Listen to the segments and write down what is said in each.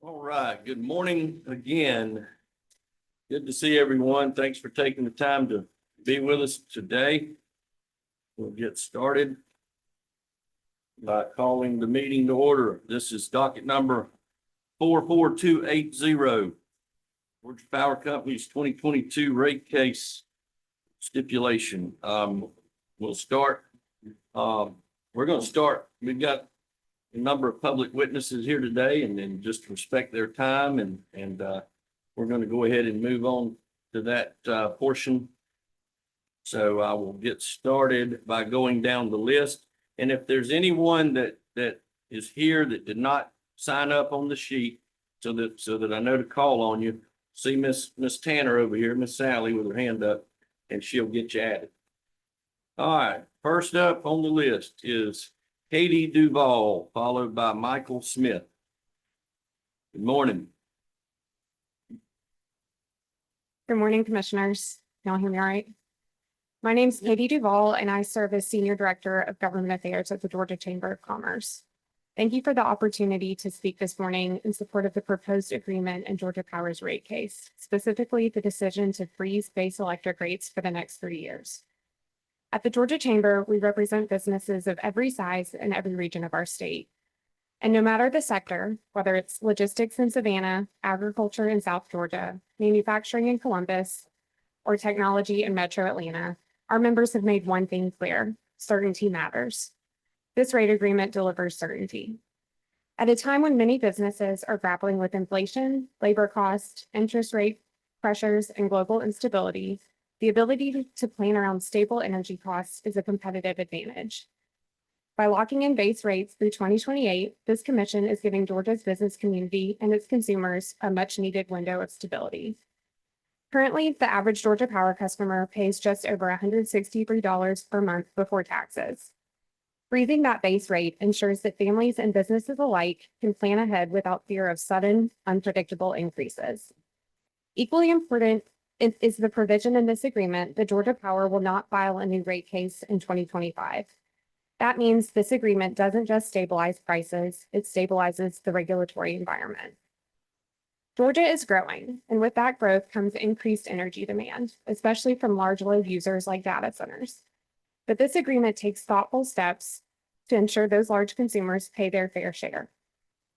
All right, good morning again. Good to see everyone. Thanks for taking the time to be with us today. We'll get started by calling the meeting to order. This is docket number 44280. Georgia Power Company's 2022 rate case stipulation. We'll start. We're going to start. We've got a number of public witnesses here today, and then just respect their time, and we're going to go ahead and move on to that portion. So I will get started by going down the list. And if there's anyone that is here that did not sign up on the sheet, so that I know to call on you, see Miss Tanner over here, Miss Sally with her hand up, and she'll get you added. All right, first up on the list is Katie Duvall, followed by Michael Smith. Good morning. Good morning, commissioners. Y'all hear me all right? My name is Katie Duvall, and I serve as Senior Director of Government Affairs at the Georgia Chamber of Commerce. Thank you for the opportunity to speak this morning in support of the proposed agreement in Georgia Power's rate case, specifically the decision to freeze base electric rates for the next 3 years. At the Georgia Chamber, we represent businesses of every size in every region of our state. And no matter the sector, whether it's logistics in Savannah, agriculture in South Georgia, manufacturing in Columbus, or technology in Metro Atlanta, our members have made one thing clear: certainty matters. This rate agreement delivers certainty. At a time when many businesses are grappling with inflation, labor costs, interest rate pressures, and global instability, the ability to plan around stable energy costs is a competitive advantage. By locking in base rates through 2028, this commission is giving Georgia's business community and its consumers a much-needed window of stability. Currently, the average Georgia Power customer pays just over $163 per month before taxes. Freezing that base rate ensures that families and businesses alike can plan ahead without fear of sudden, unpredictable increases. Equally important is the provision in this agreement that Georgia Power will not file a new rate case in 2025. That means this agreement doesn't just stabilize prices, it stabilizes the regulatory environment. Georgia is growing, and with that growth comes increased energy demand, especially from large load users like data centers. But this agreement takes thoughtful steps to ensure those large consumers pay their fair share.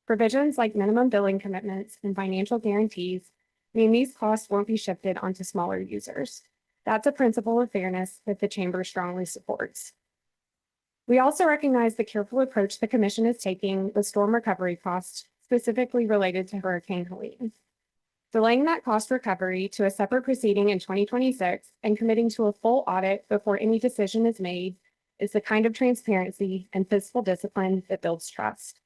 Provisions like minimum billing commitments and financial guarantees mean these costs won't be shifted onto smaller users. That's a principle of fairness that the Chamber strongly supports. We also recognize the careful approach the Commission is taking with storm recovery costs, specifically related to Hurricane Helene. Delaying that cost recovery to a separate proceeding in 2026 and committing to a full audit before any decision is made is the kind of transparency and fiscal discipline that builds trust.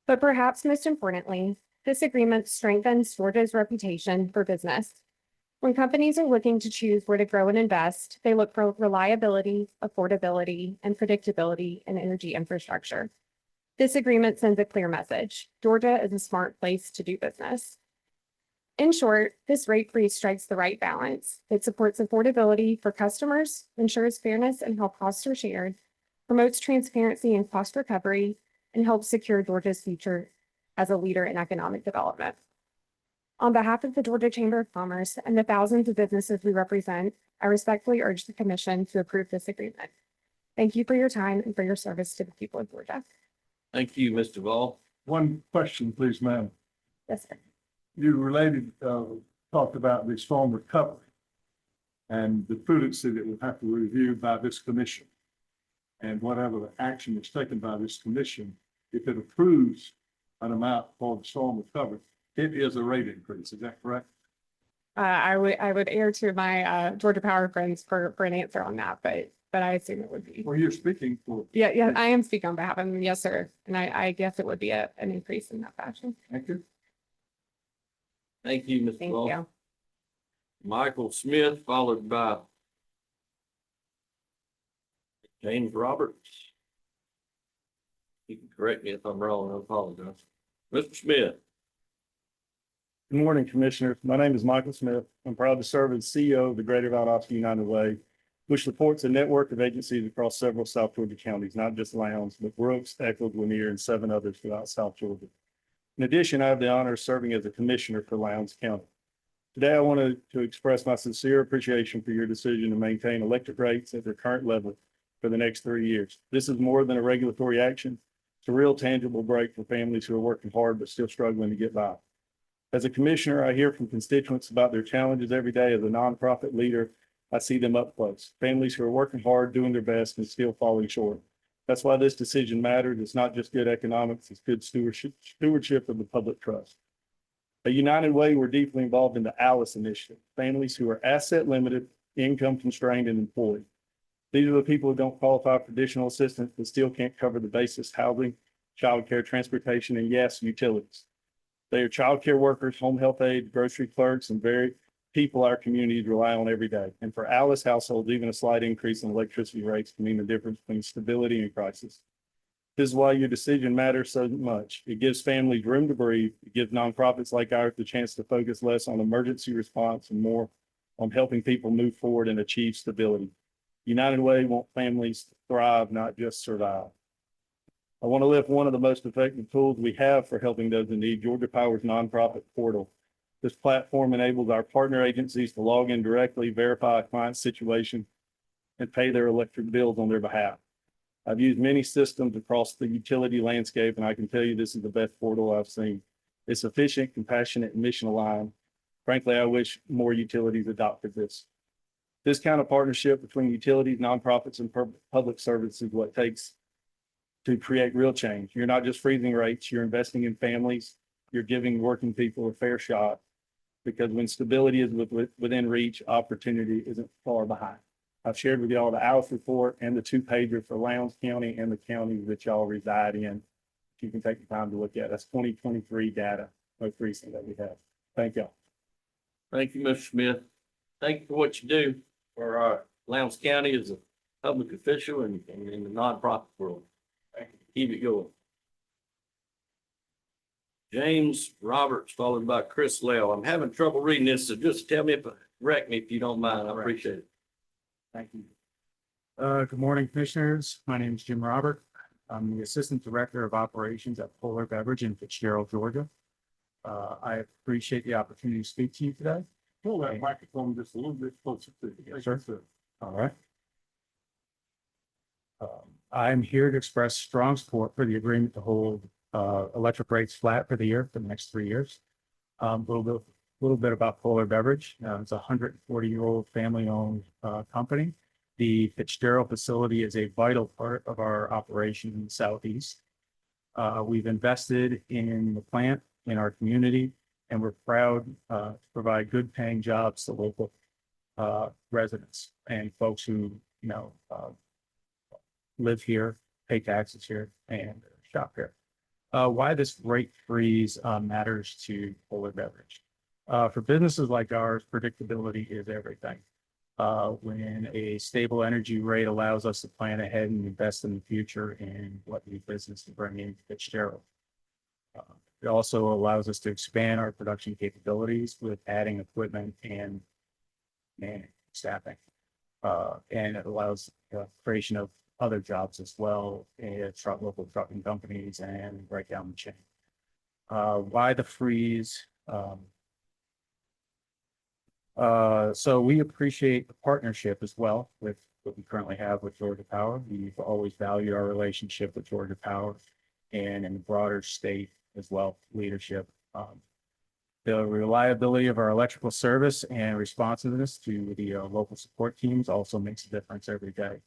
But perhaps most importantly, this agreement strengthens Georgia's reputation for business. When companies are looking to choose where to grow and invest, they look for reliability, affordability, and predictability in energy infrastructure. This agreement sends a clear message: Georgia is a smart place to do business. In short, this rate freeze strikes the right balance. It supports affordability for customers, ensures fairness and how costs are shared, promotes transparency and cost recovery, and helps secure Georgia's future as a leader in economic development. On behalf of the Georgia Chamber of Commerce and the thousands of businesses we represent, I respectfully urge the Commission to approve this agreement. Thank you for your time and for your service to the people of Georgia. Thank you, Mr. Duvall. One question, please, ma'am. Yes, sir. You talked about the storm recovery and the prudency that will have to be reviewed by this commission. And whatever action is taken by this commission, if it approves an amount for the storm recovery, it is a rate increase. Is that correct? I would err to my Georgia Power friends for an answer on that, but I assume it would be. Well, you're speaking for. Yeah, I am speaking on behalf of them. Yes, sir. And I guess it would be an increase in that fashion. Thank you. Thank you, Mr. Thank Duvall. you. Michael Smith, followed by James Roberts. You can correct me if I'm wrong. I apologize. Mr. Smith. Good morning, Commissioners. My name is Michael Smith. I'm proud to serve as CEO of the Greater Valdosta United Way. which supports a network of agencies across several South Georgia counties, not just Lowndes, but Brooks, Echols, Lanier, and 7 others throughout South Georgia. In addition, I have the honor of serving as a commissioner for Lowndes County. Today, I wanted to express my sincere appreciation for your decision to maintain electric rates at their current level for the next 3 years. This is more than a regulatory action. It's a real tangible break for families who are working hard but still struggling to get by. As a commissioner, I hear from constituents about their challenges every day. As a nonprofit leader, I see them up close. Families who are working hard, doing their best, and still falling short. That's why this decision matters. It's not just good economics, it's good stewardship of the public trust. At United Way, we're deeply involved in the ALICE initiative, families who are asset limited, income constrained, and employed. These are the people who don't qualify for additional assistance but still can't cover the basic housing, childcare, transportation, and yes, utilities. They are childcare workers, home health aides, grocery clerks, and very people our communities rely on every day. And for ALICE households, even a slight increase in electricity rates can mean the difference between stability and crisis. This is why your decision matters so much. It gives families room to breathe. It gives nonprofits like ours the chance to focus less on emergency response and more on helping people move forward and achieve stability. United Way wants families to thrive, not just survive. I want to lift one of the most effective tools we have for helping those in need, Georgia Power's nonprofit portal. This platform enables our partner agencies to log in directly, verify a client's situation, and pay their electric bills on their behalf. I've used many systems across the utility landscape, and I can tell you this is the best portal I've seen. It's efficient, compassionate, and mission aligned. Frankly, I wish more utilities adopted this. This kind of partnership between utilities, nonprofits, and public service is what it takes to create real change. You're not just freezing rates, you're investing in families, you're giving working people a fair shot, because when stability is within reach, opportunity isn't far behind. I've shared with y'all the ALICE report and the 2-pager for Lowndes County and the counties that y'all reside in. You can take the time to look at. That's 2023 data, most recent that we have. Thank y'all. Thank you, Mr. Smith. Thank you for what you do for our Lowndes County as a public official and in the nonprofit world. Keep it going. James Roberts, followed by Chris Lell. I'm having trouble reading this, so just tell me correct me if you don't mind. I appreciate it. Thank you. Good morning, commissioners. My name is Jim Robert. I'm the Assistant Director of Operations at Polar Beverage in Fitzgerald, Georgia. I appreciate the opportunity to speak to you today. Pull that microphone just a little bit closer to you. Yes, sir. All right. I'm here to express strong support for the agreement to hold electric rates flat for the year for the next 3 years. A little bit about Polar Beverage. It's a 140-year-old family-owned company. The Fitzgerald facility is a vital part of our operation in the Southeast. We've invested in the plant, in our community, and we're proud to provide good paying jobs to local residents and folks who, live here, pay taxes here, and shop here. Why this rate freeze matters to Polar Beverage. For businesses like ours, predictability is everything. When a stable energy rate allows us to plan ahead and invest in the future in what new business to bring in Fitzgerald. It also allows us to expand our production capabilities with adding equipment and staffing. And it allows the creation of other jobs as well, local trucking companies, and right down the chain. Why the freeze? So we appreciate the partnership as well with what we currently have with Georgia Power. We've always valued our relationship with Georgia Power and in the broader state as well, leadership. The reliability of our electrical service and responsiveness to the local support teams also makes a difference every day.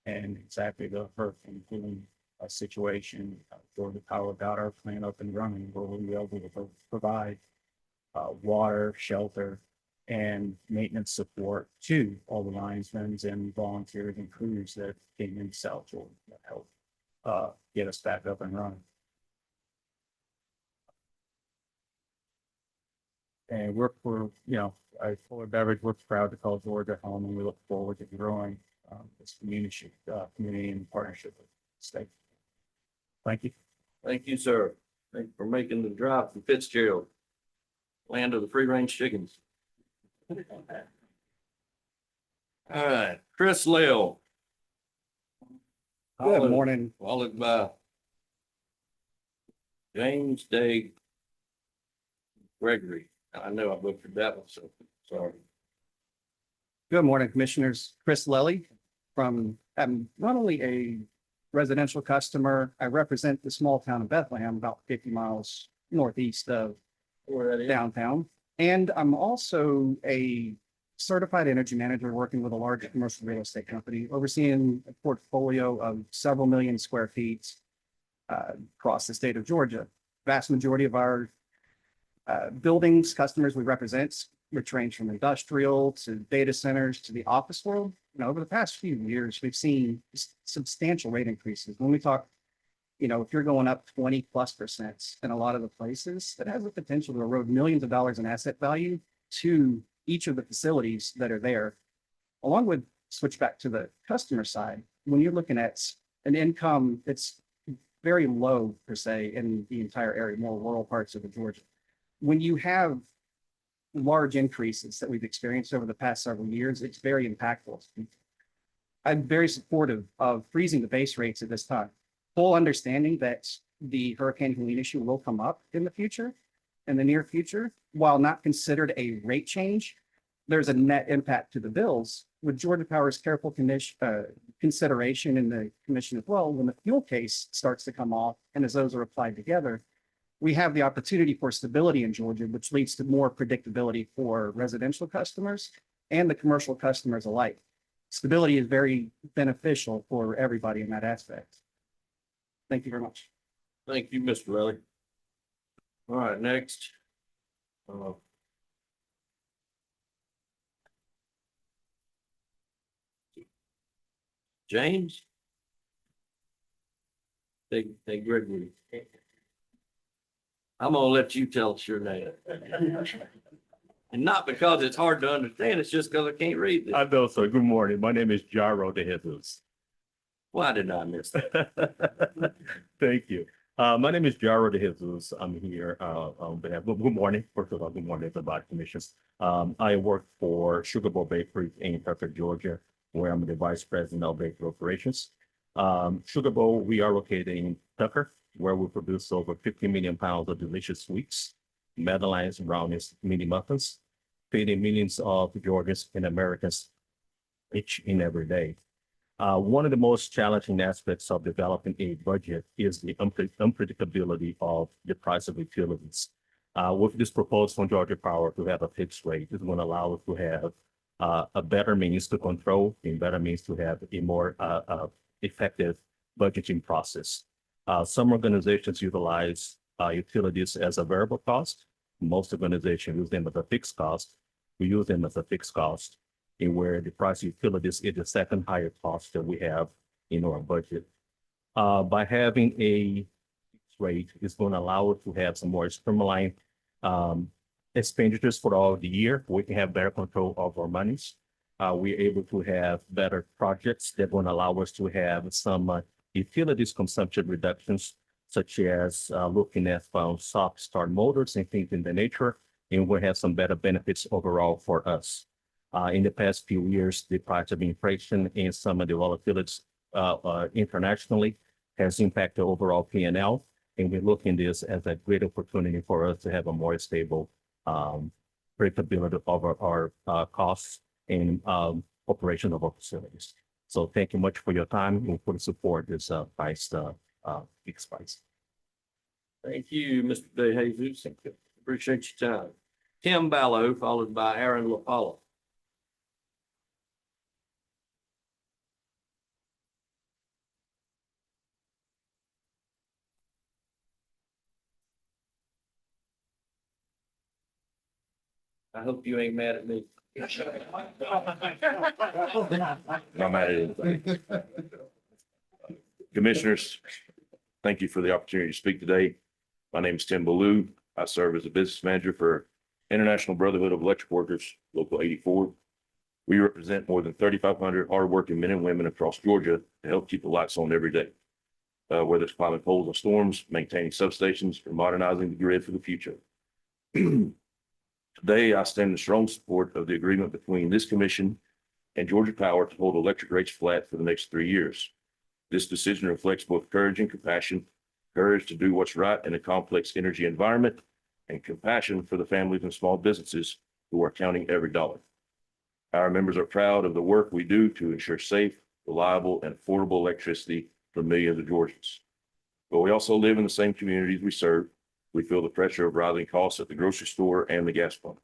And exactly the including a situation, Georgia Power got our plant up and running, where we'll be able to provide water, shelter, and maintenance support to all the linesmen and volunteers and crews that came in South Georgia that helped get us back up and running. And we're at Polar Beverage, we're proud to call Georgia home, and we look forward to growing this community in partnership with the state. Thank you. Thank you, sir. Thank you for making the drive from Fitzgerald, land of the free range chickens. All right, Chris Lill. Good morning. Followed by James Day Gregory. I know I butchered that one, so sorry. Good morning, Commissioners. Chris Lilly I'm not only a residential customer, I represent the small town of Bethlehem, about 50 miles northeast of Where that is? downtown. And I'm also a certified energy manager working with a large commercial real estate company, overseeing a portfolio of several million square feet across the state of Georgia. Vast majority of our buildings, customers we represent, which range from industrial to data centers to the office world. Over the past few years, we've seen substantial rate increases. When we talk, if you're going up 20+% in a lot of the places, that has the potential to erode millions of dollars in asset value to each of the facilities that are there. Along with, switch back to the customer side, when you're looking at an income that's very low per se in the entire area, more rural parts of Georgia. When you have large increases that we've experienced over the past several years, it's very impactful. I'm very supportive of freezing the base rates at this time. Full understanding that the Hurricane Helene issue will come up in the near future, while not considered a rate change, there's a net impact to the bills. With Georgia Power's careful consideration in the commission as well, when the fuel case starts to come off and as those are applied together, we have the opportunity for stability in Georgia, which leads to more predictability for residential customers and the commercial customers alike. Stability is very beneficial for everybody in that aspect. Thank you very much. Thank you, Mr. Lilly. All right, next. James? Hey, Gregory. I'm gonna let you tell us your name. And not because it's hard to understand, it's just because I can't read this. I know, sir. Good morning. My name is Jairo de Jesus. Why did I miss that? Thank you. My name is Jairo de Jesus. I'm here on behalf. Good morning. First of all, good morning, everybody, commissions. I work for Sugar Bowl Bakery in Tucker, Georgia, where I'm the vice president of bakery operations. Sugar Bowl, we are located in Tucker, where we produce over 50 million pounds of delicious sweets, Madeleines, brownies, mini muffins, feeding millions of Georgians and Americans each and every day. One of the most challenging aspects of developing a budget is the unpredictability of the price of utilities. With this proposal from Georgia Power to have a fixed rate, it's going to allow us to have a better means to control and better means to have a more effective budgeting process. Some organizations utilize utilities as a variable cost. Most organizations use them as a fixed cost. We use them as a fixed cost, in where the price of utilities is the second higher cost that we have in our budget. By having a fixed rate, it's going to allow us to have some more streamlined expenditures for all the year. We can have better control of our monies. We're able to have better projects that will allow us to have some utilities consumption reductions, such as looking at soft start motors and things in the nature, and we'll have some better benefits overall for us. In the past few years, the price of inflation and some of the volatilities internationally has impacted overall P&L, and we're looking at this as a great opportunity for us to have a more stable predictability of our costs and operation of our facilities. So thank you much for your time and for the support this fixed price. Thank you, Mr. De Jesus. Appreciate your time. Tim Ballo, followed by Aaron LaPala. I hope you ain't mad at me. Not mad at anything. Commissioners, thank you for the opportunity to speak today. My name is Tim Ballou. I serve as a business manager for International Brotherhood of Electric Workers, Local 84. We represent more than 3,500 hardworking men and women across Georgia to help keep the lights on every day. Whether it's climbing poles and storms, maintaining substations, or modernizing the grid for the future. Today, I stand in strong support of the agreement between this commission and Georgia Power to hold electric rates flat for the next 3 years. This decision reflects both courage and compassion, courage to do what's right in a complex energy environment, and compassion for the families and small businesses who are counting every dollar. Our members are proud of the work we do to ensure safe, reliable, and affordable electricity for millions of Georgians. But we also live in the same communities we serve. We feel the pressure of rising costs at the grocery store and the gas pump.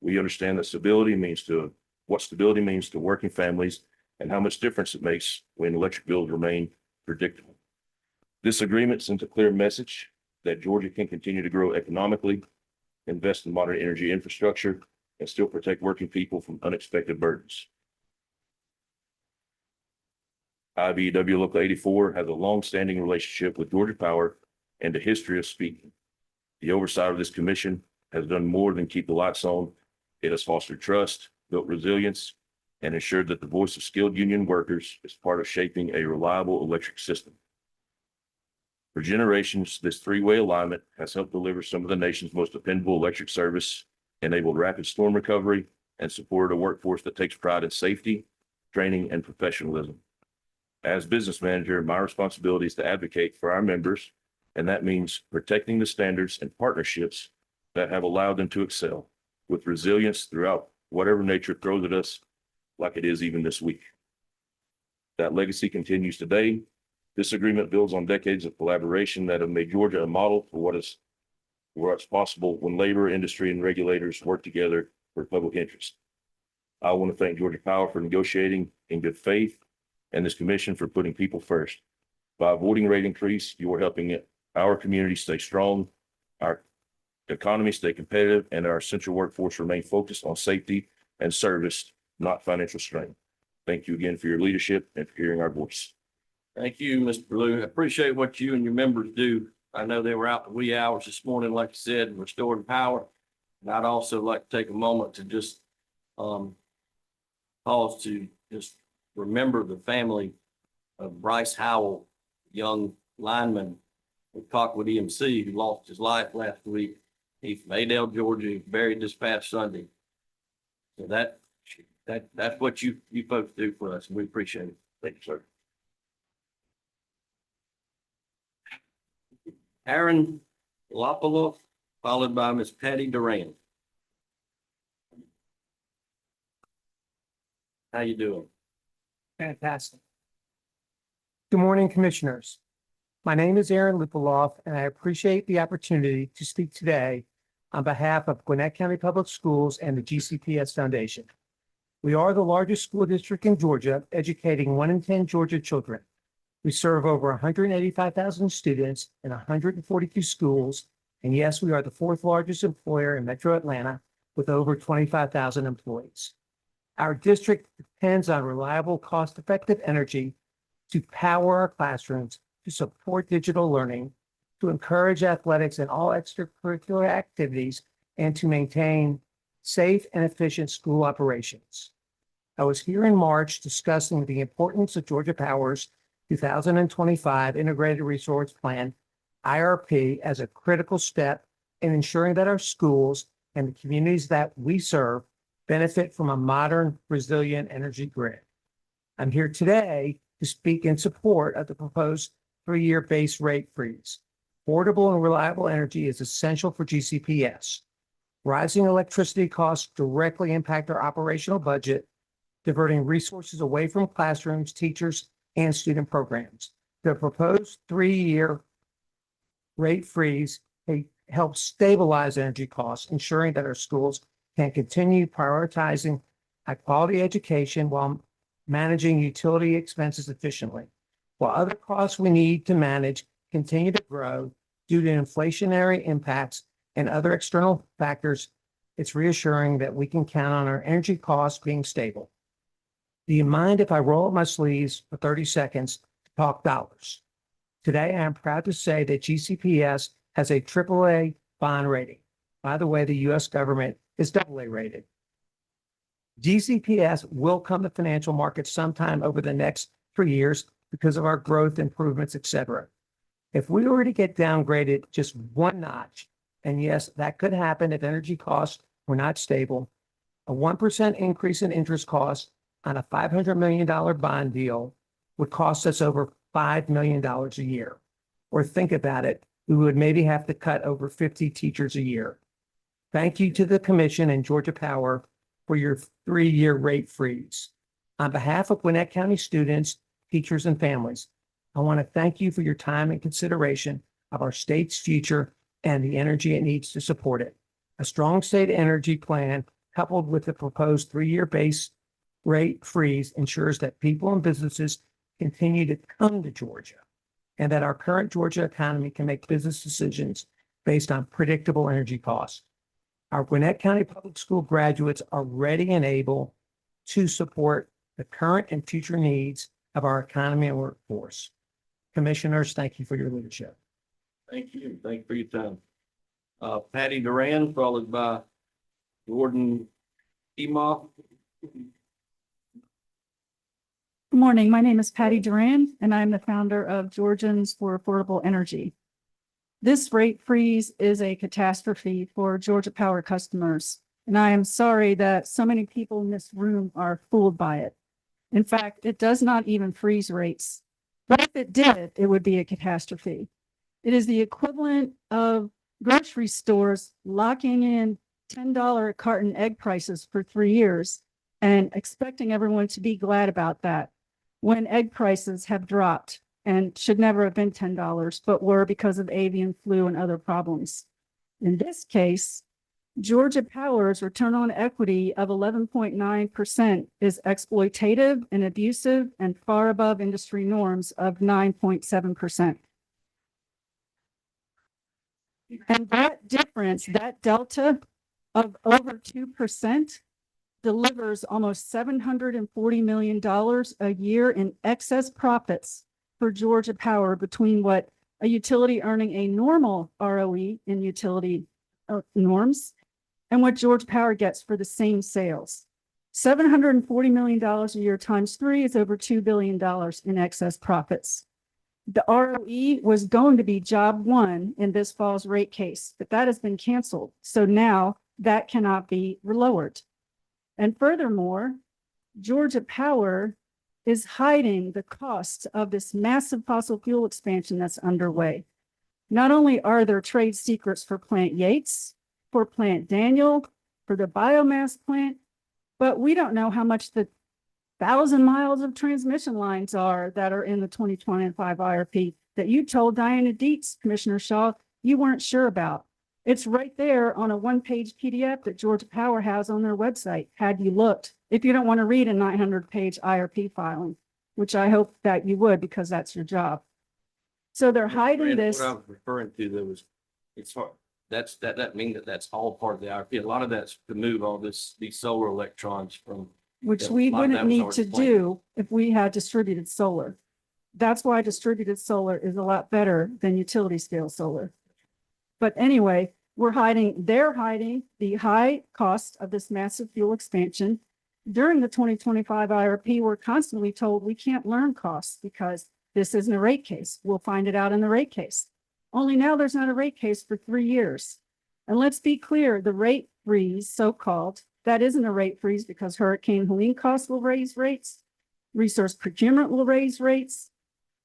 We understand that what stability means to working families and how much difference it makes when electric bills remain predictable. This agreement sends a clear message that Georgia can continue to grow economically, invest in modern energy infrastructure, and still protect working people from unexpected burdens. IBEW Local 84 has a long-standing relationship with Georgia Power and a history of speaking. The oversight of this commission has done more than keep the lights on. It has fostered trust, built resilience, and ensured that the voice of skilled union workers is part of shaping a reliable electric system. For generations, this three-way alignment has helped deliver some of the nation's most dependable electric service, enabled rapid storm recovery, and supported a workforce that takes pride in safety, training, and professionalism. As business manager, my responsibility is to advocate for our members, and that means protecting the standards and partnerships that have allowed them to excel with resilience throughout whatever nature throws at us, like it is even this week. That legacy continues today. This agreement builds on decades of collaboration that have made Georgia a model for what's possible when labor, industry, and regulators work together for public interest. I want to thank Georgia Power for negotiating in good faith and this commission for putting people first. By avoiding rate increase, you are helping our community stay strong, our economy stay competitive, and our essential workforce remain focused on safety and service, not financial strain. Thank you again for your leadership and for hearing our voice. Thank you, Mr. Blue. I appreciate what you and your members do. I know they were out the wee hours this morning, like you said, restoring power. And I'd also like to take a moment to just pause to just remember the family of Bryce Howell, young lineman with Cockwood EMC, who lost his life last week. He's from Adel, Georgia, buried this past Sunday. So that's what you folks do for us, and we appreciate it. Thank you, sir. Aaron Lopalov, followed by Miss Patty Duran. How you doing? Fantastic. Good morning, Commissioners. My name is Aaron Lupaloff, and I appreciate the opportunity to speak today on behalf of Gwinnett County Public Schools and the GCPS Foundation. We are the largest school district in Georgia, educating 1 in 10 Georgia children. We serve over 185,000 students in 142 schools, and yes, we are the 4th largest employer in Metro Atlanta with over 25,000 employees. Our district depends on reliable, cost-effective energy to power our classrooms, to support digital learning, to encourage athletics and all extracurricular activities, and to maintain safe and efficient school operations. I was here in March discussing the importance of Georgia Power's 2025 Integrated Resource Plan, IRP, as a critical step in ensuring that our schools and the communities that we serve benefit from a modern, resilient energy grid. I'm here today to speak in support of the proposed 3-year base rate freeze. Affordable and reliable energy is essential for GCPS. Rising electricity costs directly impact our operational budget, diverting resources away from classrooms, teachers, and student programs. The proposed 3-year rate freeze helps stabilize energy costs, ensuring that our schools can continue prioritizing high-quality education while managing utility expenses efficiently. While other costs we need to manage continue to grow due to inflationary impacts and other external factors, it's reassuring that we can count on our energy costs being stable. Do you mind if I roll up my sleeves for 30 seconds to talk dollars? Today, I am proud to say that GCPS has a AAA bond rating. By the way, the U.S. government is AA rated. GCPS will come to financial markets sometime over the next 3 years because of our growth improvements, etc. If we were to get downgraded just 1 notch, and yes, that could happen if energy costs were not stable, a 1% increase in interest costs on a $500 million bond deal would cost us over $5 million a year. Or think about it, we would maybe have to cut over 50 teachers a year. Thank you to the commission and Georgia Power for your 3-year rate freeze. On behalf of Gwinnett County students, teachers, and families, I want to thank you for your time and consideration of our state's future and the energy it needs to support it. A strong state energy plan coupled with the proposed 3-year base rate freeze ensures that people and businesses continue to come to Georgia and that our current Georgia economy can make business decisions based on predictable energy costs. Our Gwinnett County Public School graduates are ready and able to support the current and future needs of our economy and workforce. Commissioners, thank you for your leadership. Thank you. Thank you for your time. Patty Duran, followed by Gordon Emoff. Good morning. My name is Patty Duran, and I'm the founder of Georgians for Affordable Energy. This rate freeze is a catastrophe for Georgia Power customers, and I am sorry that so many people in this room are fooled by it. In fact, it does not even freeze rates, but if it did, it would be a catastrophe. It is the equivalent of grocery stores locking in $10 a carton egg prices for 3 years and expecting everyone to be glad about that, when egg prices have dropped and should never have been $10, but were because of avian flu and other problems. In this case, Georgia Power's return on equity of 11.9% is exploitative and abusive and far above industry norms of 9.7%. And that difference, that delta of over 2%, delivers almost $740 million a year in excess profits for Georgia Power between what a utility earning a normal ROE in utility norms and what Georgia Power gets for the same sales. $740 million a year times 3 is over $2 billion in excess profits. The ROE was going to be job 1 in this fall's rate case, but that has been canceled. So now that cannot be lowered. And furthermore, Georgia Power is hiding the costs of this massive fossil fuel expansion that's underway. Not only are there trade secrets for Plant Yates, for Plant Daniel, for the biomass plant, but we don't know how much the 1,000 miles of transmission lines are that are in the 2025 IRP that you told Diana Dietz, Commissioner Shaw, you weren't sure about. It's right there on a 1-page PDF that Georgia Power has on their website, had you looked, if you don't want to read a 900-page IRP filing, which I hope that you would because that's your job. So they're hiding this. What I was referring to, there was, it's hard. That means that's all part of the IRP. A lot of that's to move all these solar electrons from. Which Yeah, we a lot of that wouldn't was need already to planned. do if we had distributed solar. That's why distributed solar is a lot better than utility scale solar. But anyway, they're hiding the high cost of this massive fuel expansion. During the 2025 IRP, we're constantly told we can't learn costs because this isn't a rate case. We'll find it out in the rate case. Only now there's not a rate case for 3 years. And let's be clear, the rate freeze, so-called, that isn't a rate freeze because Hurricane Helene costs will raise rates, resource procurement will raise rates,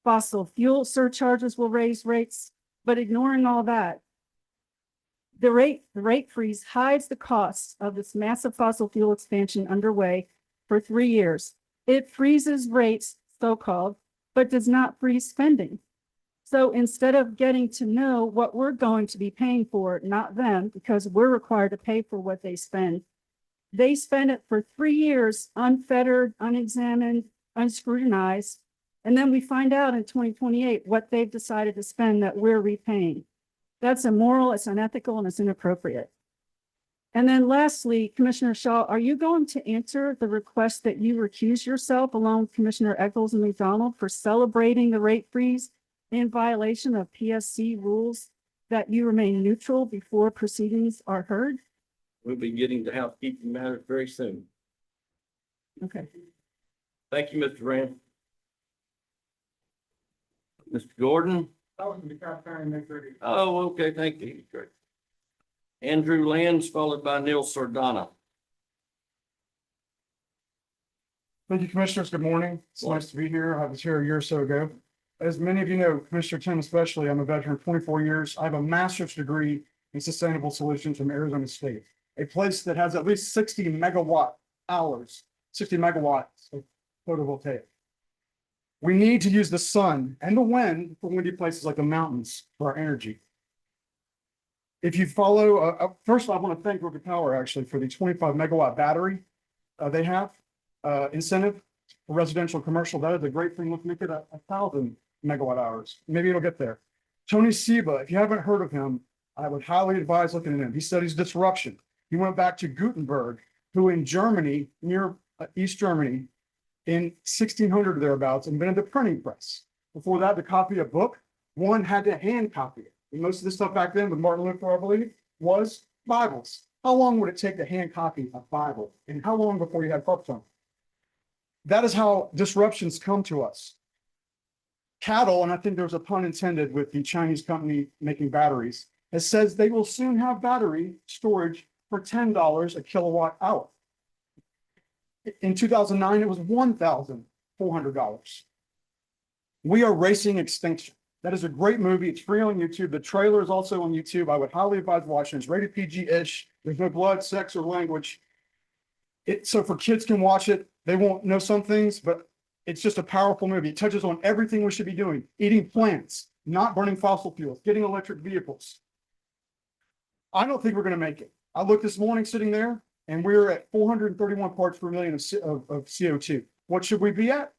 fossil fuel surcharges will raise rates, but ignoring all that, the rate freeze hides the costs of this massive fossil fuel expansion underway for 3 years. It freezes rates, so-called, but does not freeze spending. So instead of getting to know what we're going to be paying for, not them, because we're required to pay for what they spend it for 3 years, unfettered, unexamined, unscrutinized. And then we find out in 2028 what they've decided to spend that we're repaying. That's immoral, it's unethical, and it's inappropriate. And then lastly, Commissioner Shaw, are you going to answer the request that you recuse yourself along with Commissioner Echols and McDonald for celebrating the rate freeze in violation of PSC rules, that you remain neutral before proceedings are heard? We'll be getting to housekeeping matters very soon. Okay. Thank you, Mr. Rand. Mr. Gordon? Oh, okay, thank you. Great. Andrew Lands, followed by Neil Sardana. Thank you, Commissioners. Good morning. It's nice to be here. I was here a year or so ago. As many of you know, Commissioner Tim especially, I'm a veteran of 24 years. I have a master's degree in sustainable solutions from Arizona State, a place that has at least 60 megawatt hours, 60 megawatts of photovoltaic. We need to use the sun and the wind for windy places like the mountains for our energy. If you follow, first of all, I want to thank Docket Power actually for the 25 megawatt battery they have incentive for residential and commercial. That is a great thing. Let's make it 1,000 megawatt hours. Maybe it'll get there. Tony Seba, if you haven't heard of him, I would highly advise looking at him. He studies disruption. He went back to Gutenberg, who in Germany, near East Germany, in 1600 or thereabouts, invented the printing press. Before that, to copy a book, one had to hand copy it. And most of this stuff back then with Martin Luther, I believe, was Bibles. How long would it take to hand copy a Bible? And how long before you had carpet? That is how disruptions come to us. Cattle, and I think there's a pun intended with the Chinese company making batteries, it says they will soon have battery storage for $10 a kilowatt hour. In 2009, it was $1,400. We are racing extinction. That is a great movie. It's free on YouTube. The trailer is also on YouTube. I would highly advise watching. It's rated PG-ish. There's no blood, sex, or language. So for kids can watch it. They won't know some things, but it's just a powerful movie. It touches on everything we should be doing. Eating plants, not burning fossil fuels, getting electric vehicles. I don't think we're going to make it. I looked this morning sitting there, and we're at 431 parts per million of CO2. What should we be at?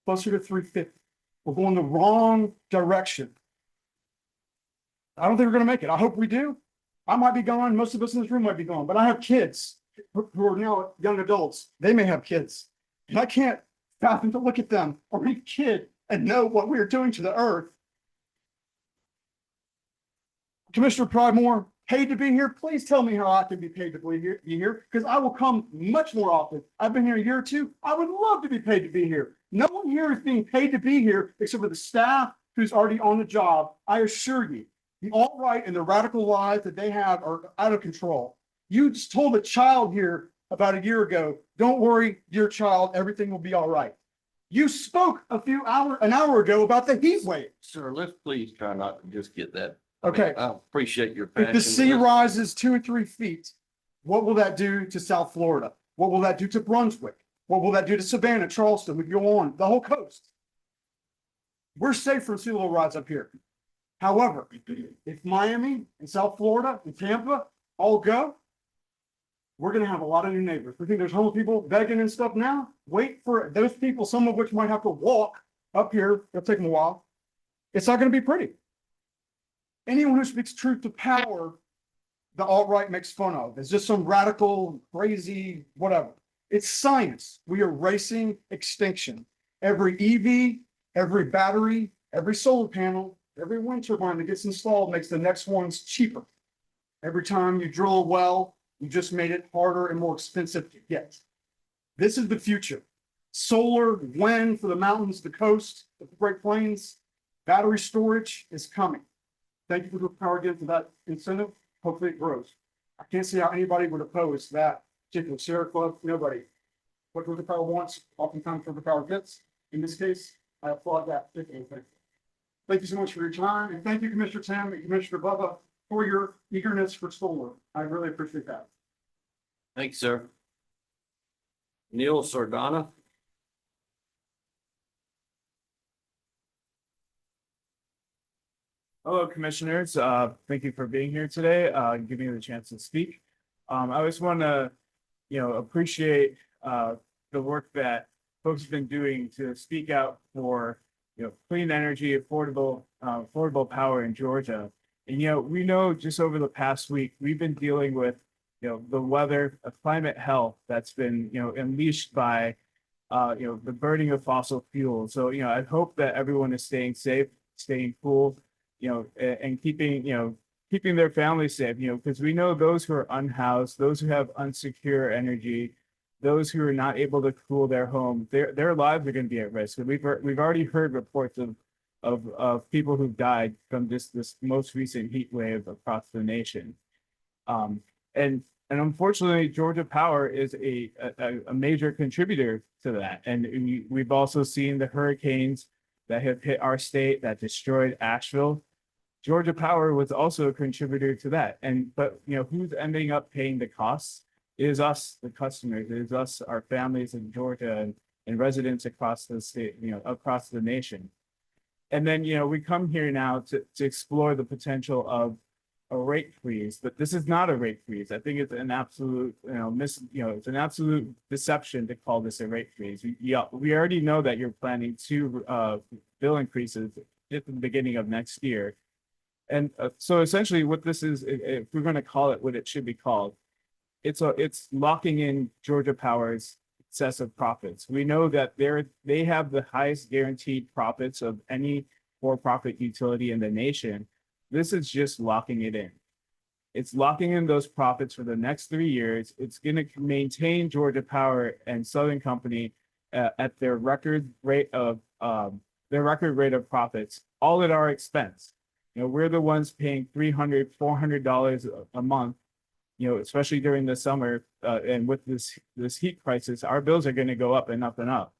Closer to 350. We're going the wrong direction. I don't think we're going to make it. I hope we do. I might be gone. Most of us in this room might be gone, but I have kids who are now young adults. They may have kids. And I can't fathom to look at them or any kid and know what we are doing to the earth. Commissioner Pridemore, paid to be here. Please tell me how I can be paid to be here, because I will come much more often. I've been here a year or two. I would love to be paid to be here. No one here is being paid to be here except for the staff who's already on the job. I assure you, the alt-right and the radical lies that they have are out of control. You just told a child here about a year ago, don't worry, dear child, everything will be all right. You spoke an hour ago about the heat wave. Sir, let's please try not to just get that. Okay. I appreciate your If passion. the sea but rises 2 or 3 feet, what will that do to South Florida? What will that do to Brunswick? What will that do to Savannah, Charleston? We go on the whole coast. We're safe from sea level rise up here. However, if Miami and South Florida and Tampa all go, we're going to have a lot of new neighbors. We think there's homeless people begging and stuff now. Wait for those people, some of which might have to walk up here. It'll take them a while. It's not going to be pretty. Anyone who speaks truth to power, the alt-right makes fun of. It's just some radical, crazy, whatever. It's science. We are racing extinction. Every EV, every battery, every solar panel, every wind turbine that gets installed makes the next ones cheaper. Every time you drill a well, you just made it harder and more expensive to get. This is the future. Solar, wind for the mountains, the coast, the Great Plains, battery storage is coming. Thank you for the power again for that incentive. Hopefully it grows. I can't see how anybody would oppose that particular Sierra Club. Nobody. What the power wants, oftentimes the power gets. In this case, I applaud that particular thing. Thank you so much for your time. And thank you, Commissioner Tim and Commissioner Bubba, for your eagerness for solar. I really appreciate that. Thanks, sir. Neil Sardana. Hello, commissioners. Thank you for being here today, giving me the chance to speak. I just want to, appreciate the work that folks have been doing to speak out for, clean energy, affordable power in Georgia. And, we know just over the past week, we've been dealing with, the weather, climate health that's been, unleashed by, the burning of fossil fuels. So, I hope that everyone is staying safe, staying cool, and keeping their families safe, because we know those who are unhoused, those who have unsecure energy, those who are not able to cool their home, their lives are going to be at risk. And we've already heard reports of people who've died from this most recent heat wave across the nation. And And unfortunately, Georgia Power is a major contributor to that. And we've also seen the hurricanes that have hit our state that destroyed Asheville. Georgia Power was also a contributor to that. But who's ending up paying the costs? It is us, the customers. It is us, our families in Georgia and residents across the state, across the nation. And then, we come here now to explore the potential of a rate freeze, but this is not a rate freeze. I think it's an absolute, it's an absolute deception to call this a rate freeze. We already know that you're planning two bill increases at the beginning of next year. And so essentially what this is, if we're going to call it what it should be called, it's locking in Georgia Power's excessive profits. We know that they have the highest guaranteed profits of any for-profit utility in the nation. This is just locking it in. It's locking in those profits for the next 3 years. It's going to maintain Georgia Power and Southern Company at their record rate of profits, all at our expense. We're the ones paying $300, $400 a month. Especially during the summer, and with this heat crisis, our bills are going to go up and up and up.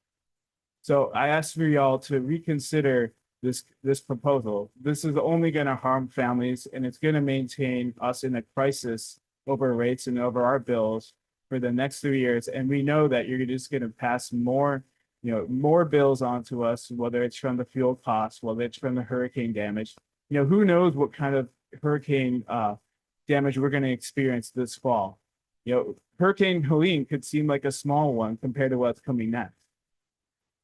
So I ask for y'all to reconsider this proposal. This is only going to harm families, and it's going to maintain us in a crisis over rates and over our bills for the next 3 years. And we know that you're just going to pass more bills onto us, whether it's from the fuel costs, whether it's from the hurricane damage. Who knows what kind of hurricane damage we're going to experience this fall. Hurricane Helene could seem like a small one compared to what's coming next.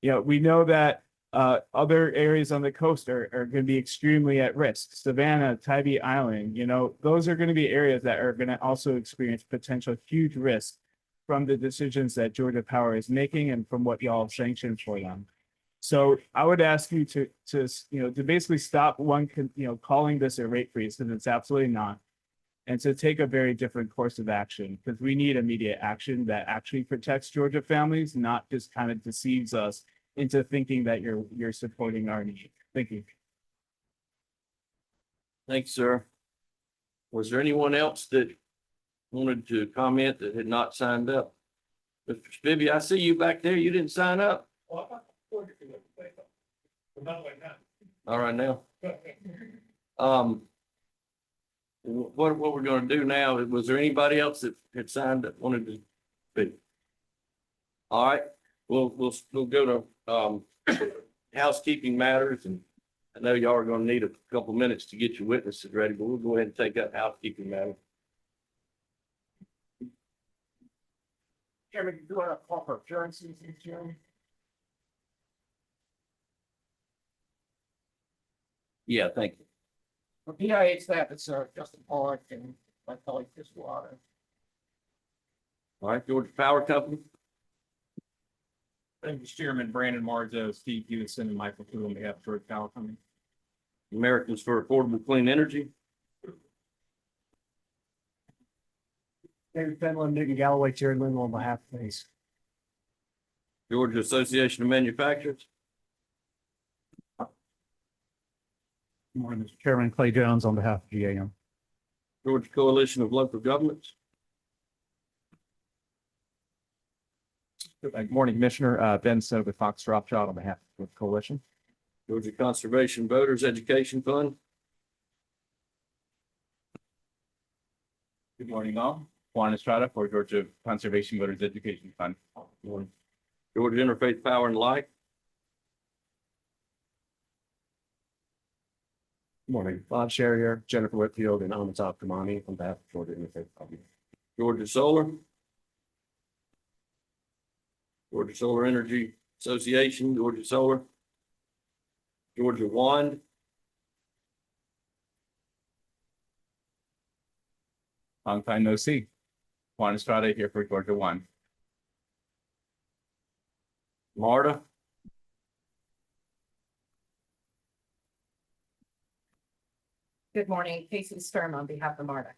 We know that other areas on the coast are going to be extremely at risk. Savannah, Tybee Island, those are going to be areas that are going to also experience potential huge risk from the decisions that Georgia Power is making and from what y'all sanctioned for them. So I would ask you to basically stop calling this a rate freeze, because it's absolutely not. And to take a very different course of action, because we need immediate action that actually protects Georgia families, not just kind of deceives us into thinking that you're supporting our need. Thank you. Thanks, sir. Was there anyone else that wanted to comment that had not signed up? Mr. Spivey, I see you back there. You didn't sign up. All right now. What we're going to do now, was there anybody else that had signed that wanted to speak? All right, we'll go to housekeeping matters, and I know y'all are going to need a couple minutes to get your witnesses ready, but we'll go ahead and take up housekeeping matter. Chairman, do you want to call for appearances, Chairman? Yeah, thank you. For PIA staff, it's Justin Pollock and my colleague Chris Water. All right, Georgia Power Company. Thank you, Chairman Brandon Marzo, Steve Hewison, and Michael Fu on behalf of Georgia Power Company. Americans for Affordable Clean Energy. David Fenlon, Newton Galloway, Jerry Lindell on behalf of these. Georgia Association of Manufacturers. Good morning, Mr. Chairman. Clay Jones on behalf of GAM. Georgia Coalition of Local Governments. Good morning, Commissioner. Ben Sobe with Fox Rothschild on behalf of the Coalition. Georgia Conservation Voters Education Fund. Good morning, all. Juan Estrada for Georgia Conservation Voters Education Fund. Georgia Interfaith Power and Light. Good morning, Bob Sherrier, Jennifer Whitfield, and Amitabh Kamani on behalf of Georgia Interfaith Public. Georgia Solar. Georgia Solar Energy Association, Georgia Solar. Georgia Wand. Long time no see. Juan Estrada here for Georgia One. MARTA. Good morning, Casey Sturm on behalf of MARTA.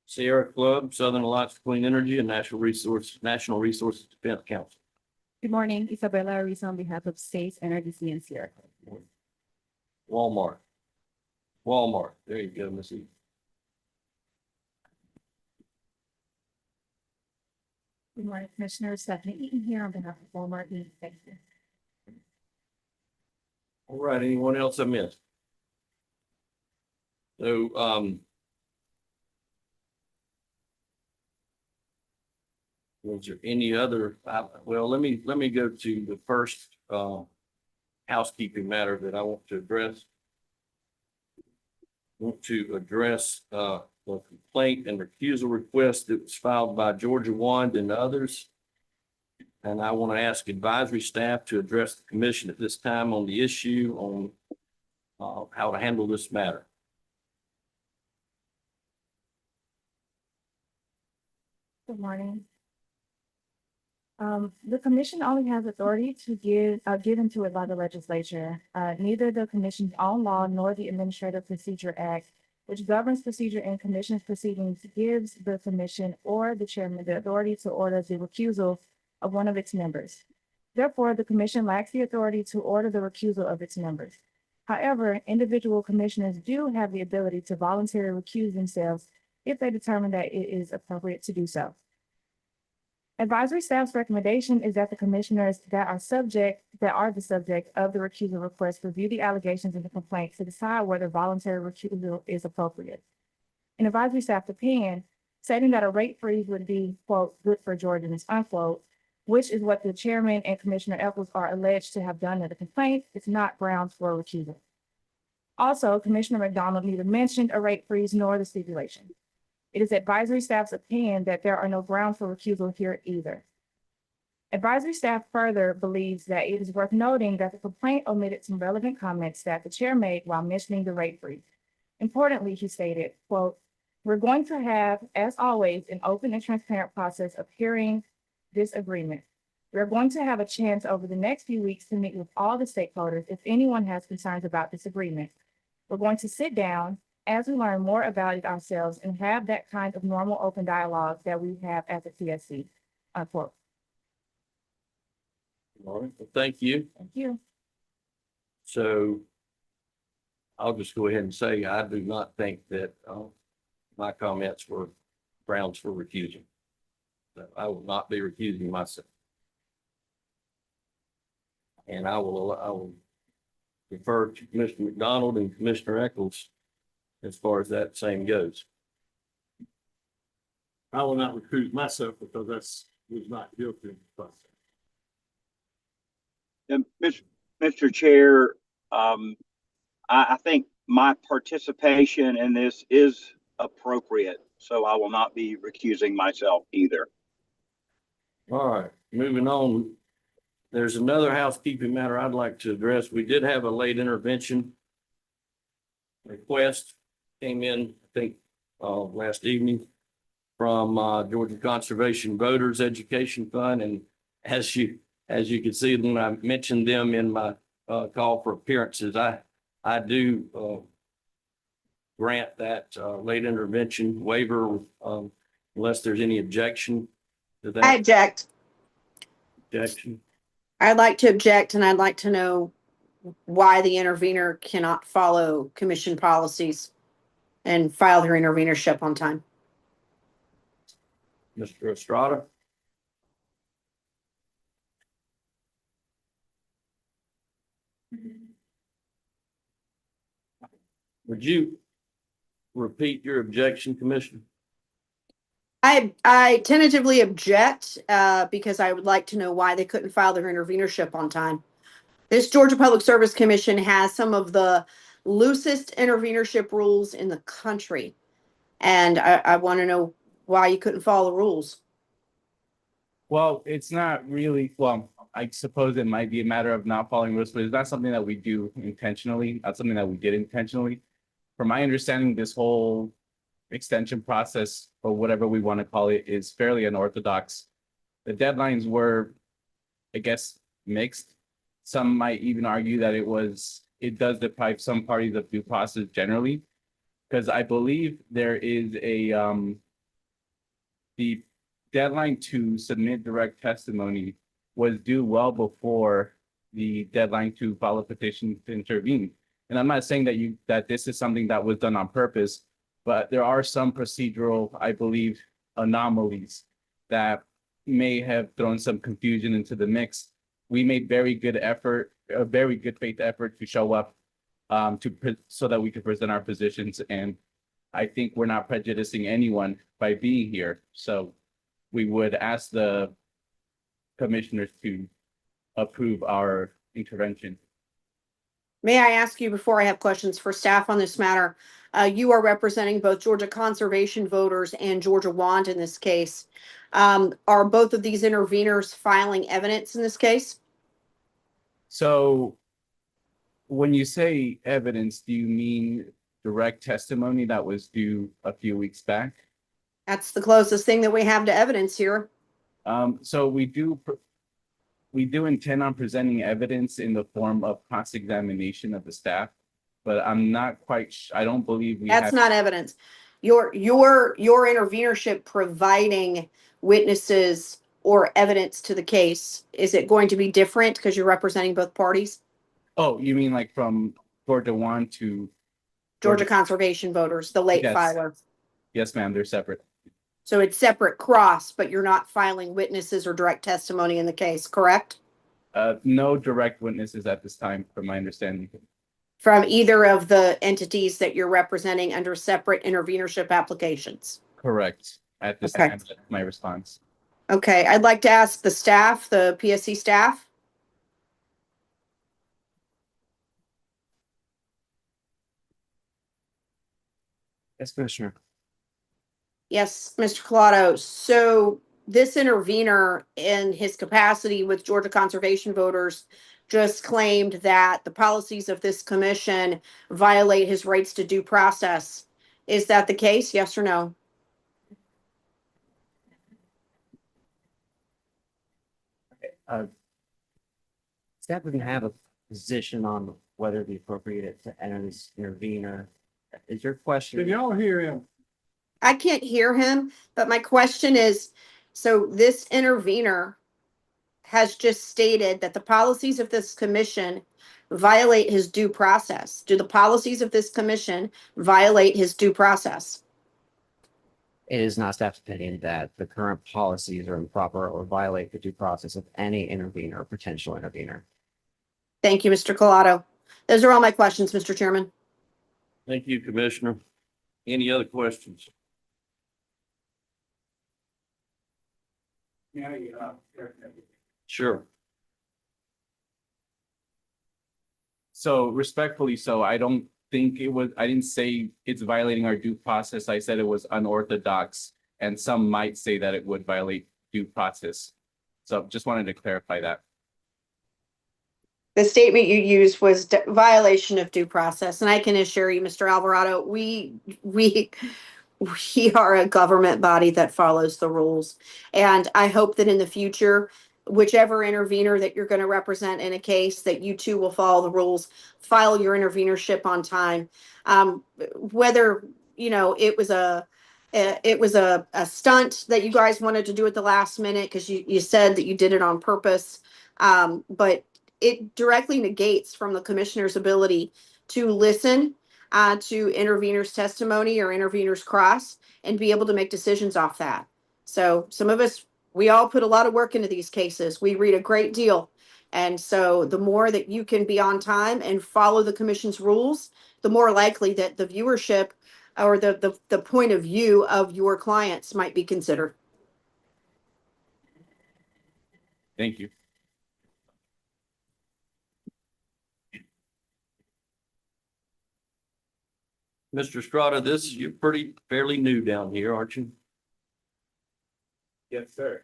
Sierra Club, Southern Alliance for Clean Energy, and National Resources Defense Council. Good morning, Isabella Ariza on behalf of States Energy and Sierra. Walmart. There you go, Missy. Good morning, Commissioners. Stephanie Eaton here on behalf of former Eaton. Thank you. All right, anyone else I missed? So, was there any other, well, let me go to the first, housekeeping matter that I want to address. Want to address, the complaint and recusal request that was filed by Georgia Wand and others. And I want to ask advisory staff to address the commission at this time on the issue on, how to handle this matter. Good morning. The commission only has authority to given to it by the legislature. Neither the commission's own law nor the Administrative Procedure Act, which governs procedure in commission's proceedings, gives the commission or the chairman the authority to order the recusal of one of its members. Therefore, the commission lacks the authority to order the recusal of its members. However, individual commissioners do have the ability to voluntarily recuse themselves if they determine that it is appropriate to do so. Advisory staff's recommendation is that the commissioners that are the subject of the recusal request review the allegations in the complaint to decide whether voluntary recusal is appropriate. In advisory staff's opinion, stating that a rate freeze would be, quote, good for Georgians, unquote, which is what the chairman and Commissioner Eccles are alleged to have done in the complaint, is not grounds for recusal. Also, Commissioner McDonald neither mentioned a rate freeze nor the stipulation. It is advisory staff's opinion that there are no grounds for recusal here either. Advisory staff further believes that it is worth noting that the complaint omitted some relevant comments that the chair made while mentioning the rate freeze. Importantly, he stated, quote, "We're going to have, as always, an open and transparent process of hearing this agreement. We're going to have a chance over the next few weeks to meet with all the stakeholders if anyone has concerns about this agreement. We're going to sit down as we learn more about it ourselves and have that kind of normal open dialogue that we have at the PSC," unquote. All right, well, thank you. Thank you. So I'll just go ahead and say, I do not think that, my comments were grounds for recusing. So I will not be recusing myself. And I will refer to Commissioner McDonald and Commissioner Eccles as far as that same goes. I will not recuse myself because was not guilty in the process. And Mr. Chair, I think my participation in this is appropriate, so I will not be recusing myself either. All right, moving on. There's another housekeeping matter I'd like to address. We did have a late intervention request came in, I think, last evening from Georgia Conservation Voters Education Fund. And as you can see, when I mentioned them in my call for appearances, I do grant that late intervention waiver unless there's any objection to that. I object. Objection. I'd like to object, and I'd like to know why the intervener cannot follow commission policies and file their intervenership on time. Mr. Estrada. Would you repeat your objection, Commissioner? I tentatively object because I would like to know why they couldn't file their intervenership on time. This Georgia Public Service Commission has some of the loosest intervenership rules in the country. And I want to know why you couldn't follow the rules. Well, it's not really, well, I suppose it might be a matter of not following rules, but it's not something that we do intentionally. That's something that we did intentionally. From my understanding, this whole extension process, or whatever we want to call it, is fairly unorthodox. The deadlines were, I guess, mixed. Some might even argue that it does deprive some parties of due process generally, because I believe there is the deadline to submit direct testimony was due well before the deadline to file a petition to intervene. And I'm not saying that this is something that was done on purpose, but there are some procedural, I believe, anomalies that may have thrown some confusion into the mix. We made very good effort, a very good faith effort to show up so that we could present our positions. And I think we're not prejudicing anyone by being here. So we would ask the commissioners to approve our intervention. May I ask you before I have questions for staff on this matter? You are representing both Georgia Conservation voters and Georgia Want in this case. Are both of these interveners filing evidence in this case? So when you say evidence, do you mean direct testimony that was due a few weeks back? That's the closest thing that we have to evidence here. So we do intend on presenting evidence in the form of cross-examination of the staff, but I'm not quite, I don't believe we have. That's not evidence. Your intervenership providing witnesses or evidence to the case, is it going to be different because you're representing both parties? Oh, you mean like from Georgia One to? Georgia Conservation voters, the late Yes. filer. Yes, ma'am, they're separate. So it's separate cross, but you're not filing witnesses or direct testimony in the case, correct? No direct witnesses at this time, from my understanding. From either of the entities that you're representing under separate intervenership applications. Correct. At this Okay. time, that's my response. Okay, I'd like to ask the staff, the PSC staff. Yes, Commissioner. Yes, Mr. Collado. So this intervener in his capacity with Georgia Conservation voters just claimed that the policies of this commission violate his rights to due process. Is that the case? Yes or no? Staff doesn't have a position on whether it'd be appropriate to enter this intervener. Is your question? Can y'all hear him? I can't hear him, but my question is, so this intervener has just stated that the policies of this commission violate his due process. Do the policies of this commission violate his due process? It is not staff's opinion that the current policies are improper or violate the due process of any intervener or potential intervener. Thank you, Mr. Collado. Those are all my questions, Mr. Chairman. Thank you, Commissioner. Any other questions? Sure. So respectfully, so I don't think it was, I didn't say it's violating our due process. I said it was unorthodox, and some might say that it would violate due process. So just wanted to clarify that. The statement you used was violation of due process, and I can assure you, Mr. Alvarado, we are a government body that follows the rules. And I hope that in the future, whichever intervener that you're going to represent in a case, that you too will follow the rules, file your intervenership on time. Whether, you know, it was a stunt that you guys wanted to do at the last minute because you said that you did it on purpose. But it directly negates from the commissioner's ability to listen to intervener's testimony or intervener's cross and be able to make decisions off that. So some of us, we all put a lot of work into these cases. We read a great deal. And so the more that you can be on time and follow the commission's rules, the more likely that the viewership or the point of view of your clients might be considered. Thank you. Mr. Estrada, you're fairly new down here, aren't you? Yes, sir.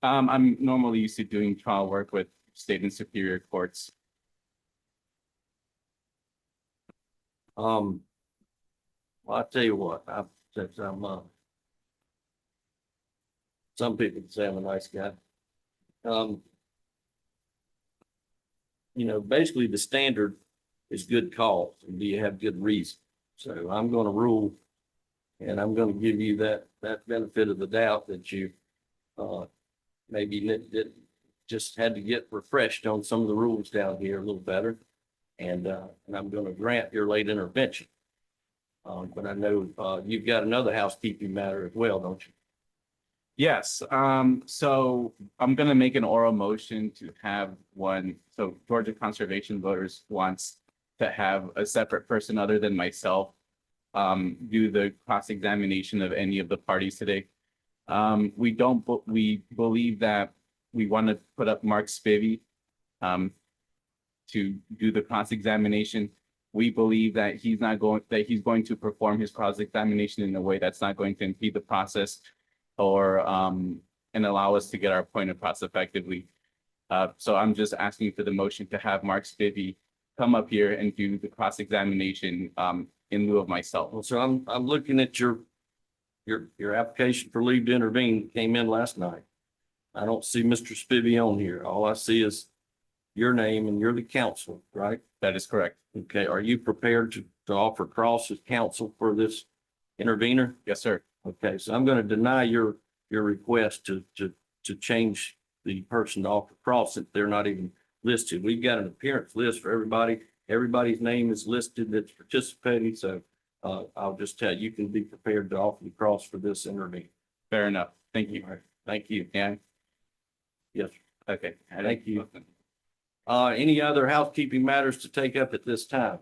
I'm normally used to doing trial work with state and superior courts. Well, I'll tell you what, some people say I'm a nice guy. You know, basically the standard is good cause, and do you have good reason? So I'm going to rule, and I'm going to give you that benefit of the doubt that you maybe just had to get refreshed on some of the rules down here a little better, and I'm going to grant your late intervention. But I know you've got another housekeeping matter as well, don't you? Yes, so I'm gonna make an oral motion to have one, so Georgia Conservation Voters wants to have a separate person other than myself do the cross-examination of any of the parties today. We don't, but we believe that we want to put up Mark Spivey to do the cross-examination. We believe that he's going to perform his cross-examination in a way that's not going to impede the process or and allow us to get our point across effectively. So I'm just asking for the motion to have Mark Spivey come up here and do the cross-examination in lieu of myself. Well, so I'm looking at your application for leave to intervene came in last night. I don't see Mr. Spivey on here. All I see is your name and you're the counsel, right? That is correct. Okay, are you prepared to offer cross as counsel for this intervener? Yes, sir. Okay, so I'm gonna deny your request to change the person to offer cross if they're not even listed. We've got an appearance list for everybody. Everybody's name is listed that's participating, so I'll just tell you, you can be prepared to offer the cross for this interview. Fair enough. Thank you. All right, thank you. Yeah. Yes, Okay. thank you. Any other housekeeping matters to take up at this time?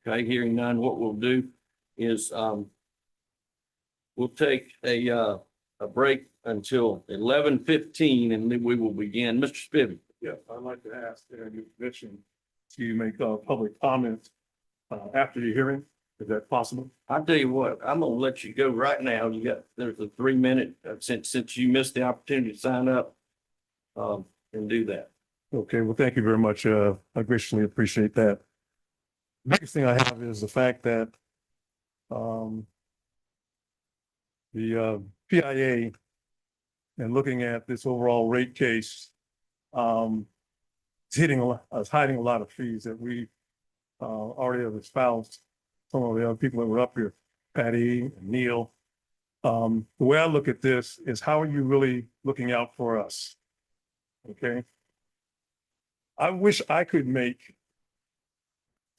Okay, hearing none, what we'll do is we'll take a break until 11:15 and then we will begin. Mr. Spivey. Yes, I'd like to ask your commission to make public comment after the hearing. Is that possible? I'll tell you what, I'm gonna let you go right now. There's a 3-minute, since you missed the opportunity to sign up and do that. Okay, well, thank you very much. I graciously appreciate that. Biggest thing I have is the fact that the PIA and looking at this overall rate case is hiding a lot of fees that we already have espoused. Some of the other people that were up here, Patty and Neil. The way I look at this is how are you really looking out for us? Okay. I wish I could make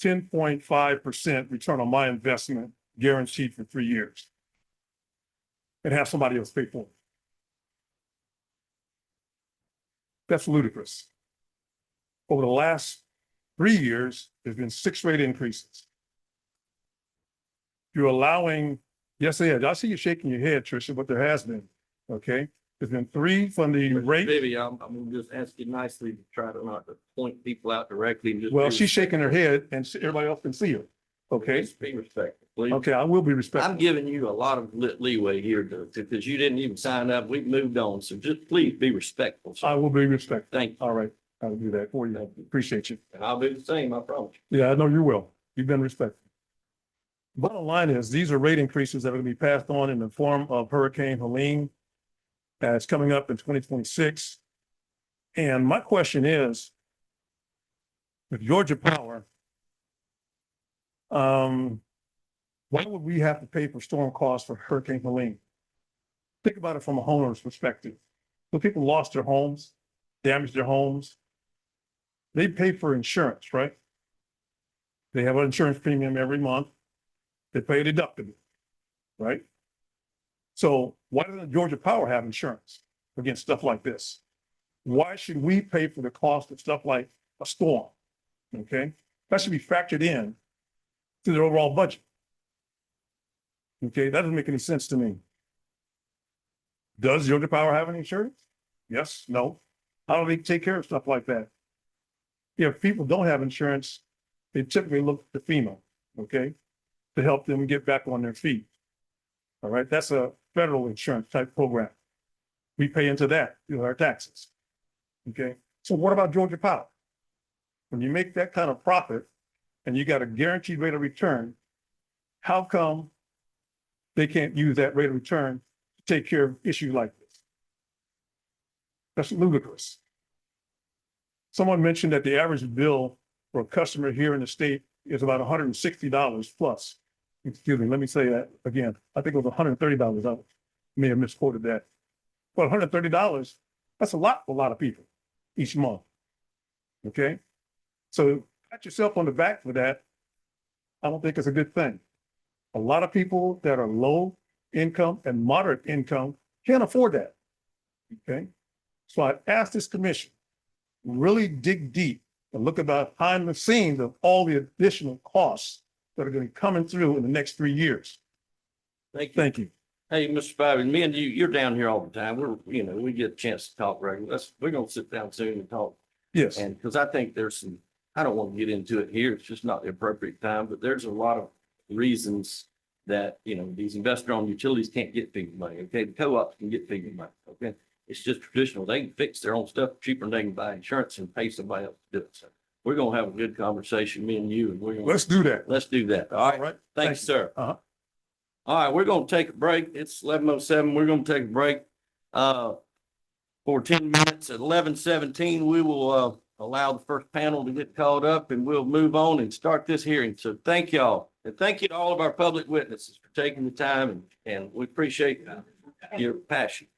10.5% return on my investment guaranteed for 3 years and have somebody else pay for it. That's ludicrous. Over the last 3 years, there's been 6 rate increases. You're allowing, yes, I see you shaking your head, Tricia, but there has been, okay? There's been 3 from the rate. Baby, I'm gonna just ask you nicely to try to not to point people out directly and just. Well, she's shaking her head and everybody else can see her, okay? Just be respectful, please. Okay, I will be respectful. I'm giving you a lot of leeway here because you didn't even sign up. We've moved on. So just please be respectful. I will be respectful. Thank you. All right, I'll do that for you. Appreciate you. And I'll do the same, I promise. Yeah, I know you will. You've been respectful. Bottom line is, these are rate increases that are going to be passed on in the form of Hurricane Helene. That's coming up in 2026. And my question is, with Georgia Power, why would we have to pay for storm costs for Hurricane Helene? Think about it from a homeowner's perspective. When people lost their homes, damaged their homes, they pay for insurance, right? They have an insurance premium every month. They pay a deductible, right? So why doesn't Georgia Power have insurance against stuff like this? Why should we pay for the cost of stuff like a storm? Okay, that should be factored in to their overall budget. Okay, that doesn't make any sense to me. Does Georgia Power have any insurance? Yes, no. How do they take care of stuff like that? If people don't have insurance, they typically look to FEMA, okay, to help them get back on their feet. All right, that's a federal insurance type program. We pay into that through our taxes. Okay, so what about Georgia Power? When you make that kind of profit and you got a guaranteed rate of return, how come they can't use that rate of return to take care of issues like this? That's ludicrous. Someone mentioned that the average bill for a customer here in the state is about $160 plus. Excuse me, let me say that again. I think it was $130. I may have misquoted that. But $130, that's a lot for a lot of people each month. Okay? So pat yourself on the back for that. I don't think it's a good thing. A lot of people that are low income and moderate income Can't afford that. Okay? So I asked this commission, really dig deep and look about behind the scenes of all the additional costs that are going to be coming through in the next 3 years. Thank you. Thank you. Hey, Mr. Spivey, me and you, you're down here all the time. We get a chance to talk regularly. We're gonna sit down soon and talk. Yes. And because I think there's some, I don't want to get into it here. It's just not the appropriate time, but there's a lot of reasons that, these investor-owned utilities can't get FEMA money. Okay, the co-ops can get FEMA money. Okay, it's just traditional. They can fix their own stuff cheaper than they can buy insurance and pay somebody else to do it. So we're gonna have a good conversation, me and you, and we're gonna. Let's do that. Let's do that. All right. right. Thanks, sir. Uh-huh. All right, we're gonna take a break. It's 11:07. We're gonna take a break for 10 minutes. At 11:17, we will allow the first panel to get called up and we'll move on and start this hearing. So thank y'all. And thank you to all of our public witnesses for taking the time and we appreciate your passion.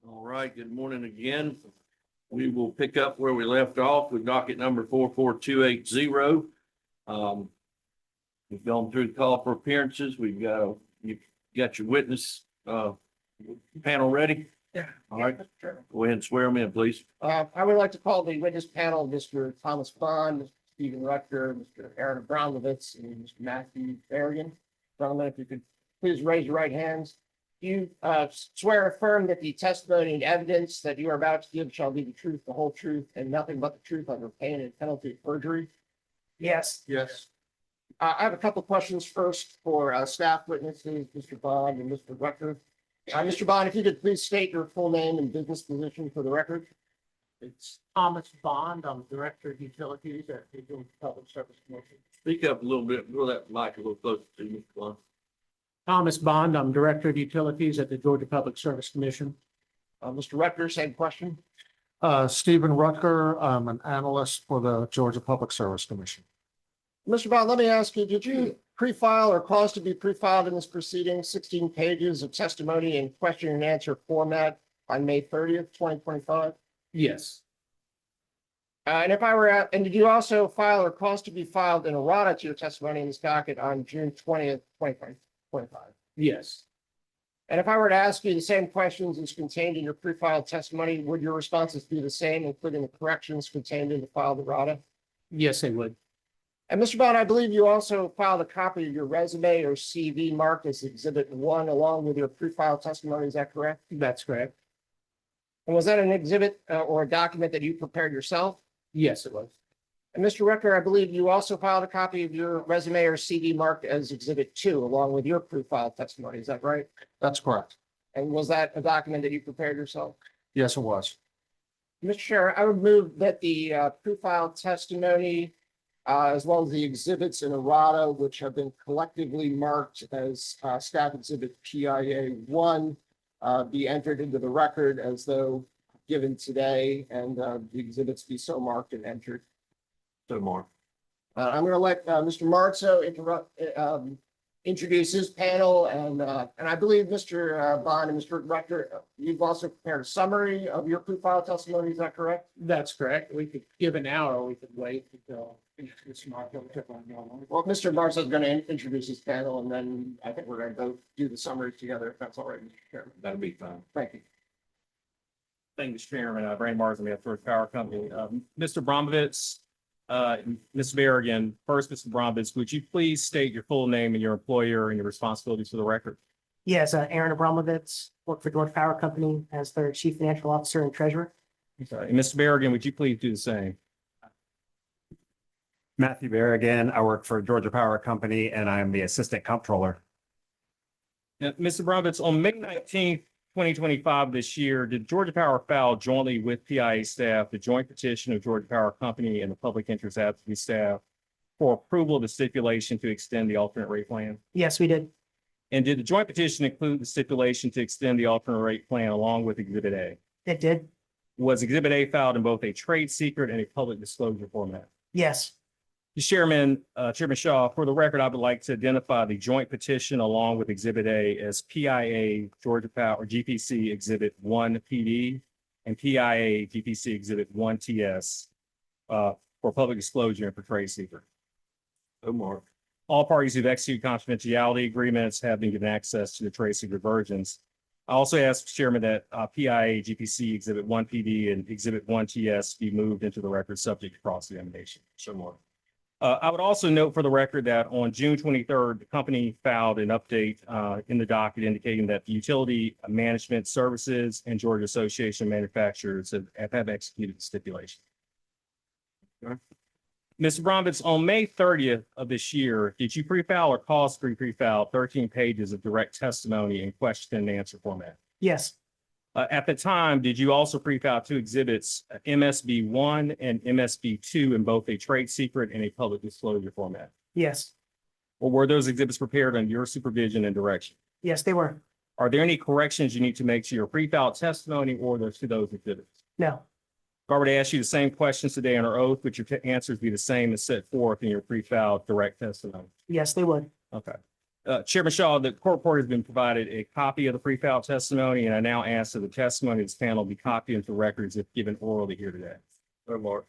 All right, good morning again. We will pick up where we left off with docket number 44280. We've gone through the call for appearances. You've got your witness panel ready? Yeah. All right, go ahead and swear them in, please. I would like to call the witness panel, Mr. Thomas Bond, Mr. Stephen Rutger, Mr. Aaron Abramovitz, and Mr. Matthew Berrigan. Gentlemen, if you could please raise your right hands. Do you swear or affirm that the testimony and evidence that you are about to give shall be the truth, the whole truth, and nothing but the truth under pain and penalty of perjury? Yes. Yes. I have a couple of questions first for staff witnesses, Mr. Bond and Mr. Rutger. Mr. Bond, if you could please state your full name and business position for the record. It's Thomas Bond. I'm Director of Utilities at the Georgia Public Service Commission. Speak up a little bit, blow that mic a little closer to you, Mr. Bond. Thomas Bond, I'm Director of Utilities at the Georgia Public Service Commission. Mr. Rutger, same question. Stephen Rutger, I'm an analyst for the Georgia Public Service Commission. Mr. Bond, let me ask you, did you pre-file or cause to be pre-filed in this proceeding 16 pages of testimony in question and answer format on May 30th, 2025? Yes. And did you also file or cause to be filed an errata to your testimony in this docket on June 20th, 2025? Yes. And if I were to ask you the same questions as contained in your pre-filed testimony, would your responses be the same, including the corrections contained in the filed errata? Yes, they would. And Mr. Bond, I believe you also filed a copy of your resume or CV marked as Exhibit 1 along with your pre-filed testimony. Is that correct? That's correct. And was that an exhibit or a document that you prepared yourself? Yes, it was. And Mr. Rucker, I believe you also filed a copy of your resume or CV marked as Exhibit 2 along with your pre-filed testimony. Is that right? That's correct. And was that a document that you prepared yourself? Yes, it was. Mr. Chair, I would move that the pre-filed testimony as well as the exhibits in errata, which have been collectively marked as staff exhibit PIA 1, be entered into the record as though given today, and the exhibits be so marked and entered. So, Mark. I'm going to let Mr. Marzo introduce his panel, and I believe Mr. Bond and Mr. Rector, you've also prepared a summary of your pre-filed testimony. Is that correct? That's correct. We could give an hour, or we could wait until. Well, Mr. Marzo is going to introduce his panel, and then I think we're going to go do the summary together, if that's all right, Mr. Chairman. That'll be fine. Thank you. Thank you, Mr. Chairman. Brandon Mars, I'm with Georgia Power Company. Mr. Abramovitz, Ms. Berrigan, first, Mr. Abramovitz, would you please state your full name and your employer and your responsibilities for the record? Yes, Aaron Abramovitz, work for Georgia Power Company as their Chief Financial Officer and Treasurer. Okay. And Mr. Berrigan, would you please do the same? Matthew Berrigan, I work for Georgia Power Company and I'm the Assistant Comptroller. Mr. Abramovitz, on May 19th, 2025 this year, did Georgia Power file jointly with PIA staff the joint petition of Georgia Power Company and the public interest advocacy staff for approval of the stipulation to extend the alternate rate plan? Yes, we did. And did the joint petition include the stipulation to extend the alternate rate plan along with Exhibit A? It did. Was Exhibit A filed in both a trade secret and a public disclosure format? Yes. Chairman Shaw, for the record, I would like to identify the joint petition along with Exhibit A as PIA Georgia Power GPC Exhibit 1 PD and PIA GPC Exhibit 1 TS for public disclosure and for trade secret. Mark. All parties who've executed confidentiality agreements have been given access to the trade secret versions. I also ask, Chairman, that PIA GPC Exhibit 1 PD and Exhibit 1 TS be moved into the record subject to cross-examination. So more. I would also note for the record that on June 23rd, the company filed an update in the docket indicating that the Utility Management Services and Georgia Association of Manufacturers have executed the stipulation. Okay. Mr. Abramovitz, on May 30th of this year, did you pre-file or cause to pre-file 13 pages of direct testimony in question and answer format? Yes. At the time, did you also pre-file 2 exhibits, MSB 1 and MSB 2, in both a trade secret and a public disclosure format? Yes. Or were those exhibits prepared under your supervision and direction? Yes, they were. Are there any corrections you need to make to your pre-filed testimony or to those exhibits? No. If I were to ask you the same questions today on our oath, would your answers be the same as set forth in your pre-filed direct testimony? Yes, they would. Okay. Chairman Shaw, the court report has been provided a copy of the pre-filed testimony, and I now ask that the testimony of this panel be copied into records if given orally here today. Good Lord.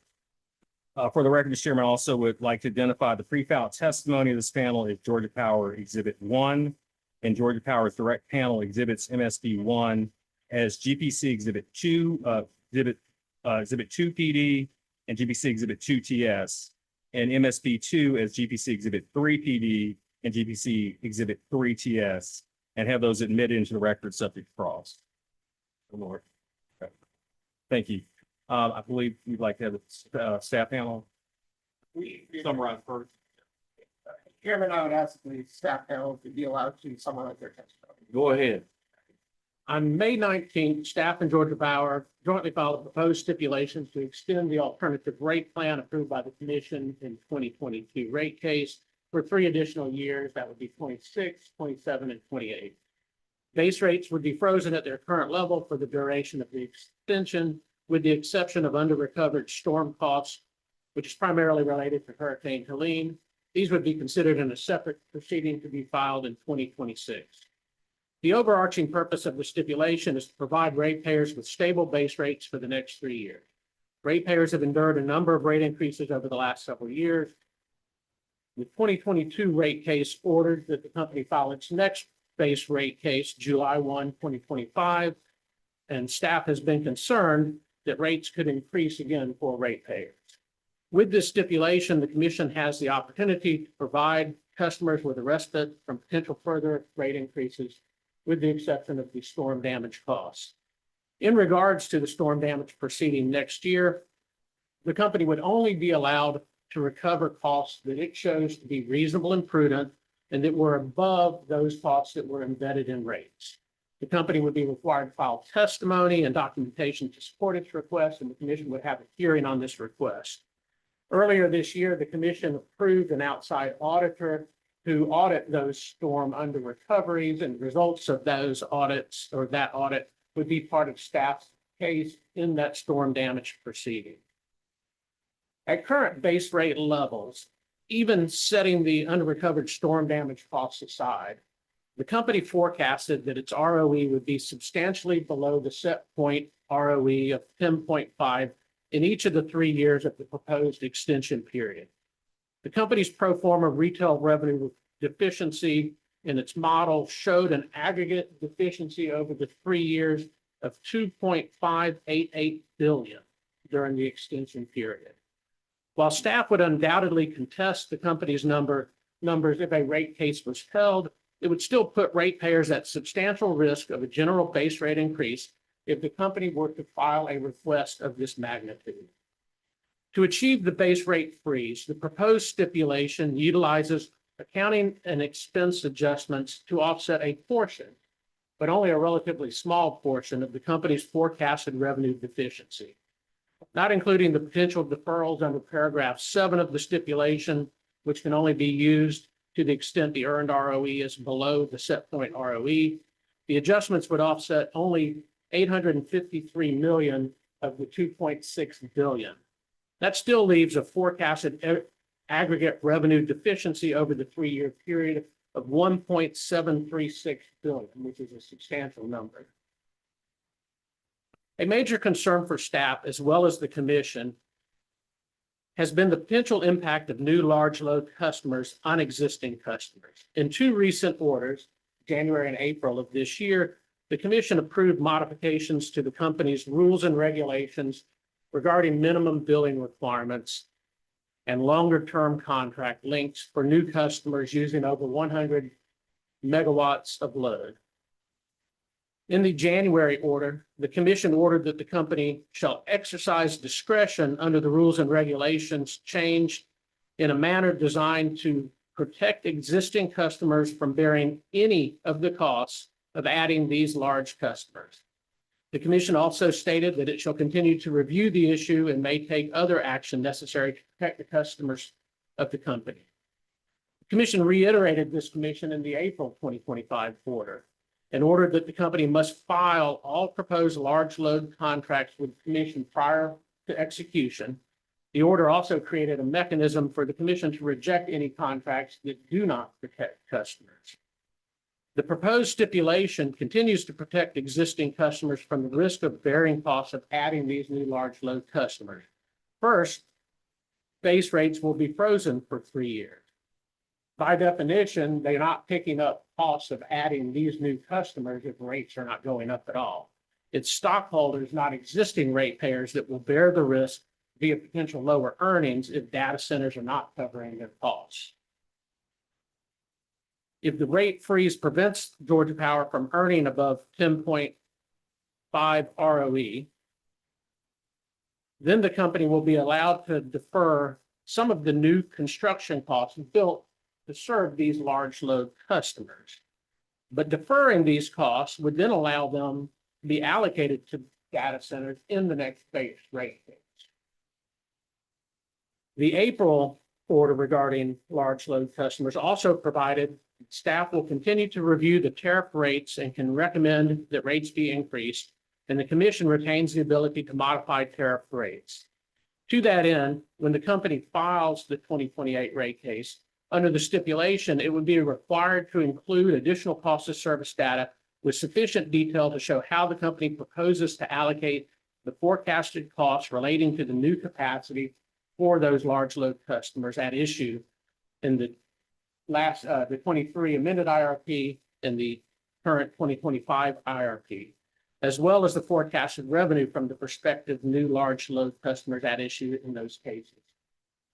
For the record, the chairman also would like to identify the pre-filed testimony of this panel as Georgia Power Exhibit 1 and Georgia Power's direct panel exhibits MSP 1 as GPC Exhibit 2, Exhibit 2 PD and GPC Exhibit 2 TS, and MSP 2 as GPC Exhibit 3 PD and GPC Exhibit 3 TS, and have those admitted into the record subject to cross. Good Lord. Okay. Thank you. I believe we'd like to have the staff panel summarize first. Chairman, I would ask the staff panel to be allowed to summarize their testimony. Go ahead. On May 19th, staff and Georgia Power jointly filed a proposed stipulation to extend the alternative rate plan approved by the commission in 2022 rate case for 3 additional years. That would be 26, 27, and 28. Base rates would be frozen at their current level for the duration of the extension, with the exception of under-recovered storm costs, which is primarily related to Hurricane Helene. These would be considered in a separate proceeding to be filed in 2026. The overarching purpose of the stipulation is to provide ratepayers with stable base rates for the next 3 years. Ratepayers have endured a number of rate increases over the last several years. The 2022 rate case ordered that the company file its next base rate case July 1, 2025, and staff has been concerned that rates could increase again for ratepayers. With this stipulation, the commission has the opportunity to provide customers with a respite from potential further rate increases, with the exception of the storm damage costs. In regards to the storm damage proceeding next year, the company would only be allowed to recover costs that it shows to be reasonable and prudent and that were above those costs that were embedded in rates. The company would be required to file testimony and documentation to support its request, and the commission would have a hearing on this request. Earlier this year, the commission approved an outside auditor to audit those storm under recoveries, and results of those audits or that audit would be part of staff's case in that storm damage proceeding. At current base rate levels, even setting the under recovered storm damage costs aside, the company forecasted that its ROE would be substantially below the set point ROE of 10.5 in each of the 3 years of the proposed extension period. The company's pro forma retail revenue deficiency in its model showed an aggregate deficiency over the 3 years of $2.588 billion during the extension period. While staff would undoubtedly contest the company's numbers if a rate case was held, it would still put ratepayers at substantial risk of a general base rate increase if the company were to file a request of this magnitude. To achieve the base rate freeze, the proposed stipulation utilizes accounting and expense adjustments to offset a portion, but only a relatively small portion, of the company's forecasted revenue deficiency, not including the potential deferrals under paragraph 7 of the stipulation, which can only be used to the extent the earned ROE is below the set point ROE. The adjustments would offset only $853 million of the $2.6 billion. That still leaves a forecasted aggregate revenue deficiency over the 3-year period of $1.736 billion, which is a substantial number. A major concern for staff, as well as the commission, has been the potential impact of new large load customers on existing customers. In 2 recent orders, January and April of this year, the commission approved modifications to the company's rules and regulations regarding minimum billing requirements and longer-term contract lengths for new customers using over 100 megawatts of load. In the January order, the commission ordered that the company shall exercise discretion under the rules and regulations changed in a manner designed to protect existing customers from bearing any of the costs of adding these large customers. The commission also stated that it shall continue to review the issue and may take other action necessary to protect the customers of the company. The commission reiterated this commission in the April 2025 order and ordered that the company must file all proposed large load contracts with the commission prior to execution. The order also created a mechanism for the commission to reject any contracts that do not protect customers. The proposed stipulation continues to protect existing customers from the risk of bearing costs of adding these new large load customers. First, base rates will be frozen for 3 years. By definition, they're not picking up costs of adding these new customers if rates are not going up at all. It's stockholders, not existing ratepayers, that will bear the risk via potential lower earnings if data centers are not covering their costs. If the rate freeze prevents Georgia Power from earning above 10.5 ROE, then the company will be allowed to defer some of the new construction costs built to serve these large load customers. But deferring these costs would then allow them to be allocated to data centers in the next base rate case. The April order regarding large load customers also provided staff will continue to review the tariff rates and can recommend that rates be increased, and the commission retains the ability to modify tariff rates. To that end, when the company files the 2028 rate case, under the stipulation, it would be required to include additional cost of service data with sufficient detail to show how the company proposes to allocate the forecasted costs relating to the new capacity for those large load customers at issue in the 23 amended IRP and the current 2025 IRP, as well as the forecasted revenue from the prospective new large load customers at issue in those cases.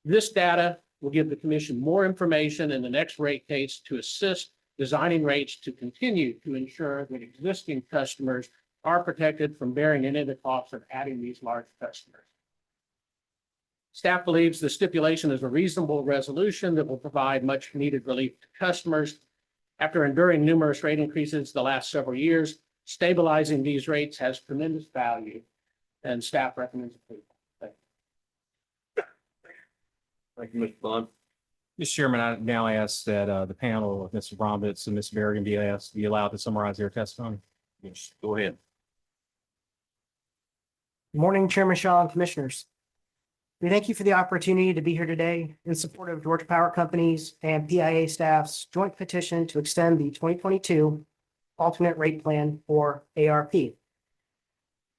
This data will give the commission more information in the next rate case to assist designing rates to continue to ensure that existing customers are protected from bearing any of the costs of adding these large customers. Staff believes the stipulation is a reasonable resolution that will provide much needed relief to customers. After enduring numerous rate increases the last several years, stabilizing these rates has tremendous value, and staff recommends approval. Thank you. Thank you, Mr. Bond. Mr. Chairman, I now ask that the panel of Mr. Brombitz and Ms. Berrigan be allowed to summarize their testimony. Yes, go ahead. Good morning, Chairman Shaw and Commissioners. We thank you for the opportunity to be here today in support of Georgia Power Company's and PIA staff's joint petition to extend the 2022 alternate rate plan, or ARP.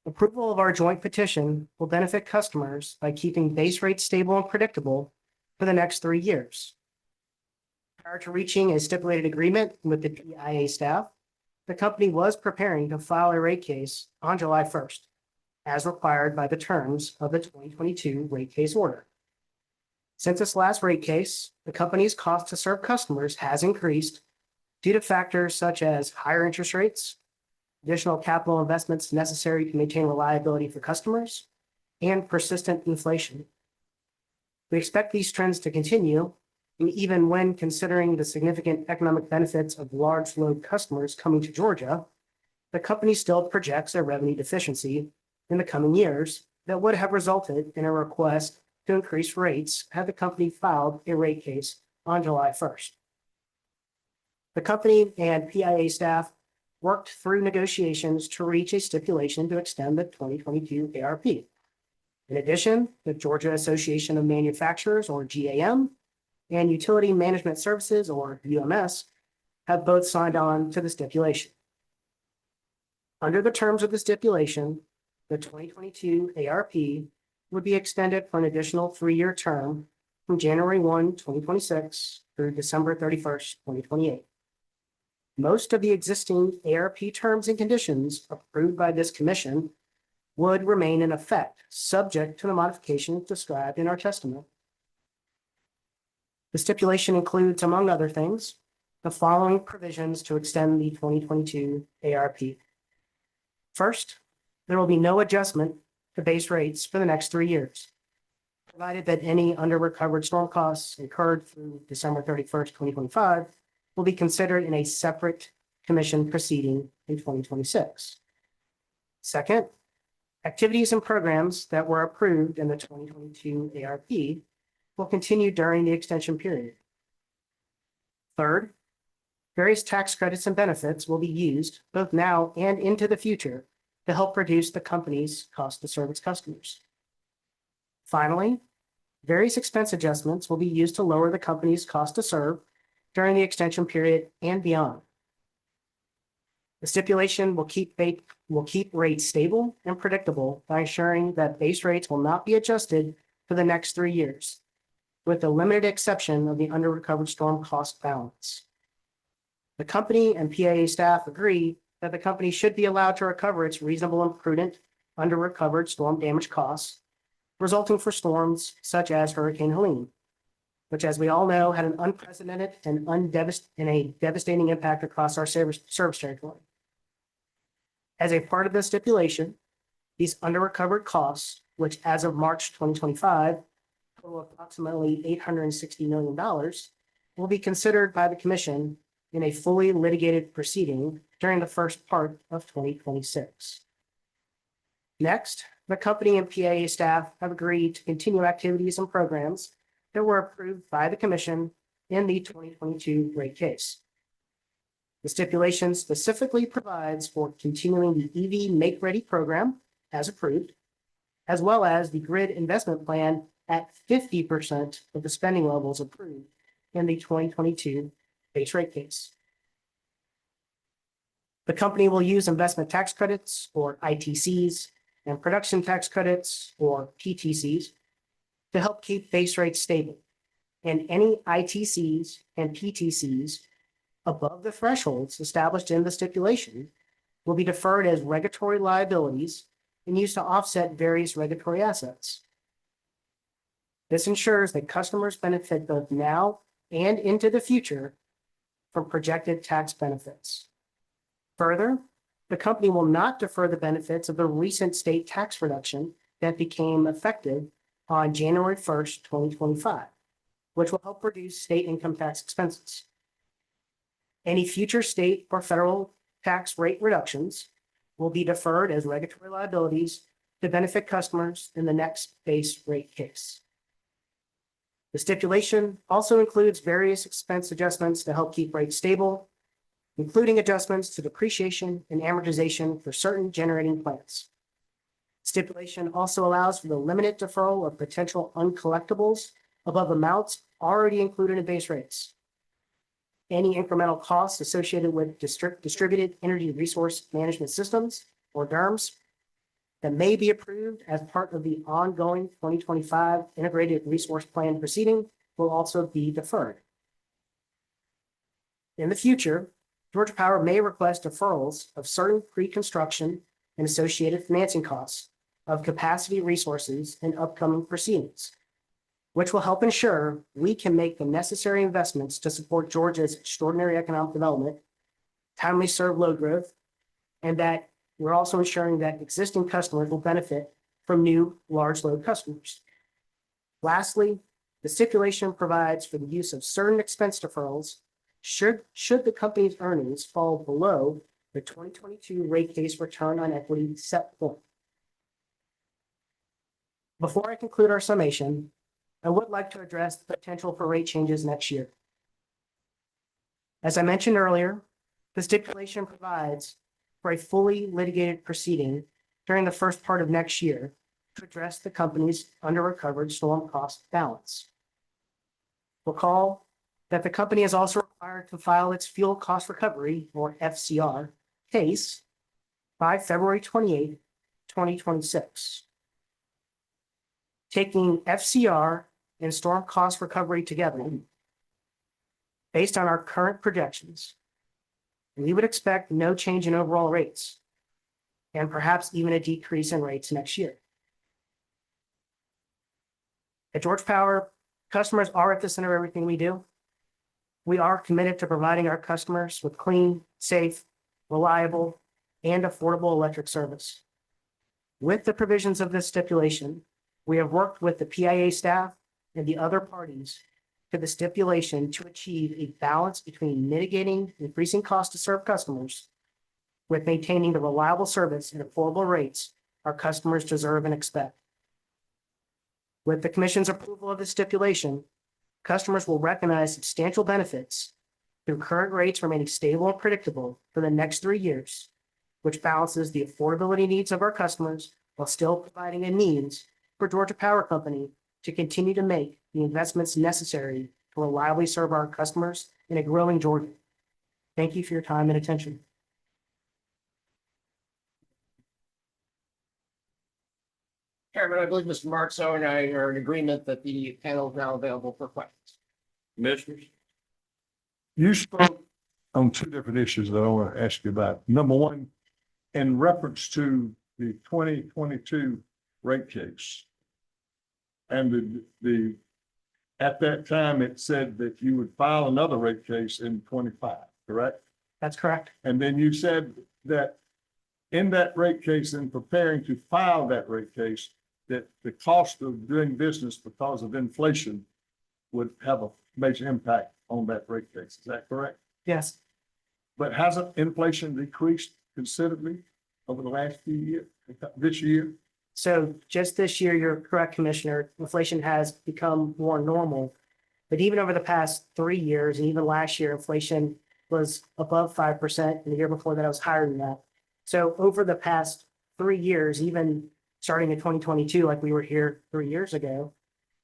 Approval of our joint petition will benefit customers by keeping base rates stable and predictable for the next 3 years. Prior to reaching a stipulated agreement with the PIA staff, the company was preparing to file a rate case on July 1st, as required by the terms of the 2022 rate case order. Since this last rate case, the company's cost to serve customers has increased due to factors such as higher interest rates, additional capital investments necessary to maintain reliability for customers, and persistent inflation. We expect these trends to continue, and even when considering the significant economic benefits of large load customers coming to Georgia, the company still projects a revenue deficiency in the coming years that would have resulted in a request to increase rates had the company filed a rate case on July 1st. The company and PIA staff worked through negotiations to reach a stipulation to extend the 2022 ARP. In addition, the Georgia Association of Manufacturers, or GAM, and Utility Management Services, or UMS, have both signed on to the stipulation. Under the terms of the stipulation, the 2022 ARP would be extended for an additional 3-year term from January 1, 2026 through December 31st, 2028. Most of the existing ARP terms and conditions approved by this commission would remain in effect, subject to the modifications described in our testimony. The stipulation includes, among other things, the following provisions to extend the 2022 ARP. First, there will be no adjustment to base rates for the next 3 years, provided that any under-recovered storm costs incurred through December 31st, 2025 will be considered in a separate commission proceeding in 2026. Second, activities and programs that were approved in the 2022 ARP will continue during the extension period. Third, various tax credits and benefits will be used both now and into the future to help reduce the company's cost to serve its customers. Finally, various expense adjustments will be used to lower the company's cost to serve during the extension period and beyond. The stipulation will keep rates stable and predictable by ensuring that base rates will not be adjusted for the next 3 years, with the limited exception of the under-recovered storm cost balance. The company and PAA staff agree that the company should be allowed to recover its reasonable and prudent under-recovered storm damage costs resulting for storms such as Hurricane Helene, which, as we all know, had an unprecedented and a devastating impact across our service territory. As a part of the stipulation, these under-recovered costs, which as of March 2025 total approximately $860 million, will be considered by the Commission in a fully litigated proceeding during the first part of 2026. Next, the company and PAA staff have agreed to continue activities and programs that were approved by the Commission in the 2022 rate case. The stipulation specifically provides for continuing the EV Make Ready program as approved, as well as the grid investment plan at 50% of the spending levels approved in the 2022 base rate case. The company will use investment tax credits, or ITCs, and production tax credits, or PTCs, to help keep base rates stable. And any ITCs and PTCs above the thresholds established in the stipulation will be deferred as regulatory liabilities and used to offset various regulatory assets. This ensures that customers benefit both now and into the future from projected tax benefits. Further, the company will not defer the benefits of the recent state tax reduction that became effective on January 1st, 2025, which will help reduce state income tax expenses. Any future state or federal tax rate reductions will be deferred as regulatory liabilities to benefit customers in the next base rate case. The stipulation also includes various expense adjustments to help keep rates stable, including adjustments to depreciation and amortization for certain generating plants. Stipulation also allows for the limited deferral of potential uncollectibles above amounts already included in base rates. Any incremental costs associated with distributed energy resource management systems, or DERMS, that may be approved as part of the ongoing 2025 Integrated Resource Plan proceeding will also be deferred. In the future, Georgia Power may request deferrals of certain pre-construction and associated financing costs of capacity resources in upcoming proceedings, which will help ensure we can make the necessary investments to support Georgia's extraordinary economic development, timely serve load growth, and that we're also ensuring that existing customers will benefit from new large load customers. Lastly, the stipulation provides for the use of certain expense deferrals should the company's earnings fall below the 2022 rate case return on equity set point. Before I conclude our summation, I would like to address the potential for rate changes next year. As I mentioned earlier, the stipulation provides for a fully litigated proceeding during the first part of next year to address the company's under-recovered storm cost balance. Recall that the company is also required to file its fuel cost recovery, or FCR, case by February 28, 2026. Taking FCR and storm cost recovery together, based on our current projections, we would expect no change in overall rates, and perhaps even a decrease in rates next year. At Georgia Power, customers are at the center of everything we do. We are committed to providing our customers with clean, safe, reliable, and affordable electric service. With the provisions of this stipulation, we have worked with the PIA staff and the other parties to the stipulation to achieve a balance between mitigating increasing costs to serve customers with maintaining the reliable service and affordable rates our customers deserve and expect. With the Commission's approval of the stipulation, customers will recognize substantial benefits through current rates remaining stable and predictable for the next 3 years, which balances the affordability needs of our customers while still providing a means for Georgia Power Company to continue to make the investments necessary to reliably serve our customers in a growing Georgia. Thank you for your time and attention. Chairman, I believe Mr. Martso and I are in agreement that the panel is now available for questions. Commissioners? You spoke on two different issues that I want to ask you about. Number one, in reference to the 2022 rate case. And at that time, it said that you would file another rate case in 25, correct? That's correct. And then you said that in that rate case, in preparing to file that rate case, that the cost of doing business because of inflation would have a major impact on that rate case. Is that correct? Yes. But hasn't inflation decreased considerably over the last few years, this year? So just this year, you're correct, Commissioner, inflation has become more normal. But even over the past 3 years, and even last year, inflation was above 5%, and the year before that, it was higher than that. So over the past 3 years, even starting in 2022, like we were here 3 years ago,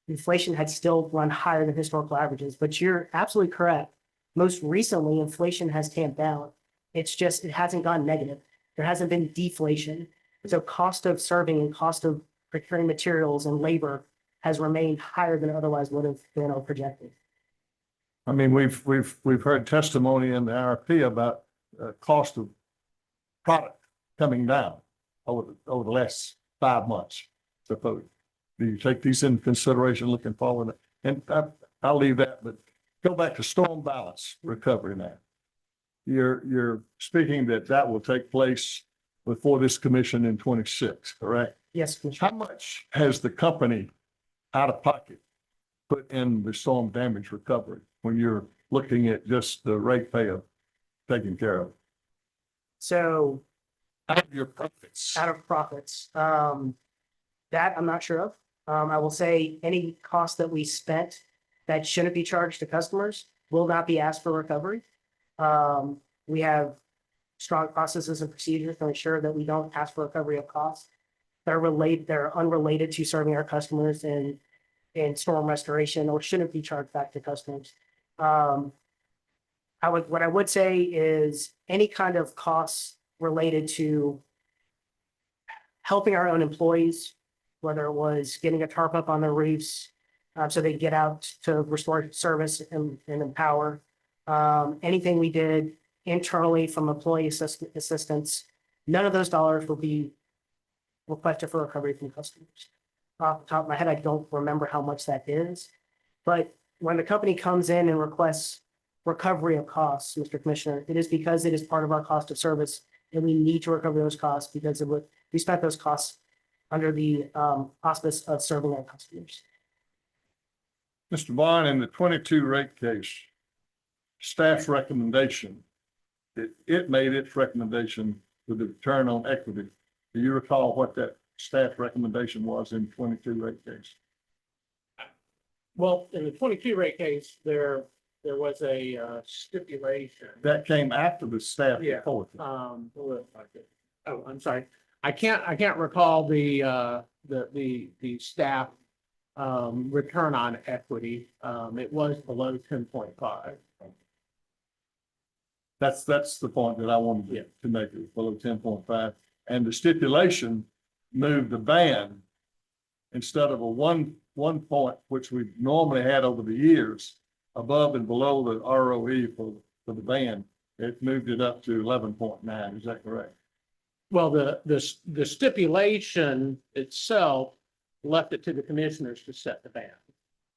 inflation had still run higher than historical averages. But you're absolutely correct. Most recently, inflation has tamped down. It's just, it hasn't gone negative. There hasn't been deflation. So cost of serving and cost of procuring materials and labor has remained higher than it otherwise would have been or projected. I mean, we've heard testimony in the RFP about cost of product coming down over the last 5 months. So do you take these into consideration looking forward? And I'll leave that, but go back to storm balance recovery now. You're speaking that will take place before this commission in 26, correct? Yes, Commissioner. How much has the company out of pocket put in the storm damage recovery when you're looking at just the rate pay of taking care of? So Out of your profits. out of profits, that I'm not sure of. I will say any cost that we spent that shouldn't be charged to customers will not be asked for recovery. We have strong processes and procedures to ensure that we don't ask for recovery of costs. They're unrelated to serving our customers in storm restoration or shouldn't be charged back to customers. What I would say is any kind of costs related to helping our own employees, whether it was getting a tarp up on their roofs, so they get out to restore service and empower. Anything we did internally from employee assistance, none of those dollars will be requested for recovery from customers. Off the top of my head, I don't remember how much that is. But when the company comes in and requests recovery of costs, Mr. Commissioner, it is because it is part of our cost of service and we need to recover those costs because we spent those costs under the auspice of serving our customers. Mr. Vaughn, in the 22 rate case, staff's recommendation, it made its recommendation with the return on equity. Do you recall what that staff recommendation was in 22 rate case? Well, in the 22 rate case, there was a stipulation. That came after the staff Yeah. report. Oh, I'm sorry. I can't recall the staff return on equity. It was below 10.5. That's the point that I wanted to make, it was below 10.5. And the stipulation moved the band instead of a one point, which we normally had over the years, above and below the ROE for the band, it moved it up to 11.9. Is that correct? Well, the stipulation itself left it to the commissioners to set the band.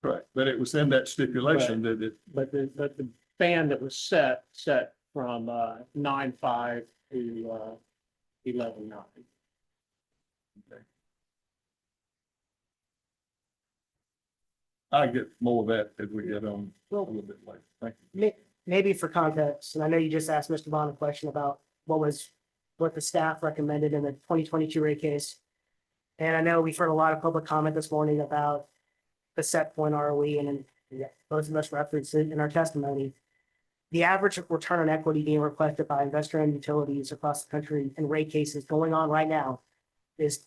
Correct. But it was in that stipulation that it. But the band that was set from 9.5 to 11.9. Okay. I get more of that as we get on a little bit later. Thank you. Maybe for context, and I know you just asked Mr. Bond a question about what the staff recommended in the 2022 rate case. And I know we've heard a lot of public comment this morning about the set point ROE, and both of us referenced it in our testimony. The average return on equity being requested by investor-owned utilities across the country in rate cases going on right now is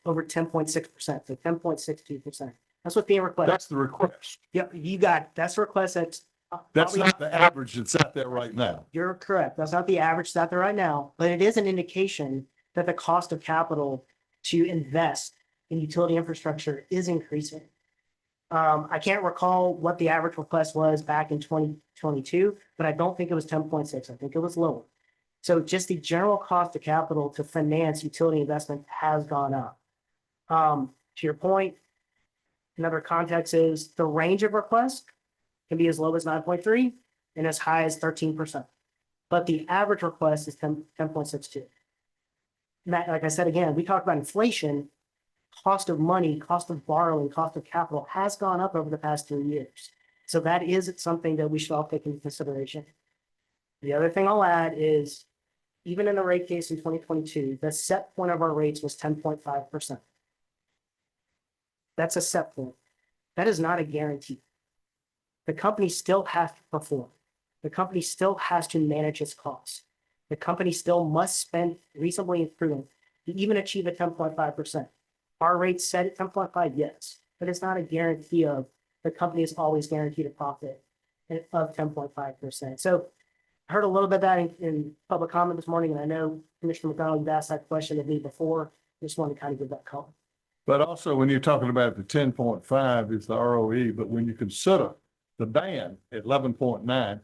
over 10.6%, so 10.62%. That's what's being requested. That's the request. Yep, that's the request that's. That's not the average that's out there right now. You're correct. That's not the average that's out there right now, but it is an indication that the cost of capital to invest in utility infrastructure is increasing. I can't recall what the average request was back in 2022, but I don't think it was 10.6. I think it was lower. So just the general cost of capital to finance utility investment has gone up. To your point, another context is the range of requests can be as low as 9.3 and as high as 13%. But the average request is 10.62. Like I said, again, we talked about inflation, cost of money, cost of borrowing, cost of capital has gone up over the past 2 years. So that is something that we should all take into consideration. The other thing I'll add is, even in the rate case in 2022, the set point of our rates was 10.5%. That's a set point. That is not a guarantee. The company still has to perform. The company still has to manage its costs. The company still must spend reasonably and prudently to even achieve a 10.5%. Our rates set at 10.5, yes, but it's not a guarantee of the company is always guaranteed a profit of 10.5%. So I heard a little bit of that in public comment this morning, and I know Commissioner McDonald asked that question of me before. Just wanted to kind of give that call. But also, when you're talking about the 10.5 is the ROE, but when you consider the band at 11.9,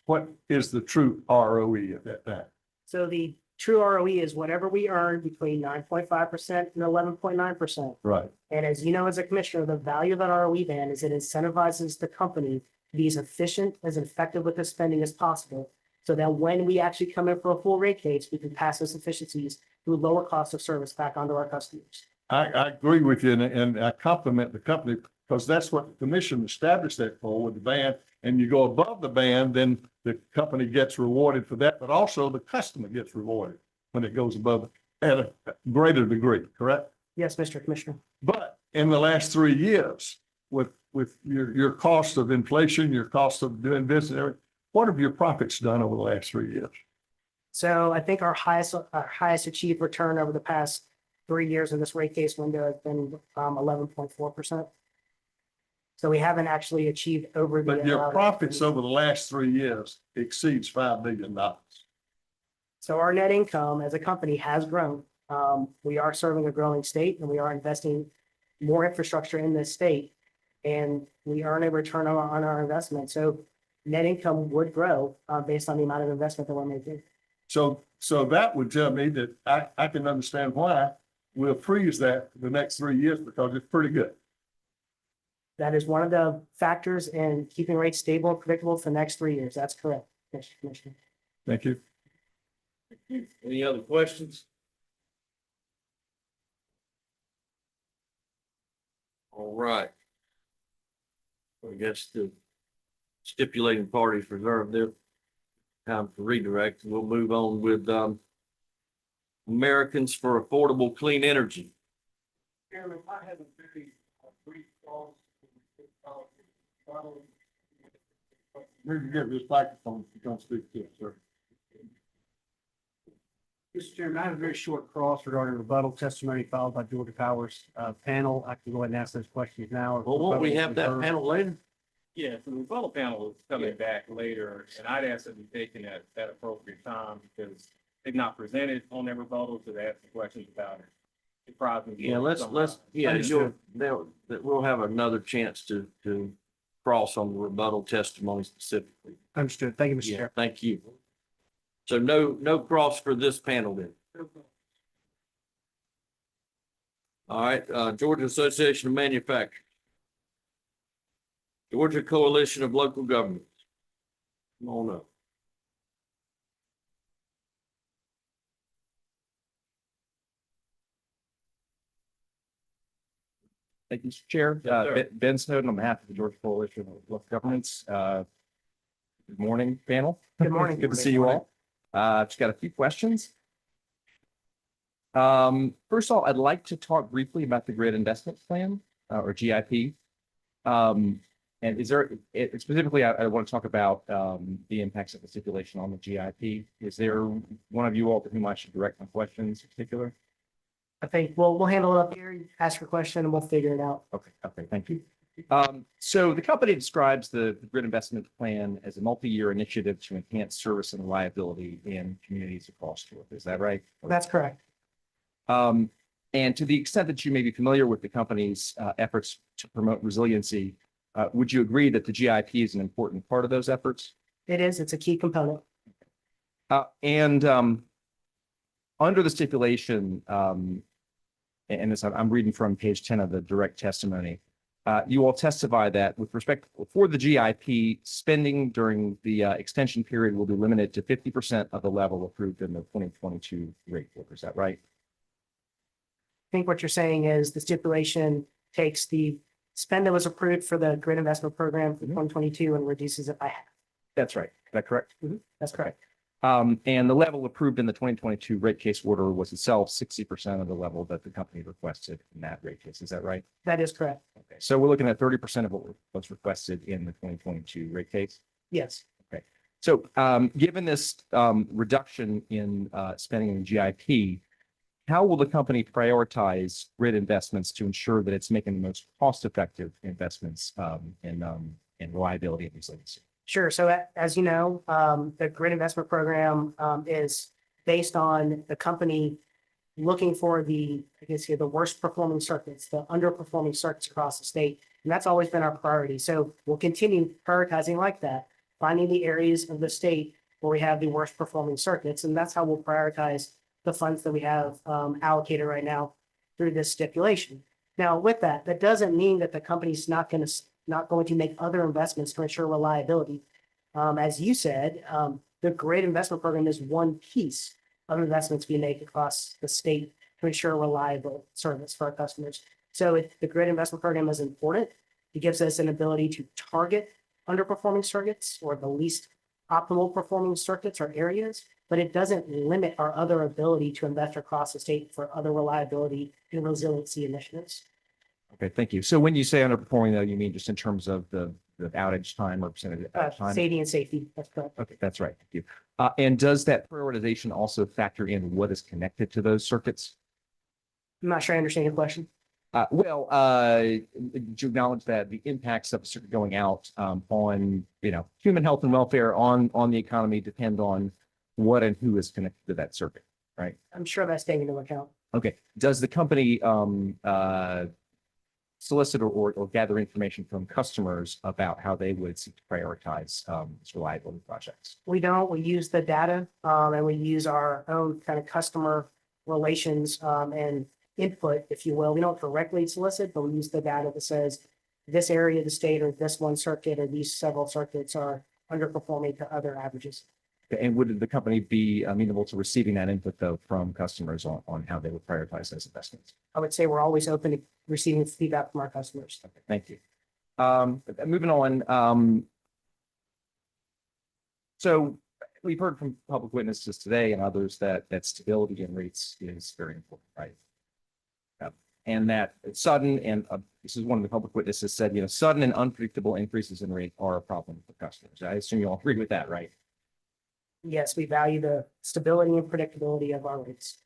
what is the true ROE at that time? So the true ROE is whatever we earn between 9.5% and 11.9%. Right. And as you know, as a commissioner, the value of that ROE band is it incentivizes the company to be as efficient, as effective with the spending as possible. So that when we actually come in for a full rate case, we can pass those efficiencies through lower cost of service back onto our customers. I agree with you, and I compliment the company because that's what the commission established that for with the band. And you go above the band, then the company gets rewarded for that, but also the customer gets rewarded when it goes above at a greater degree, correct? Yes, Mr. Commissioner. But in the last 3 years, with your cost of inflation, your cost of doing business, what have your profits done over the last 3 years? So I think our highest achieved return over the past 3 years in this rate case window has been 11.4%. So we haven't actually achieved over the. But your profits over the last 3 years exceeds $5 billion. So our net income as a company has grown. We are serving a growing state and we are investing more infrastructure in this state. And we earn a return on our investment. So net income would grow based on the amount of investment that we're making. So that would tell me that I can understand why we'll freeze that for the next 3 years because it's pretty good. That is one of the factors in keeping rates stable and predictable for the next 3 years. That's correct, Mr. Commissioner. Thank you. Any other questions? All right. I guess the stipulating parties reserve their time for redirect. We'll move on with Americans for Affordable Clean Energy. Chairman, I have a very brief call. Maybe get this microphone if you don't speak to it, sir. Mr. Chairman, I have a very short cross regarding rebuttal testimony filed by Georgia Power's panel. I can go ahead and ask those questions now. Well, won't we have that panel later? Yeah, so the rebuttal panel is coming back later, and I'd ask that we take in at that appropriate time because they've not presented on their rebuttal, so they ask the questions about it. Yeah, we'll have another chance to cross on the rebuttal testimony specifically. Understood. Thank you, Mr. Yeah, Chair. thank you. So no cross for this panel then. All right, Georgia Association of Manufacturers. Georgia Coalition of Local Governments. Come on up. Thank you, Mr. Chair. Ben Snowden on behalf of the Georgia Coalition of Local Governments. Good morning, panel. Good morning. Good to see you all. Just got a few questions. First of all, I'd like to talk briefly about the Grid Investment Plan or GIP. And is there specifically, I want to talk about the impacts of the stipulation on the GIP. Is there one of you all to whom I should direct my questions in particular? I think we'll handle it up here. You ask your question and we'll figure it out. Okay, thank you. So the company describes the Grid Investment Plan as a multi-year initiative to enhance service and reliability in communities across Georgia. Is that right? That's correct. And And to the extent that you may be familiar with the company's efforts to promote resiliency, would you agree that the GIP is an important part of those efforts? It is, it's a key component. And under the stipulation, and this, I'm reading from page 10 of the direct testimony, you all testify that with respect for the GIP, spending during the extension period will be limited to 50% of the level approved in the 2022 rate book. Is that right? I think what you're saying is the stipulation takes the spend that was approved for the grid investment program for 2022 and reduces it by half. That's right. Is that correct? That's correct. And the level approved in the 2022 rate case order was itself 60% of the level that the company requested in that rate case. Is that right? That is correct. Okay. So we're looking at 30% of what was requested in the 2022 rate case. Yes. Okay. So given this reduction in spending in GIP, how will the company prioritize grid investments to ensure that it's making the most cost-effective investments in reliability and resiliency? Sure. So as you know, the grid investment program is based on the company looking for the worst performing circuits, the underperforming circuits across the state. And that's always been our priority. So we'll continue prioritizing like that, finding the areas of the state where we have the worst performing circuits. And that's how we'll prioritize the funds that we have allocated right now through this stipulation. Now, with that, that doesn't mean that the company's not going to make other investments to ensure reliability. As you said, the grid investment program is one piece of investments we make across the state to ensure reliable service for our customers. So the grid investment program is important. It gives us an ability to target underperforming circuits or the least optimal performing circuits or areas, but it doesn't limit our other ability to invest across the state for other reliability and resiliency initiatives. Okay, thank you. So when you say underperforming, though, you mean just in terms of the outage time or percentage of time? Safety and safety, that's correct. Okay, that's right. Thank you. And does that prioritization also factor in what is connected to those circuits? I'm not sure I understand your question. To acknowledge that the impacts of a circuit going out on, human health and welfare, on the economy depend on what and who is connected to that circuit, right? I'm sure that's taken into account. Okay. Does the company solicit or gather information from customers about how they would seek to prioritize reliability projects? We don't. We use the data and we use our own kind of customer relations and input, if you will. We don't directly solicit, but we use the data that says this area of the state or this one circuit or these several circuits are underperforming to other averages. Okay. And would the company be amenable to receiving that input, though, from customers on how they would prioritize those investments? I would say we're always open to receiving feedback from our customers. Okay, thank you. Moving on. So we've heard from public witnesses today and others that stability in rates is very important, right? And that sudden and this is one of the public witnesses said, sudden and unpredictable increases in rate are a problem for customers. I assume you all agree with that, right? Yes, we value the stability and predictability of our rates.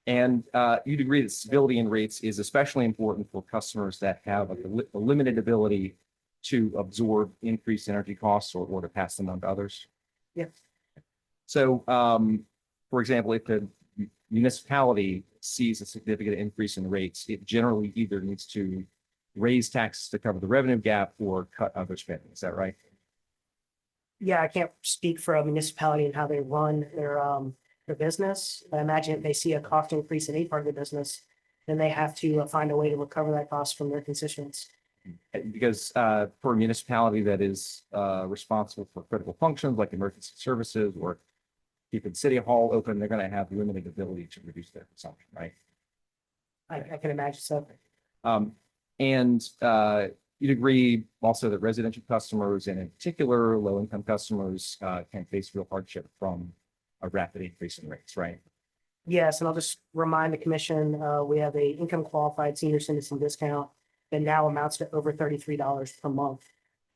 And you'd agree that stability in rates is especially important for customers that have a limited ability to absorb increased energy costs or to pass them on to others? Yes. So, for example, if the municipality sees a significant increase in rates, it generally either needs to raise taxes to cover the revenue gap or cut other spending. Is that right? Yeah, I can't speak for a municipality and how they run their business. I imagine if they see a cost increase in any part of the business, then they have to find a way to recover that cost from their constituents. Because for a municipality that is responsible for critical functions like emergency services or keeping City Hall open, they're going to have limited ability to reduce their consumption, right? I can imagine so. And you'd agree also that residential customers and in particular low-income customers can face real hardship from a rapid increase in rates, right? Yes, and I'll just remind the commission, we have a income qualified senior citizen discount that now amounts to over $33 per month.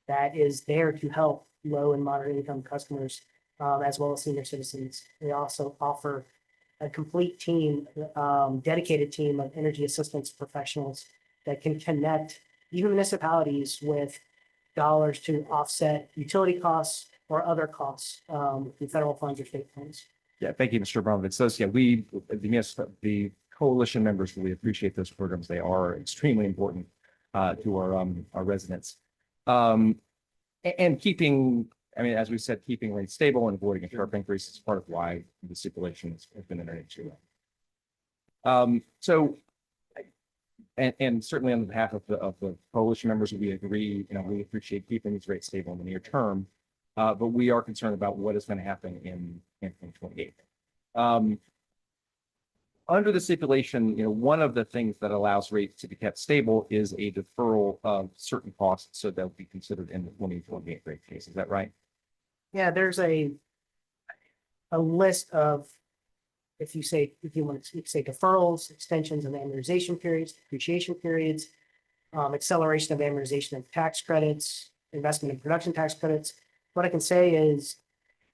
That is there to help low and moderate income customers as well as senior citizens. We also offer a complete team, dedicated team of energy assistance professionals that can connect even municipalities with dollars to offset utility costs or other costs in federal funds or state funds. Yeah, thank you, Mr. Abramovich. So, yeah, the coalition members really appreciate those programs. They are extremely important to our residents. And keeping, I mean, as we said, keeping rates stable and avoiding a sharp increase is part of why the stipulation has been entered into. So, and certainly on behalf of the coalition members, we agree, we appreciate keeping these rates stable in the near term. But we are concerned about what is going to happen in 2028. Under the stipulation, one of the things that allows rates to be kept stable is a deferral of certain costs, so they'll be considered in the 2028 rate case. Is that right? Yeah, there's a list of, if you want to say deferrals, extensions of amortization periods, depreciation periods, acceleration of amortization of tax credits, investment in production tax credits. What I can say is,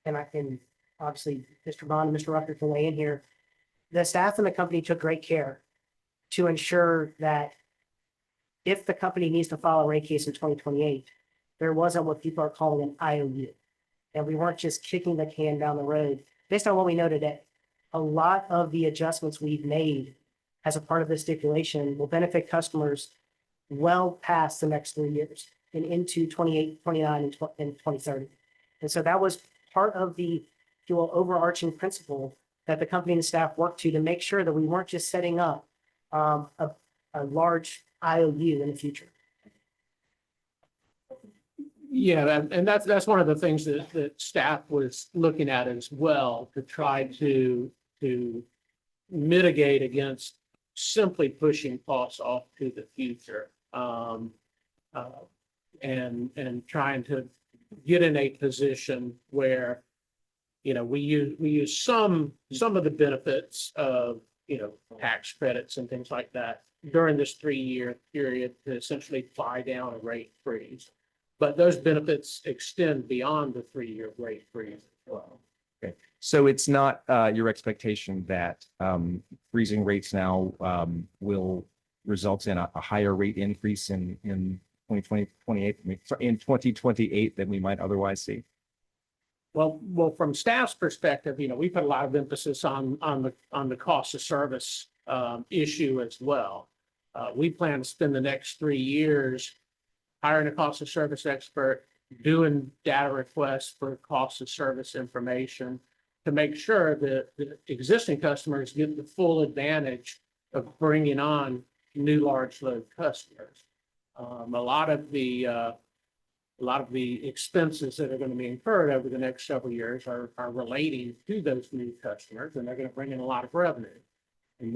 and I can obviously Mr. Bond and Mr. Rucker can weigh in here, the staff and the company took great care to ensure that if the company needs to file a rate case in 2028, there wasn't what people are calling an IOU. And we weren't just kicking the can down the road. Based on what we know today, a lot of the adjustments we've made as a part of the stipulation will benefit customers well past the next 3 years and into 28, 29, and 2030. And so that was part of the overarching principle that the company and staff worked to make sure that we weren't just setting up a large IOU in the future. Yeah, and that's one of the things that staff was looking at as well, to try to mitigate against simply pushing costs off to the future. And trying to get in a position where, we use some of the benefits of, tax credits and things like that during this 3-year period to essentially buy down a rate freeze. But those benefits extend beyond the 3-year rate freeze as well. Okay, so it's not your expectation that freezing rates now will result in a higher rate increase in 2028 than we might otherwise see? Well, from staff's perspective, we put a lot of emphasis on the cost of service issue as well. We plan to spend the next 3 years hiring a cost of service expert, doing data requests for cost of service information to make sure that the existing customers get the full advantage of bringing on new large load customers. A lot of the expenses that are going to be incurred over the next several years are relating to those new customers, and they're going to bring in a lot of revenue. And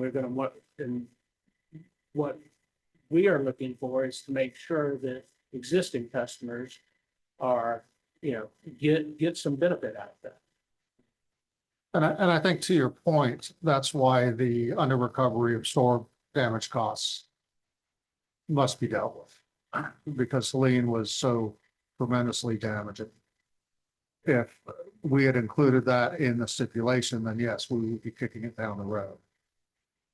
what we are looking for is to make sure that existing customers are, get some benefit out of that. And I think to your point, that's why the under recovery of storm damage costs must be dealt with, because Helene was so tremendously damaging. If we had included that in the stipulation, then yes, we would be kicking it down the road.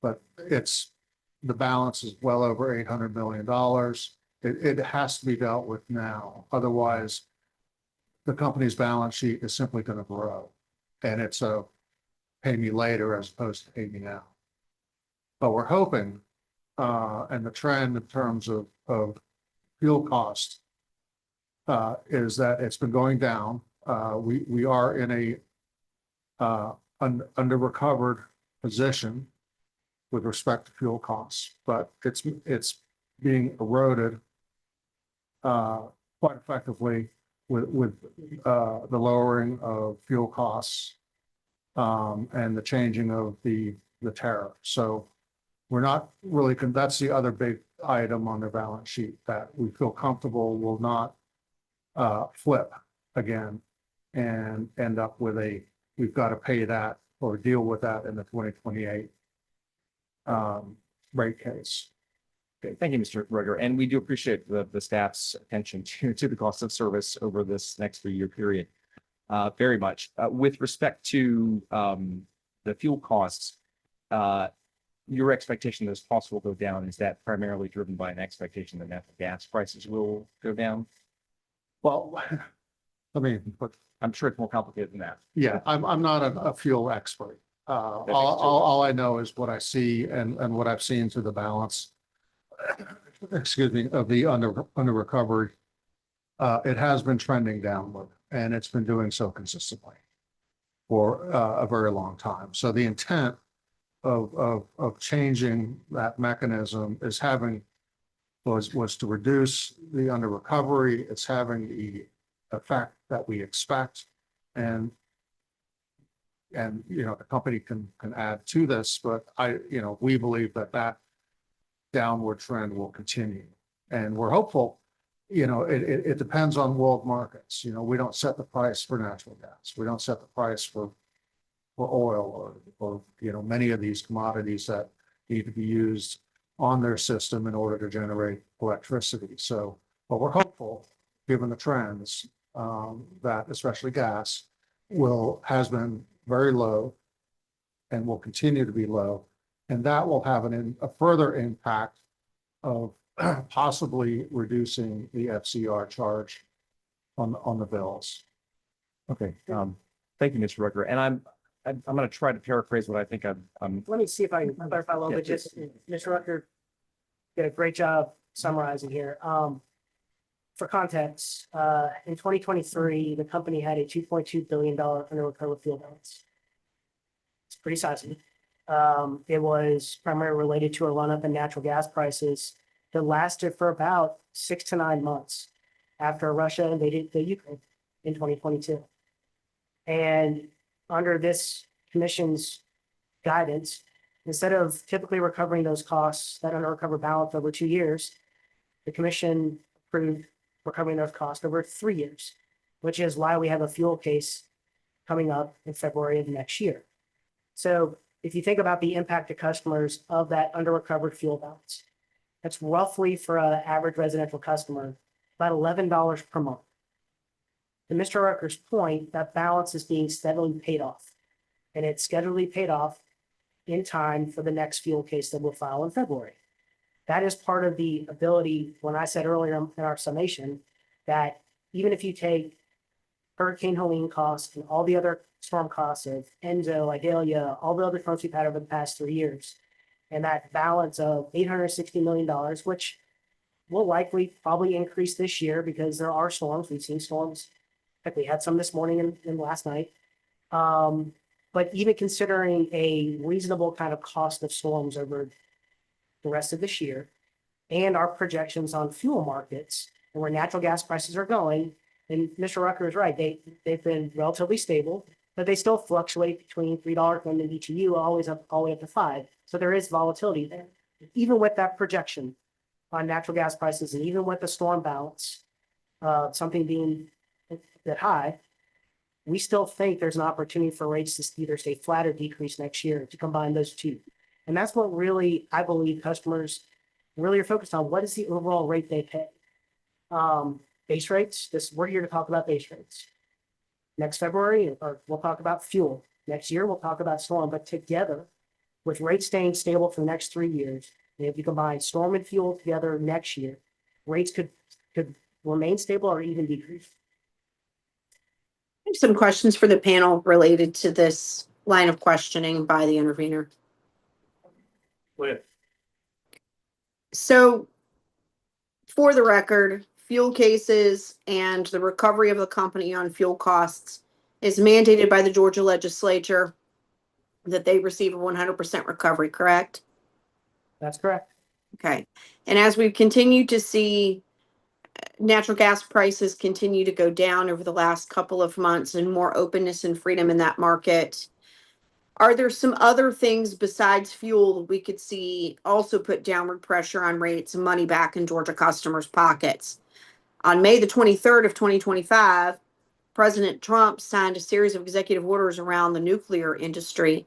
But the balance is well over $800 million. It has to be dealt with now. Otherwise, the company's balance sheet is simply going to grow. And it's a pay me later as opposed to pay me now. But we're hoping, and the trend in terms of fuel cost is that it's been going down. We are in a under recovered position with respect to fuel costs, but it's being eroded quite effectively with the lowering of fuel costs and the changing of the tariff. So we're not really, that's the other big item on their balance sheet that we feel comfortable will not flip again and end up with we've got to pay that or deal with that in the 2028 rate case. Okay, thank you, Mr. Ruger. And we do appreciate the staff's attention to the cost of service over this next 3-year period very much. With respect to the fuel costs, your expectation that this cost will go down, is that primarily driven by an expectation that natural gas prices will go down? Well, I mean, but I'm sure it's more complicated than that. yeah, I'm not a fuel expert. All I know is what I see and what I've seen through the balance, excuse me, of the under recovery. It has been trending downward and it's been doing so consistently for a very long time. So the intent of changing that mechanism is was to reduce the under recovery. It's having the effect that we expect. And the company can add to this, but we believe that downward trend will continue. And we're hopeful, it depends on world markets. We don't set the price for natural gas. We don't set the price for oil or many of these commodities that need to be used on their system in order to generate electricity. So, but we're hopeful, given the trends, that especially gas has been very low and will continue to be low. And that will have a further impact of possibly reducing the FCR charge on the bills. Okay, thank you, Mr. Rucker. And I'm going to try to paraphrase what I think I'm. Let me see if I can clarify a little bit. Just Mr. Rucker did a great job summarizing here. For context, in 2023, the company had a $2.2 billion under recovered fuel balance. It's pretty sizable. It was primarily related to a run-up in natural gas prices that lasted for about 6 to 9 months after Russia invaded the Ukraine in 2022. And under this commission's guidance, instead of typically recovering those costs, that under recovered balance over 2 years, the commission approved recovering those costs over 3 years, which is why we have a fuel case coming up in February of next year. So if you think about the impact to customers of that under recovered fuel balance, that's roughly for an average residential customer, about $11 per month. To Mr. Rucker's point, that balance is being steadily paid off, and it's steadily paid off in time for the next fuel case that we'll file in February. That is part of the ability, when I said earlier in our summation, that even if you take Hurricane Helene costs and all the other storm costs of Enzo, Idalia, all the other storms we've had over the past 3 years, and that balance of $860 million, which will likely probably increase this year because there are storms. We've seen storms. In fact, we had some this morning and last night. But even considering a reasonable kind of cost of storms over the rest of this year and our projections on fuel markets and where natural gas prices are going, and Mr. Rucker is right, they've been relatively stable, but they still fluctuate between $3 per BTU always up all the way up to $5. So there is volatility there. Even with that projection on natural gas prices and even with the storm balance, something being that high, we still think there's an opportunity for rates to either stay flat or decrease next year to combine those two. And that's what really, I believe customers really are focused on. What is the overall rate they pay? Base rates, we're here to talk about base rates. Next February, or we'll talk about fuel. Next year, we'll talk about storm, but together with rates staying stable for the next 3 years, and if you combine storm and fuel together next year, rates could remain stable or even decrease. I have some questions for the panel related to this line of questioning by the intervener. So for the record, fuel cases and the recovery of the company on fuel costs is mandated by the Georgia legislature that they receive a 100% recovery, correct? That's correct. Okay. And as we've continued to see natural gas prices continue to go down over the last couple of months and more openness and freedom in that market, are there some other things besides fuel we could see also put downward pressure on rates and money back in Georgia customers' pockets? On May the 23rd of 2025, President Trump signed a series of executive orders around the nuclear industry.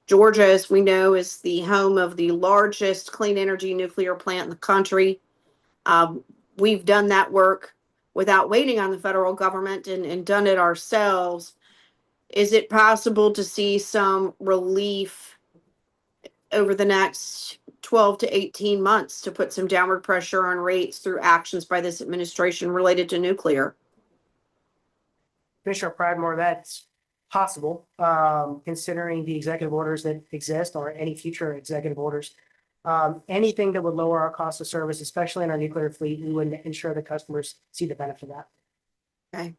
Georgia, as we know, is the home of the largest clean energy nuclear plant in the country. We've done that work without waiting on the federal government and done it ourselves. Is it possible to see some relief over the next 12 to 18 months to put some downward pressure on rates through actions by this administration related to nuclear? Commissioner Pridemore, that's possible, considering the executive orders that exist or any future executive orders. Anything that would lower our cost of service, especially in our nuclear fleet, we would ensure that customers see the benefit of that. Okay.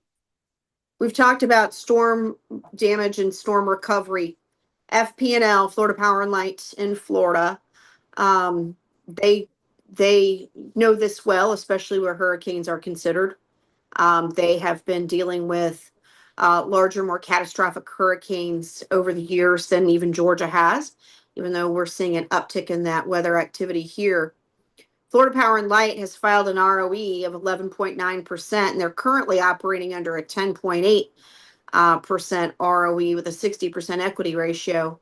We've talked about storm damage and storm recovery. FP&L, Florida Power and Light in Florida. They know this well, especially where hurricanes are considered. They have been dealing with larger, more catastrophic hurricanes over the years than even Georgia has, even though we're seeing an uptick in that weather activity here. Florida Power and Light has filed an ROE of 11.9%, and they're currently operating under a 10.8% ROE with a 60% equity ratio.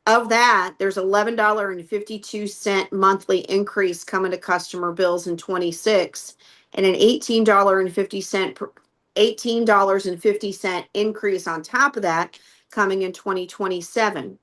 Of that, there's $11.52 monthly increase coming to customer bills in 26 and an $18.50 increase on top of that coming in 2027.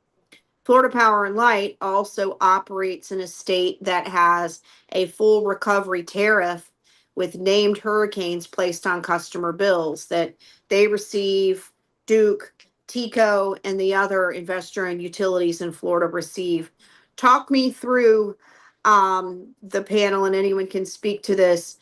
Florida Power and Light also operates in a state that has a full recovery tariff with named hurricanes placed on customer bills that they receive. Duke, TECO, and the other investor and utilities in Florida receive. Talk me through the panel, and anyone can speak to this.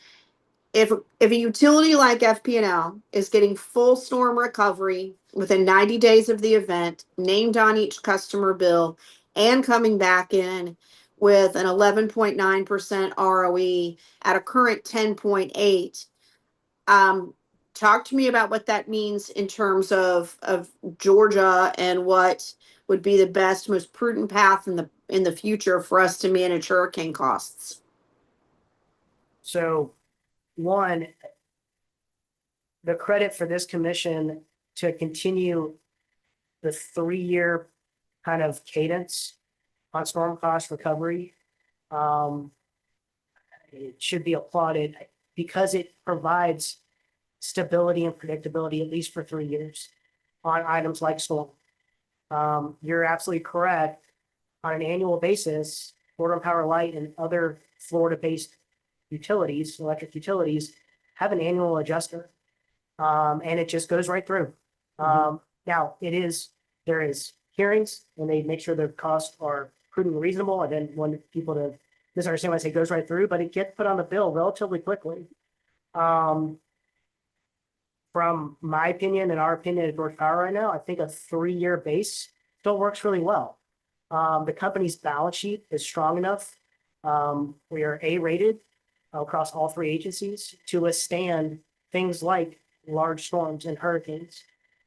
If a utility like FP&L is getting full storm recovery within 90 days of the event, named on each customer bill, and coming back in with an 11.9% ROE at a current 10.8, talk to me about what that means in terms of Georgia and what would be the best, most prudent path in the future for us to manage hurricane costs. So, one, the credit for this commission to continue the 3-year kind of cadence on storm cost recovery, it should be applauded because it provides stability and predictability at least for 3 years on items like storm. You're absolutely correct. On an annual basis, Florida Power Light and other Florida-based utilities, electric utilities, have an annual adjuster, and it just goes right through. Now, there is hearings, and they make sure the costs are prudent and reasonable. I didn't want people to misunderstand when I say goes right through, but it gets put on the bill relatively quickly. From my opinion and our opinion at Georgia Power right now, I think a 3-year base still works really well. The company's balance sheet is strong enough. We are A-rated across all 3 agencies to withstand things like large storms and hurricanes,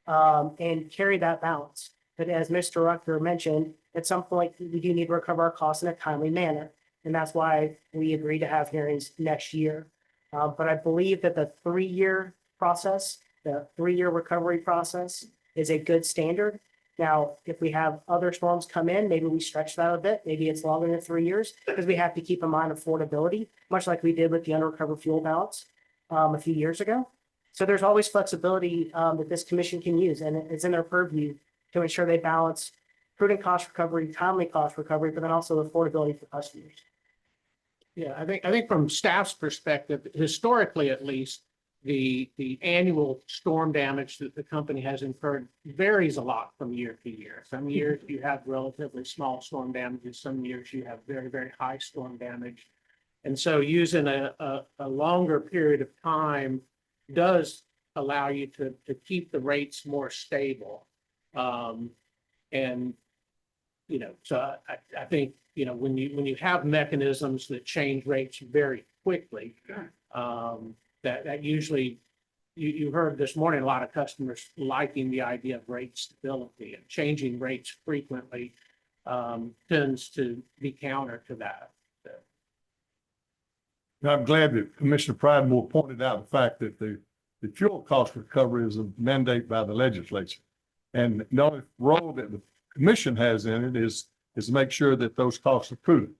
and carry that balance. But as Mr. Rucker mentioned, at some point, we do need to recover our costs in a timely manner. And that's why we agreed to have hearings next year. But I believe that the 3-year process, the 3-year recovery process is a good standard. Now, if we have other storms come in, maybe we stretch that a bit. Maybe it's longer than 3 years because we have to keep in mind affordability, much like we did with the unrecovered fuel balance a few years ago. So there's always flexibility that this commission can use, and it's in their purview to ensure they balance prudent cost recovery, timely cost recovery, but then also affordability for customers. Yeah, I think from staff's perspective, historically at least, the annual storm damage that the company has incurred varies a lot from year to year. Some years you have relatively small storm damages, some years you have very, very high storm damage. And so using a longer period of time does allow you to keep the rates more stable. And, so I think, when you have mechanisms that change rates very quickly, that usually, you heard this morning, a lot of customers liking the idea of rate stability, and changing rates frequently tends to be counter to that. Now, I'm glad that Commissioner Pridemore pointed out the fact that the fuel cost recovery is a mandate by the legislature. And the only role that the commission has in it is to make sure that those costs are prudent.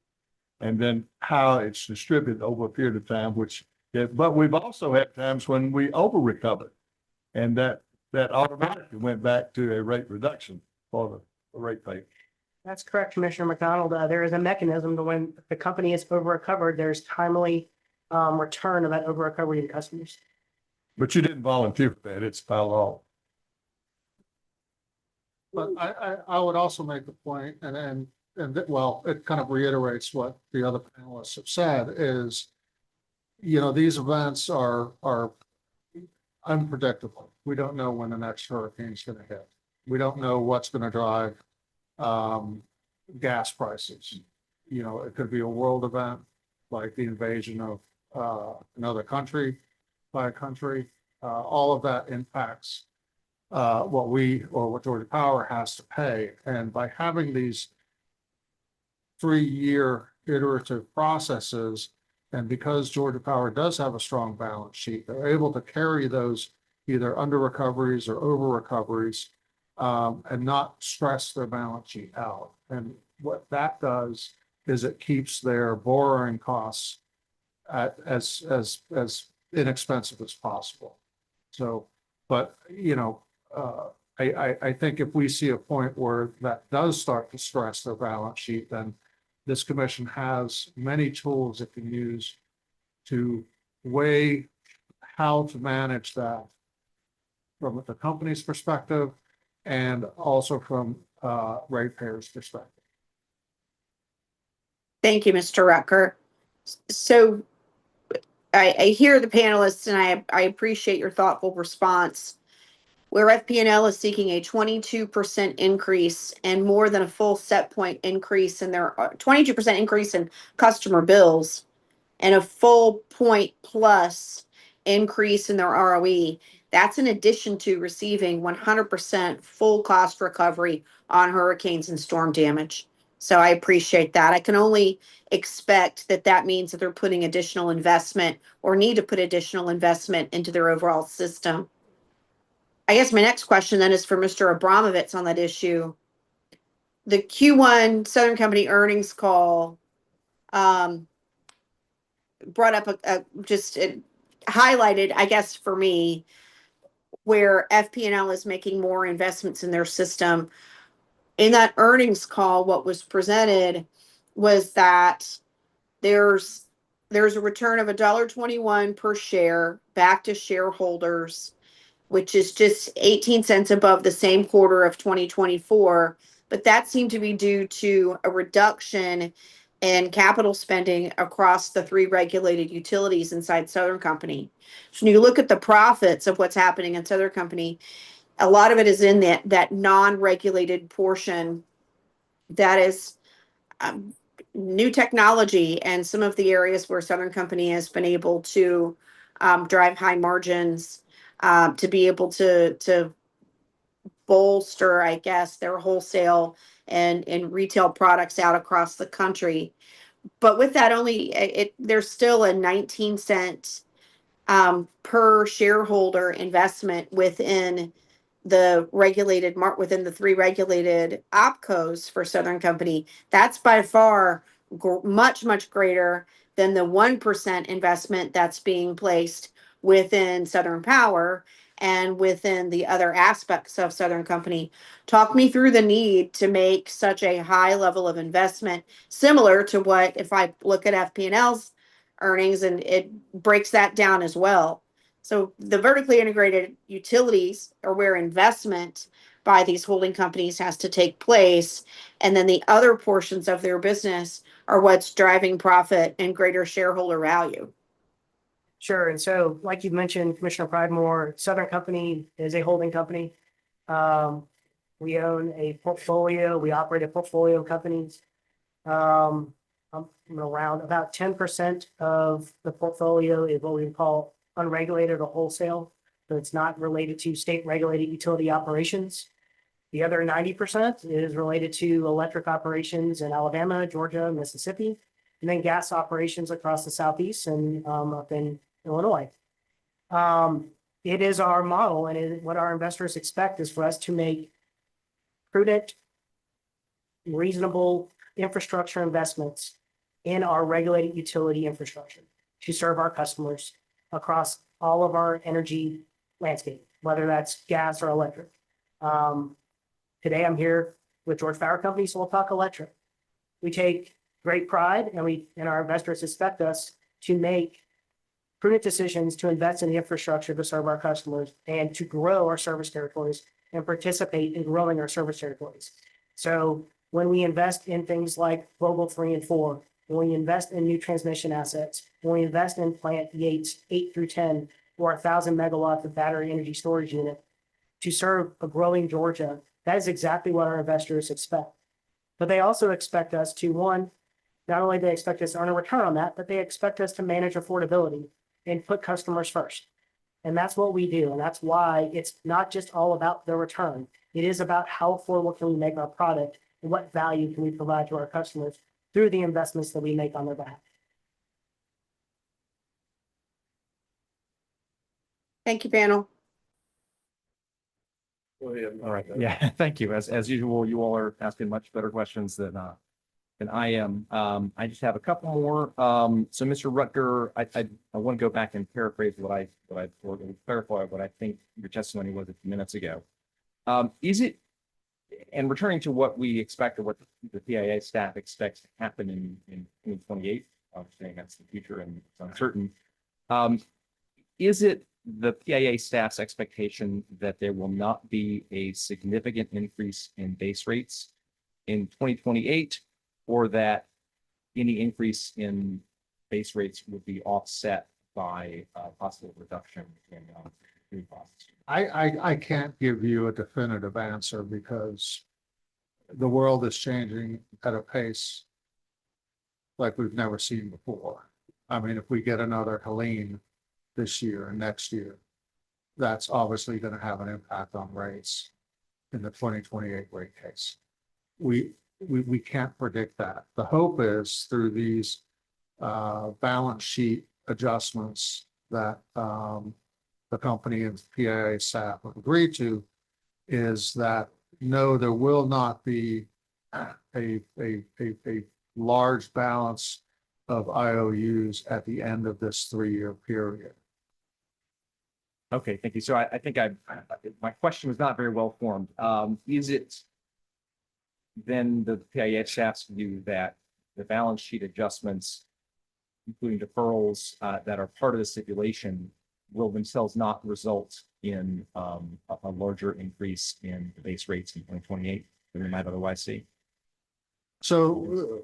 And then how it's distributed over a period of time, but we've also had times when we over recovered. And that automatically went back to a rate reduction for the rate payment. That's correct, Commissioner McDonald. There is a mechanism to when the company is over recovered, there's timely return of that over recovery to customers. But you didn't volunteer for that. It's by law. But I would also make the point, well, it kind of reiterates what the other panelists have said, is, these events are unpredictable. We don't know when the next hurricane's gonna hit. We don't know what's gonna drive gas prices. It could be a world event, like the invasion of another country by a country. All of that impacts what Georgia Power has to pay. And by having these 3-year iterative processes, and because Georgia Power does have a strong balance sheet, they're able to carry those either under recoveries or over recoveries, and not stress their balance sheet out. And what that does is it keeps their borrowing costs at as inexpensive as possible. So, but I think if we see a point where that does start to stress their balance sheet, then this commission has many tools it can use to weigh how to manage that from the company's perspective and also from ratepayers' perspective. Thank you, Mr. Rucker. So I hear the panelists and I appreciate your thoughtful response. Where FPNL is seeking a 22% increase and more than a full set point increase in their 22% increase in customer bills and a full point plus increase in their ROE, that's in addition to receiving 100% full cost recovery on hurricanes and storm damage. So I appreciate that. I can only expect that that means that they're putting additional investment or need to put additional investment into their overall system. I guess my next question then is for Mr. Abramovitz on that issue. The Q1 Southern Company earnings call brought up it highlighted, I guess for me, where FPNL is making more investments in their system. In that earnings call, what was presented was that there's a return of $1.21 per share back to shareholders, which is just 18 cents above the same quarter of 2024. But that seemed to be due to a reduction in capital spending across the 3 regulated utilities inside Southern Company. So when you look at the profits of what's happening in Southern Company, a lot of it is in that non-regulated portion that is new technology and some of the areas where Southern Company has been able to drive high margins, to be able to bolster, I guess, their wholesale and retail products out across the country. But with that there's still a 19-cent per shareholder investment within the within the 3 regulated opcos for Southern Company. That's by far much, much greater than the 1% investment that's being placed within Southern Power and within the other aspects of Southern Company. Talk me through the need to make such a high level of investment, similar to what, if I look at FPNL's earnings, and it breaks that down as well. So the vertically integrated utilities are where investment by these holding companies has to take place. And then the other portions of their business are what's driving profit and greater shareholder value. Sure. And so, like you mentioned, Commissioner Pridemore, Southern Company is a holding company. We own a portfolio. We operate a portfolio of companies. Around about 10% of the portfolio is what we call unregulated or wholesale. So it's not related to state regulated utility operations. The other 90% is related to electric operations in Alabama, Georgia, Mississippi, and then gas operations across the Southeast and up in Illinois. It is our model, and what our investors expect is for us to make prudent, reasonable infrastructure investments in our regulated utility infrastructure to serve our customers across all of our energy landscape, whether that's gas or electric. Today I'm here with Georgia Power Company, so we'll talk electric. We take great pride, and our investors expect us to make prudent decisions to invest in the infrastructure to serve our customers and to grow our service territories and participate in growing our service territories. So when we invest in things like Vogtle 3 and 4, when we invest in new transmission assets, when we invest in plant Yates 8 through 10, or 1,000 megawatts of battery energy storage unit to serve a growing Georgia, that is exactly what our investors expect. But they also expect us to, one, not only do they expect us to earn a return on that, but they expect us to manage affordability and put customers first. And that's what we do. And that's why it's not just all about the return. It is about how affordable can we make our product and what value can we provide to our customers through the investments that we make on their behalf. Thank you, panel. Go ahead. All right, yeah, thank you. As usual, you all are asking much better questions than I am. I just have a couple more. So Mr. Rutger, I want to go back and paraphrase or clarify what I think your testimony was a few minutes ago. Is it, and returning to what we expect or what the PIA staff expects to happen in 2028, I'm saying that's the future and it's uncertain. Is it the PIA staff's expectation that there will not be a significant increase in base rates in 2028, or that any increase in base rates would be offset by possible reduction in food costs? I can't give you a definitive answer because the world is changing at a pace like we've never seen before. I mean, if we get another Helene this year and next year, that's obviously going to have an impact on rates in the 2028 rate case. We can't predict that. The hope is through these balance sheet adjustments that the company and PIA staff have agreed to, is that no, there will not be a large balance of IOUs at the end of this 3-year period. Okay, thank you. So I think my question was not very well formed. Is it then the PIA staff's view that the balance sheet adjustments, including deferrals that are part of the stipulation, will themselves not result in a larger increase in the base rates in 2028 than we might otherwise see? So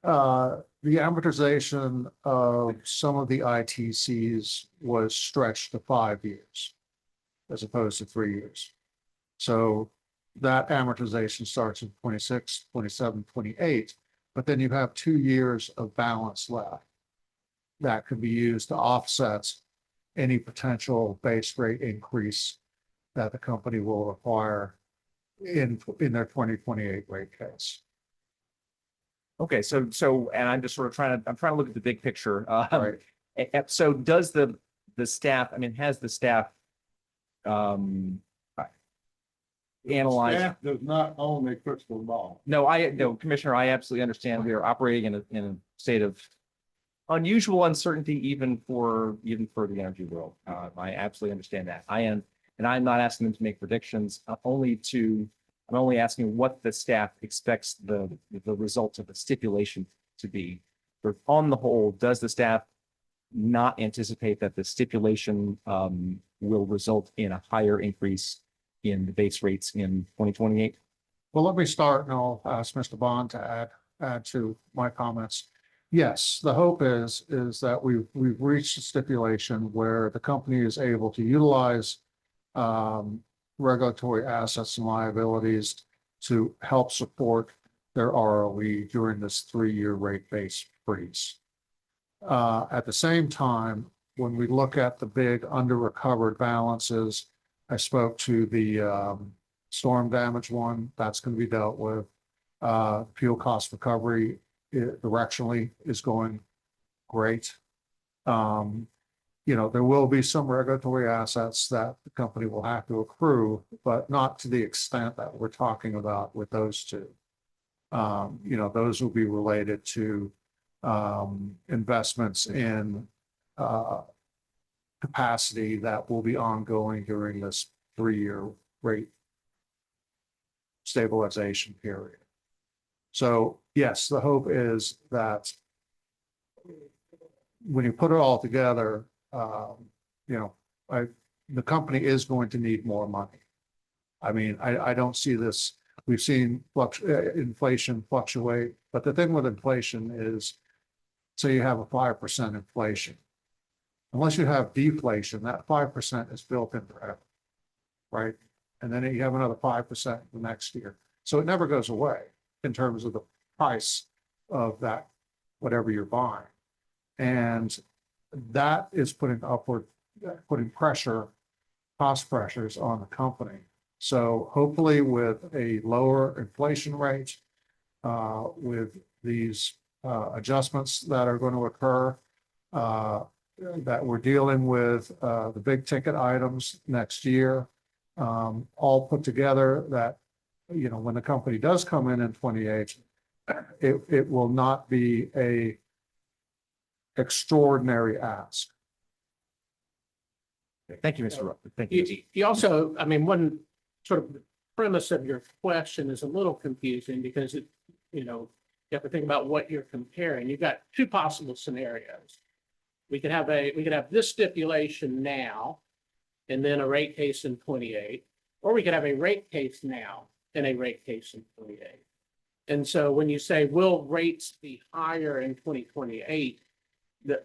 the amortization of some of the ITCs was stretched to 5 years as opposed to 3 years. So that amortization starts in 26, 27, 28, but then you have 2 years of balance left that could be used to offset any potential base rate increase that the company will require in their 2028 rate case. Okay, so and I'm just sort of trying to look at the big picture. Right. So does the staff, I mean, has the staff analyzed? Staff does not own a crystal ball. No, Commissioner, I absolutely understand. We are operating in a state of unusual uncertainty, even for the energy world. I absolutely understand that. And I'm not asking them to make predictions. I'm only asking what the staff expects the results of the stipulation to be. But on the whole, does the staff not anticipate that the stipulation will result in a higher increase in the base rates in 2028? Well, let me start and I'll ask Mr. Bond to add to my comments. Yes, the hope is that we've reached a stipulation where the company is able to utilize regulatory assets and liabilities to help support their ROE during this 3-year rate base freeze. At the same time, when we look at the big under-recovered balances, I spoke to the storm damage one, that's going to be dealt with. Fuel cost recovery directionally is going great. There will be some regulatory assets that the company will have to accrue, but not to the extent that we're talking about with those two. Those will be related to investments in capacity that will be ongoing during this 3-year rate stabilization period. So yes, the hope is that when you put it all together, the company is going to need more money. I mean, I don't see this, we've seen inflation fluctuate, but the thing with inflation is, say you have a 5% inflation. Unless you have deflation, that 5% is built in forever, right? And then you have another 5% the next year. So it never goes away in terms of the price of that, whatever you're buying. And that is putting pressure, cost pressures on the company. So hopefully with a lower inflation rate, with these adjustments that are going to occur, that we're dealing with the big ticket items next year, all put together, that, you know, when the company does come in 28, it will not be a extraordinary ask. Thank you, Mr. Rucker. Thank you. You also, I mean, one sort of premise of your question is a little confusing because it, you know, you have to think about what you're comparing. You've got two possible scenarios. We could have this stipulation now and then a rate case in 28, or we could have a rate case now and a rate case in 28. And so when you say, will rates be higher in 2028?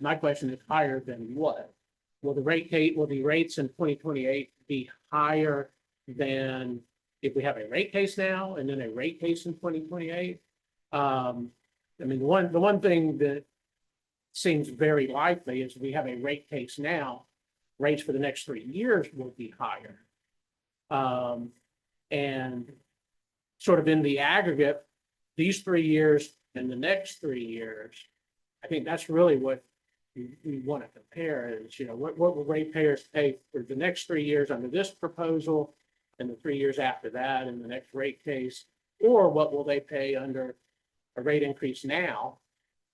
My question is higher than what? Will the rates in 2028 be higher than if we have a rate case now and then a rate case in 2028? I mean, the one thing that seems very likely is we have a rate case now, rates for the next 3 years will be higher. And sort of in the aggregate, these 3 years and the next 3 years, I think that's really what we want to compare is, you know, what will ratepayers pay for the next 3 years under this proposal and the 3 years after that in the next rate case, or what will they pay under a rate increase now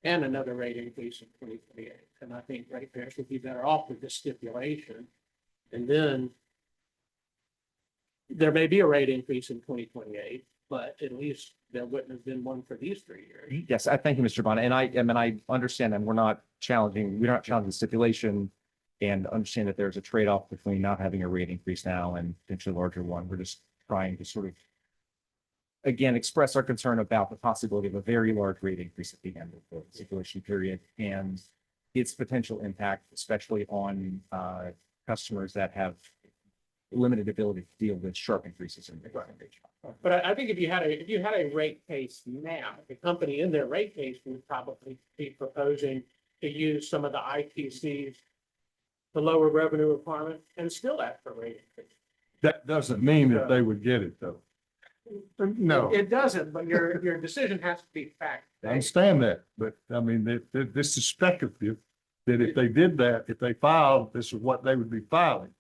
and another rate increase in 2028. And I think ratepayers would be better off with this stipulation. And then there may be a rate increase in 2028, but at least there wouldn't have been one for these 3 years. Yes, I thank you, Mr. Bond. And I understand that we're not challenging the stipulation, and understand that there's a trade-off between not having a rate increase now and potentially a larger one. We're just trying to sort of, again, express our concern about the possibility of a very large rate increase at the end of the stipulation period and its potential impact, especially on customers that have limited ability to deal with sharp increases in rate. But I think if you had a rate case now, the company in their rate case would probably be proposing to use some of the ITCs, the lower revenue requirement, and still ask for rate increase. That doesn't mean that they would get it, though. No. It doesn't, but your decision has to be fact. I understand that, but I mean, this is speculative, that if they did that, if they filed, this is what they would be filing.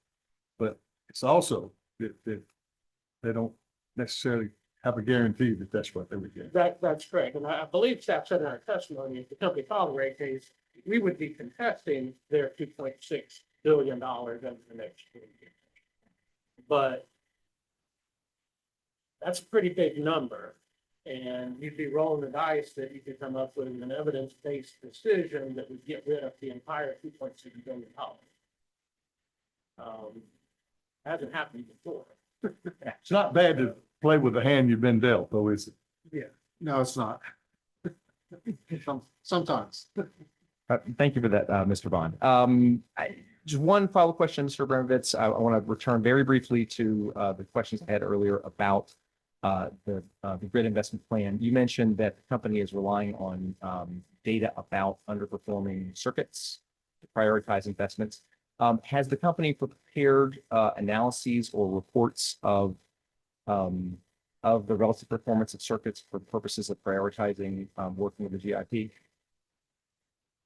But it's also that they don't necessarily have a guarantee that that's what they would get. That's correct. And I believe staff said in our testimony, if the company filed a rate case, we would be contesting their $2.6 billion over the next 3 years. But that's a pretty big number. And you'd be rolling the dice that you could come up with an evidence-based decision that would get rid of the entire $2.6 billion. Hasn't happened before. It's not bad to play with the hand you've been dealt, though, is it? Yeah. No, it's not. Sometimes. Thank you for that, Mr. Bond. Just one follow-up question, Mr. Abramovitz. I want to return very briefly to the questions I had earlier about the grid investment plan. You mentioned that the company is relying on data about underperforming circuits to prioritize investments. Has the company prepared analyses or reports of the relative performance of circuits for purposes of prioritizing working with the GIP?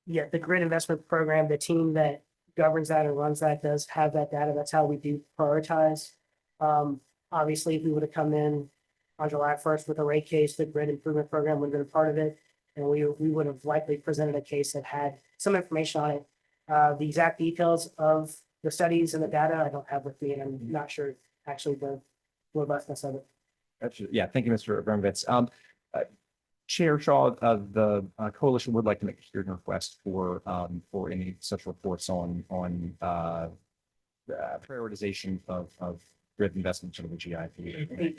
Yeah, the grid investment program, the team that governs that and runs that does have that data. That's how we do prioritize. Obviously, if we would have come in on July 1st with a rate case, the grid improvement program would have been a part of it. And we would have likely presented a case that had some information on it. The exact details of the studies and the data I don't have with me, and I'm not sure actually the robustness of it. Yeah, thank you, Mr. Abramovitz. Chair Shaw, the coalition would like to make a hearing request for any such reports on prioritization of grid investments under the GIP.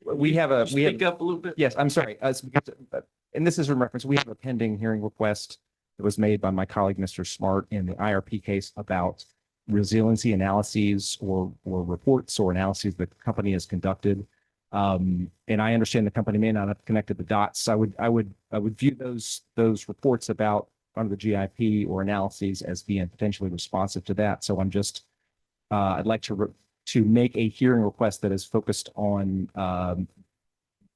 We have a, we have. Speak up a little bit. Yes, I'm sorry. And this is in reference, we have a pending hearing request that was made by my colleague, Mr. Smart, in the IRP case about resiliency analyses or reports or analyses that the company has conducted. And I understand the company may not have connected the dots. I would view those reports about under the GIP or analyses as being potentially responsive to that. So I'm just, I'd like to make a hearing request that is focused on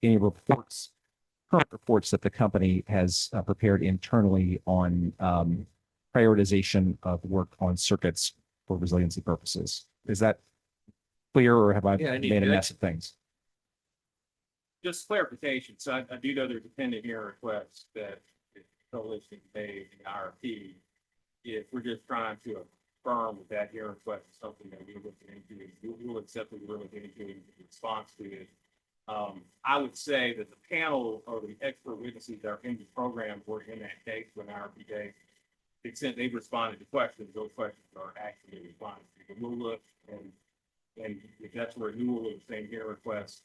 any reports, current reports that the company has prepared internally on prioritization of work on circuits for resiliency purposes. Is that clear, or have I Yeah, I need made a to- mess of things? Just clarification, so I do know there's a pending hearing request that the coalition made in the IRP. If we're just trying to affirm that that hearing request is something that we're looking into, we'll accept what we're looking into in response to it. I would say that the panel or the expert witnesses that are in the program were in that case when IRP day. To the extent they've responded to questions, those questions are actually responded to. But we'll look and if that's a renewal of the same hearing request,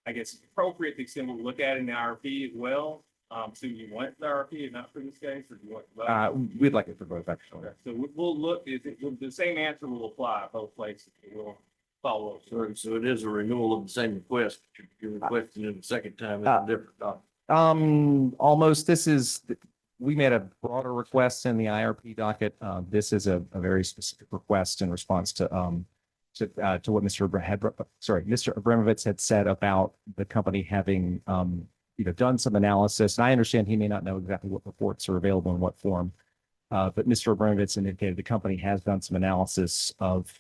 I guess it's appropriate to the extent we'll look at it in the IRP as well. So you want the IRP and not for this case, or do you want? We'd like it for both, actually. So we'll look, the same answer will apply both places. We'll follow up. So it is a renewal of the same request, but you're requesting it a second time. It's a different document. Almost, we made a broader request in the IRP docket. This is a very specific request in response to what Mr. Abramovitz had said about the company having, done some analysis. And I understand he may not know exactly what reports are available in what form. But Mr. Abramovitz indicated the company has done some analysis of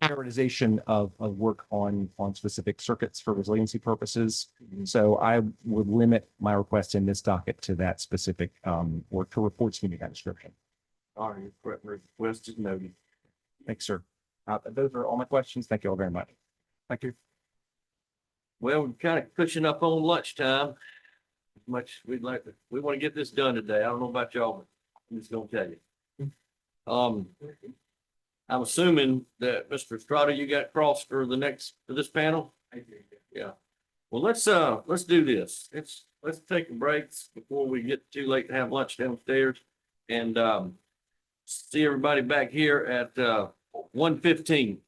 prioritization of work on specific circuits for resiliency purposes. So I would limit my request in this docket to that specific or to reports meeting that description. All right, request is noted. Thanks, sir. Those are all my questions. Thank you all very much. Thank you. Well, we're kind of pushing up on lunchtime. As much we'd like to, we want to get this done today. I don't know about y'all, but I'm just gonna tell you. I'm assuming that Mr. Estrada, you got crossed for this panel? Yeah. Well, let's do this. Let's take a break before we get too late to have lunch downstairs, and see everybody back here at 1:15.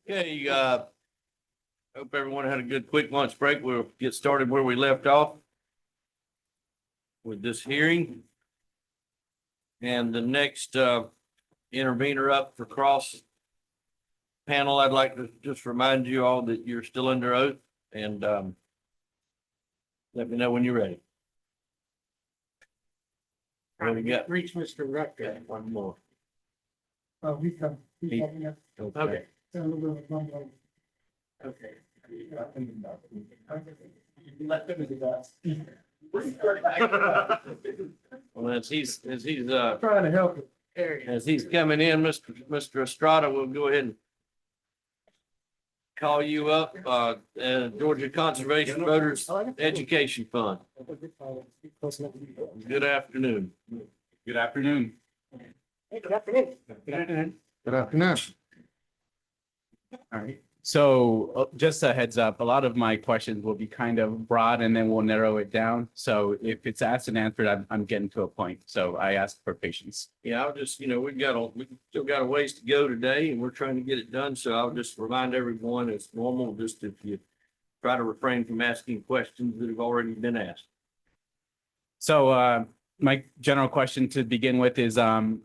Okay, hope everyone had a good quick lunch break. We'll get started where we left off with this hearing. And the next intervener up for cross panel, I'd like to just remind you all that you're still under oath and let me know when you're ready. What do we got? Reach Mr. Rector. One more. Oh, we come. Okay. Okay. Let them do that. Well, as he's Trying to help it. as he's coming in, Mr. Estrada, we'll go ahead and call you up, Georgia Conservation Voters Education Fund. Good afternoon. Good afternoon. Good afternoon. Good afternoon. Good afternoon. All right. So just a heads up, a lot of my questions will be kind of broad and then we'll narrow it down. So if it's asked and answered, I'm getting to a point. So I ask for patience. Yeah, I'll just, we still got a ways to go today and we're trying to get it done. So I'll just remind everyone it's normal, just if you try to refrain from asking questions that have already been asked. So my general question to begin with is,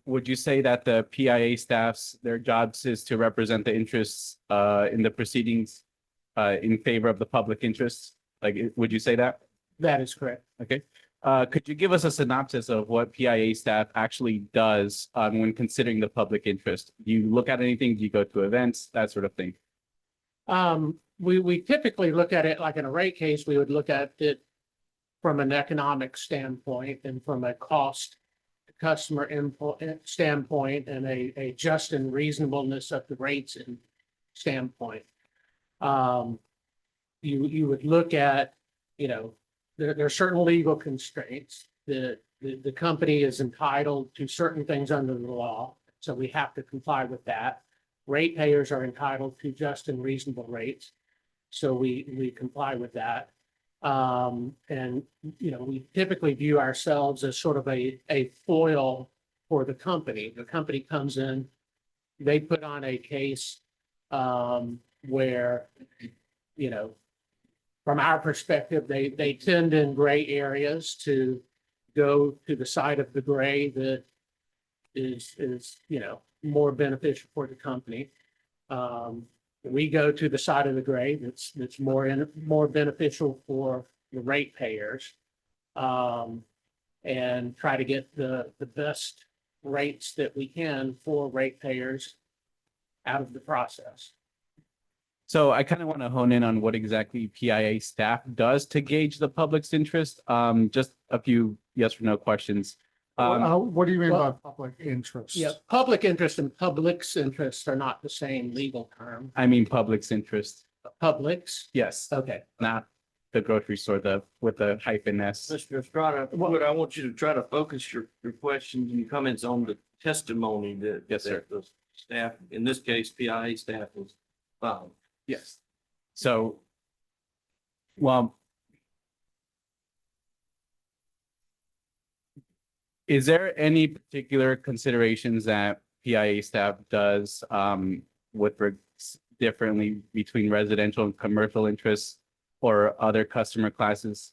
would you say that the PIA staffs, their jobs is to represent the interests in the proceedings in favor of the public interests? Like, would you say that? That is correct. Okay. Could you give us a synopsis of what PIA staff actually does when considering the public interest? Do you look at anything? Do you go to events, that sort of thing? We typically look at it like in a rate case, we would look at it from an economic standpoint and from a cost to customer input standpoint and a just and reasonableness of the rates and standpoint. You would look at, there are certain legal constraints that the company is entitled to certain things under the law. So we have to comply with that. Ratepayers are entitled to just and reasonable rates. So we comply with that. We typically view ourselves as sort of a foil for the company. The company comes in, they put on a case where, from our perspective, they tend in gray areas to go to the side of the gray that is more beneficial for the company. We go to the side of the gray that's more beneficial for the ratepayers, and try to get the best rates that we can for ratepayers out of the process. So I kind of want to hone in on what exactly PIA staff does to gauge the public's interest. Just a few yes or no questions. What do you mean by well, public interest? Yeah, public interest and public's interest are not the same legal term. I mean, public's interest. Public's, Yes, okay. not the grocery store, with the hyphen S. Mr. Estrada, I want you to try to focus your questions and comments on the testimony that. Yes, sir. that the staff, in this case, PIA staff was filed. Yes. So, well, is there any particular considerations that PIA staff does differently between residential and commercial interests or other customer classes?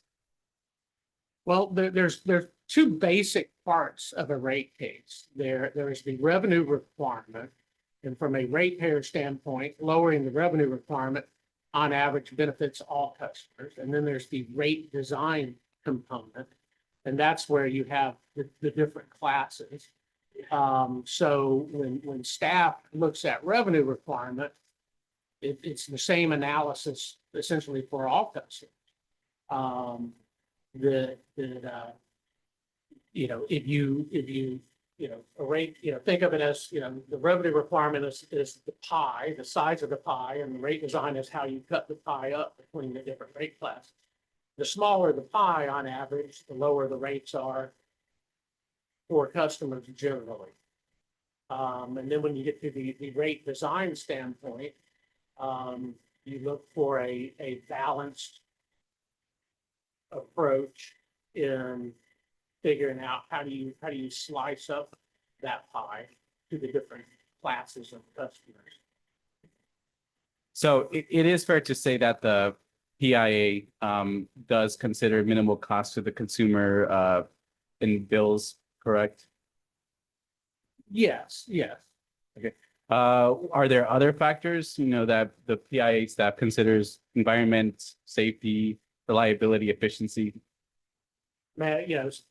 Well, there's two basic parts of a rate case. There is the revenue requirement. And from a ratepayer standpoint, lowering the revenue requirement on average benefits all customers. And then there's the rate design component. And that's where you have the different classes. So when staff looks at revenue requirement, it's the same analysis essentially for all customers. A rate, think of it as, the revenue requirement is the pie, the size of the pie, and the rate design is how you cut the pie up between the different rate classes. The smaller the pie on average, the lower the rates are for customers generally. And then when you get to the rate design standpoint, you look for a balanced approach in figuring out how do you slice up that pie to the different classes of customers. So it is fair to say that the PIA does consider minimal cost to the consumer in bills, correct? Yes, yes. Okay. Are there other factors, that the PIA staff considers: environment, safety, reliability, efficiency?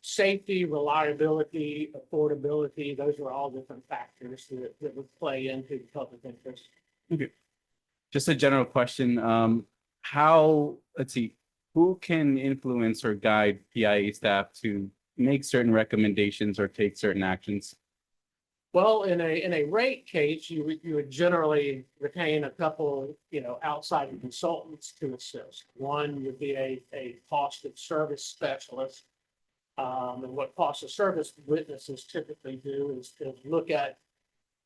Safety, reliability, affordability, those are all different factors that would play into the public interest. Okay. Just a general question. Let's see, who can influence or guide PIA staff to make certain recommendations or take certain actions? Well, in a rate case, you would generally retain a couple, outside consultants to assist. One would be a cost of service specialist. And what cost of service witnesses typically do is to look at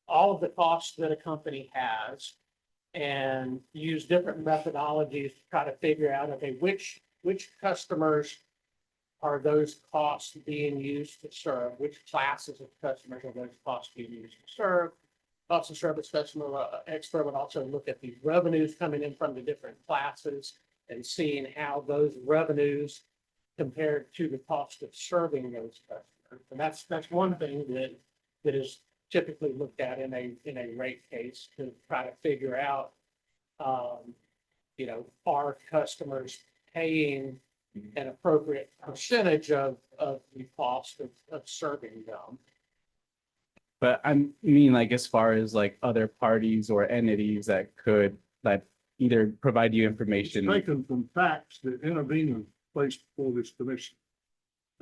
all of the costs that a company has and use different methodologies to try to figure out, okay, which customers are those costs being used to serve? Which classes of customers are those costs being used to serve? Cost of service expert would also look at the revenues coming in from the different classes and seeing how those revenues compared to the cost of serving those customers. And that's one thing that is typically looked at in a rate case to try to figure out, are customers paying an appropriate percentage of the cost of serving them. But as far as like other parties or entities that either provide you information. It's taken from facts that interveners placed before this commission.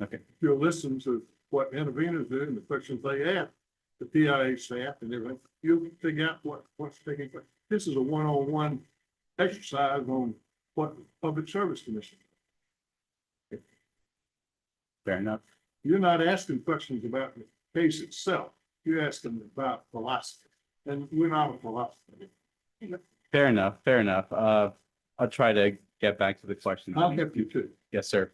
Okay. If you listen to what interveners do and the questions they ask, the PIA staff and everything, you'll figure out what's taking place. This is a one-on-one exercise on what the Public Service Commission. Fair enough. You're not asking questions about the case itself. You're asking about philosophy, and we're not a philosopher. Fair enough. I'll try to get back to the question. I'll help you too. Yes, sir.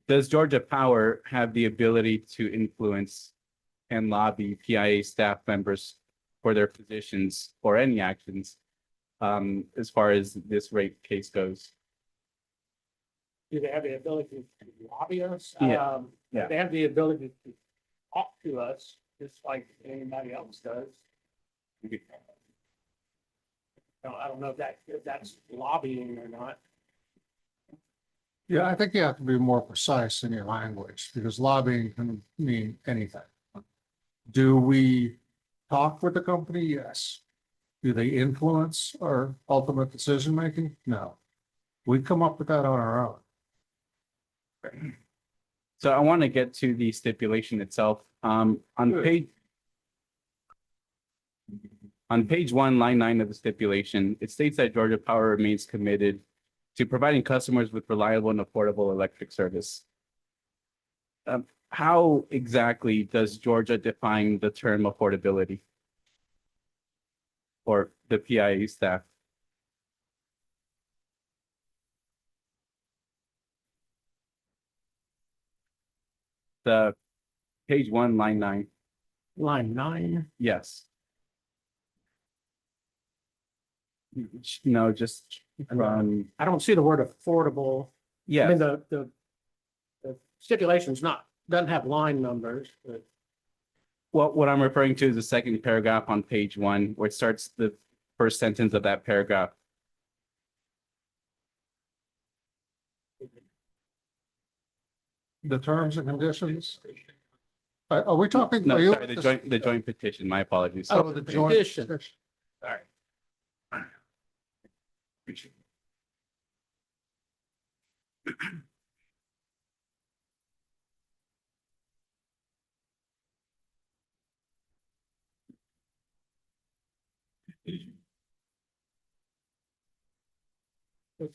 Does Georgia Power have the ability to influence and lobby PIA staff members for their positions or any actions as far as this rate case goes? Do they have the ability to lobby us? Yeah. They have the ability to talk to us just like anybody else does. I don't know if that's lobbying or not. Yeah, I think you have to be more precise in your language because lobbying can mean anything. Do we talk with the company? Yes. Do they influence our ultimate decision making? No. We come up with that on our own. So I want to get to the stipulation itself. On page 1, line 9 of the stipulation, it states that Georgia Power remains committed to providing customers with reliable and affordable electric service. How exactly does Georgia define the term affordability? Or the PIA staff? The page 1, line 9. Line 9. Yes. No, just I don't see the word affordable. yeah. I mean, the stipulation's doesn't have line numbers, but What I'm referring to is the second paragraph on page 1, where it starts the first sentence of that paragraph. The terms and conditions? Are we talking? No, are you- sorry, the joint petition. My apologies. Oh, the joint. petition. Sorry.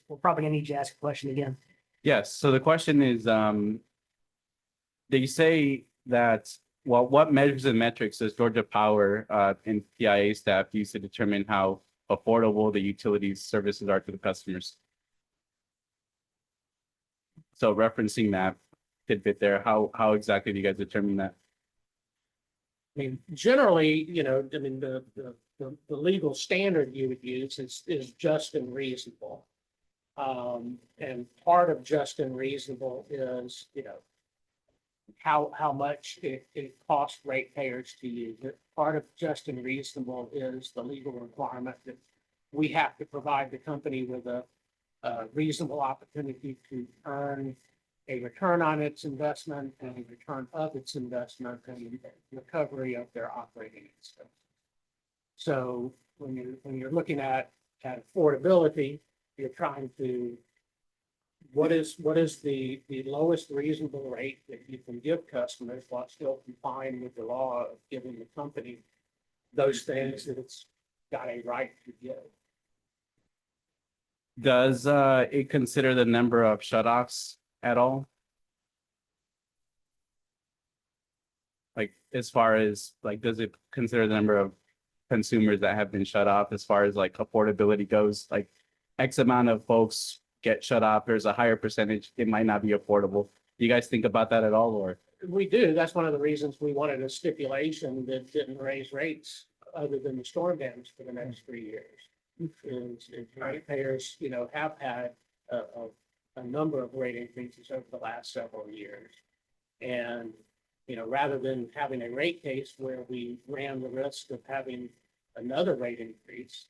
We're probably gonna need you to ask a question again. Yes, so the question is, they say that well, what measures and metrics does Georgia Power and PIA staff use to determine how affordable the utilities services are to the customers? So referencing that tidbit there, how exactly do you guys determine that? I mean, generally, I mean, the legal standard you would use is just and reasonable. And part of just and reasonable is, how much it costs ratepayers to use it. Part of just and reasonable is the legal requirement that we have to provide the company with a reasonable opportunity to earn a return on its investment and a return of its investment and recovery of their operating expenses. So when you're looking at affordability, you're trying to what is the lowest reasonable rate that you can give customers while still complying with the law of giving the company those things that it's got a right to give. Does it consider the number of shutoffs at all? Like, as far as, like, does it consider the number of consumers that have been shut off as far as like affordability goes? Like, X amount of folks get shut off, there's a higher percentage, it might not be affordable. Do you guys think about that at all, or? We do. That's one of the reasons we wanted a stipulation that didn't raise rates other than the storm damage for the next 3 years. Is ratepayers, have had a number of rate increases over the last several years. And, rather than having a rate case where we ran the risk of having another rate increase,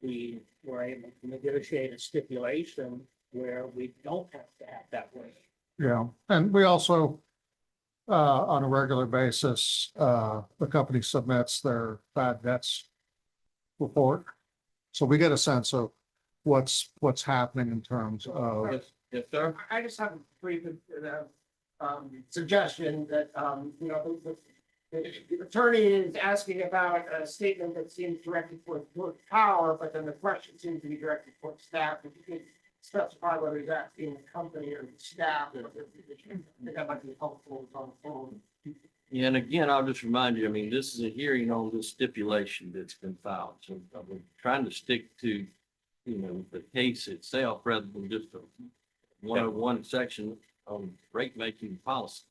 we were able to negotiate a stipulation where we don't have to have that rate. Yeah, and we also, on a regular basis, the company submits their bad debts report. So we get a sense of what's happening in terms of. Yes, sir. I just have a brief suggestion that, the attorney is asking about a statement that seems directed toward power, but then the question seems to be directed toward staff. If you could specify whether he's asking the company or the staff, I think that might be helpful on the phone. Yeah, and again, I'll just remind you, I mean, this is a hearing on the stipulation that's been filed. So I'm trying to stick to, the case itself rather than just a 101 section on rate making policy.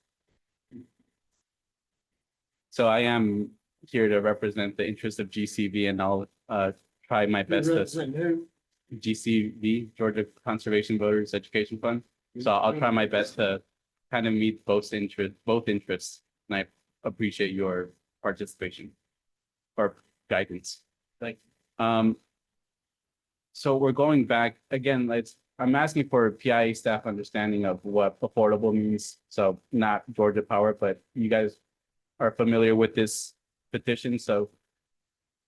So I am here to represent the interest of GCV, and I'll try my best to. GCV, Georgia Conservation Voters Education Fund. So I'll try my best to kind of meet both interests, and I appreciate your participation or guidance. Thank you. So we're going back again. I'm asking for PIA staff understanding of what affordable means. So not Georgia Power, but you guys are familiar with this petition. So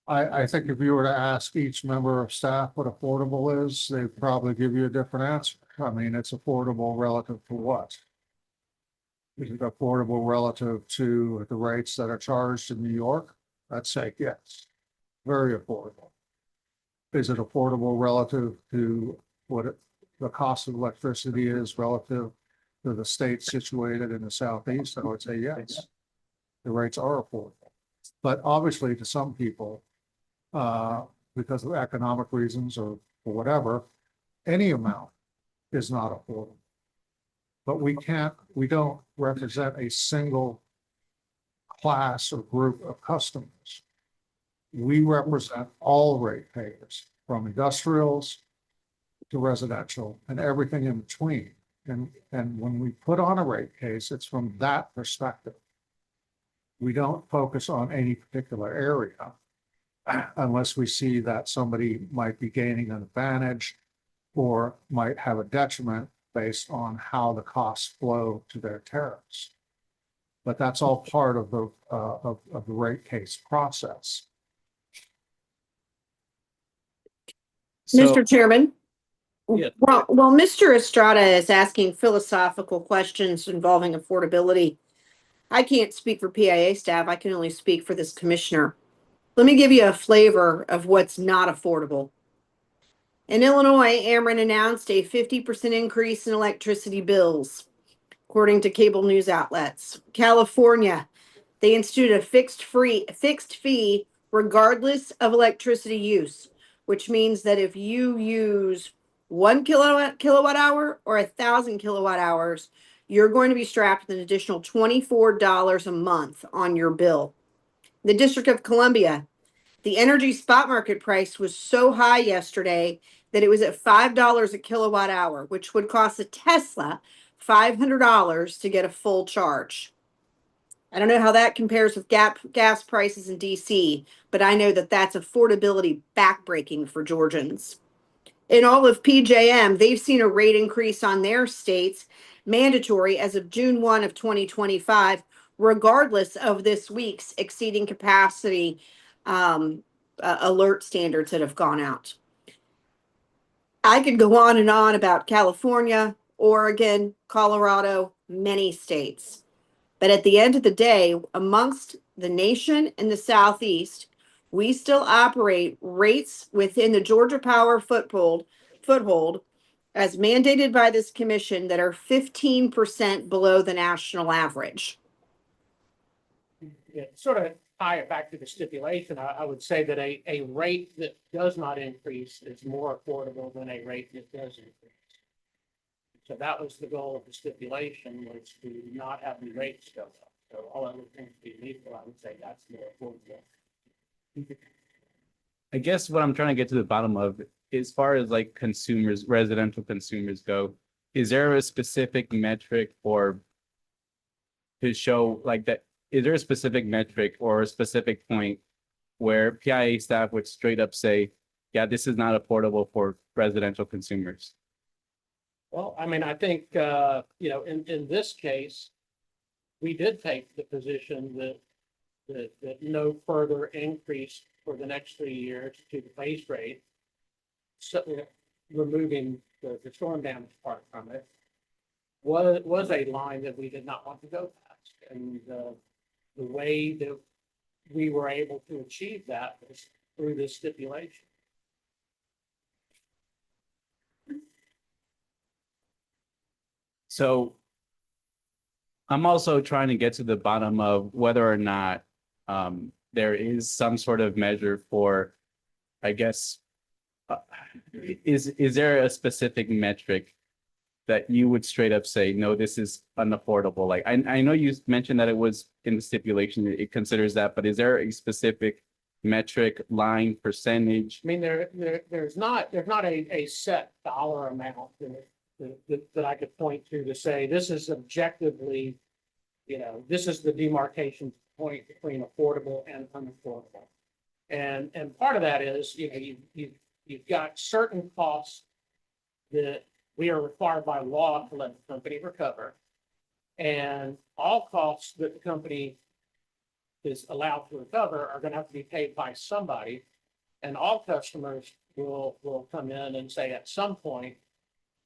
I think if you were to ask each member of staff what affordable is, they'd probably give you a different answer. I mean, it's affordable relative to what? Is it affordable relative to the rates that are charged in New York? I'd say yes, very affordable. Is it affordable relative to the cost of electricity is relative to the state situated in the southeast? I would say yes, the rates are affordable. But obviously to some people, because of economic reasons or whatever, any amount is not affordable. But we don't represent a single class or group of customers. We represent all ratepayers, from industrials to residential and everything in between. And when we put on a rate case, it's from that perspective. We don't focus on any particular area unless we see that somebody might be gaining an advantage or might have a detriment based on how the costs flow to their tariffs. But that's all part of the rate case process. Mr. Chairman. Yes. Well, Mr. Estrada is asking philosophical questions involving affordability. I can't speak for PIA staff. I can only speak for this commissioner. Let me give you a flavor of what's not affordable. In Illinois, Ameren announced a 50% increase in electricity bills, according to cable news outlets. California They instituted a fixed fee regardless of electricity use, which means that if you use 1 kilowatt hour or 1,000 kilowatt hours, you're going to be strapped with an additional $24 a month on your bill. The District of Columbia, the energy spot market price was so high yesterday that it was at $5 a kilowatt hour, which would cost a Tesla $500 to get a full charge. I don't know how that compares with gas prices in DC, but I know that that's affordability backbreaking for Georgians. In all of PJM, they've seen a rate increase on their states mandatory as of June 1 of 2025, regardless of this week's exceeding capacity alert standards that have gone out. I could go on and on about California, Oregon, Colorado, many states. But at the end of the day, amongst the nation and the Southeast, we still operate rates within the Georgia Power foothold as mandated by this commission that are 15% below the national average. Yeah, sort of tie it back to the stipulation, I would say that a rate that does not increase is more affordable than a rate that does increase. So that was the goal of the stipulation, was to not have the rates go up. So all other things being equal, I would say that's more affordable. I guess what I'm trying to get to the bottom of, as far as like consumers, residential consumers go, is there a specific metric or to show like that? Is there a specific metric or a specific point where PIA staff would straight up say, yeah, this is not affordable for residential consumers? Well, I mean, I think, in this case, we did take the position that no further increase for the next 3 years to the base rate, so removing the storm damage part from it, was a line that we did not want to go past. And the way that we were able to achieve that was through this stipulation. So I'm also trying to get to the bottom of whether or not there is some sort of measure for, I guess, is there a specific metric that you would straight up say, no, this is unaffordable? Like, I know you mentioned that it was in the stipulation, it considers that, but is there a specific metric, line, percentage? I mean, there's not a set dollar amount that I could point to say this is objectively, this is the demarcation point between affordable and unaffordable. And part of that is, you've got certain costs that we are required by law to let the company recover. And all costs that the company is allowed to recover are going to have to be paid by somebody. And all customers will come in and say at some point,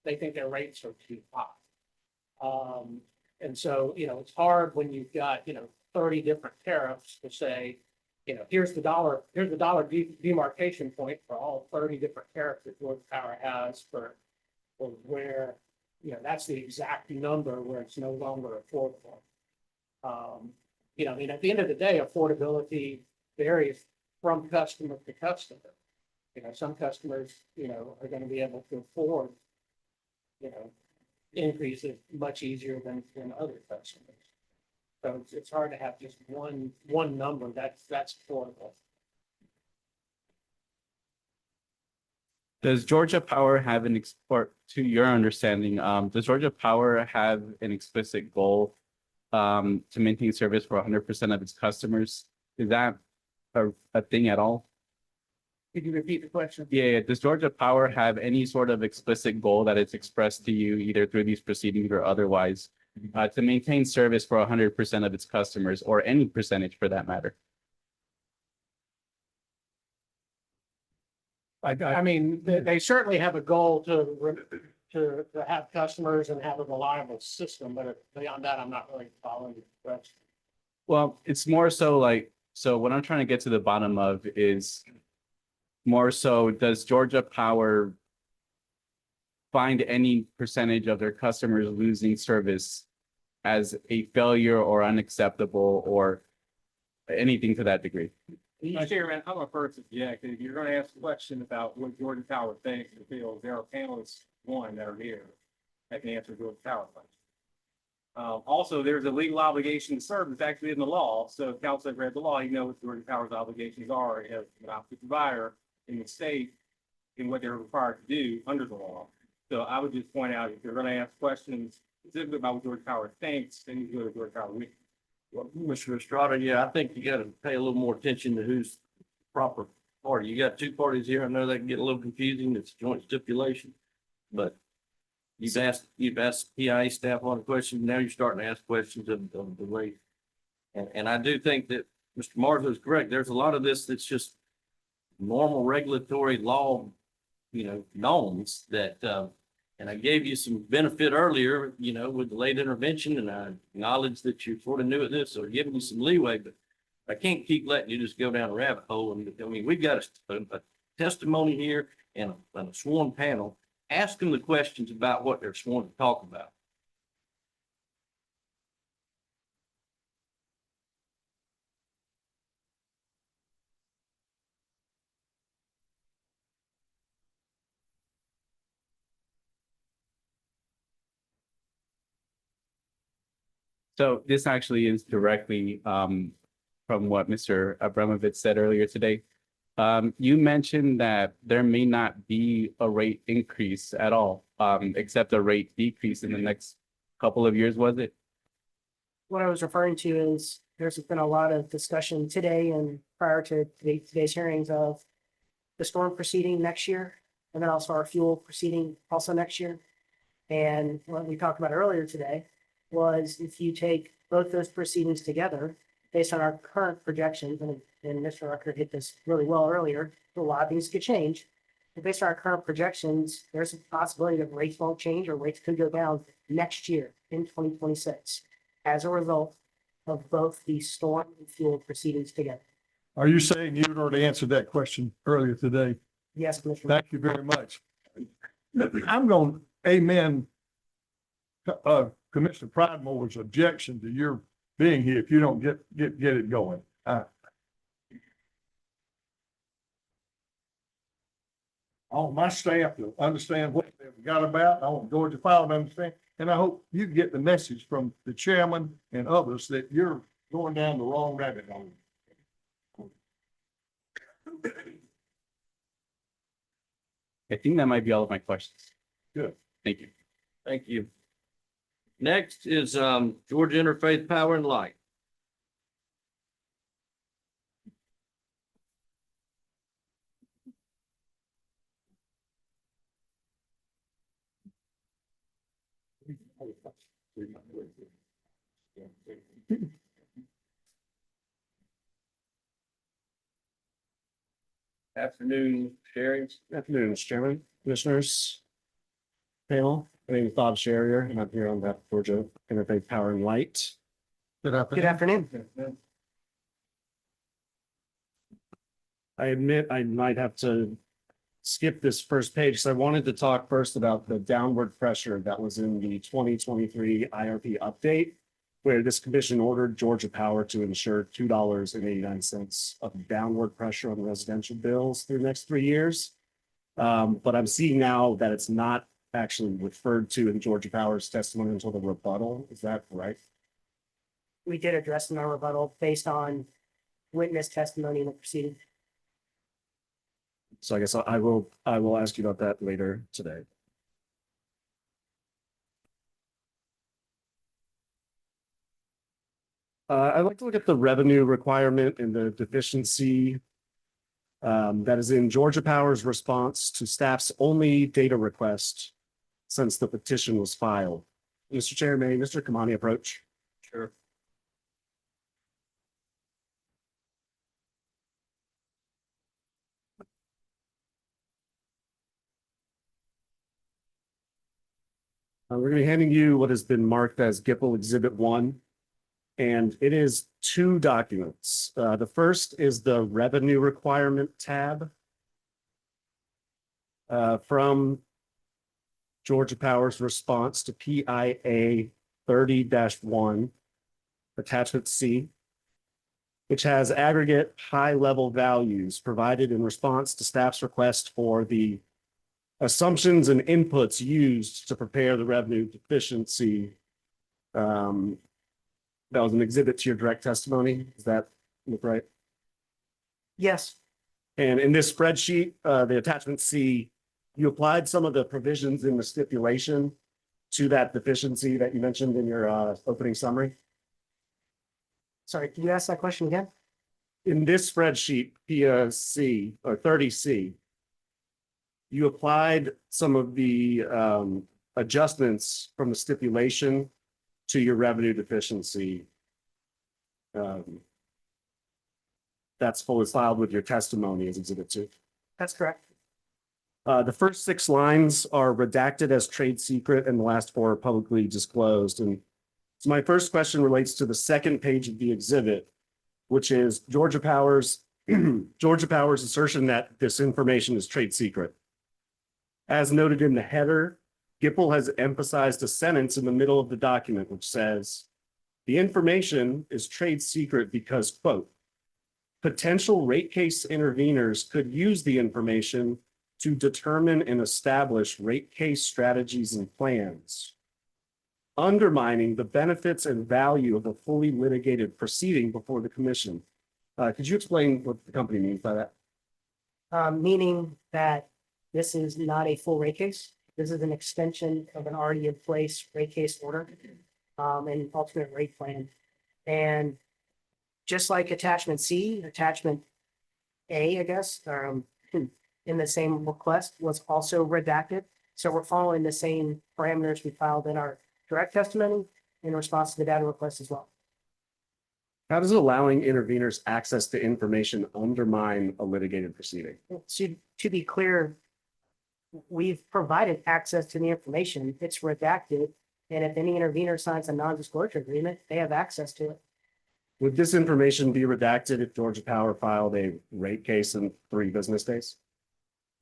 they think their rates are too high. And so, it's hard when you've got, 30 different tariffs to say, here's the dollar demarcation point for all 30 different tariffs that Georgia Power has for where, that's the exact number where it's no longer affordable. I mean, at the end of the day, affordability varies from customer to customer. Some customers, are going to be able to afford, increases much easier than other customers. So it's hard to have just one number that's affordable. Does Georgia Power have or to your understanding, does Georgia Power have an explicit goal to maintain service for 100% of its customers? Is that a thing at all? Could you repeat the question? Yeah. Does Georgia Power have any sort of explicit goal that it's expressed to you, either through these proceedings or otherwise, to maintain service for 100% of its customers, or any percentage for that matter? I mean, they certainly have a goal to have customers and have a reliable system, but beyond that, I'm not really following the question. Well, it's more so like, so what I'm trying to get to the bottom of is more so, does Georgia Power find any percentage of their customers losing service as a failure or unacceptable, or anything to that degree. Mr. Chairman, I'm a first object. If you're gonna ask a question about what Georgia Power thinks or feels, there are panelists, one, that are here that can answer Georgia Power questions. Also, there's a legal obligation to serve. It's actually in the law. So if council have read the law, you know what Georgia Power's obligations are as an operative provider in the state and what they're required to do under the law. So I would just point out, if you're gonna ask questions specifically about what Georgia Power thinks, then you go to Georgia Power. Well, Mr. Estrada, yeah, I think you gotta pay a little more attention to who's proper party. You got two parties here. I know that can get a little confusing. It's joint stipulation. But you've asked PIA staff a lot of questions. Now you're starting to ask questions of the way. And I do think that Mr. Martha is correct. There's a lot of this that's just normal regulatory law, norms that, and I gave you some benefit earlier, with the late intervention, and I acknowledge that you're sort of new at this, so giving you some leeway, but I can't keep letting you just go down a rabbit hole. And I mean, we've got a testimony here and a sworn panel. Ask them the questions about what they're sworn to talk about. So this actually is directly from what Mr. Abramovich said earlier today. You mentioned that there may not be a rate increase at all, except a rate decrease in the next couple of years, was it? What I was referring to is there's been a lot of discussion today and prior to today's hearings of the storm proceeding next year, and then also our fuel proceeding also next year. And what we talked about earlier today was if you take both those proceedings together, based on our current projections, and Mr. Rucker hit this really well earlier, a lot of things could change. But based on our current projections, there's a possibility that rates won't change or rates could go down next year in 2026 as a result of both the storm and fuel proceedings together. Are you saying you'd already answered that question earlier today? Yes, Commissioner. Thank you very much. I'm going to amen Commissioner Pridemore's objection to your being here if you don't get it going. I want my staff to understand what they've got about. I want Georgia Power to understand. And I hope you get the message from the chairman and others that you're going down the wrong rabbit hole. I think that might be all of my questions. Good. Thank you. Thank you. Next is Georgia Interfaith Power and Light. Afternoon, Sherry. Afternoon, Mr. Chairman, Commissioners, panel. My name is Bob Sherrier, and I'm here on behalf of Georgia Interfaith Power and Light. Good afternoon. Good afternoon. I admit I might have to skip this first page because I wanted to talk first about the downward pressure that was in the 2023 IRP update, where this commission ordered Georgia Power to ensure $2.89 of downward pressure on residential bills through the next 3 years. But I'm seeing now that it's not actually referred to in Georgia Power's testimony until the rebuttal. Is that right? We did address in our rebuttal based on witness testimony in the proceeding. So I guess I will ask you about that later today. I'd like to look at the revenue requirement and the deficiency that is in Georgia Power's response to staff's only data request since the petition was filed. Mr. Chair, may Mr. Kamani approach? Sure. We're going to be handing you what has been marked as GIPL Exhibit 1, and it is 2 documents. The first is the revenue requirement tab from Georgia Power's response to PIA 30-1, Attachment C. which has aggregate high-level values provided in response to staff's request for the assumptions and inputs used to prepare the revenue deficiency. That was an exhibit to your direct testimony. Does that look right? Yes. And in this spreadsheet, the attachment C, you applied some of the provisions in the stipulation to that deficiency that you mentioned in your opening summary. Sorry, can you ask that question again? In this spreadsheet, PSC or 30C, you applied some of the adjustments from the stipulation to your revenue deficiency. That's fully filed with your testimony as exhibit 2. That's correct. The first 6 lines are redacted as trade secret and the last 4 are publicly disclosed. And so my first question relates to the second page of the exhibit, which is Georgia Power's assertion that this information is trade secret. As noted in the header, Gipple has emphasized a sentence in the middle of the document which says, the information is trade secret because, quote, potential rate case interveners could use the information to determine and establish rate case strategies and plans, undermining the benefits and value of a fully litigated proceeding before the commission. Could you explain what the company means by that? Meaning that this is not a full rate case. This is an extension of an already in place rate case order and alternate rate plan. And just like attachment C, attachment A, I guess, in the same request was also redacted. So we're following the same parameters we filed in our direct testimony in response to the data request as well. How does allowing interveners access to information undermine a litigated proceeding? So to be clear, we've provided access to the information. It's redacted. And if any intervener signs a non-disclosure agreement, they have access to it. Would this information be redacted if Georgia Power filed a rate case in 3 business days?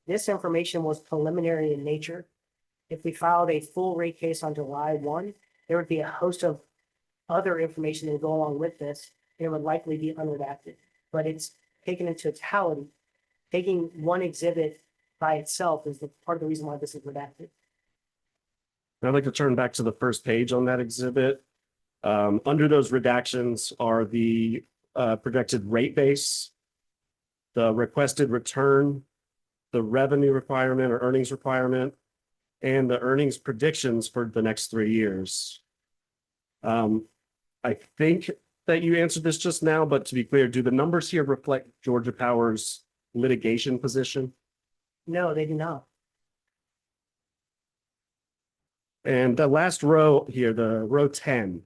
This information was preliminary in nature. If we filed a full rate case on July 1, there would be a host of other information that would go along with this. And it would likely be unredacted, but it's taken in totality. Taking one exhibit by itself is the part of the reason why this is redacted. I'd like to turn back to the first page on that exhibit. Under those redactions are the projected rate base, the requested return, the revenue requirement or earnings requirement, and the earnings predictions for the next 3 years. I think that you answered this just now, but to be clear, do the numbers here reflect Georgia Power's litigation position? No, they do not. And the last row here, the row 10,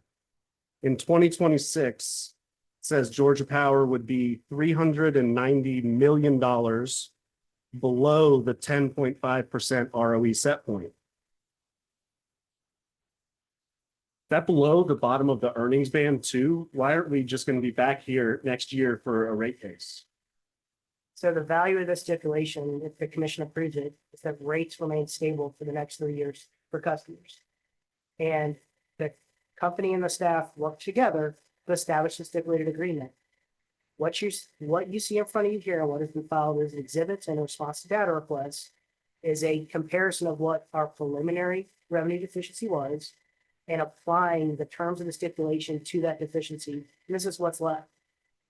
in 2026, says Georgia Power would be $390 million below the 10.5% ROE set point. That below the bottom of the earnings band too? Why aren't we just going to be back here next year for a rate case? So the value of the stipulation, if the commission approves it, is that rates remain stable for the next 3 years for customers. And the company and the staff work together to establish a stipulated agreement. What you see in front of you here and what has been filed as exhibits in response to data requests is a comparison of what our preliminary revenue deficiency was and applying the terms of the stipulation to that deficiency. This is what's left.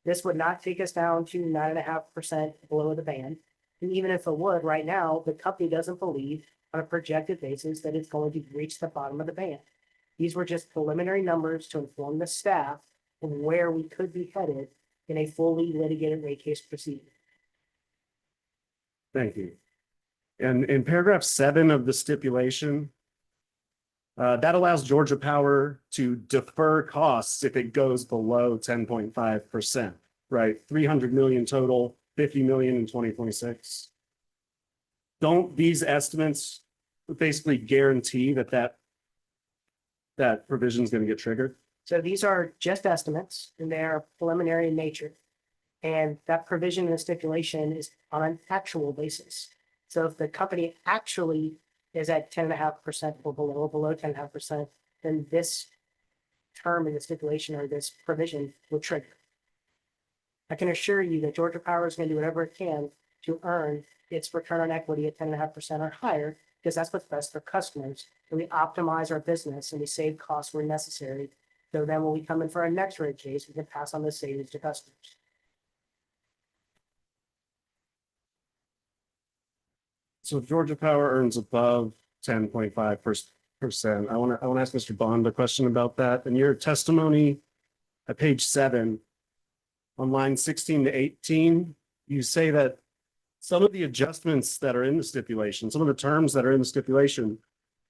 This would not take us down to 9.5% below the band. And even if it would, right now, the company doesn't believe on a projected basis that it's going to reach the bottom of the band. These were just preliminary numbers to inform the staff of where we could be headed in a fully litigated rate case proceeding. Thank you. And in paragraph 7 of the stipulation, that allows Georgia Power to defer costs if it goes below 10.5%, right? 300 million total, 50 million in 2026. Don't these estimates basically guarantee that provision is going to get triggered? So these are just estimates and they are preliminary in nature. And that provision in the stipulation is on an actual basis. So if the company actually is at 10.5% or below 10.5%, then this term in the stipulation or this provision would trigger. I can assure you that Georgia Power is going to do whatever it can to earn its return on equity at 10.5% or higher, because that's what's best for customers. And we optimize our business and we save costs where necessary. So then when we come in for our next rate case, we can pass on the savings to customers. So if Georgia Power earns above 10.5%. I want to ask Mr. Bond a question about that. In your testimony at page 7, on line 16 to 18, you say that some of the adjustments that are in the stipulation, some of the terms that are in the stipulation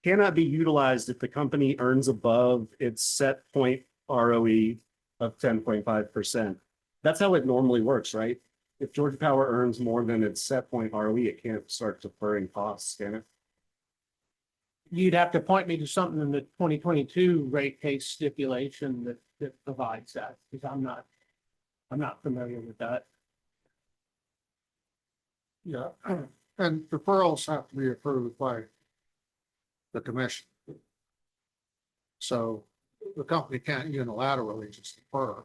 cannot be utilized if the company earns above its set point ROE of 10.5%. That's how it normally works, right? If Georgia Power earns more than its set point ROE, it can't start deferring costs, can it? You'd have to point me to something in the 2022 rate case stipulation that provides that, because I'm not familiar with that. Yeah, and deferrals have to be approved by the commission. So the company can't unilaterally just defer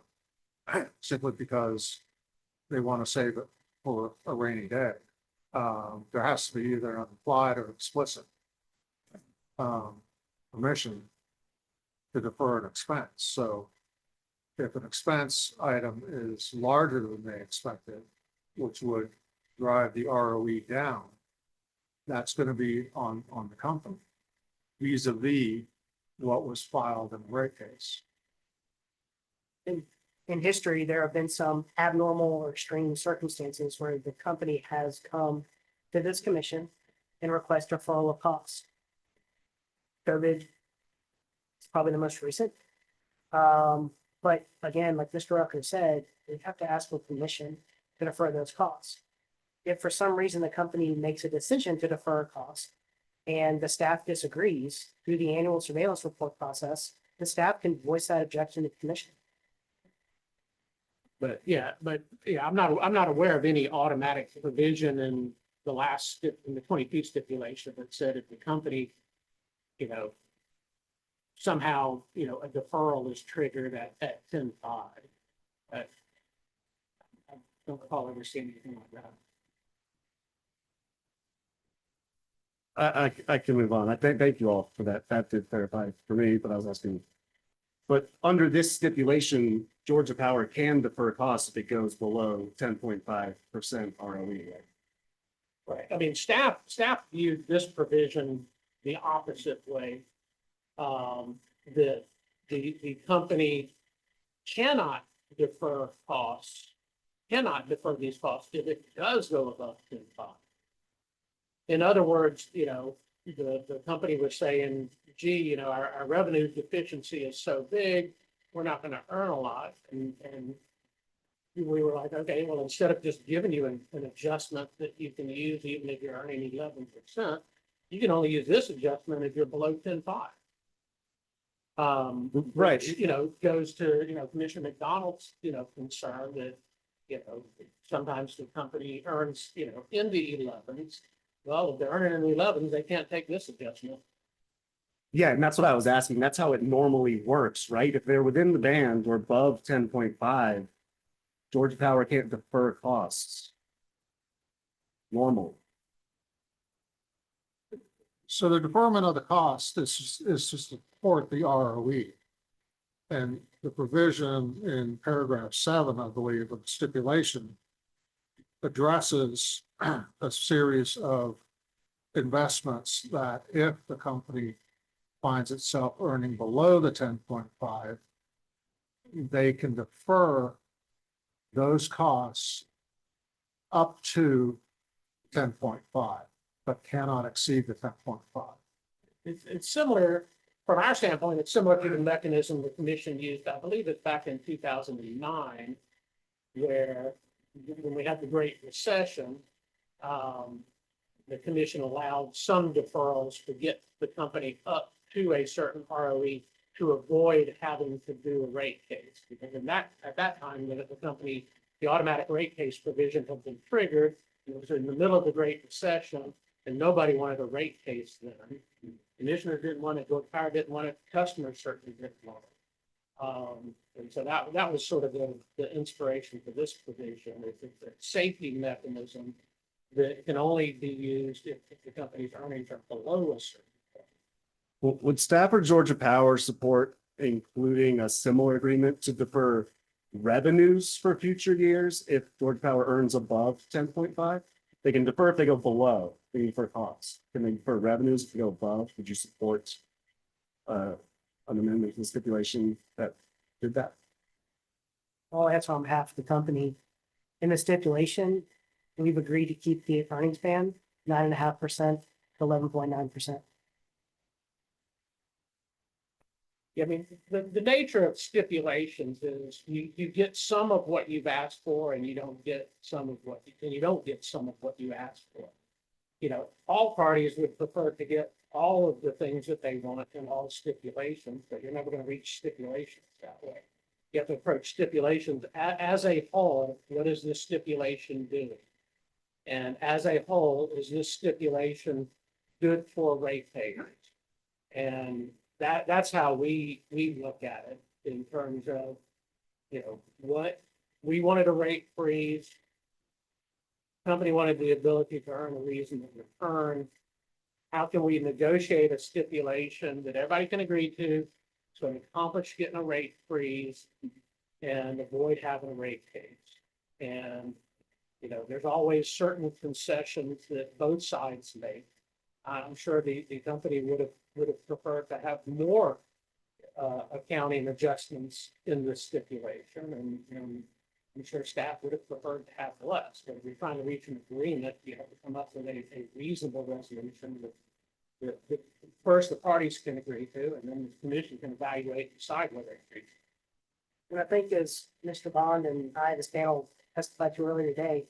simply because they want to save it for a rainy day. There has to be either an implied or explicit permission to defer an expense. So if an expense item is larger than they expected, which would drive the ROE down, that's going to be on the company vis-a-vis what was filed in the rate case. In history, there have been some abnormal or extreme circumstances where the company has come to this commission and request deferral of costs. COVID is probably the most recent. But again, like Mr. Rucker said, we have to ask for permission to defer those costs. If for some reason the company makes a decision to defer a cost and the staff disagrees through the annual surveillance report process, the staff can voice that objection to the commission. But I'm not aware of any automatic provision in the 22 stipulation that said if the company, somehow, a deferral is triggered at 10.5. I don't recall ever seeing anything like that. I can move on. Thank you all for that. That did clarify for me, but I was asking. But under this stipulation, Georgia Power can defer costs if it goes below 10.5% ROE. Right. I mean, staff viewed this provision the opposite way. The company cannot defer these costs if it does go above 10.5. In other words, the company was saying, gee, our revenue deficiency is so big, we're not going to earn a lot. And we were like, okay, well, instead of just giving you an adjustment that you can use even if you're earning 11%, you can only use this adjustment if you're below 10.5. Right. Which, goes to, Commissioner McDonald's, concern that, sometimes the company earns, in the 11s. Well, if they're earning in the 11s, they can't take this adjustment. Yeah, and that's what I was asking. That's how it normally works, right? If they're within the band or above 10.5, Georgia Power can't defer costs. Normal. So the deferment of the cost is to support the ROE. And the provision in paragraph 7, I believe, of the stipulation addresses a series of investments that if the company finds itself earning below the 10.5, they can defer those costs up to 10.5, but cannot exceed the 10.5. It's similar, from our standpoint, it's similar to the mechanism the commission used, I believe it's back in 2009, where when we had the Great Recession, the commission allowed some deferrals to get the company up to a certain ROE to avoid having to do a rate case. Because at that time, the automatic rate case provision had been triggered. It was in the middle of the Great Recession, and nobody wanted a rate case then. Commissioners didn't want it, Georgia Power didn't want it, customers certainly didn't want And so that was sort of the inspiration for this provision. It's a safety mechanism that can only be used if the company's earnings are below a certain. Would staff or Georgia Power support including a similar agreement to defer revenues for future years if Georgia Power earns above 10.5? They can defer if they go below, they defer costs. Can they defer revenues if they go above? Would you support an amendment to the stipulation that did that? I'll answer on behalf of the company. In the stipulation, we've agreed to keep the earnings band 9.5% to 11.9%. I mean, the nature of stipulations is you get some of what you've asked for and you don't get some of what you asked for. You know, all parties would prefer to get all of the things that they want in all stipulations, but you're never going to reach stipulations that way. You have to approach stipulations as a whole. What is this stipulation doing? And as a whole, is this stipulation good for ratepayers? And that's how we look at it in terms of, you know, what we wanted a rate freeze. Company wanted the ability to earn a reasonable return. How can we negotiate a stipulation that everybody can agree to so accomplish getting a rate freeze and avoid having a rate case? And, you know, there's always certain concessions that both sides make. I'm sure the company would have preferred to have more accounting adjustments in the stipulation, and I'm sure staff would have preferred to have less. But if you're trying to reach an agreement, you have to come up with a reasonable resolution that first the parties can agree to, and then the commission can evaluate and decide whether they agree. And I think as Mr. Bond and I, this panel testified to earlier today,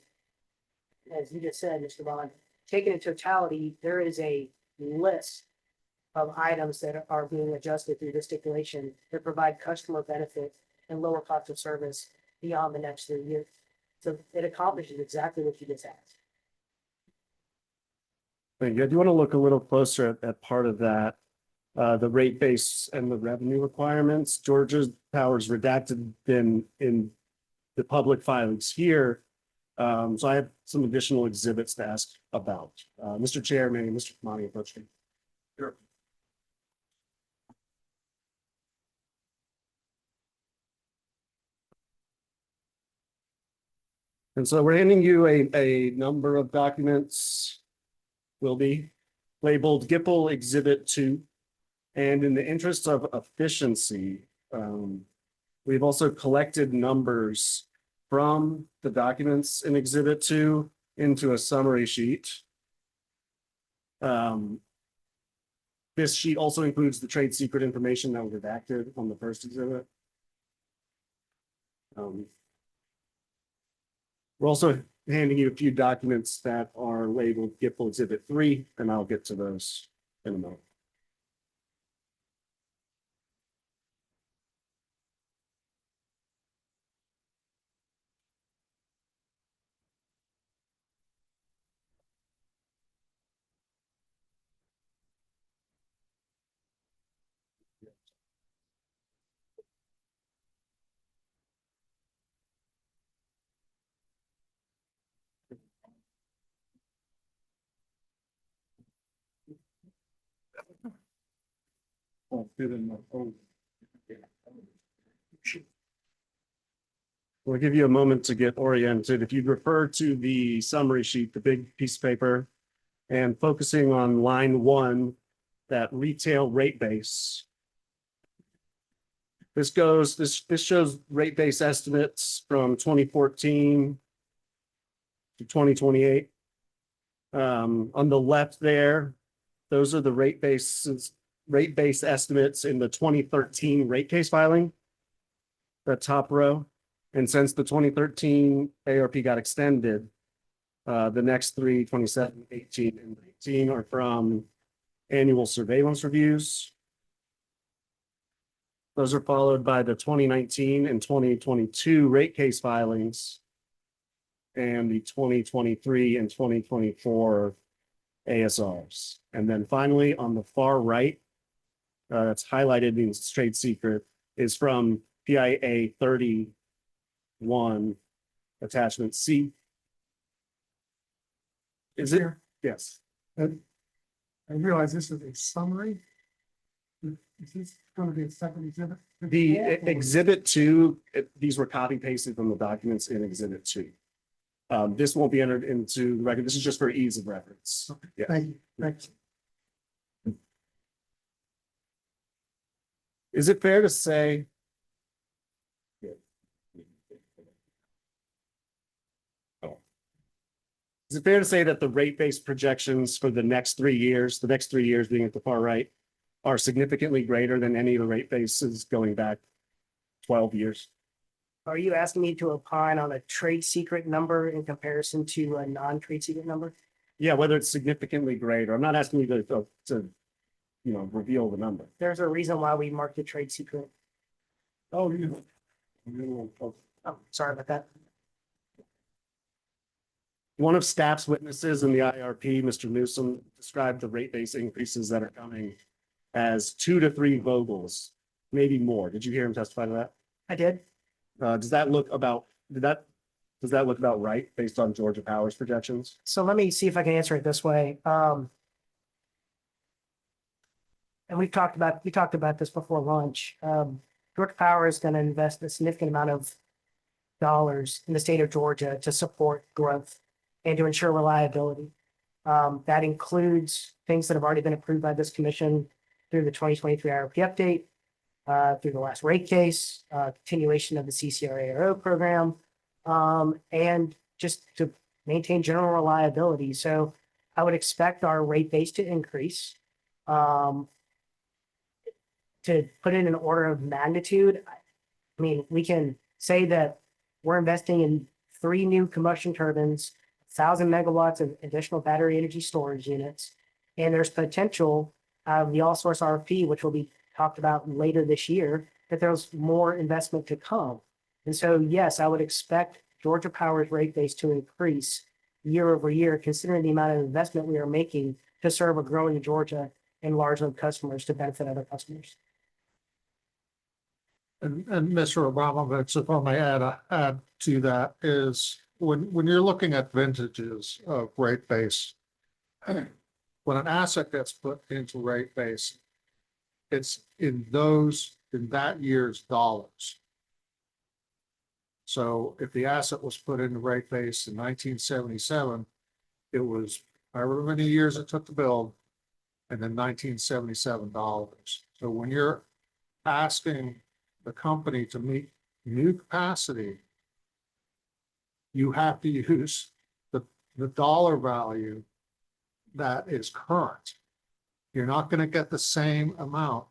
as you just said, Mr. Bond, taken in totality, there is a list of items that are being adjusted through the stipulation that provide customer benefit and lower cost of service beyond the next 3 years. So it accomplishes exactly what you just asked. Thank you. I do want to look a little closer at part of that, the rate base and the revenue requirements. Georgia Power's redacted them in the public filings here. So I have some additional exhibits to ask about. Mr. Chair, may Mr. Kamani approach me? Sure. And so we're handing you a number of documents, will be labeled GIPL Exhibit 2. And in the interest of efficiency, we've also collected numbers from the documents in Exhibit 2 into a summary sheet. This sheet also includes the trade secret information that was redacted on the first exhibit. We're also handing you a few documents that are labeled GIPL Exhibit 3, and I'll get to those in a moment. We'll give you a moment to get oriented. If you'd refer to the summary sheet, the big piece of paper, and focusing on line 1, that retail rate base. This shows rate base estimates from 2014 to 2028. On the left there, those are the rate base estimates in the 2013 rate case filing. The top row. And since the 2013 ARP got extended, the next 3, 27, 18, and 19 are from annual surveillance reviews. Those are followed by the 2019 and 2022 rate case filings and the 2023 and 2024 ASRs. And then finally, on the far right, it's highlighted in trade secret, is from PIA 31, attachment C. Is it? Yes. I realize this is a summary. Is this going to be a second exhibit? The exhibit 2, these were copy pasted from the documents in exhibit 2. This won't be entered into the record. This is just for ease of reference. Yeah. Thank you. Thanks. Is it fair to say? Is it fair to say that the rate-based projections for the next 3 years, the next 3 years being at the far right, are significantly greater than any of the rate bases going back 12 years? Are you asking me to opine on a trade secret number in comparison to a non-trade secret number? Yeah, whether it's significantly greater. I'm not asking you to reveal the number. There's a reason why we marked it trade secret. Oh, you. Oh, sorry about that. One of staff's witnesses in the IRP, Mr. Newsom, described the rate base increases that are coming as 2 to 3 Vogels, maybe more. Did you hear him testify to that? I did. Does that look about right based on Georgia Power's projections? So let me see if I can answer it this way. And we talked about this before lunch. Georgia Power is going to invest a significant amount of dollars in the state of Georgia to support growth and to ensure reliability. That includes things that have already been approved by this commission through the 2023 IRP update, through the last rate case, continuation of the CCRARO program, and just to maintain general reliability. So I would expect our rate base to increase. To put in an order of magnitude, I mean, we can say that we're investing in 3 new combustion turbines, 1,000 megawatts of additional battery energy storage units, and there's potential of the all source RFP, which will be talked about later this year, that there's more investment to come. And so, yes, I would expect Georgia Power's rate base to increase year over year, considering the amount of investment we are making to serve a growing Georgia and large load customers to benefit other customers. And Mr. Abramovich, if I may add to that, is when you're looking at vintages of rate base, when an asset gets put into rate base, it's in that year's dollars. So if the asset was put into rate base in 1977, it was however many years it took to build, and then $1977. So when you're asking the company to meet new capacity, you have to use the dollar value that is current. You're not going to get the same amount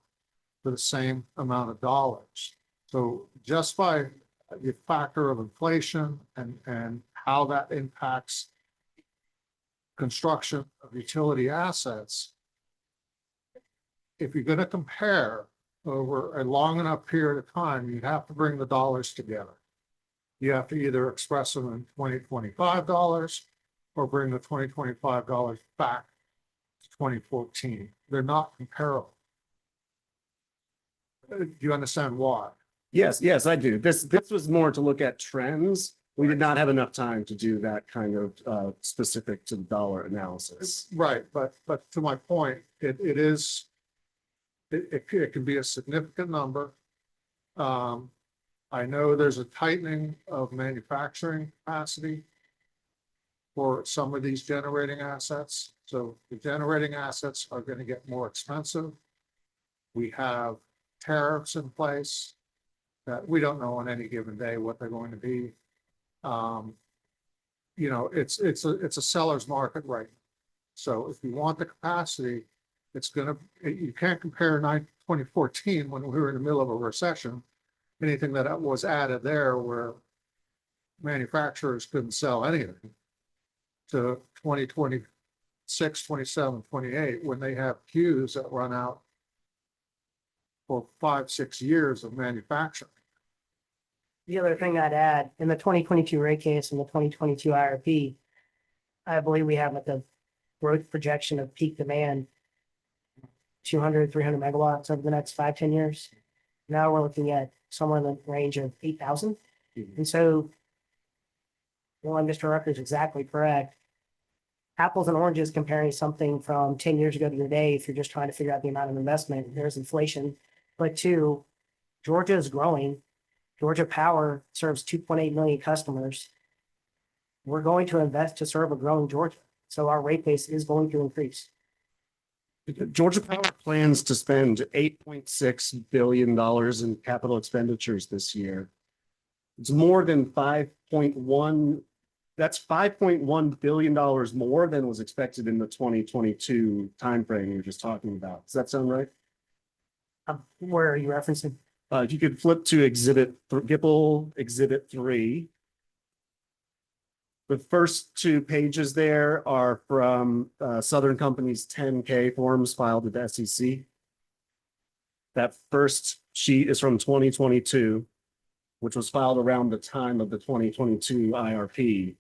for the same amount of dollars. So just by the factor of inflation and how that impacts construction of utility assets, if you're going to compare over a long enough period of time, you have to bring the dollars together. You have to either express them in 2025 dollars or bring the 2025 dollars back to 2014. They're not comparable. Do you understand why? Yes, I do. This was more to look at trends. We did not have enough time to do that kind of specific to the dollar analysis. Right, but to my point, it can be a significant number. I know there's a tightening of manufacturing capacity for some of these generating assets. So the generating assets are going to get more expensive. We have tariffs in place that we don't know on any given day what they're going to be. It's a seller's market right now. So if you want the capacity, you can't compare 2014 when we were in the middle of a recession, anything that was added there where manufacturers couldn't sell anything, to 2026, 27, 28, when they have queues that run out for 5-6 years of manufacturing. The other thing I'd add, in the 2022 rate case and the 2022 IRP, I believe we have the growth projection of peak demand, 200, 300 megawatts over the next 5-10 years. Now we're looking at somewhere in the range of 8,000. And so, well, Mr. Rucker is exactly correct. Apples and oranges comparing something from 10 years ago to today, if you're just trying to figure out the amount of investment, there's inflation. But two, Georgia is growing. Georgia Power serves 2.8 million customers. We're going to invest to serve a growing Georgia. So our rate base is going to increase. Georgia Power plans to spend $8.6 billion in capital expenditures this year. It's more than 5.1. That's $5.1 billion more than was expected in the 2022 timeframe you were just talking about. Does that sound right? Where are you referencing? If you could flip to Gipple Exhibit 3. The first 2 pages there are from Southern Company's 10K forms filed with the SEC. That first sheet is from 2022, which was filed around the time of the 2022 IRP.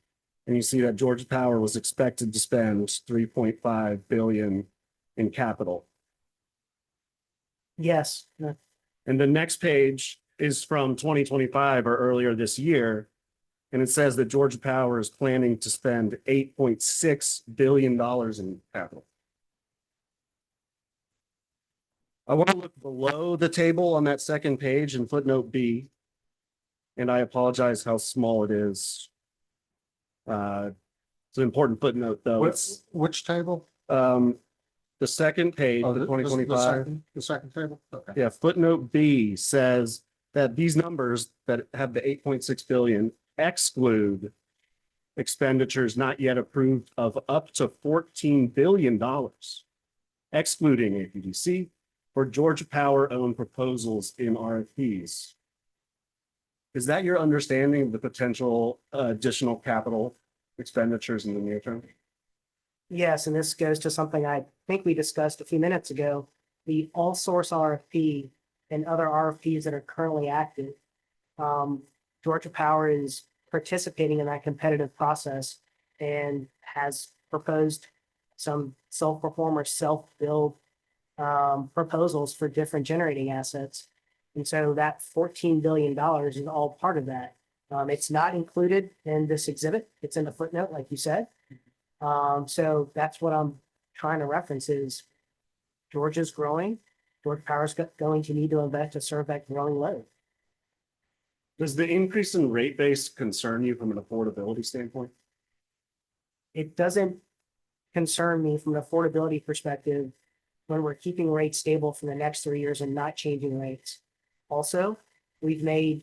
And you see that Georgia Power was expected to spend $3.5 billion in capital. Yes. And the next page is from 2025 or earlier this year. And it says that Georgia Power is planning to spend $8.6 billion in capital. I want to look below the table on that second page in footnote B. And I apologize how small it is. It's an important footnote, though. Which table? The second page, Oh, the the 2025. the second table? Okay. Yeah, footnote B says that these numbers that have the 8.6 billion exclude expenditures not yet approved of up to $14 billion, excluding APDC for Georgia Power owned proposals in RFPs. Is that your understanding of the potential additional capital expenditures in the near term? Yes, and this goes to something I think we discussed a few minutes ago, the all source RFP and other RFPs that are currently active. Georgia Power is participating in that competitive process and has proposed some self-perform or self-build proposals for different generating assets. And so that $14 billion is all part of that. It's not included in this exhibit. It's in the footnote, like you said. So that's what I'm trying to reference is Georgia's growing. Georgia Power's going to need to invest to serve that growing load. Does the increase in rate base concern you from an affordability standpoint? It doesn't concern me from an affordability perspective when we're keeping rates stable for the next 3 years and not changing rates. Also, we've made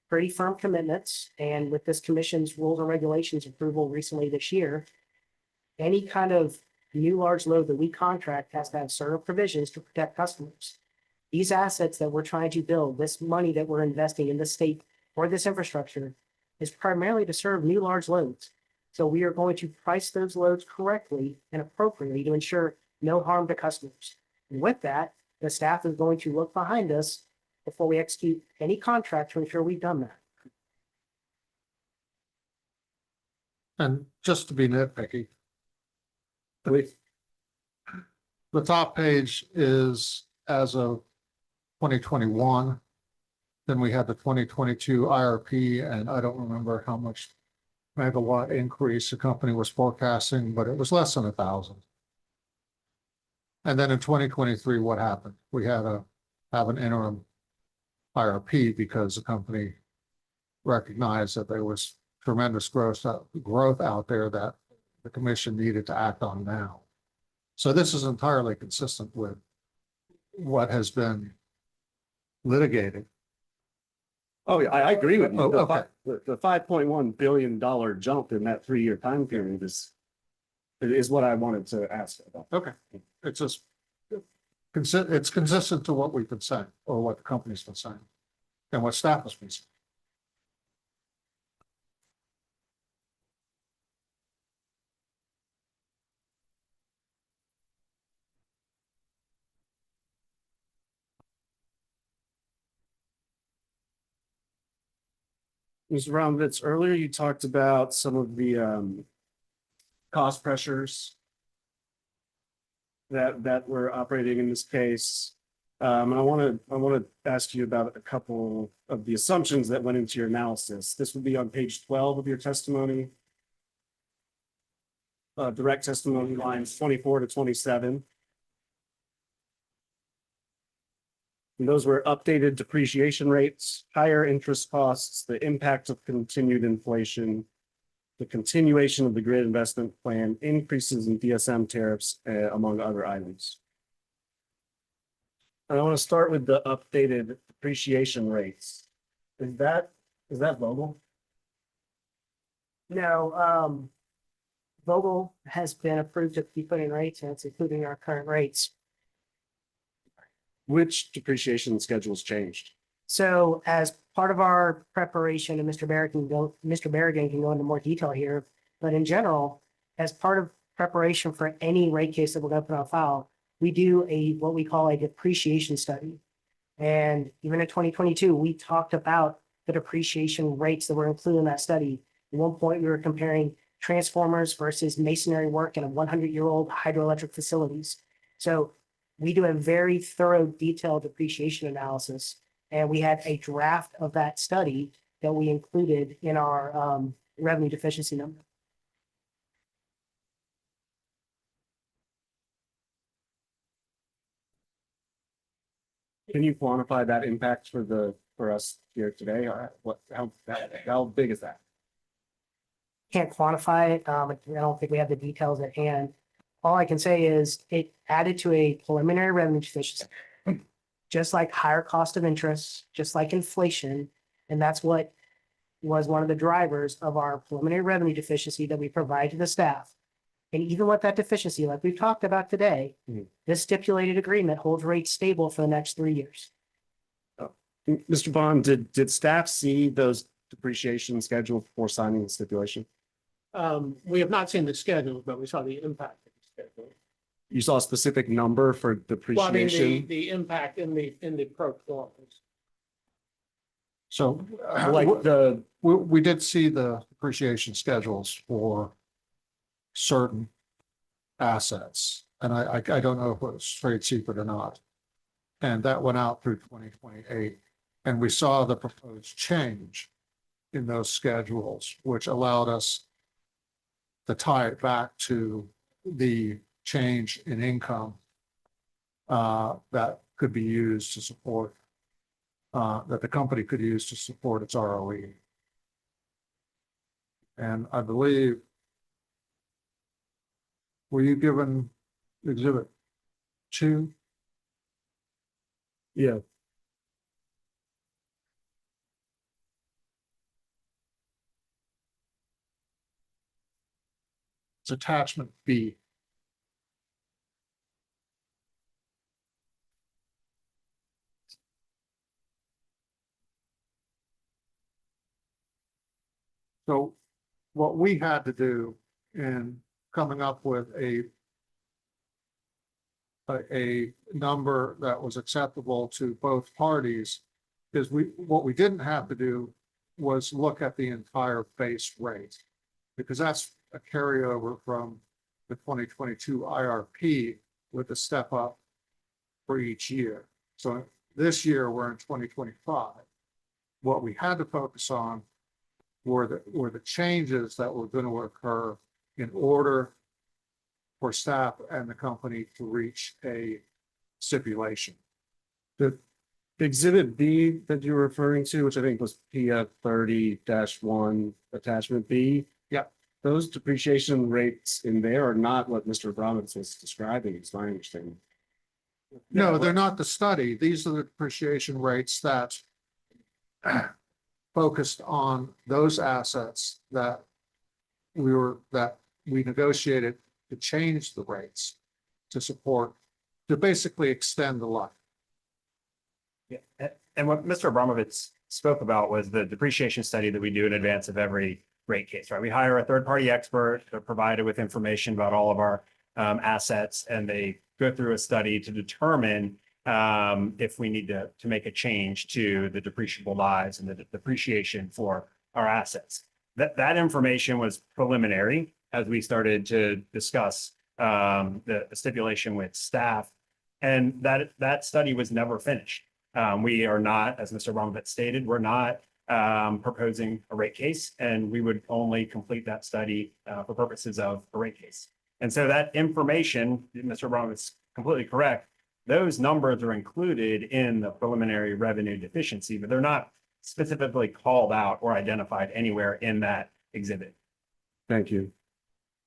pretty firm commitments, and with this commission's rules and regulations approval recently this year, any kind of new large load that we contract has to have certain provisions to protect customers. These assets that we're trying to build, this money that we're investing in the state for this infrastructure is primarily to serve new large loads. So we are going to price those loads correctly and appropriately to ensure no harm to customers. And with that, the staff is going to look behind us before we execute any contract to ensure we've done that. And just to be nitpicky, the top page is as of 2021. Then we had the 2022 IRP, and I don't remember how much megawatt increase the company was forecasting, but it was less than 1,000. And then in 2023, what happened? We had to have an interim IRP because the company recognized that there was tremendous growth out there that the commission needed to act on now. So this is entirely consistent with what has been litigated. Oh, yeah, I agree with you. Oh, okay. The $5.1 billion jump in that 3-year time period is what I wanted to ask about. Okay, it's just, it's consistent to what we've been saying, or what the company's been saying, and what staff has been saying. Mr. Romovitz, earlier you talked about some of the cost pressures that were operating in this case. And I want to ask you about a couple of the assumptions that went into your analysis. This would be on page 12 of your testimony. Direct testimony lines 24 to 27. And those were updated depreciation rates, higher interest costs, the impact of continued inflation, the continuation of the grid investment plan, increases in DSM tariffs, among other items. And I want to start with the updated depreciation rates. Is that Vogel? No, Vogel has been approved to be put in rates, and it's including our current rates. Which depreciation schedules changed? So as part of our preparation, and Mr. Berrigan can go into more detail here, but in general, as part of preparation for any rate case that we're going to put on file, we do what we call a depreciation study. And even in 2022, we talked about the depreciation rates that were included in that study. At one point, we were comparing transformers versus masonry work in a 100-year-old hydroelectric facilities. So we do a very thorough, detailed depreciation analysis, and we had a draft of that study that we included in our revenue deficiency number. Can you quantify that impact for us here today? How big is that? Can't quantify it. I don't think we have the details at hand. All I can say is it added to a preliminary revenue deficiency, just like higher cost of interest, just like inflation. And that's what was one of the drivers of our preliminary revenue deficiency that we provide to the staff. And even with that deficiency, like we've talked about today, this stipulated agreement holds rates stable for the next 3 years. Mr. Bond, did staff see those depreciation schedules before signing the stipulation? We have not seen the schedule, but we saw the impact of the schedule. You saw a specific number for Well, I mean, depreciation? the impact in the pro formas. So Like we did see the depreciation schedules for certain assets. And I don't know if it was trade secret or not. And that went out through 2028. And we saw the proposed change in those schedules, which allowed us to tie it back to the change in income that could be used to support, that the company could use to support its ROE. And I believe, were you given exhibit 2? Yeah. It's attachment B. So what we had to do in coming up with a number that was acceptable to both parties is what we didn't have to do was look at the entire base rate, because that's a carryover from the 2022 IRP with a step up for each year. So this year we're in 2025. What we had to focus on were the changes that were going to occur in order for staff and the company to reach a stipulation. The exhibit B that you're referring to, which I think was PF 30-1 attachment B. Yeah. Those depreciation rates in there are not what Mr. Abramovich was describing, is my understanding. No, they're not the study. These are the depreciation rates that focused on those assets that we negotiated to change the rates to support, to basically extend the life. Yeah, and what Mr. Abramovich spoke about was the depreciation study that we do in advance of every rate case, right? We hire a third-party expert to provide it with information about all of our assets, and they go through a study to determine if we need to make a change to the depreciable lives and the depreciation for our assets. That information was preliminary as we started to discuss the stipulation with staff. And that study was never finished. We are not, as Mr. Ronovitz stated, we're not proposing a rate case, and we would only complete that study for purposes of a rate case. And so that information, Mr. Ronovitz is completely correct. Those numbers are included in the preliminary revenue deficiency, but they're not specifically called out or identified anywhere in that exhibit. Thank you.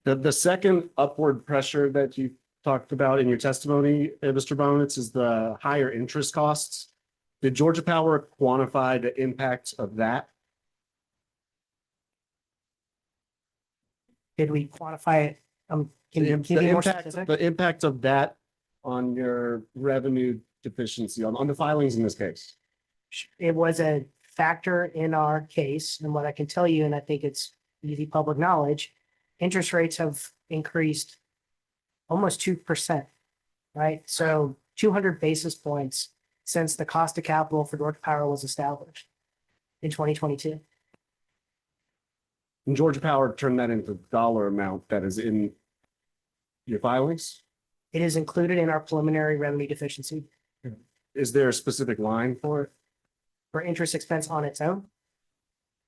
The second upward pressure that you talked about in your testimony, Mr. Bonitz, is the higher interest costs. Did Georgia Power quantify the impact of that? Did we quantify it? Can you give me more specific? The impact of that on your revenue deficiency on the filings in this case? It was a factor in our case, and what I can tell you, and I think it's easy public knowledge, interest rates have increased almost 2%, right? So 200 basis points since the cost of capital for Georgia Power was established in 2022. And Georgia Power turned that into dollar amount that is in your filings? It is included in our preliminary revenue deficiency. Is there a specific line for it? For interest expense on its own?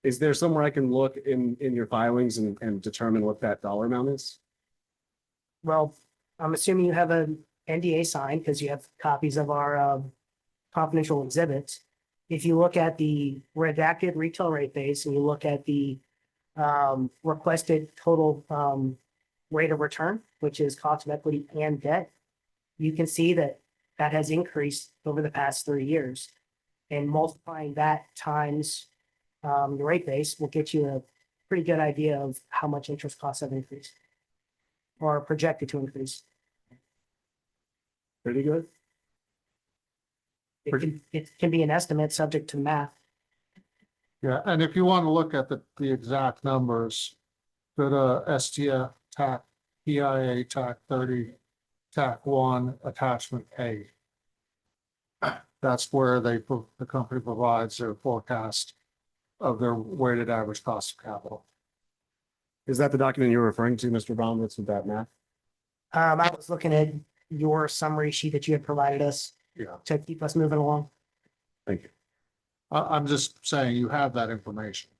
Is there somewhere I can look in your filings and determine what that dollar amount is? Well, I'm assuming you have an NDA signed because you have copies of our confidential exhibits. If you look at the redacted retail rate base and you look at the requested total rate of return, which is cost of equity and debt, you can see that that has increased over the past 3 years. And multiplying that times the rate base will get you a pretty good idea of how much interest costs have increased or are projected to increase. Pretty good. It can be an estimate subject to math. Yeah, and if you want to look at the exact numbers, go to STF TAC, PIA TAC 30, TAC 1, Attachment A. That's where the company provides their forecast of their weighted average cost of capital. Is that the document you're referring to, Mr. Baumwitz, with that math? I was looking at your summary sheet that you had provided us to keep us moving along. Thank you. I'm just saying you have that information.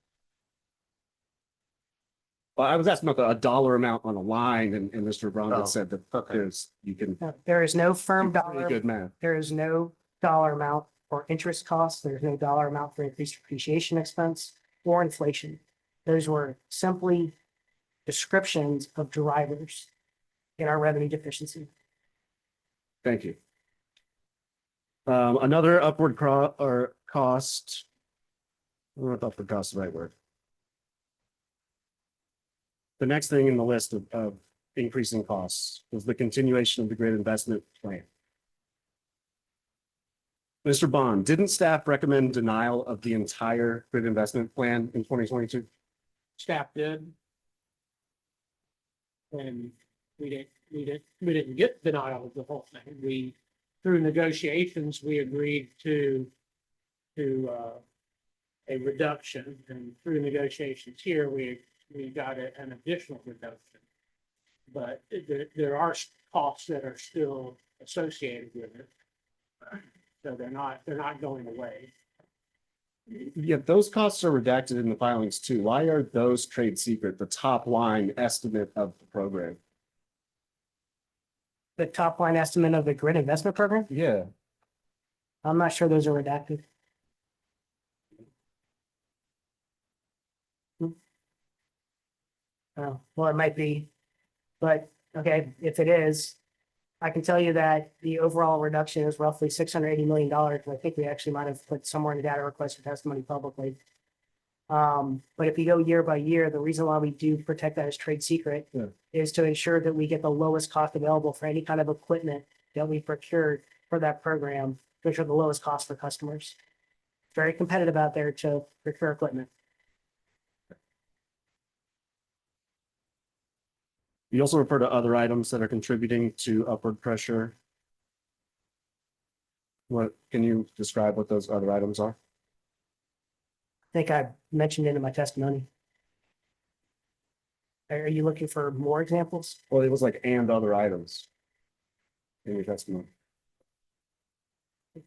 Well, I was asking about a dollar amount on a line, and Mr. Baumwitz said that there's, you can. There is no firm do pretty dollar. good math. There is no dollar amount for interest costs. There's no dollar amount for increased depreciation expense or inflation. Those were simply descriptions of drivers in our revenue deficiency. Thank you. Another upward cost. I don't know if upward cost is the right word. The next thing in the list of increasing costs was the continuation of the grid investment plan. Mr. Bond, didn't staff recommend denial of the entire grid investment plan in 2022? Staff did. And we didn't get denial of the whole thing. Through negotiations, we agreed to a reduction, and through negotiations here, we got an additional reduction. But there are costs that are still associated with it. So they're not going away. Yeah, those costs are redacted in the filings too. Why are those trade secret, the top line estimate of the program? The top line estimate of the grid investment program? Yeah. I'm not sure those are redacted. Oh, well, it might be, but okay, if it is, I can tell you that the overall reduction is roughly $680 million. I think we actually might have put somewhere in the data request for testimony publicly. But if you go year by year, the reason why we do protect that as trade secret is to ensure that we get the lowest cost available for any kind of equipment that we procured for that program to ensure the lowest cost for customers. Very competitive out there to procure equipment. You also refer to other items that are contributing to upward pressure. What can you describe what those other items are? I think I mentioned it in my testimony. Are you looking for more examples? Well, it was like and other items in your testimony.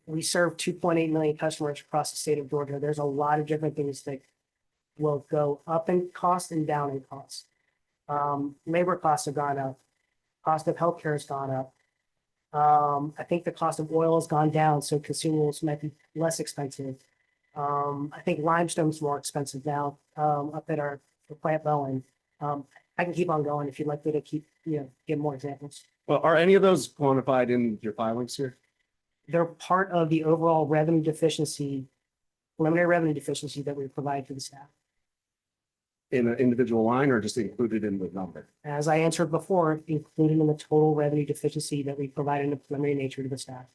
We serve 2.8 million customers across the state of Georgia. There's a lot of different things that will go up in cost and down in cost. Labor costs have gone up. Cost of healthcare has gone up. I think the cost of oil has gone down, so consumables might be less expensive. I think limestone's more expensive now, up at our plant Bowen. I can keep on going if you'd like me to keep, give more examples. Well, are any of those quantified in your filings here? They're part of the overall revenue deficiency, preliminary revenue deficiency that we provide to the staff. In an individual line or just included in the number? As I answered before, including in the total revenue deficiency that we provide in the preliminary nature to the staff.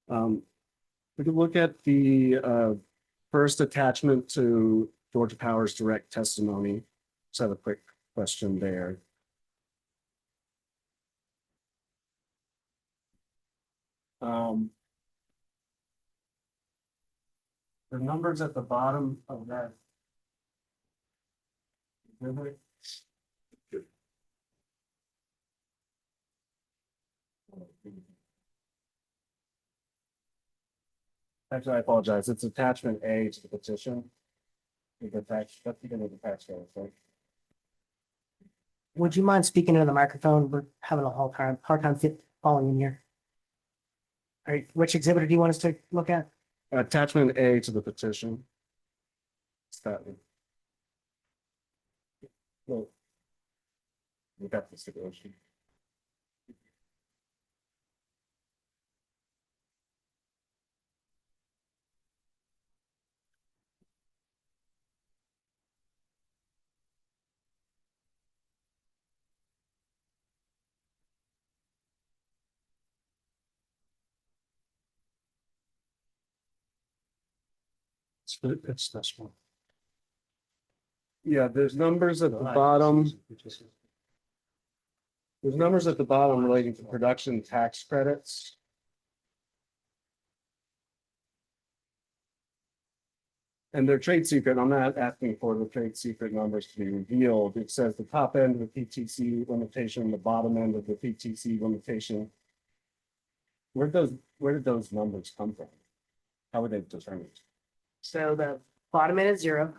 We could look at the first attachment to Georgia Power's direct testimony. Just have a quick question there. The numbers at the bottom of that. Actually, I apologize. It's attachment A to the petition. The tax, that's the beginning of the tax code, right? Would you mind speaking into the microphone? We're having a hard time following in here. All right, which exhibit do you want us to look at? Attachment A to the petition. It's that one. Well, we got the stipulation. It's this one. Yeah, there's numbers at the bottom. There's numbers at the bottom relating to production tax credits. And they're trade secret. I'm not asking for the trade secret numbers to be revealed. It says the top end of the PTC limitation, the bottom end of the PTC limitation. Where did those numbers come from? How were they determined? So the bottom end is 0.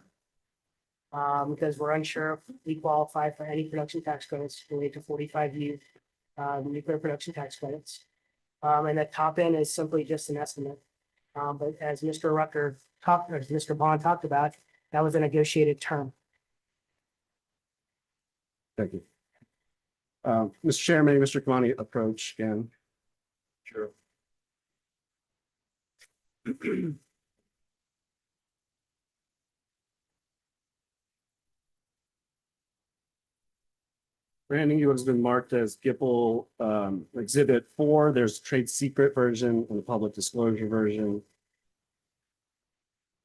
Because we're unsure if we qualify for any production tax credits related to 45U nuclear production tax credits. And the top end is simply just an estimate. But as Mr. Rucker talked, or as Mr. Bond talked about, that was a negotiated term. Thank you. Mr. Chair, may Mr. Kamani approach again? Sure. Branding, you has been marked as GIPL Exhibit 4. There's trade secret version and the public disclosure version.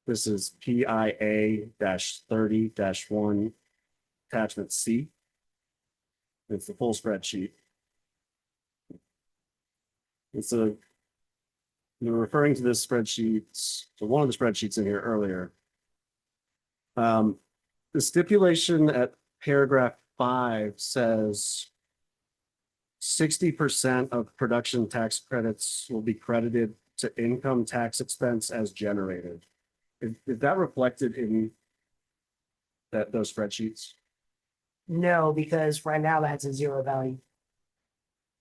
This is PIA-30-1, attachment C. It's the full spreadsheet. You're referring to this spreadsheet, to one of the spreadsheets in here earlier. The stipulation at paragraph 5 says 60% of production tax credits will be credited to income tax expense as generated. Is that reflected in those spreadsheets? No, because right now that has a 0 value.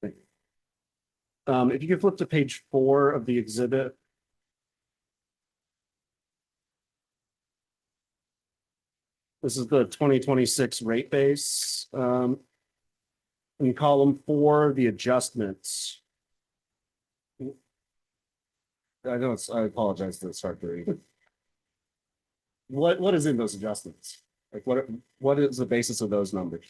If you could flip to page 4 of the exhibit. This is the 2026 rate base. In column 4, the adjustments. I apologize to start to read. What is in those adjustments? Like what is the basis of those numbers?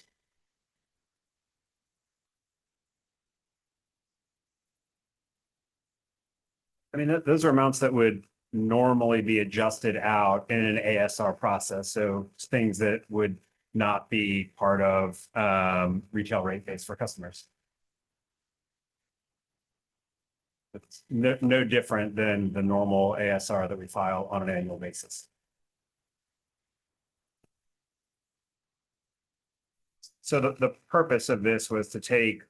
I mean, those are amounts that would normally be adjusted out in an ASR process. So things that would not be part of retail rate base for customers. It's no different than the normal ASR that we file on an annual basis. So the purpose of this was to take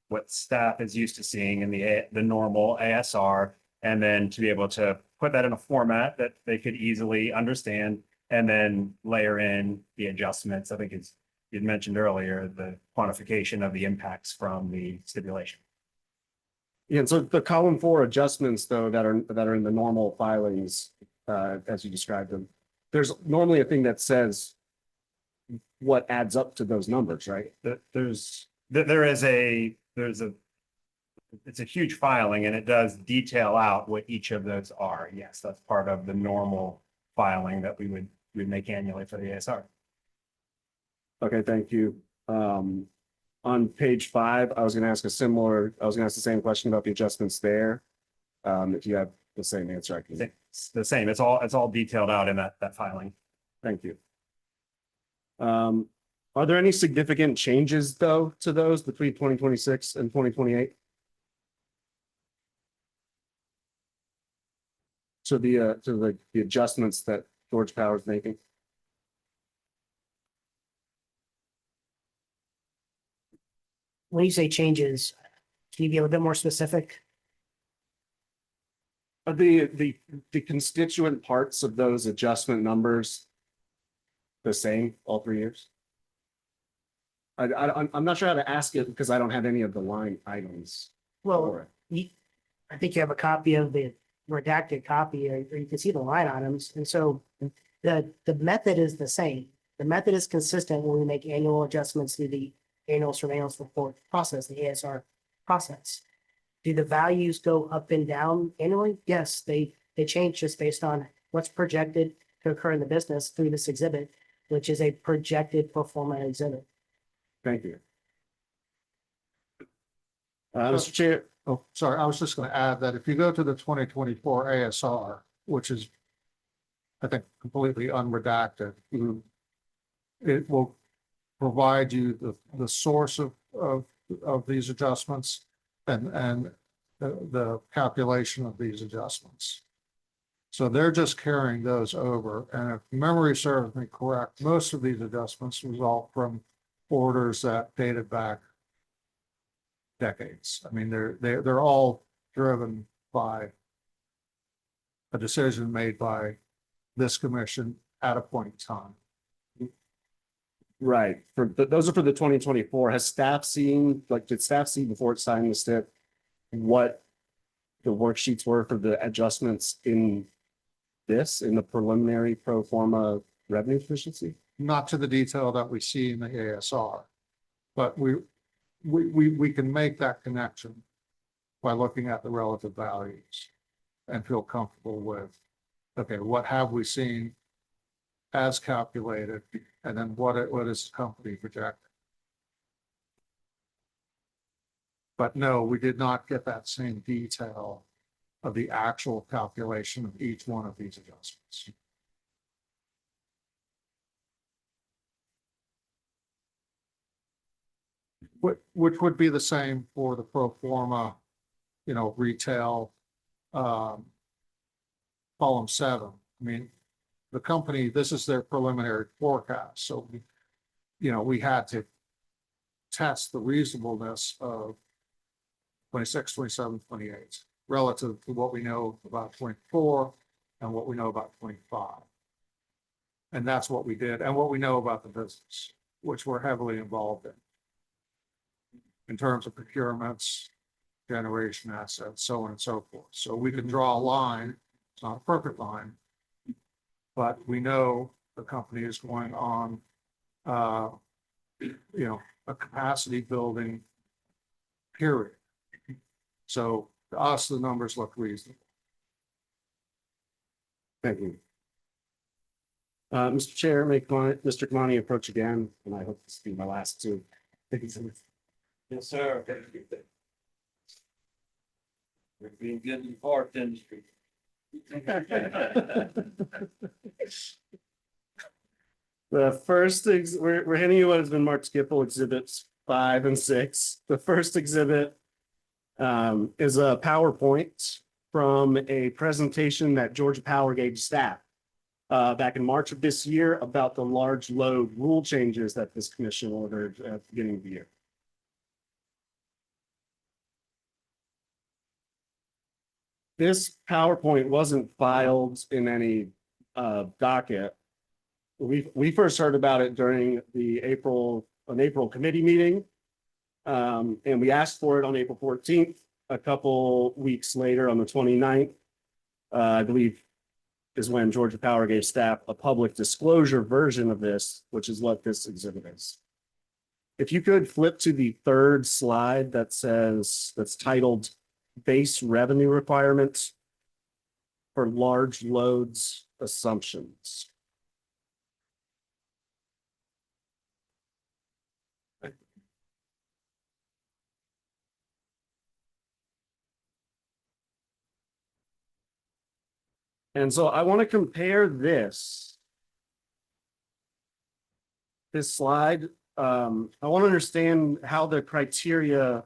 what staff is used to seeing in the normal ASR, and then to be able to put that in a format that they could easily understand, and then layer in the adjustments. I think it's, you'd mentioned earlier, the quantification of the impacts from the stipulation. Yeah, and so the column 4 adjustments, though, that are in the normal filings, as you described them, there's normally a thing that says what adds up to those numbers, right? There's it's a huge filing, and it does detail out what each of those are. Yes, that's part of the normal filing that we would make annually for the ASR. Okay, thank you. On page 5, I was going to ask the same question about the adjustments there. If you have the same answer, I can. It's the same. It's all detailed out in that filing. Thank you. Are there any significant changes, though, to those between 2026 and 2028? To the adjustments that Georgia Power is making? When you say changes, can you be a little bit more specific? Are the constituent parts of those adjustment numbers the same all 3 years? I'm not sure how to ask it because I don't have any of the line items. Well, I think you have a copy of the redacted copy, or you can see the line items. And so the method is the same. The method is consistent when we make annual adjustments to the annual surveillance report process, the ASR process. Do the values go up and down annually? Yes, they change just based on what's projected to occur in the business through this exhibit, which is a projected pro forma exhibit. Thank you. Mr. Chair. Oh, sorry, I was just going to add that if you go to the 2024 ASR, which is, I think, completely unredacted, it will provide you the source of these adjustments and the calculation of these adjustments. So they're just carrying those over. And if memory serves me correct, most of these adjustments result from orders that dated back decades. I mean, they're all driven by a decision made by this commission at a point in time. Right. Those are for the 2024. Has staff seen, did staff see before it signed the STIP what the worksheets were for the adjustments in the preliminary pro forma revenue efficiency? Not to the detail that we see in the ASR, but we can make that connection by looking at the relative values and feel comfortable with, okay, what have we seen as calculated, and then what is the company projecting? But no, we did not get that same detail of the actual calculation of each one of these adjustments. Which would be the same for the pro forma, retail, column 7. I mean, the company, this is their preliminary forecast. So, we had to test the reasonableness of 26, 27, 28 relative to what we know about 24 and what we know about 25. And that's what we did, and what we know about the business, which we're heavily involved in terms of procurements, generation assets, so on and so forth. So we can draw a line. It's not a perfect line, but we know the company is going on, a capacity building period. So to us, the numbers look reasonable. Thank you. Mr. Chair, Mr. Kamani approach again, and I hope this will be my last two. Yes, sir. We're being good in the park industry. The first, we're handing you what has been marked Skippel exhibits 5 and 6. The first exhibit is a PowerPoint from a presentation that Georgia Power gave to staff back in March of this year about the large load rule changes that this commission ordered at the beginning of the year. This PowerPoint wasn't filed in any docket. We first heard about it during the April committee meeting. And we asked for it on April 14th. A couple weeks later, on the 29th, I believe is when Georgia Power gave staff a public disclosure version of this, which is what this exhibit is. If you could flip to the third slide that's titled Base Revenue Requirements for Large Loads Assumptions. And so I want to compare this slide. I want to understand how the criteria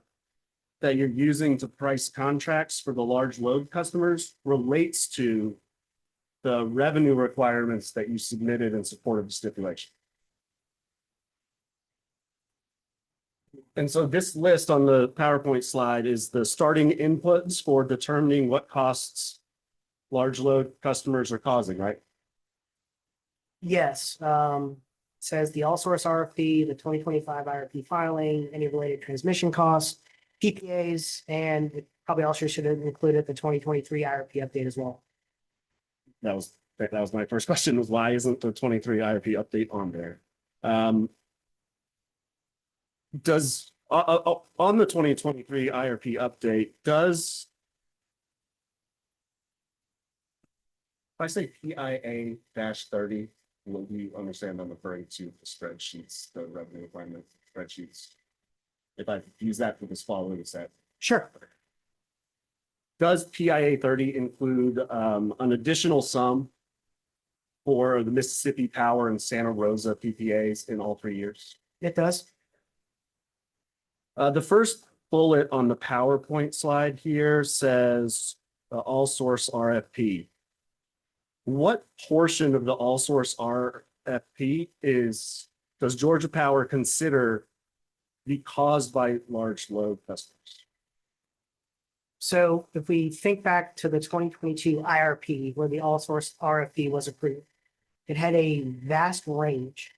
that you're using to price contracts for the large load customers relates to the revenue requirements that you submitted in support of the stipulation. And so this list on the PowerPoint slide is the starting inputs for determining what costs large load customers are causing, right? Yes, says the all source RFP, the 2025 IRP filing, any related transmission costs, PPAs, and it probably also should have included the 2023 IRP update as well. That was my first question, was why isn't the 23 IRP update on there? Does on the 2023 IRP update, does if I say PIA-30, will you understand I'm referring to the spreadsheets, the revenue requirement spreadsheets? If I use that for this following set. Sure. Does PIA-30 include an additional sum for the Mississippi Power and Santa Rosa PPAs in all 3 years? It does. The first bullet on the PowerPoint slide here says all source RFP. What portion of the all source RFP does Georgia Power consider be caused by large load customers? So if we think back to the 2022 IRP, where the all source RFP was approved, it had a vast range,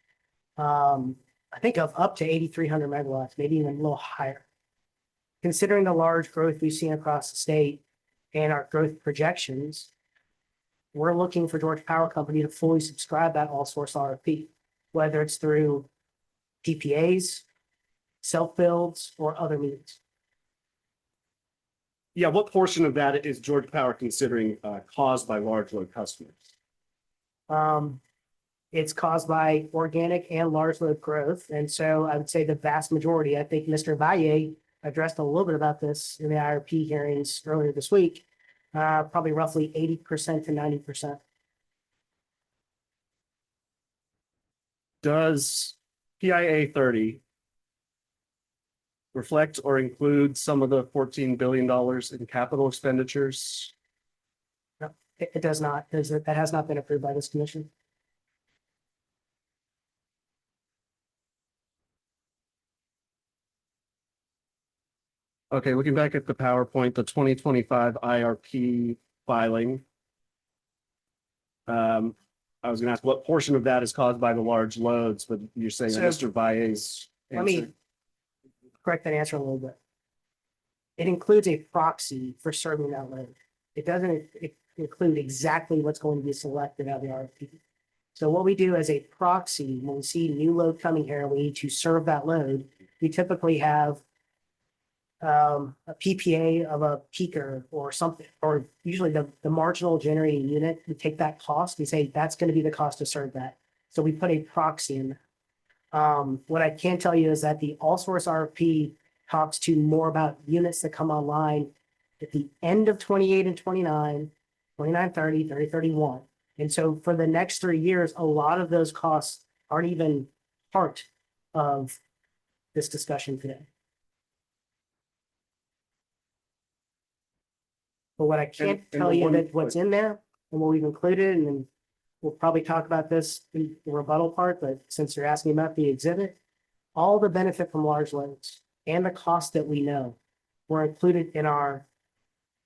I think of up to 8,300 megawatts, maybe even a little higher. Considering the large growth we've seen across the state and our growth projections, we're looking for Georgia Power Company to fully subscribe that all source RFP, whether it's through PPAs, self-builds, or other means. Yeah, what portion of that is Georgia Power considering caused by large load customers? It's caused by organic and large load growth. And so I would say the vast majority, I think Mr. Valle addressed a little bit about this in the IRP hearings earlier this week, probably roughly 80% to 90%. Does PIA-30 reflect or include some of the $14 billion in capital expenditures? No, it does not. That has not been approved by this commission. Okay, looking back at the PowerPoint, the 2025 IRP filing. I was gonna ask what portion of that is caused by the large loads, but you're saying So, Mr. Valle's Let me answer. correct that answer a little bit. It includes a proxy for serving that load. It doesn't include exactly what's going to be selected out of the RFP. So what we do as a proxy, when we see new load coming here, we need to serve that load. We typically have a PPA of a peaker or something, or usually the marginal generating unit. We take that cost, we say that's going to be the cost to serve that. So we put a proxy in there. What I can tell you is that the all source RFP talks to more about units that come online at the end of 28 and 29, 29, 30, 30, 31. And so for the next 3 years, a lot of those costs aren't even part of this discussion today. But what I can't And tell the you one- that what's in there and what we've included, and then we'll probably talk about this in the rebuttal part, but since you're asking about the exhibit, all the benefit from large loads and the cost that we know were included in our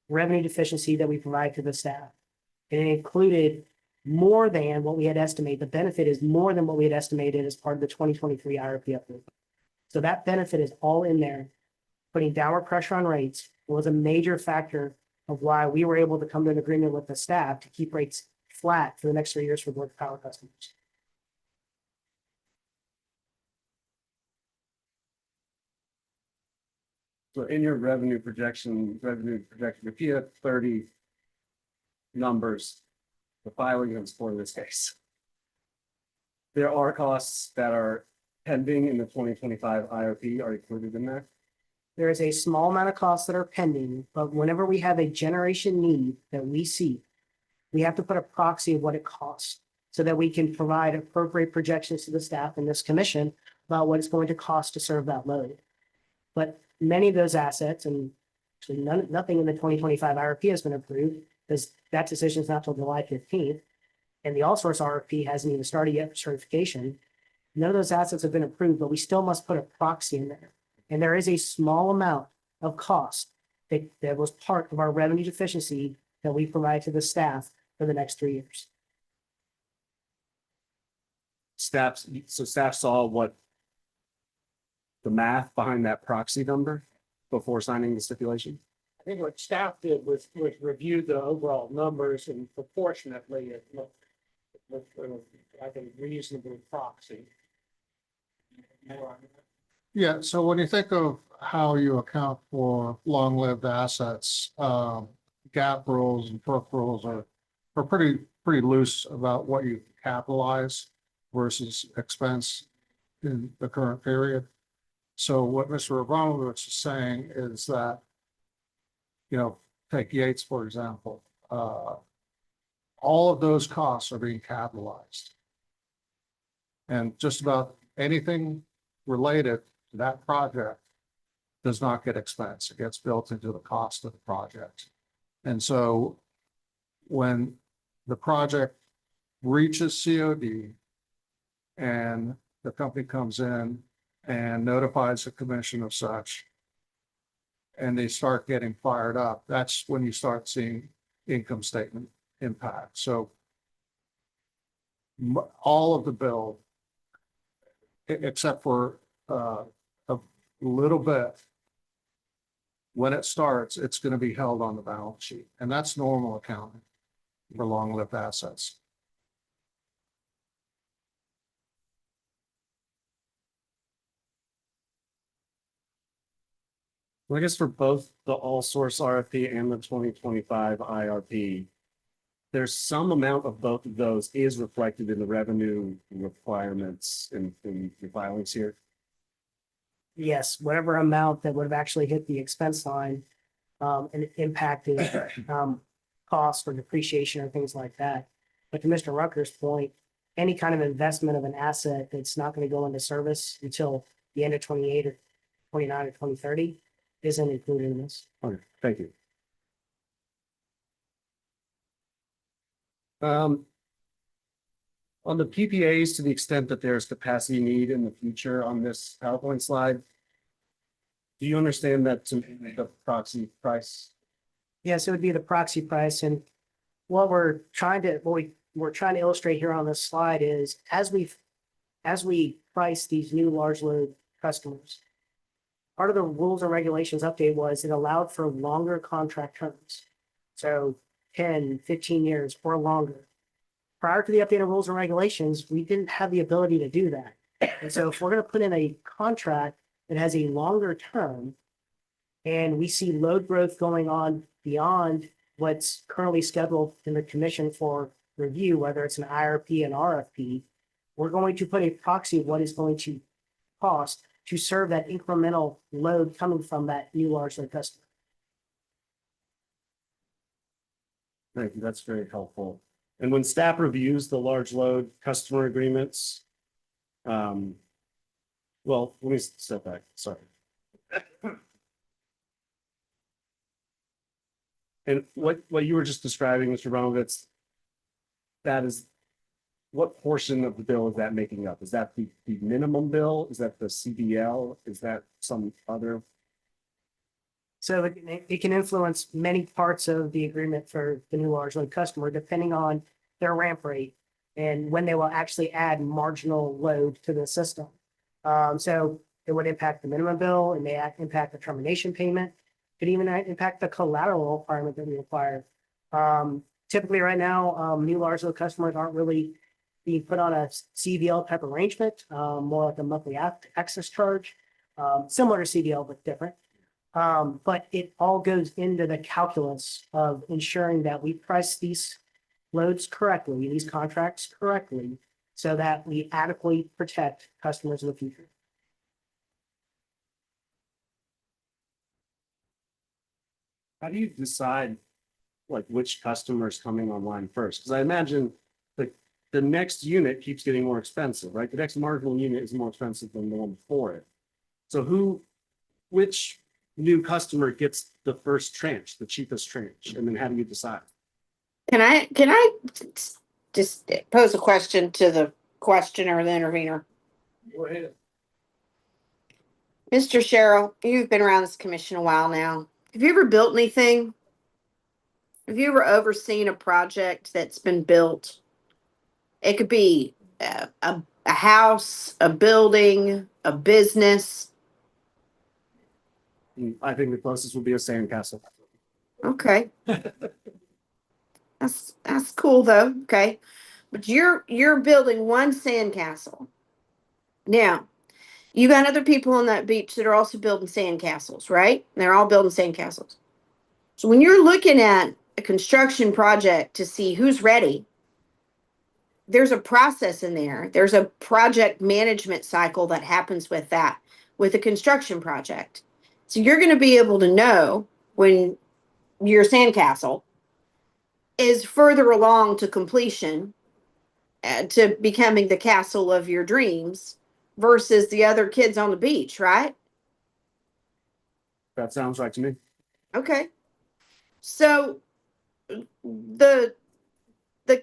revenue deficiency that we provide to the staff. And it included more than what we had estimated. The benefit is more than what we had estimated as part of the 2023 IRP update. So that benefit is all in there, putting downward pressure on rates was a major factor of why we were able to come to an agreement with the staff to keep rates flat for the next 3 years for Georgia Power customers. So in your revenue projection, the PF 30 numbers, the filing is for this case. There are costs that are pending in the 2025 IRP are included in there. There is a small amount of costs that are pending, but whenever we have a generation need that we see, we have to put a proxy of what it costs so that we can provide appropriate projections to the staff and this commission about what it's going to cost to serve that load. But many of those assets, and actually nothing in the 2025 IRP has been approved because that decision is not till July 15th. And the all-source RFP hasn't even started yet for certification. None of those assets have been approved, but we still must put a proxy in there. And there is a small amount of cost that was part of our revenue deficiency that we provide to the staff for the next 3 years. Staff saw what the math behind that proxy number before signing the stipulation. I think what staff did was review the overall numbers and proportionately it looked like a reasonable proxy. Yeah, so when you think of how you account for long-lived assets, GAAP rules and FERC rules are pretty loose about what you capitalize versus expense in the current period. So what Mr. Abramovich is saying is that, take Yates, for example, all of those costs are being capitalized. And just about anything related to that project does not get expensed. It gets built into the cost of the project. And so when the project reaches COD and the company comes in and notifies the commission of such, and they start getting fired up, that's when you start seeing income statement impact. So all of the bill, except for a little bit, when it starts, it's going to be held on the balance sheet. And that's normal accounting for long-lived assets. Well, I guess for both the all source RFP and the 2025 IRP, there's some amount of both of those is reflected in the revenue requirements in your filings here. Yes, whatever amount that would have actually hit the expense line and impacted costs or depreciation or things like that. But to Mr. Rucker's point, any kind of investment of an asset that's not going to go into service until the end of 28 or 29 or 2030 isn't included in this. Okay, thank you. On the PPAs, to the extent that there's capacity need in the future on this PowerPoint slide, do you understand that to the proxy price? Yes, it would be the proxy price. And what we're trying to illustrate here on this slide is as we price these new large load customers, part of the rules and regulations update was it allowed for longer contract terms. So 10, 15 years or longer. Prior to the updated rules and regulations, we didn't have the ability to do that. And so if we're going to put in a contract that has a longer term and we see load growth going on beyond what's currently scheduled in the commission for review, whether it's an IRP and RFP, we're going to put a proxy of what is going to cost to serve that incremental load coming from that new large load customer. Thank you, that's very helpful. And when staff reviews the large load customer agreements, well, let me step back, sorry. And what you were just describing, Mr. Romovitz, that is, what portion of the bill is that making up? Is that the minimum bill? Is that the CBL? Is that some other? So it can influence many parts of the agreement for the new large load customer, depending on their ramp rate and when they will actually add marginal load to the system. So it would impact the minimum bill, it may impact the termination payment, could even impact the collateral requirement that we require. Typically right now, new large load customers aren't really being put on a CVL type arrangement, more like a monthly access charge, similar to CVL, but different. But it all goes into the calculus of ensuring that we price these loads correctly, these contracts correctly, so that we adequately protect customers in the future. How do you decide like which customer is coming online first? Because I imagine the next unit keeps getting more expensive, right? The next marginal unit is more expensive than the one before it. So which new customer gets the first tranche, the cheapest tranche? And then how do you decide? Can I just pose a question to the questioner or the intervener? Go ahead. Mr. Sherrill, you've been around this commission a while now. Have you ever built anything? Have you ever overseen a project that's been built? It could be a house, a building, a business. I think the closest would be a sandcastle. Okay. That's cool though. Okay. But you're building one sandcastle. Now, you got other people on that beach that are also building sandcastles, right? They're all building sandcastles. So when you're looking at a construction project to see who's ready, there's a process in there. There's a project management cycle that happens with that, with a construction project. So you're going to be able to know when your sandcastle is further along to completion, to becoming the castle of your dreams versus the other kids on the beach, right? That sounds right to me. Okay. So the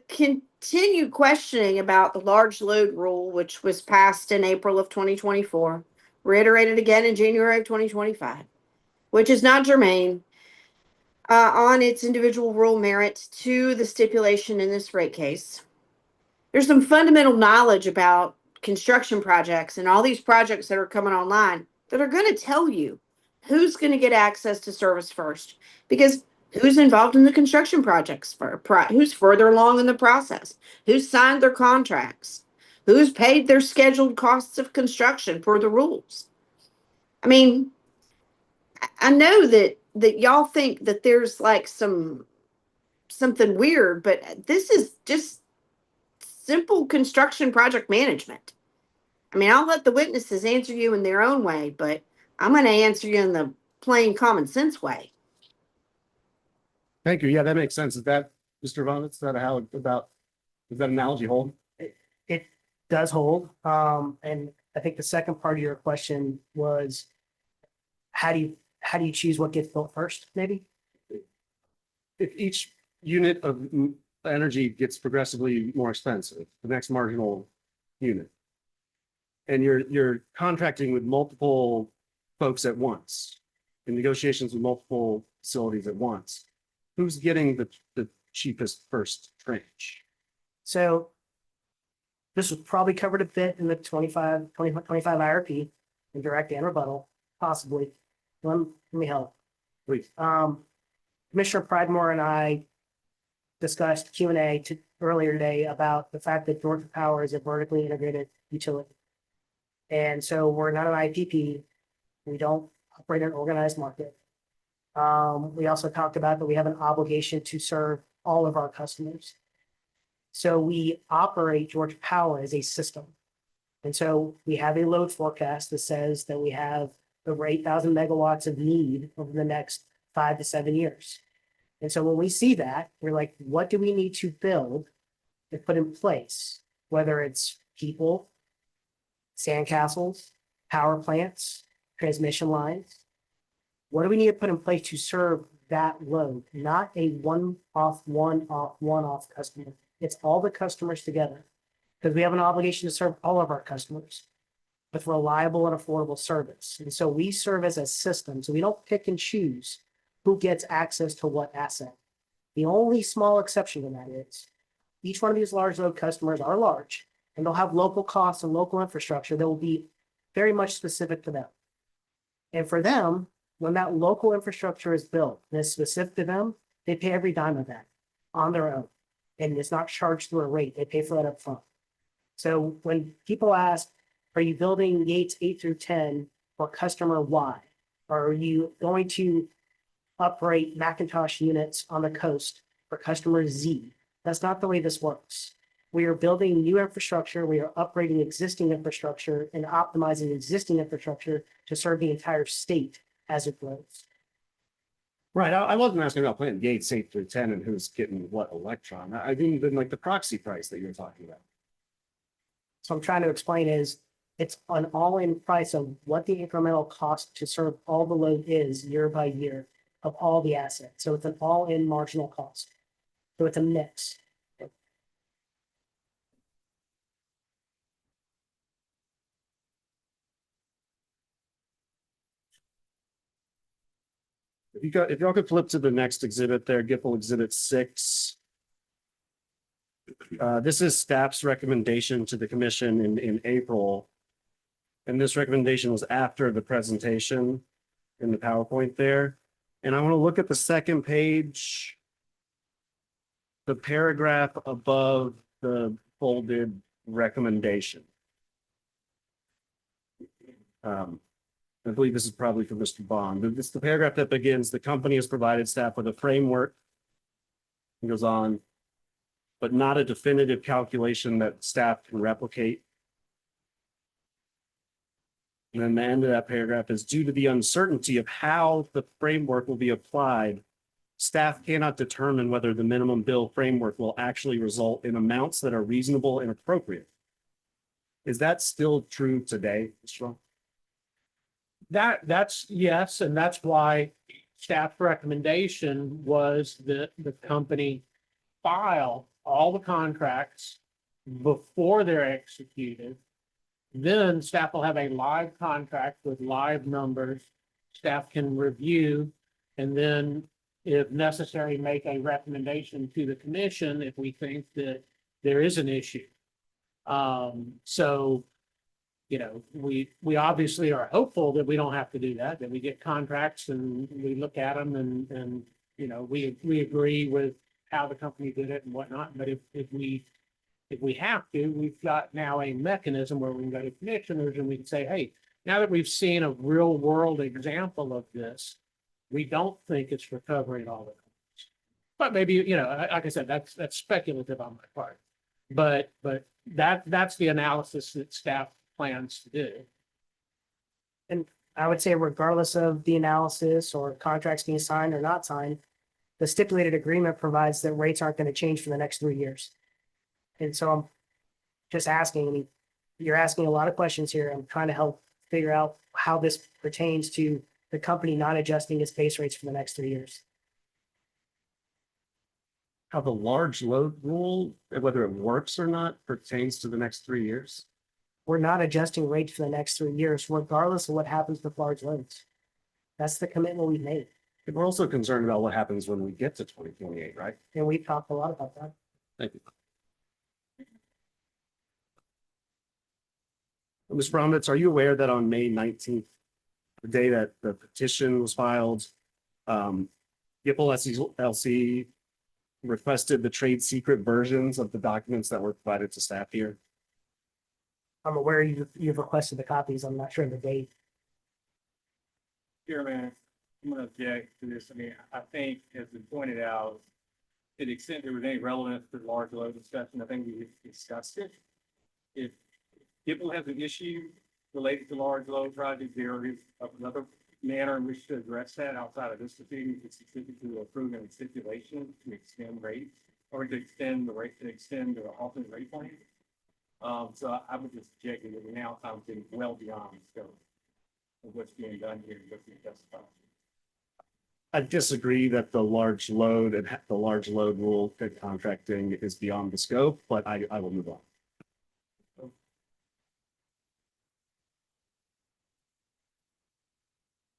continued questioning about the large load rule, which was passed in April of 2024, reiterated again in January of 2025, which is not germane on its individual rule merits to the stipulation in this rate case. There's some fundamental knowledge about construction projects and all these projects that are coming online that are going to tell you who's going to get access to service first, because who's involved in the construction projects, who's further along in the process, who's signed their contracts, who's paid their scheduled costs of construction per the rules. I mean, I know that y'all think that there's like something weird, but this is just simple construction project management. I mean, I'll let the witnesses answer you in their own way, but I'm going to answer you in the plain common sense way. Thank you. Yeah, that makes sense. Is that, Mr. Vaughn, is that does that analogy hold? It does hold. And I think the second part of your question was, how do you choose what gets built first, maybe? If each unit of energy gets progressively more expensive, the next marginal unit, and you're contracting with multiple folks at once, in negotiations with multiple facilities at once, who's getting the cheapest first tranche? So this was probably covered a bit in the 25 IRP in direct and rebuttal, possibly. Let me help. Please. Commissioner Pridemore and I discussed Q&A earlier today about the fact that Georgia Power is a vertically integrated utility. And so we're not an IPP. We don't operate in an organized market. We also talked about that we have an obligation to serve all of our customers. So we operate Georgia Power as a system. And so we have a load forecast that says that we have over 8,000 megawatts of need over the next 5 to 7 years. And so when we see that, we're like, what do we need to build and put in place? Whether it's people, sandcastles, power plants, transmission lines. What do we need to put in place to serve that load? Not a one-off customer. It's all the customers together, because we have an obligation to serve all of our customers. with reliable and affordable service. And so we serve as a system, so we don't pick and choose who gets access to what asset. The only small exception to that is each one of these large load customers are large, and they'll have local costs and local infrastructure that will be very much specific to them. And for them, when that local infrastructure is built and is specific to them, they pay every dime of that on their own. And it's not charged through a rate. They pay for that up front. So when people ask, are you building gates 8 through 10 for customer Y? Or are you going to operate Macintosh units on the coast for customer Z? That's not the way this works. We are building new infrastructure. We are upgrading existing infrastructure and optimizing existing infrastructure to serve the entire state as it grows. Right, I wasn't asking about playing gates 8 through 10 and who's getting what electron. I mean, like the proxy price that you're talking about. So I'm trying to explain is it's an all-in price of what the incremental cost to serve all the load is year by year of all the assets. So it's an all-in marginal cost. So it's a mix. If y'all could flip to the next exhibit there, GIPL Exhibit 6. This is staff's recommendation to the commission in April. And this recommendation was after the presentation in the PowerPoint there. And I want to look at the second page, the paragraph above the folded recommendation. I believe this is probably for Mr. Bond. This is the paragraph that begins, the company has provided staff with a framework. It goes on, but not a definitive calculation that staff can replicate. And then the end of that paragraph is due to the uncertainty of how the framework will be applied, staff cannot determine whether the minimum bill framework will actually result in amounts that are reasonable and appropriate. Is that still true today, Mr. Strong? That's yes, and that's why staff recommendation was that the company file all the contracts before they're executed. Then staff will have a live contract with live numbers. Staff can review and then, if necessary, make a recommendation to the commission if we think that there is an issue. So, you know, we obviously are hopeful that we don't have to do that we get contracts and we look at them and you know, we agree with how the company did it and whatnot. But if we have to, we've got now a mechanism where we can go to commissioners and we can say, hey, now that we've seen a real world example of this, we don't think it's recovering all the costs. But maybe, you know, like I said, that's speculative on my part. But that's the analysis that staff plans to do. And I would say regardless of the analysis or contracts being signed or not signed, the stipulated agreement provides that rates aren't going to change for the next 3 years. And so I'm just asking, I mean, you're asking a lot of questions here. I'm trying to help figure out how this pertains to the company not adjusting its base rates for the next 3 years. How the large load rule, whether it works or not, pertains to the next 3 years? We're not adjusting rates for the next 3 years, regardless of what happens with large loads. That's the commitment we've made. And we're also concerned about what happens when we get to 2028, right? And we've talked a lot about that. Thank you. Ms. Bromwitz, are you aware that on May 19th, the day that the petition was filed, GIPL LC requested the trade secret versions of the documents that were provided to staff here? I'm aware you've requested the copies. I'm not sure of the date. Chairman, I'm going to object to this. I mean, I think, as we pointed out, to the extent there was any relevance to the large load discussion, I think we discussed it. If people have an issue related to large load projects, there is another manner in which to address that outside of this proceeding, is specifically approving a stipulation to extend rates or to extend the rate, to extend the alternate rate plan. So I would just object that now I'm getting well beyond the scope of what's being done here and what's being justified. I disagree that the large load and the large load rule for contracting is beyond the scope, but I will move on.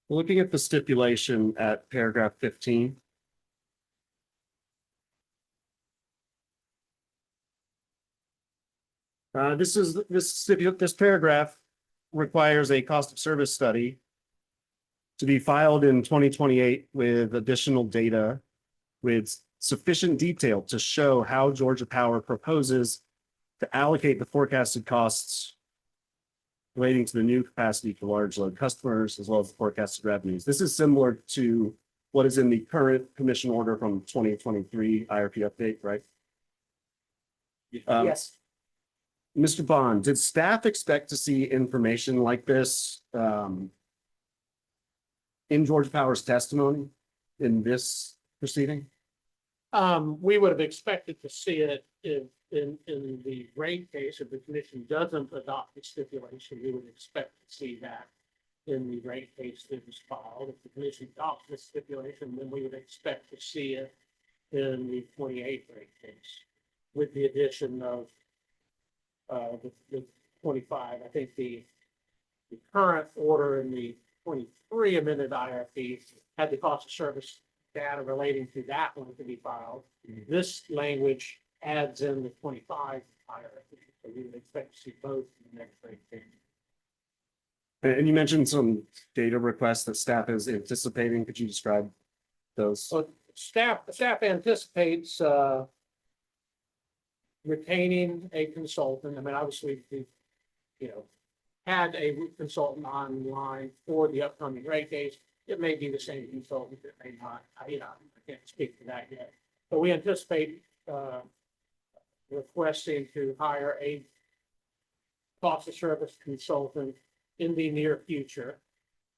Looking at the stipulation at paragraph 15. This paragraph requires a cost of service study to be filed in 2028 with additional data with sufficient detail to show how Georgia Power proposes to allocate the forecasted costs relating to the new capacity for large load customers, as well as the forecasted revenues. This is similar to what is in the current commission order from 2023 IRP update, right? Yes. Mr. Bond, did staff expect to see information like this in Georgia Power's testimony in this proceeding? We would have expected to see it in the rate case. If the commission doesn't adopt the stipulation, we would expect to see that in the rate case that was filed. If the commission adopts the stipulation, then we would expect to see it in the 28 rate case with the addition of the 25. I think the current order in the 23 amended IRP had the cost of service data relating to that one to be filed. This language adds in the 25 IRP, so we would expect to see both in the next rate case. And you mentioned some data requests that staff is anticipating. Could you describe those? So staff anticipates retaining a consultant. I mean, obviously, we've, had a consultant online for the upcoming rate case. It may be the same consultant, it may not. I can't speak to that yet. But we anticipate requesting to hire a cost of service consultant in the near future,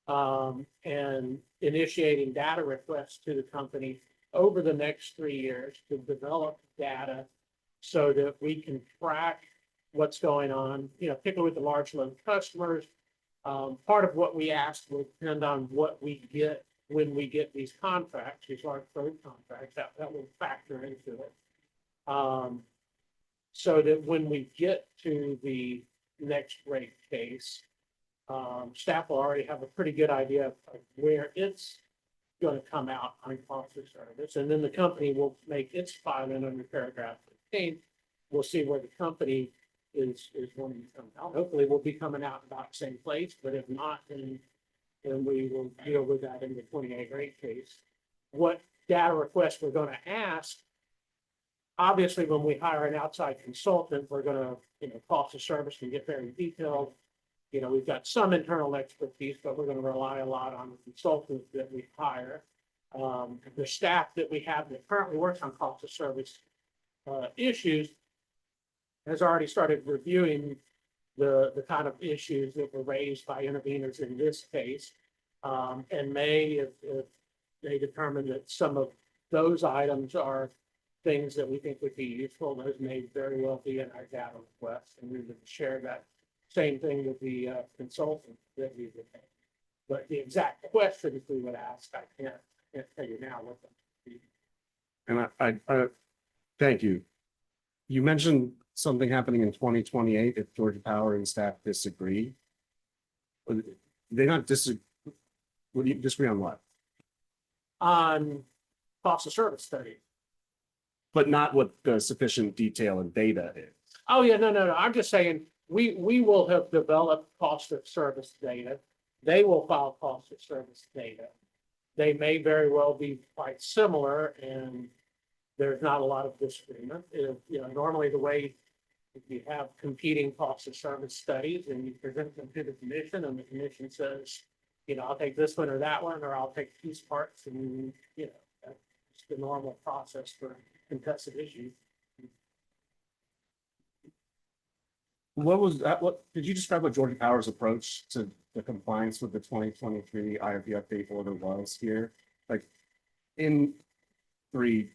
and initiating data requests to the company over the next 3 years to develop data so that we can track what's going on, particularly with the large load customers. Part of what we asked will depend on what we get when we get these contracts, these large load contracts, that will factor into it. So that when we get to the next rate case, staff will already have a pretty good idea of where it's going to come out on cost of service. And then the company will make its filing under paragraph 15. We'll see where the company is going to come out. Hopefully we'll be coming out about the same place, but if not, then we will deal with that in the 28 rate case. What data requests we're going to ask, obviously when we hire an outside consultant, we're going to, cost of service can get very detailed. We've got some internal expertise, but we're going to rely a lot on the consultants that we hire. The staff that we have that currently works on cost of service issues has already started reviewing the kind of issues that were raised by interveners in this case, and may, if they determine that some of those items are things that we think would be useful, those may very well be in our data request, and we would share that same thing with the consultant that we would have. But the exact questions we would ask, I can't tell you now what them would be. And I thank you. You mentioned something happening in 2028 if Georgia Power and staff disagree. They not disagree. Would you disagree on what? On cost of service study. But not what the sufficient detail and data is. Oh, yeah, no. I'm just saying, we will have developed cost of service data. They will file cost of service data. They may very well be quite similar, and there's not a lot of disagreement. Normally the way you have competing cost of service studies and you present them to the commission, and the commission says, I'll take this one or that one, or I'll take piece parts, and that's the normal process for contested issues. What was that? What did you describe what Georgia Power's approach to the compliance with the 2023 IRP update order was here? Like in 3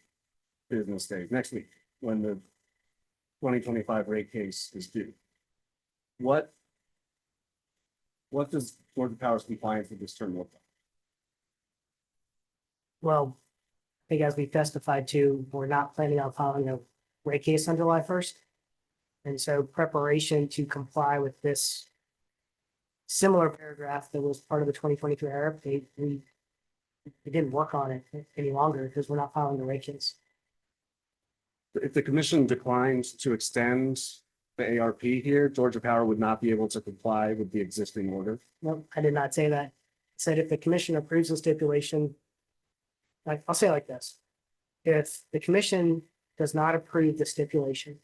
business days, next week, when the 2025 rate case is due. What does Georgia Power's compliance with this term look like? Well, I think as we testified to, we're not planning on filing a rate case on July 1st. And so preparation to comply with this similar paragraph that was part of the 2022 AR update. We didn't work on it any longer because we're not filing the rate case. If the commission declines to extend the ARP here, Georgia Power would not be able to comply with the existing order. No, I did not say that. I said if the commission approves the stipulation, I'll say it like this. If the commission does not approve the stipulation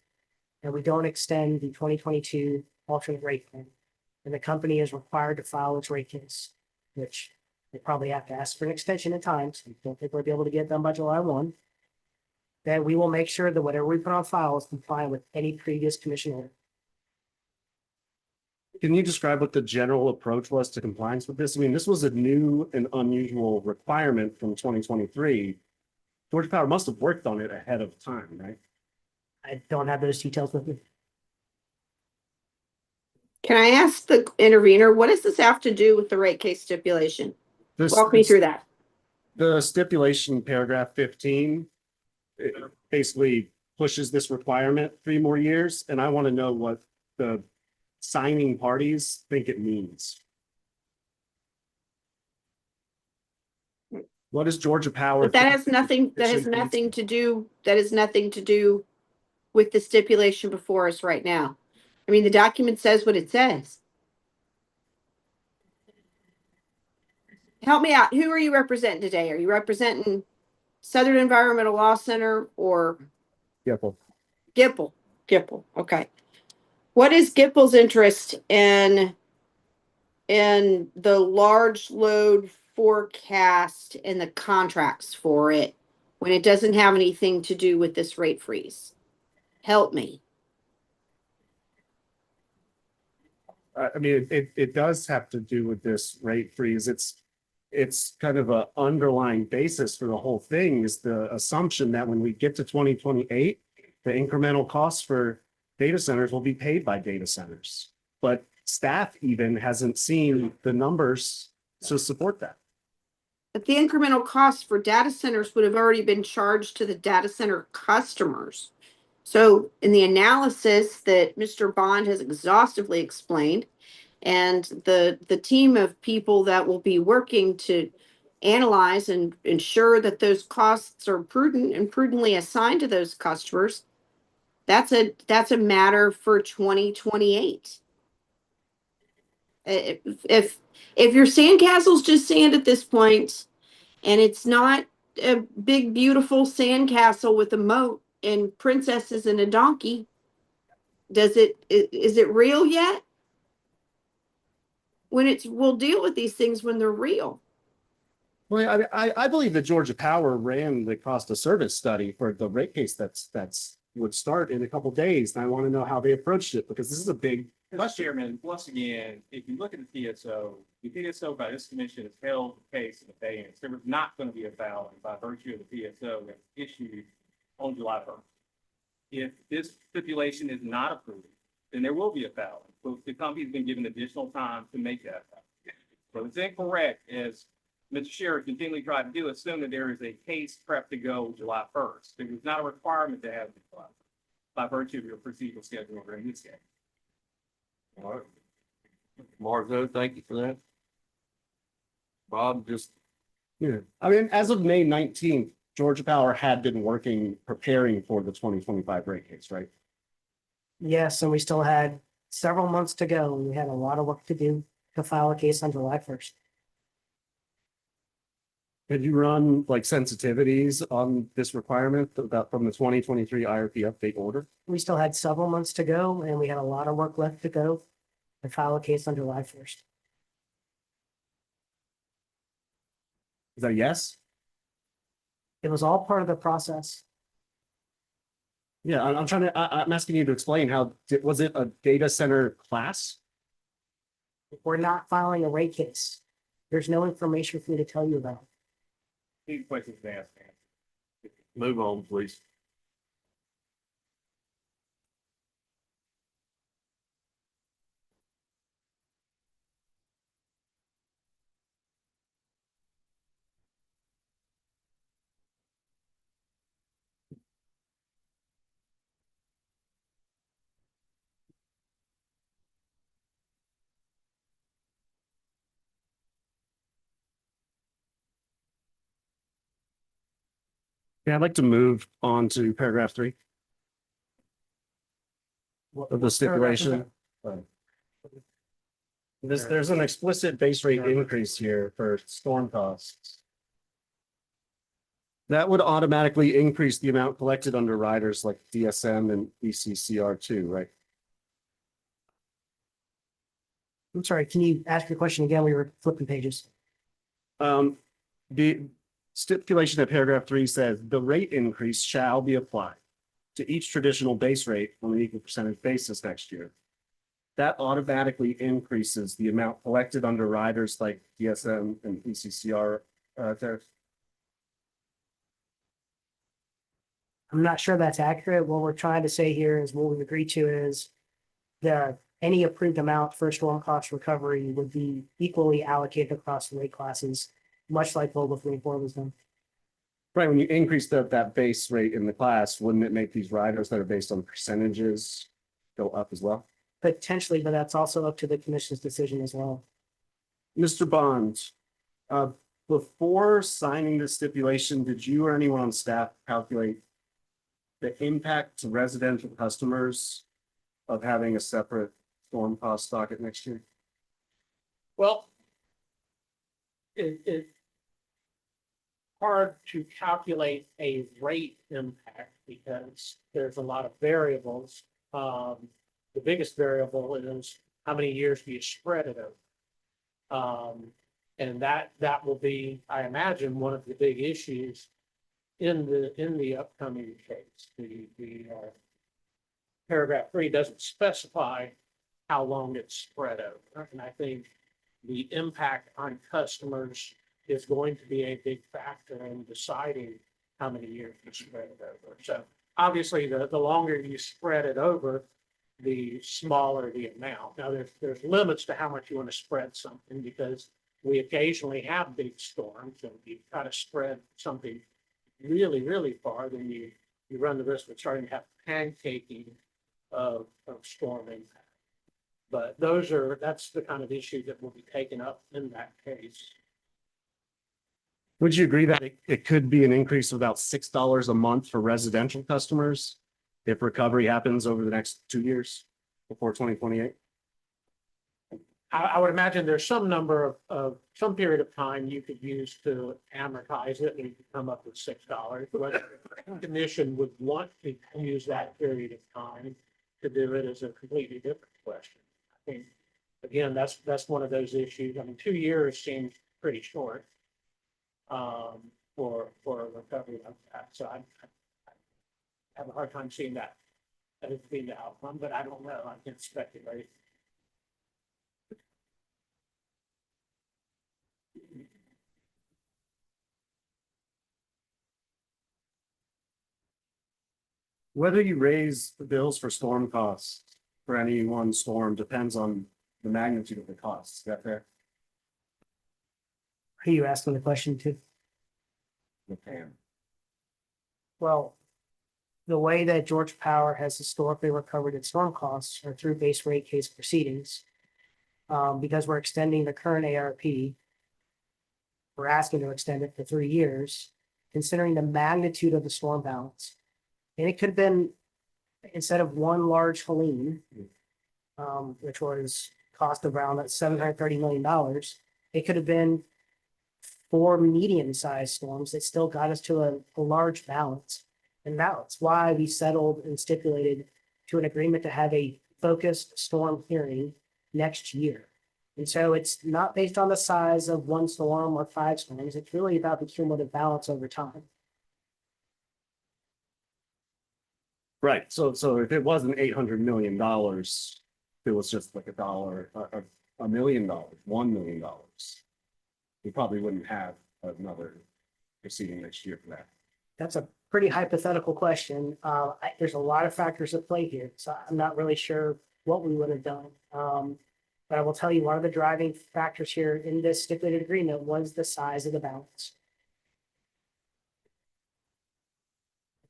and we don't extend the 2022 alternate rate plan, then the company is required to file its rate case, which they probably have to ask for an extension in time. So I don't think we'll be able to get it done by July 1. Then we will make sure that whatever we put on file is compliant with any previous commission order. Can you describe what the general approach was to compliance with this? I mean, this was a new and unusual requirement from 2023. Georgia Power must have worked on it ahead of time, right? I don't have those details with me. Can I ask the intervener, what does this have to do with the rate case stipulation? Walk me through that. The stipulation, paragraph 15, it basically pushes this requirement 3 more years, and I want to know what the signing parties think it means. What is Georgia Power? But that has nothing to do with the stipulation before us right now. I mean, the document says what it says. Help me out. Who are you representing today? Are you representing Southern Environmental Law Center or Gipple? Gipple. Okay. What is Gipple's interest in the large load forecast and the contracts for it when it doesn't have anything to do with this rate freeze? Help me. I mean, it does have to do with this rate freeze. It's kind of a underlying basis for the whole thing is the assumption that when we get to 2028, the incremental costs for data centers will be paid by data centers. But staff even hasn't seen the numbers to support that. But the incremental costs for data centers would have already been charged to the data center customers. So in the analysis that Mr. Bond has exhaustively explained, and the team of people that will be working to analyze and ensure that those costs are prudent and prudently assigned to those customers, that's a matter for 2028. If your sandcastle's just sand at this point, and it's not a big beautiful sandcastle with a moat and princesses and a donkey, is it real yet? We'll deal with these things when they're real. Well, I believe that Georgia Power ran the cost of service study for the rate case that's would start in a couple days. And I want to know how they approached it because this is a big Mr. Chairman, once again, if you look at the PSO by this commission has held the case in abeyance. There was not going to be a filing by virtue of the PSO that was issued on July 1st. If this stipulation is not approved, then there will be a filing. So the company's been given additional time to make that filing. So it's incorrect, as Mr. Sherrod continually tried to do, assume that there is a case prep to go July 1st. There was not a requirement to have it by virtue of your procedural schedule in this case. All right. Margot, thank you for that. Bob, just. Yeah, I mean, as of May 19th, Georgia Power had been preparing for the 2025 rate case, right? Yes, and we still had several months to go, and we had a lot of work to do to file a case on July 1st. Had you run like sensitivities on this requirement about from the 2023 IRP update order? We still had several months to go, and we had a lot of work left to go to file a case on July 1st. Is that a yes? It was all part of the process. Yeah, I'm asking you to explain was it a data center class? We're not filing a rate case. There's no information for me to tell you about. These questions asked. Move on, please. Yeah, I'd like to move on to paragraph 3 of the stipulation. There's an explicit base rate increase here for storm costs. That would automatically increase the amount collected under riders like DSM and ECCR2, right? I'm sorry, can you ask your question again? We were flipping pages. The stipulation of paragraph 3 says the rate increase shall be applied to each traditional base rate on an equal percentage basis next year. That automatically increases the amount collected under riders like DSM and ECCR tariffs. I'm not sure that's accurate. What we're trying to say here is what we've agreed to is that any approved amount for storm cost recovery would be equally allocated across the rate classes, much like Global 3 and 4 was done. Right, when you increase that base rate in the class, wouldn't it make these riders that are based on percentages go up as well? Potentially, but that's also up to the commission's decision as well. Mr. Bonds, before signing the stipulation, did you or anyone on staff calculate the impact to residential customers of having a separate storm cost docket next year? Well, it's hard to calculate a rate impact because there's a lot of variables. The biggest variable is how many years do you spread it over? And that will be, I imagine, one of the big issues in the upcoming case. The paragraph 3 doesn't specify how long it's spread over. And I think the impact on customers is going to be a big factor in deciding how many years you spread it over. So obviously, the longer you spread it over, the smaller the amount. Now, there's limits to how much you want to spread something because we occasionally have big storms, and you've got to spread something really, really far, then you run the risk of starting to have pancaking of storm impact. But that's the kind of issue that will be taken up in that case. Would you agree that it could be an increase of about $6 a month for residential customers if recovery happens over the next 2 years before 2028? I would imagine there's some number of some period of time you could use to amortize it and you could come up with $6. Whether the commission would want to use that period of time to do it is a completely different question. I think, again, that's one of those issues. I mean, 2 years seems pretty short for a recovery like that. So I have a hard time seeing that as being the outcome, but I don't know. I can't speculate. Whether you raise the bills for storm costs for any one storm depends on the magnitude of the costs. Is that fair? Who are you asking the question to? Okay. Well, the way that Georgia Power has historically recovered its storm costs are through base rate case proceedings. Because we're extending the current ARP, we're asking to extend it for 3 years, considering the magnitude of the storm balance. And it could have been, instead of one large Helene, which was cost around $730 million, it could have been 4 medium-sized storms that still got us to a large balance. And that's why we settled and stipulated to an agreement to have a focused storm hearing next year. And so it's not based on the size of one storm or 5 storms. It's really about the cumulative balance over time. Right. So if it wasn't $800 million, it was just like $1 million, $1 million. We probably wouldn't have another proceeding next year for that. That's a pretty hypothetical question. There's a lot of factors at play here, so I'm not really sure what we would have done. But I will tell you, one of the driving factors here in this stipulated agreement was the size of the balance.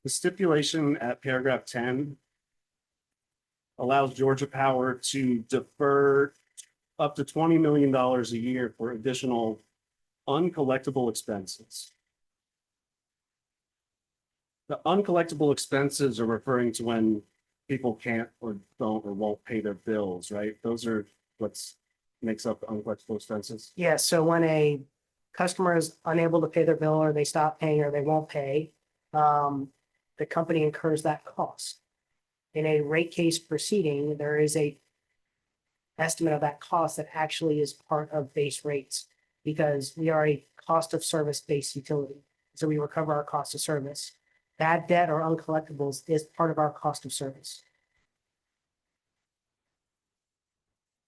The stipulation at paragraph 10 allows Georgia Power to defer up to $20 million a year for additional uncollectible expenses. The uncollectible expenses are referring to when people can't or don't or won't pay their bills, right? Those are what's makes up the uncollectible expenses. Yeah, so when a customer is unable to pay their bill or they stop paying or they won't pay, the company incurs that cost. In a rate case proceeding, there is a estimate of that cost that actually is part of base rates because we are a cost of service based utility. So we recover our cost of service. Bad debt or uncollectibles is part of our cost of service.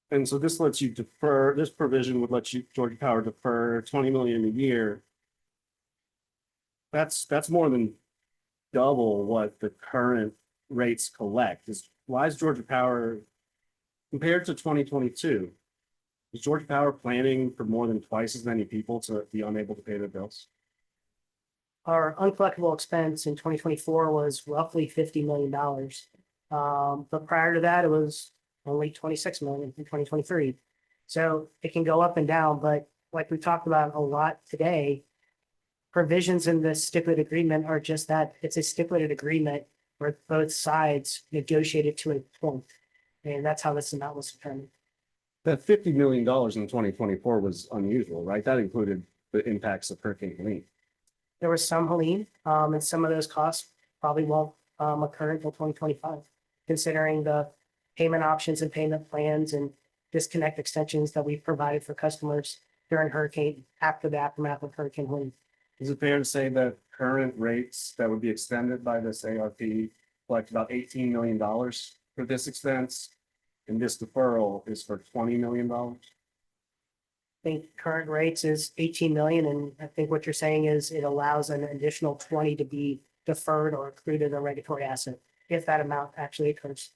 And so this lets you defer, this provision would let you, Georgia Power, defer 20 million a year. That's more than double what the current rates collect. Why is Georgia Power, compared to 2022, is Georgia Power planning for more than twice as many people to be unable to pay their bills? Our uncollectible expense in 2024 was roughly $50 million. But prior to that, it was only 26 million in 2023. So it can go up and down, but like we talked about a lot today, provisions in the stipulated agreement are just that. It's a stipulated agreement where both sides negotiated to a point. And that's how this amount was determined. That $50 million in 2024 was unusual, right? That included the impacts of Hurricane Helene. There was some Helene, and some of those costs probably won't occur until 2025, considering the payment options and payment plans and disconnect extensions that we've provided for customers during hurricane, after the aftermath of Hurricane Helene. Is it fair to say that current rates that would be extended by this ARP collect about $18 million for this expense? And this deferral is for $20 million? I think current rates is 18 million, and I think what you're saying is it allows an additional 20 to be deferred or accrued as a regulatory asset if that amount actually occurs.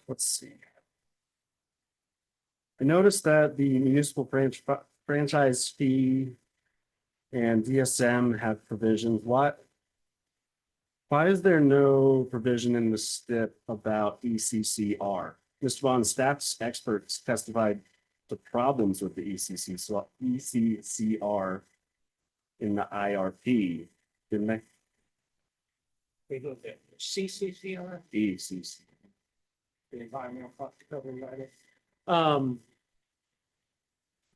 Let's see. I noticed that the municipal franchise fee and DSM have provisions. Why is there no provision in the STIP about ECCR? Mr. Vaughn, staff's experts testified to problems with the ECCR in the IRP, didn't they? We looked at CCCR, ECC. the environmental cost recovery rider.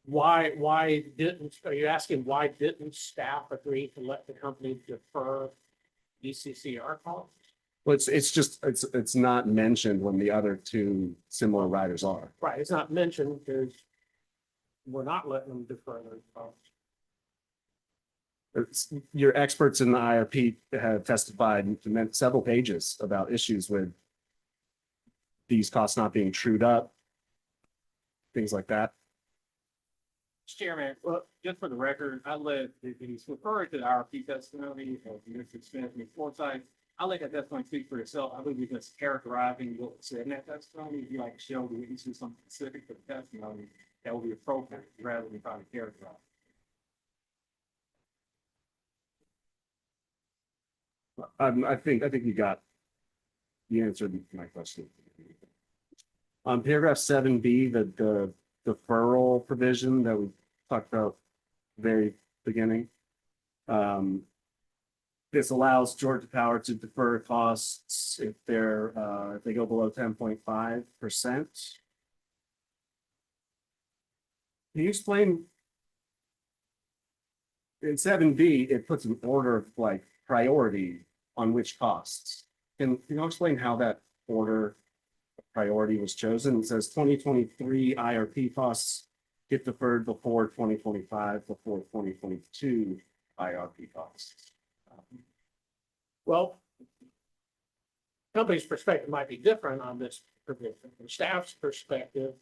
Why didn't, are you asking why didn't staff agree to let the company defer ECCR costs? Well, it's not mentioned when the other two similar riders are. Right, it's not mentioned because we're not letting them defer those costs. Your experts in the IRP have testified several pages about issues with these costs not being trued up, things like that. Mr. Chairman, well, just for the record, I led, he's referring to the IRP testimony of Mr. Smith and Forsyth. I let that testimony speak for itself. I believe we're just characterizing what was said in that testimony. If you like to show the witnesses something specific to the testimony, that will be appropriate rather than trying to characterize. I think you got, you answered my question. On paragraph 7B, the deferral provision that we talked about very beginning. This allows Georgia Power to defer costs if if they go below 10.5%. Can you explain? In 7B, it puts an order of like priority on which costs. Can you explain how that order of priority was chosen? It says 2023 IRP costs get deferred before 2025, before 2022 IRP costs. Well, company's perspective might be different on this provision. From staff's perspective,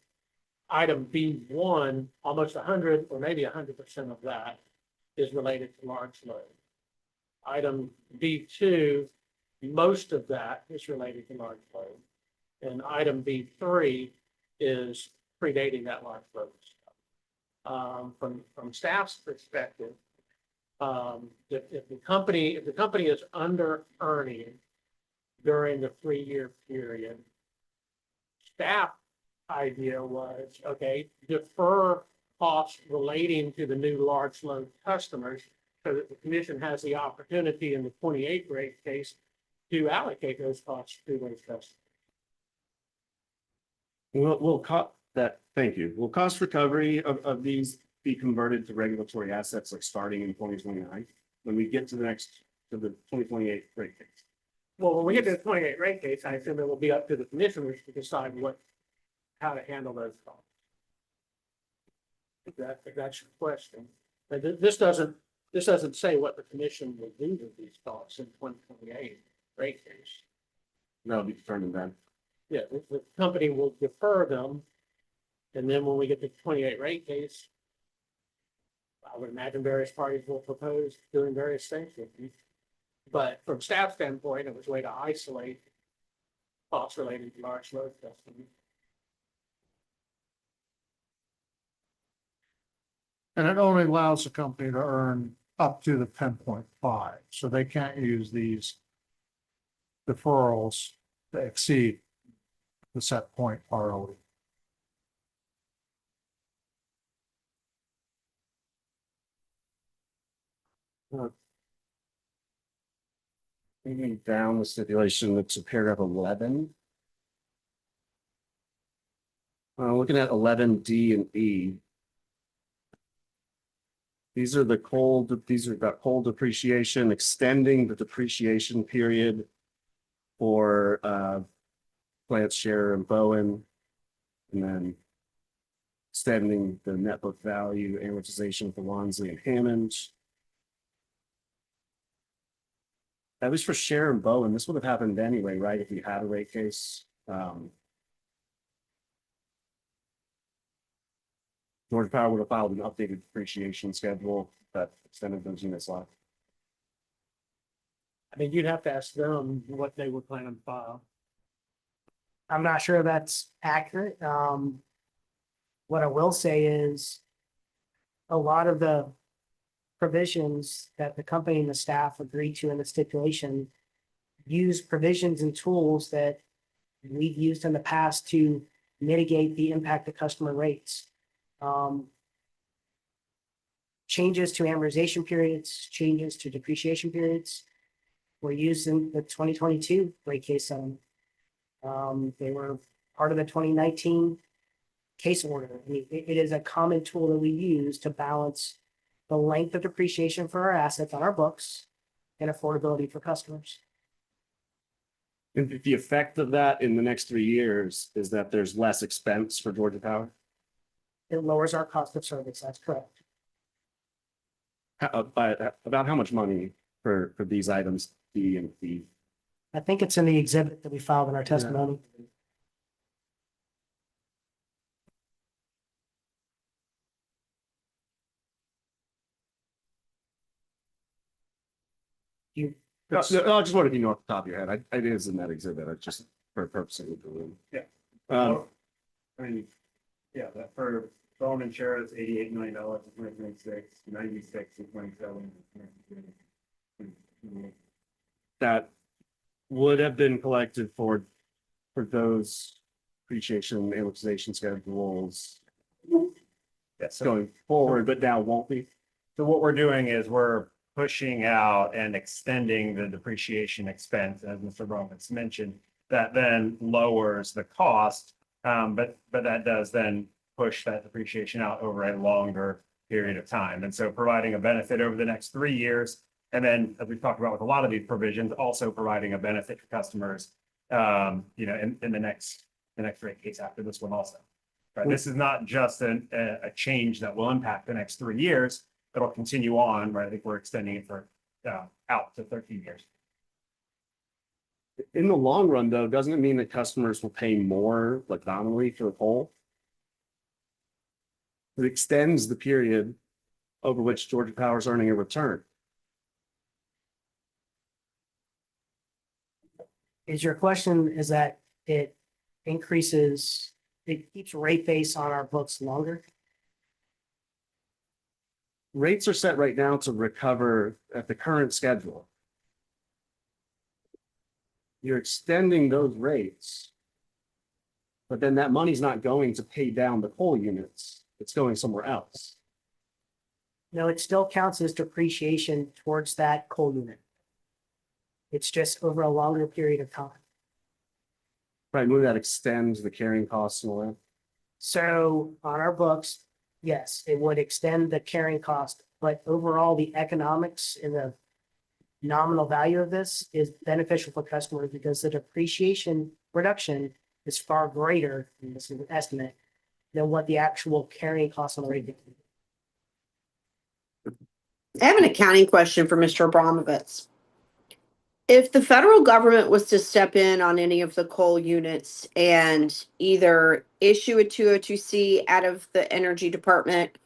item B1, almost 100 or maybe 100% of that is related to large load. Item B2, most of that is related to large load. And item B3 is predating that large load. From staff's perspective, if the company is under earning during the 3-year period, staff idea was, okay, defer costs relating to the new large load customers, so that the commission has the opportunity in the 28 rate case to allocate those costs to those customers. Thank you. Will cost recovery of these be converted to regulatory assets like starting in 2029? When we get to the 2028 rate case? Well, when we get to the 28 rate case, I assume it will be up to the commissioners to decide how to handle those costs. If that's your question. But this doesn't say what the commission will do with these costs in 2028 rate case. That'll be determined then. Yeah, the company will defer them. And then when we get to the 28 rate case, I would imagine various parties will propose doing various things with them. But from staff standpoint, it was a way to isolate costs related to large load testing. And it only allows the company to earn up to the 10.5, so they can't use these deferrals to exceed the set point ROE. Moving down the stipulation to paragraph 11. Looking at 11D and E. These are about coal depreciation, extending the depreciation period for Plant Share and Bowen, and then extending the net book value amortization for Wansley and Hammond. At least for Share and Bowen, this would have happened anyway, right? If you had a rate case. Georgia Power would have filed an updated depreciation schedule that extended those units life. I mean, you'd have to ask them what they were planning to file. I'm not sure that's accurate. What I will say is a lot of the provisions that the company and the staff agreed to in the stipulation use provisions and tools that we've used in the past to mitigate the impact of customer rates. Changes to amortization periods, changes to depreciation periods were used in the 2022 rate case settlement. They were part of the 2019 case order. I mean, it is a common tool that we use to balance the length of depreciation for our assets on our books and affordability for customers. And the effect of that in the next 3 years is that there's less expense for Georgia Power? It lowers our cost of service. That's correct. About how much money for these items, D and E? I think it's in the exhibit that we filed in our testimony. No, I just wanted to know off the top of your head. It is in that exhibit. I just for purposes of the room. Yeah. Um, I mean, yeah, that for Bowen and Share is $88 million in 2026, 96 in 27. that would have been collected for those appreciation and amortization schedules Yes. going forward, but now won't be. So what we're doing is we're pushing out and extending the depreciation expense, as Mr. Romans mentioned, that then lowers the cost. But that does then push that depreciation out over a longer period of time. And so providing a benefit over the next 3 years. And then, as we've talked about with a lot of these provisions, also providing a benefit to customers, in the next rate case after this one also. Right? This is not just a change that will impact the next 3 years. It'll continue on, right? I think we're extending it for out to 13 years. In the long run, though, doesn't it mean that customers will pay more, like nominally, for the coal? It extends the period over which Georgia Power is earning a return. Is your question is that it increases, it keeps rate base on our books longer? Rates are set right now to recover at the current schedule. You're extending those rates, but then that money's not going to pay down the coal units. It's going somewhere else. No, it still counts as depreciation towards that coal unit. It's just over a longer period of time. Right, maybe that extends the carrying costs and all that. So on our books, yes, it would extend the carrying cost, but overall, the economics and the nominal value of this is beneficial for customers because the depreciation reduction is far greater, and this is an estimate, than what the actual carrying cost on the rate. I have an accounting question for Mr. Abramovitz. If the federal government was to step in on any of the coal units and either issue a 202C out of the Energy Department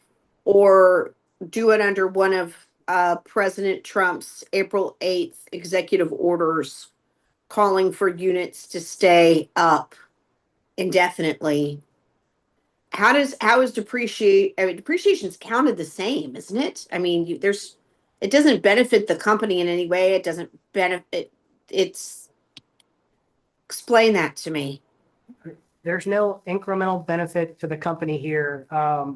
or do it under one of President Trump's April 8th executive orders calling for units to stay up indefinitely, how is depreciation's counted the same, isn't it? I mean, it doesn't benefit the company in any way. It doesn't benefit, explain that to me. There's no incremental benefit to the company here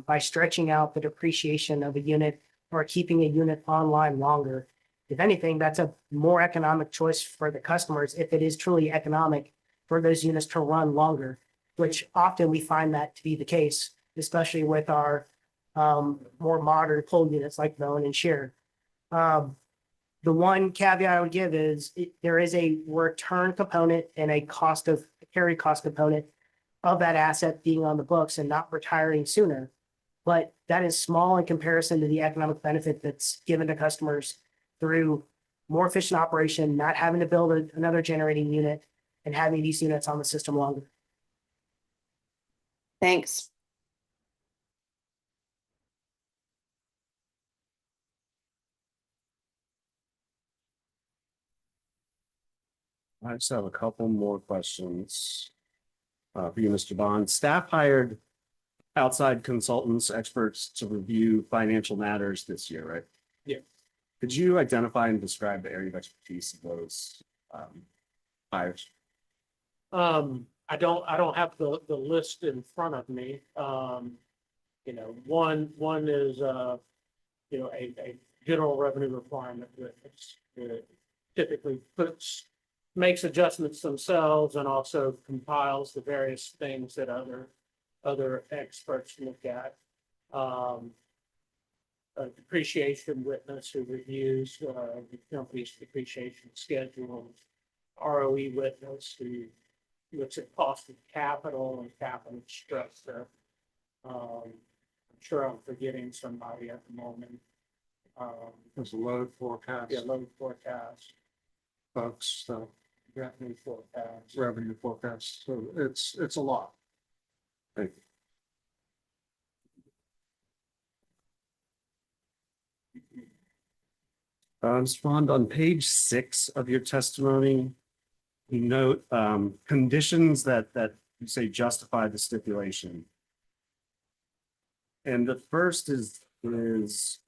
by stretching out the depreciation of a unit or keeping a unit online longer. If anything, that's a more economic choice for the customers if it is truly economic for those units to run longer, which often we find that to be the case, especially with our more modern coal units like Bowen and Shear. The one caveat I would give is there is a return component and a carry cost component of that asset being on the books and not retiring sooner. But that is small in comparison to the economic benefit that's given to customers through more efficient operation, not having to build another generating unit and having these units on the system longer. Thanks. I just have a couple more questions for you, Mr. Bond. Staff hired outside consultants, experts to review financial matters this year, right? Yeah. Could you identify and describe the area of expertise of those hires? I don't have the list in front of me. One is, a general revenue requirement that typically makes adjustments themselves and also compiles the various things that other experts look at. A depreciation witness who reviews the company's depreciation schedule, ROE witness who looks at cost of capital and capital structure. I'm sure I'm forgetting somebody at the moment. There's a load forecast. Yeah, load forecast, Folks, so revenue forecast. revenue forecast. So it's a lot. Thank you. Mr. Bond, on page 6 of your testimony, you note conditions that you say justify the stipulation. And the first is the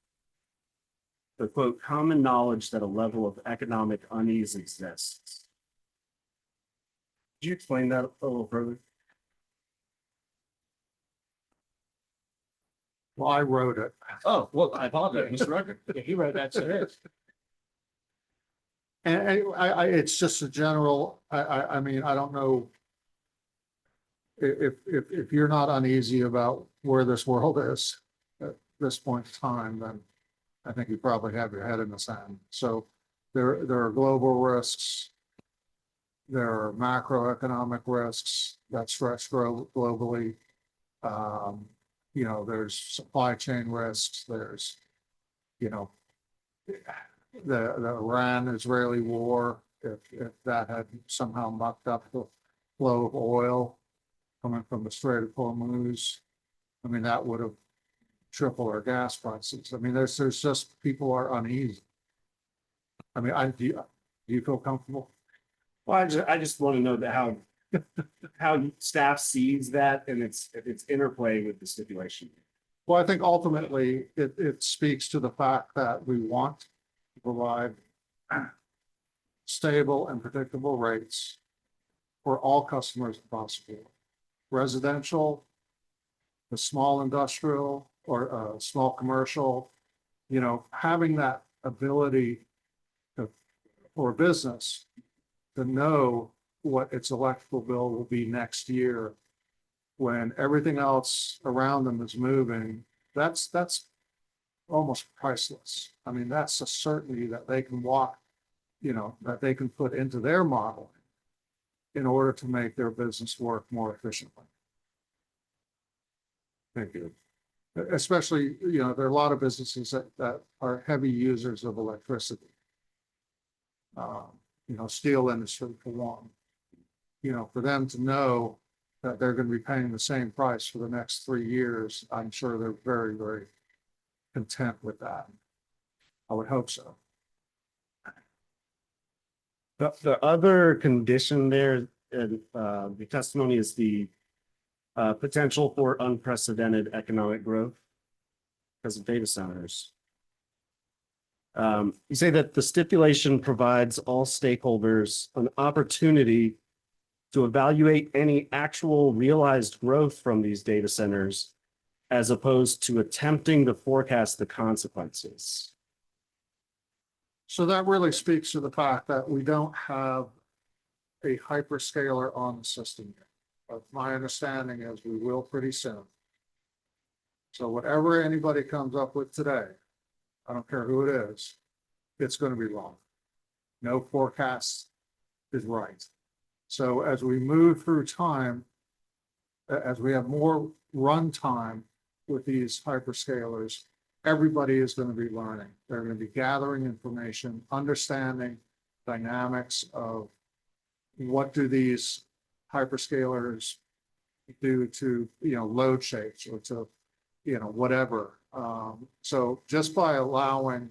quote, common knowledge that a level of economic unease exists. Could you explain that a little further? Well, I wrote it. Oh, well, I apologize, Mr. Rucker. Yeah, he wrote that, so it is. And it's just a general, I mean, I don't know. If you're not uneasy about where this world is at this point in time, then I think you probably have your head in the sand. So there are global risks. There are macroeconomic risks that stretch globally. There's supply chain risks. There's, the Iran-Israeli war, if that had somehow mucked up the flow of oil coming from the Strait of Hormuz, I mean, that would have tripled our gas prices. I mean, there's just, people are uneasy. I mean, do you feel comfortable? Well, I just want to know that how staff sees that and its interplay with the stipulation. Well, I think ultimately it speaks to the fact that we want to provide stable and predictable rates for all customers across the board. Residential, the small industrial or small commercial, you know, having that ability for a business to know what its electrical bill will be next year when everything else around them is moving, that's almost priceless. I mean, that's a certainty that they can walk, you know, that they can put into their model in order to make their business work more efficiently. Thank you. Especially, you know, there are a lot of businesses that are heavy users of electricity. You know, steel industry for one. You know, for them to know that they're going to be paying the same price for the next 3 years, I'm sure they're very, very content with that. I would hope so. The other condition there in the testimony is the potential for unprecedented economic growth because of data centers. You say that the stipulation provides all stakeholders an opportunity to evaluate any actual realized growth from these data centers as opposed to attempting to forecast the consequences. So that really speaks to the fact that we don't have a hyperscaler on the system yet. But my understanding is we will pretty soon. So whatever anybody comes up with today, I don't care who it is, it's going to be wrong. No forecast is right. So as we move through time, as we have more run time with these hyperscalers, everybody is going to be learning. They're going to be gathering information, understanding dynamics of what do these hyperscalers do to, you know, load shapes or to, you know, whatever. So just by allowing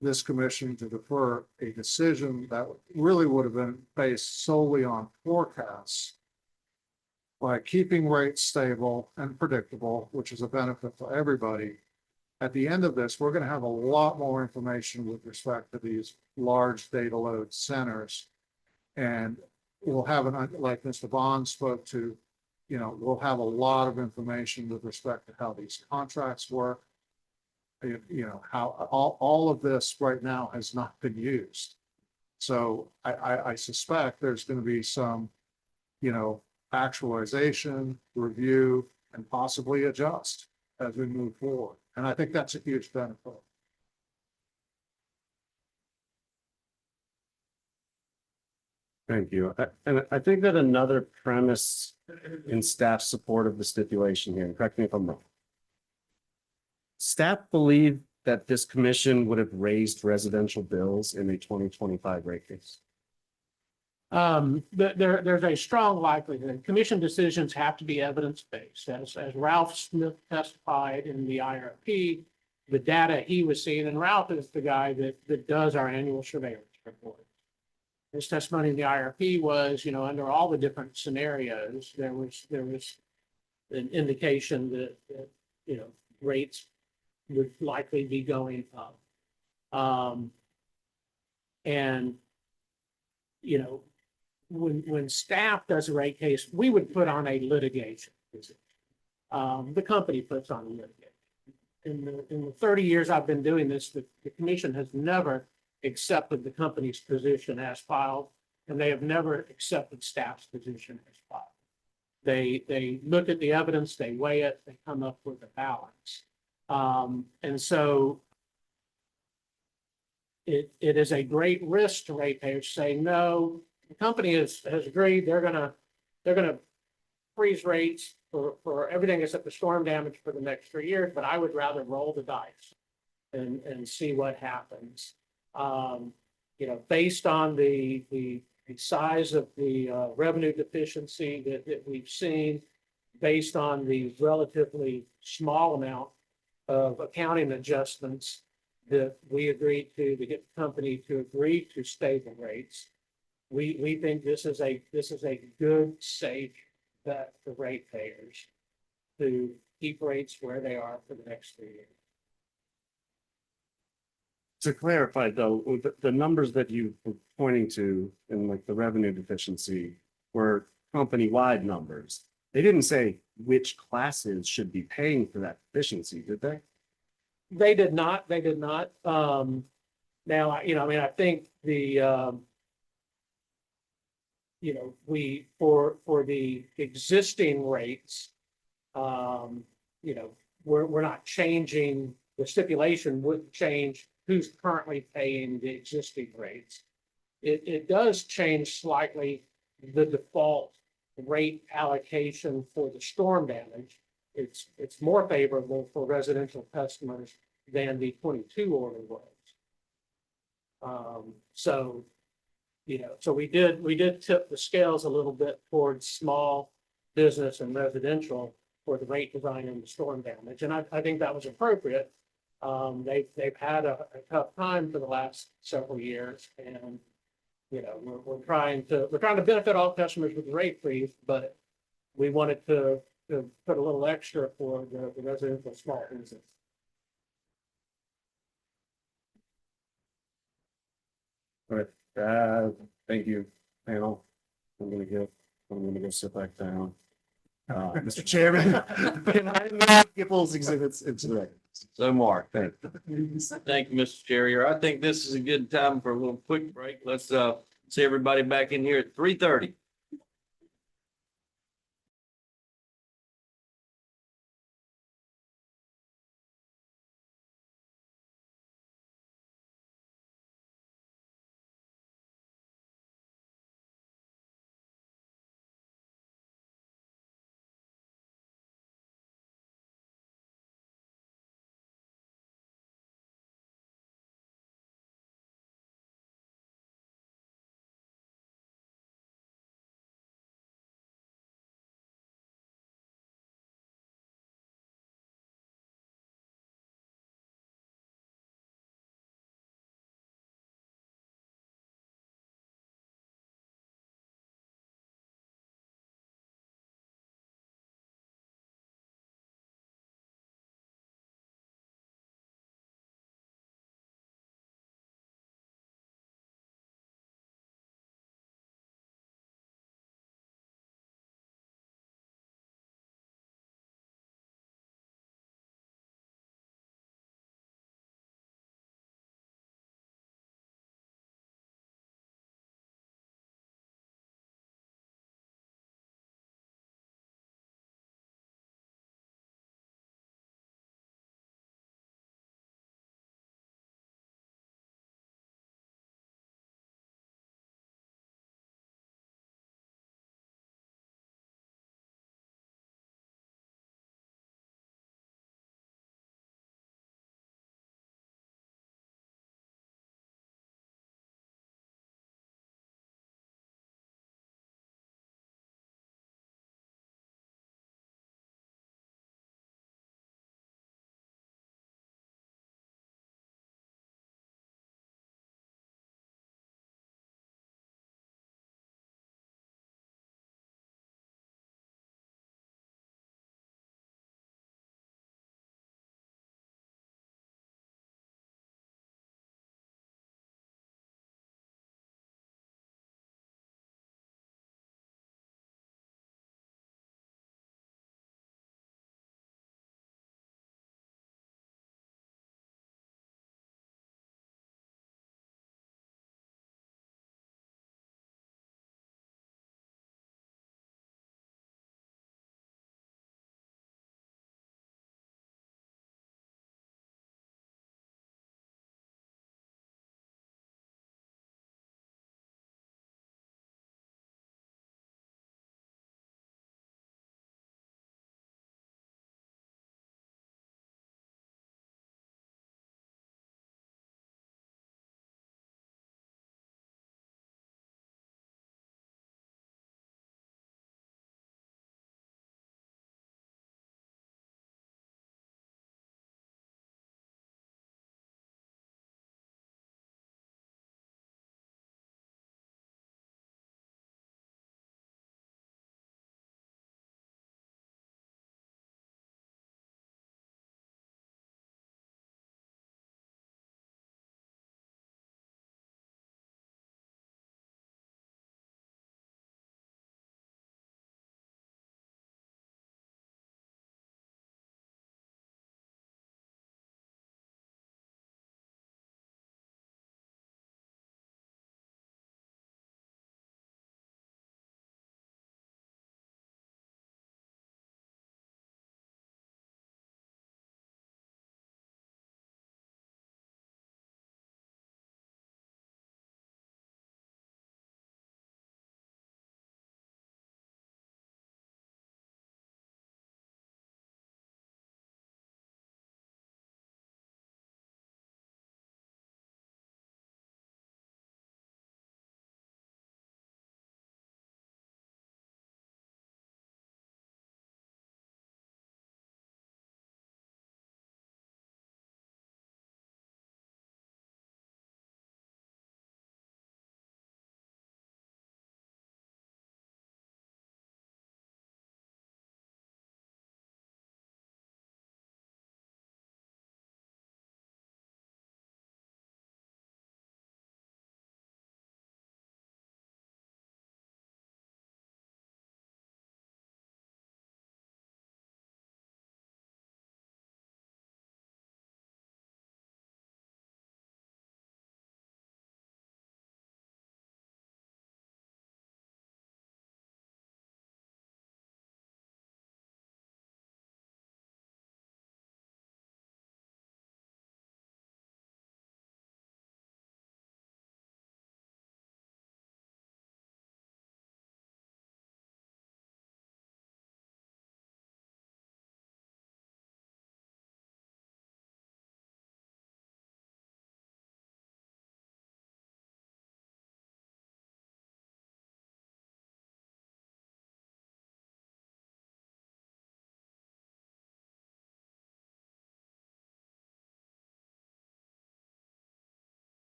this commission to defer a decision that really would have been based solely on forecasts, by keeping rates stable and predictable, which is a benefit to everybody. At the end of this, we're going to have a lot more information with respect to these large data load centers. And we'll have, like Mr. Bond spoke to, you know, we'll have a lot of information with respect to how these contracts work. You know, how all of this right now has not been used. So I suspect there's going to be some, you know, actualization, review, and possibly adjust as we move forward. And I think that's a huge benefit. Thank you. And I think that another premise in staff support of the stipulation here, and correct me if I'm wrong. Staff believe that this commission would have raised residential bills in a 2025 rate case. There's a strong likelihood. Commission decisions have to be evidence-based. As Ralph Smith testified in the IRP, the data he was seeing, and Ralph is the guy that does our annual surveillance report. His testimony in the IRP was, you know, under all the different scenarios, there was an indication that you know, rates would likely be going up. And, you know, when staff does a rate case, we would put on a litigation. The company puts on a litigation. In the 30 years I've been doing this, the commission has never accepted the company's position as filed, and they have never accepted staff's position as filed. They look at the evidence, they weigh it, they come up with a balance. And so it is a great risk to ratepayers saying, no, the company has agreed they're gonna freeze rates for everything except the storm damage for the next 3 years, but I would rather roll the dice and see what happens. You know, based on the size of the revenue deficiency that we've seen, based on the relatively small amount of accounting adjustments that we agreed to get the company to agree to stable rates, we think this is a good, safe bet for ratepayers to keep rates where they are for the next 3 years. To clarify though, the numbers that you were pointing to in like the revenue deficiency were company-wide numbers. They didn't say which classes should be paying for that deficiency, did they? They did not, they did not. Now, I mean, I think for the existing rates, we're not changing, the stipulation wouldn't change who's currently paying the existing rates. It does change slightly the default rate allocation for the storm damage. It's more favorable for residential customers than the 22 order was. So we did tip the scales a little bit towards small business and residential for the rate design and the storm damage. And I think that was appropriate. They've had a tough time for the last several years, and we're trying to benefit all customers with the rate freeze, but we wanted to put a little extra for the residential small business. All right, thank you, panel. I'm gonna go sit back down. Mr. Chairman, can I move Gibbles exhibits into the record? So Mark, Thank thank you, Mr. Carrier. I think this is a good time for a little quick break. Let's see everybody back in here at 3:30.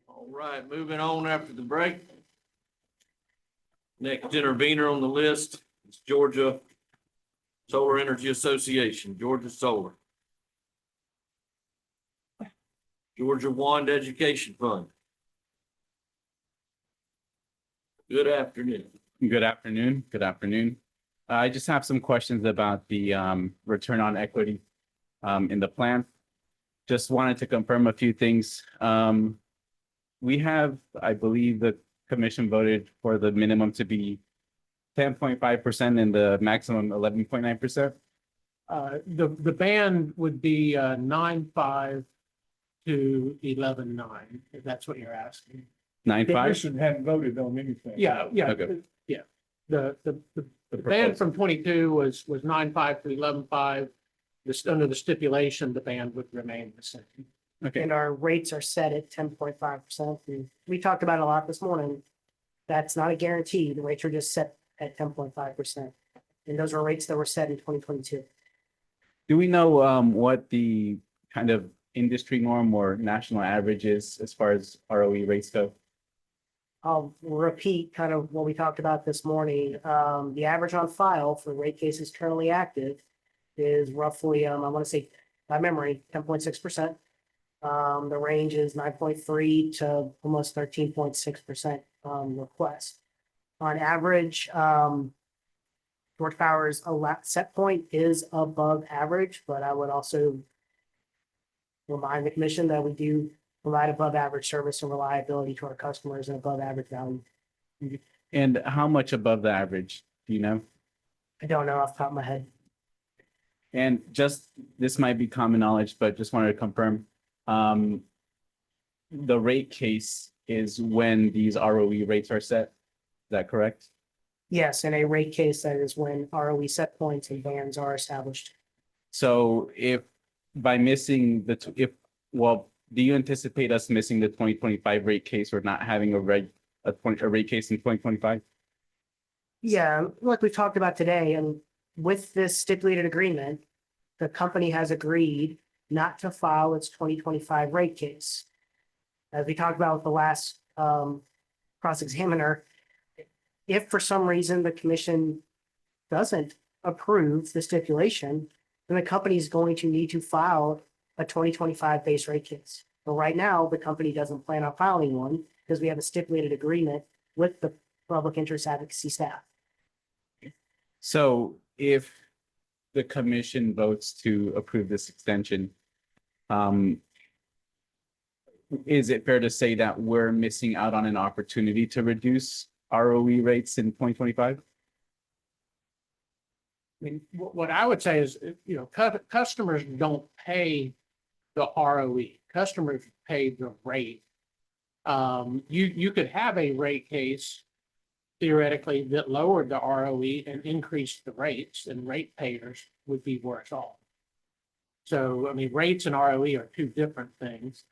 All right, moving on after the break. Next intervener on the list is Georgia Solar Energy Association, Georgia Solar. Georgia Wand Education Fund. Good afternoon. Good afternoon. Good afternoon. I just have some questions about the return on equity in the plan. Just wanted to confirm a few things. We have, I believe the commission voted for the minimum to be 10.5% and the maximum 11.9%. The band would be 9.5 to 11.9, if that's what you're asking. 9.5? Commission hadn't voted on anything. Yeah, yeah, Okay. yeah. The band from 22 was 9.5 to 11.5. This, under the stipulation, the band would remain the same. Okay. And our rates are set at 10.5%. We talked about it a lot this morning. That's not a guarantee. The rates are just set at 10.5%. And those are rates that were set in 2022. Do we know what the kind of industry norm or national average is as far as ROE rates go? I'll repeat kind of what we talked about this morning. The average on file for rate cases currently active is roughly, I want to say by memory, 10.6%. The range is 9.3 to almost 13.6% request. On average, Georgia Power's set point is above average, but I would also remind the commission that we do provide above average service and reliability to our customers and above average value. And how much above the average, do you know? I don't know off the top of my head. And just, this might be common knowledge, but just wanted to confirm. The rate case is when these ROE rates are set. Is that correct? Yes, in a rate case, that is when ROE set points and bands are established. So if by missing well, do you anticipate us missing the 2025 rate case or not having a rate case in 2025? Yeah, like we've talked about today, and with this stipulated agreement, the company has agreed not to file its 2025 rate case. As we talked about with the last cross-examiner, if for some reason the commission doesn't approve the stipulation, then the company is going to need to file a 2025 base rate case. But right now, the company doesn't plan on filing one because we have a stipulated agreement with the public interest advocacy staff. So if the commission votes to approve this extension, is it fair to say that we're missing out on an opportunity to reduce ROE rates in 2025? I mean, what I would say is, you know, customers don't pay the ROE. Customers pay the rate. You could have a rate case theoretically that lowered the ROE and increased the rates, and ratepayers would be worse off. So, I mean, rates and ROE are two different things.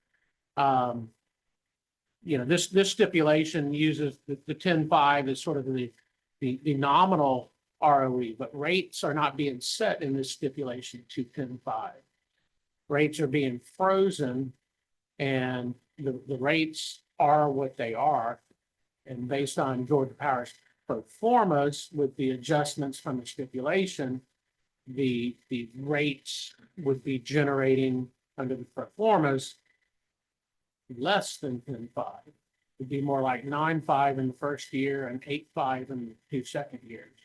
You know, this stipulation uses the 10.5 as sort of the nominal ROE, but rates are not being set in this stipulation to 10.5. Rates are being frozen, and the rates are what they are. And based on Georgia Power's pro formas with the adjustments from the stipulation, the rates would be generating under the pro formas less than 10.5. It'd be more like 9.5 in the first year and 8.5 in the 2 second years.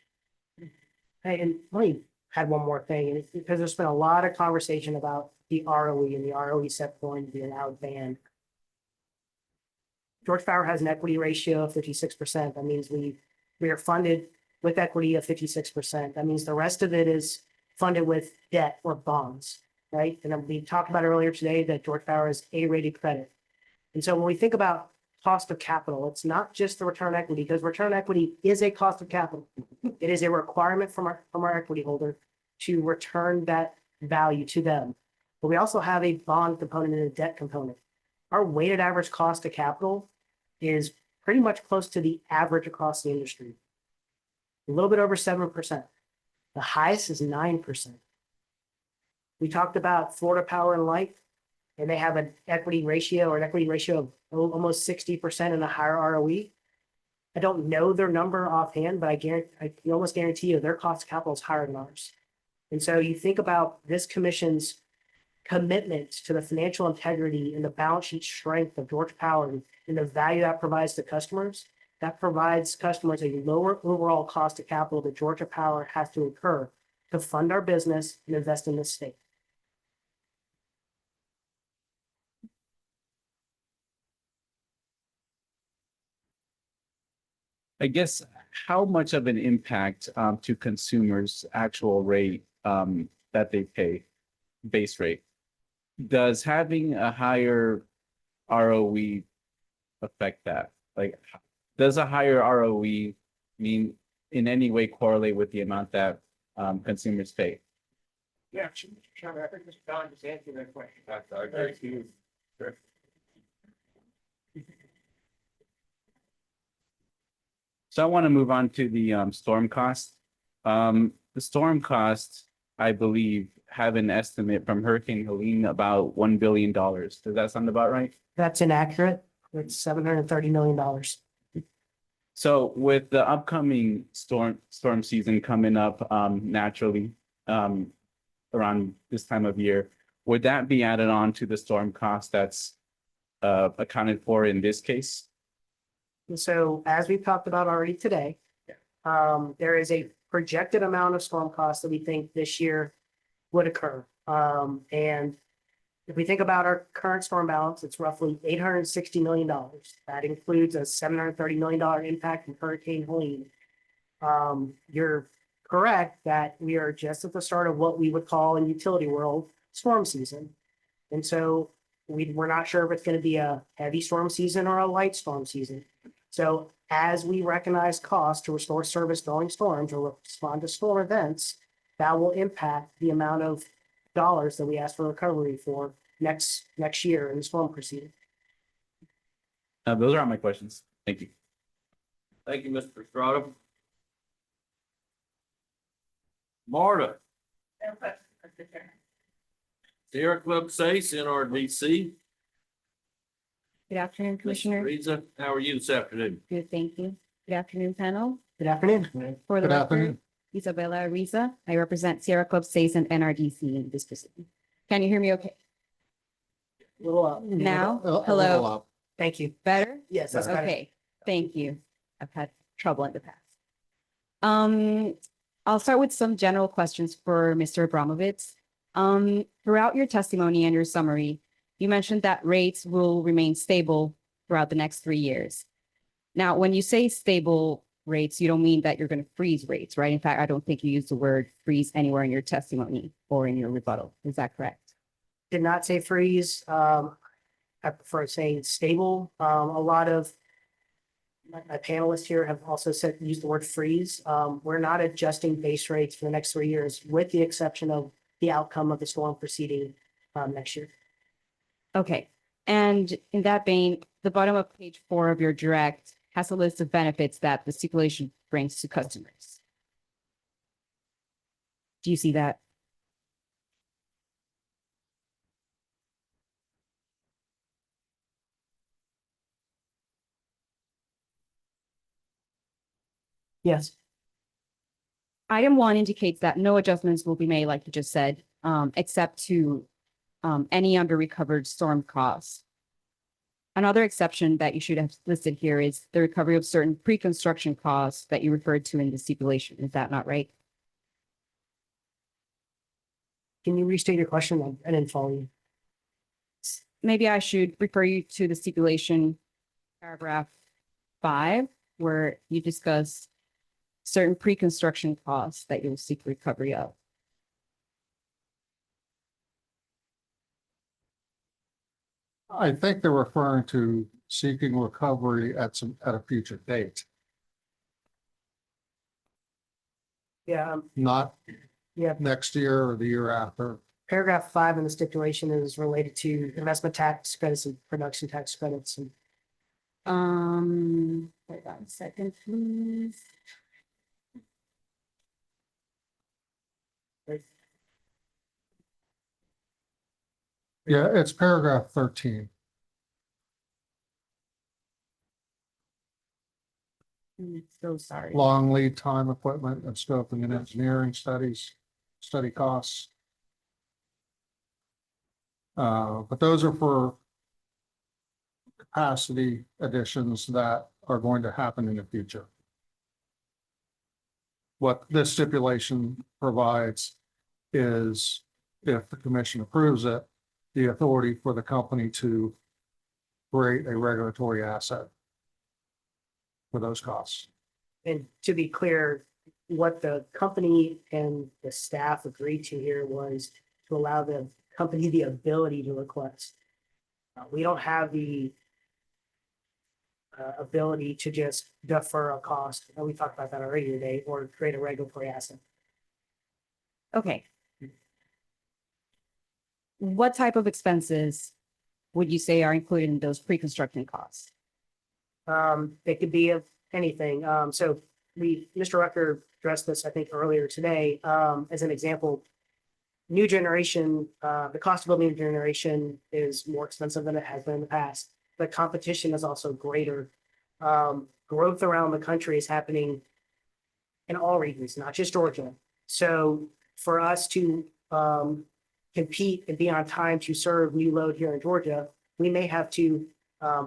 Hey, and let me add one more thing, and it's because there's been a lot of conversation about the ROE and the ROE set point being out band. Georgia Power has an equity ratio of 56%. That means we are funded with equity of 56%. That means the rest of it is funded with debt or bonds, right? And we talked about earlier today that Georgia Power is A-rated credit. And so when we think about cost of capital, it's not just the return equity, because return equity is a cost of capital. It is a requirement from our equity holder to return that value to them. But we also have a bond component and a debt component. Our weighted average cost of capital is pretty much close to the average across the industry. A little bit over 7%. The highest is 9%. We talked about Florida Power and Light, and they have an equity ratio of almost 60% and a higher ROE. I don't know their number offhand, but I can almost guarantee you their cost of capital is higher than ours. And so you think about this commission's commitment to the financial integrity and the balance sheet strength of Georgia Power and the value that provides to customers, that provides customers a lower overall cost of capital that Georgia Power has to incur to fund our business and invest in this state. I guess, how much of an impact to consumers' actual rate that they pay, base rate? Does having a higher ROE affect that? Like, does a higher ROE mean in any way correlate with the amount that consumers pay? Yeah, I think Mr. Don just answered that question. So I want to move on to the storm cost. The storm cost, I believe, have an estimate from Hurricane Helene about $1 billion. Does that sound about right? That's inaccurate. It's $730 million. So with the upcoming storm season coming up naturally around this time of year, would that be added on to the storm cost that's accounted for in this case? And so as we've talked about already today, there is a projected amount of storm costs that we think this year would occur. And if we think about our current storm balance, it's roughly $860 million. That includes a $730 million impact from Hurricane Helene. You're correct that we are just at the start of what we would call in utility world storm season. And so we're not sure if it's going to be a heavy storm season or a light storm season. So as we recognize costs to restore service during storms or respond to storm events, that will impact the amount of dollars that we ask for recovery for next year in the storm proceeding. Those are all my questions. Thank you. Thank you, Mr. Estrada. Marta. Sierra Club SACE, NRDC. Good afternoon, Commissioner. Reza, how are you this afternoon? Good, thank you. Good afternoon, panel. Good afternoon. For the Good record, afternoon. Isabella Riza. I represent Sierra Club SACE and NRDC in this proceeding. Can you hear me okay? Now? Hello? Thank you. Better? Yes, that's better. Okay, thank you. I've had trouble in the past. I'll start with some general questions for Mr. Abramovitz. Throughout your testimony and your summary, you mentioned that rates will remain stable throughout the next 3 years. Now, when you say stable rates, you don't mean that you're going to freeze rates, right? In fact, I don't think you used the word freeze anywhere in your testimony or in your rebuttal. Is that correct? Did not say freeze. I prefer saying stable. A lot of my panelists here have also used the word freeze. We're not adjusting base rates for the next 3 years, with the exception of the outcome of the storm proceeding next year. Okay. And in that vein, the bottom of page 4 of your direct has a list of benefits that the stipulation brings to customers. Do you see that? Yes. Item 1 indicates that no adjustments will be made, like you just said, except to any under-recovered storm costs. Another exception that you should have listed here is the recovery of certain pre-construction costs that you referred to in the stipulation. Is that not right? Can you restate your question? I didn't follow you. Maybe I should refer you to the stipulation paragraph 5, where you discuss certain pre-construction costs that you'll seek recovery of. I think they're referring to seeking recovery at a future date, Yeah. not Yeah. next year or the year after. Paragraph 5 in the stipulation is related to investment tax credits and production tax credits. And Hold on a second, please. Yeah, it's paragraph 13. So sorry. Long lead time equipment and scoping and engineering studies, study costs. But those are for capacity additions that are going to happen in the future. What this stipulation provides is, if the commission approves it, the authority for the company to create a regulatory asset for those costs. And to be clear, what the company and the staff agreed to here was to allow the company the ability to request. We don't have the ability to just defer a cost. And we talked about that already today, or create a regulatory asset. Okay. What type of expenses would you say are included in those pre-construction costs? It could be of anything. So Mr. Rucker addressed this, I think, earlier today. As an example, new generation, the cost of building new generation is more expensive than it has been in the past. The competition is also greater. Growth around the country is happening in all regions, not just Georgia. So for us to compete and be on time to serve new load here in Georgia, we may have to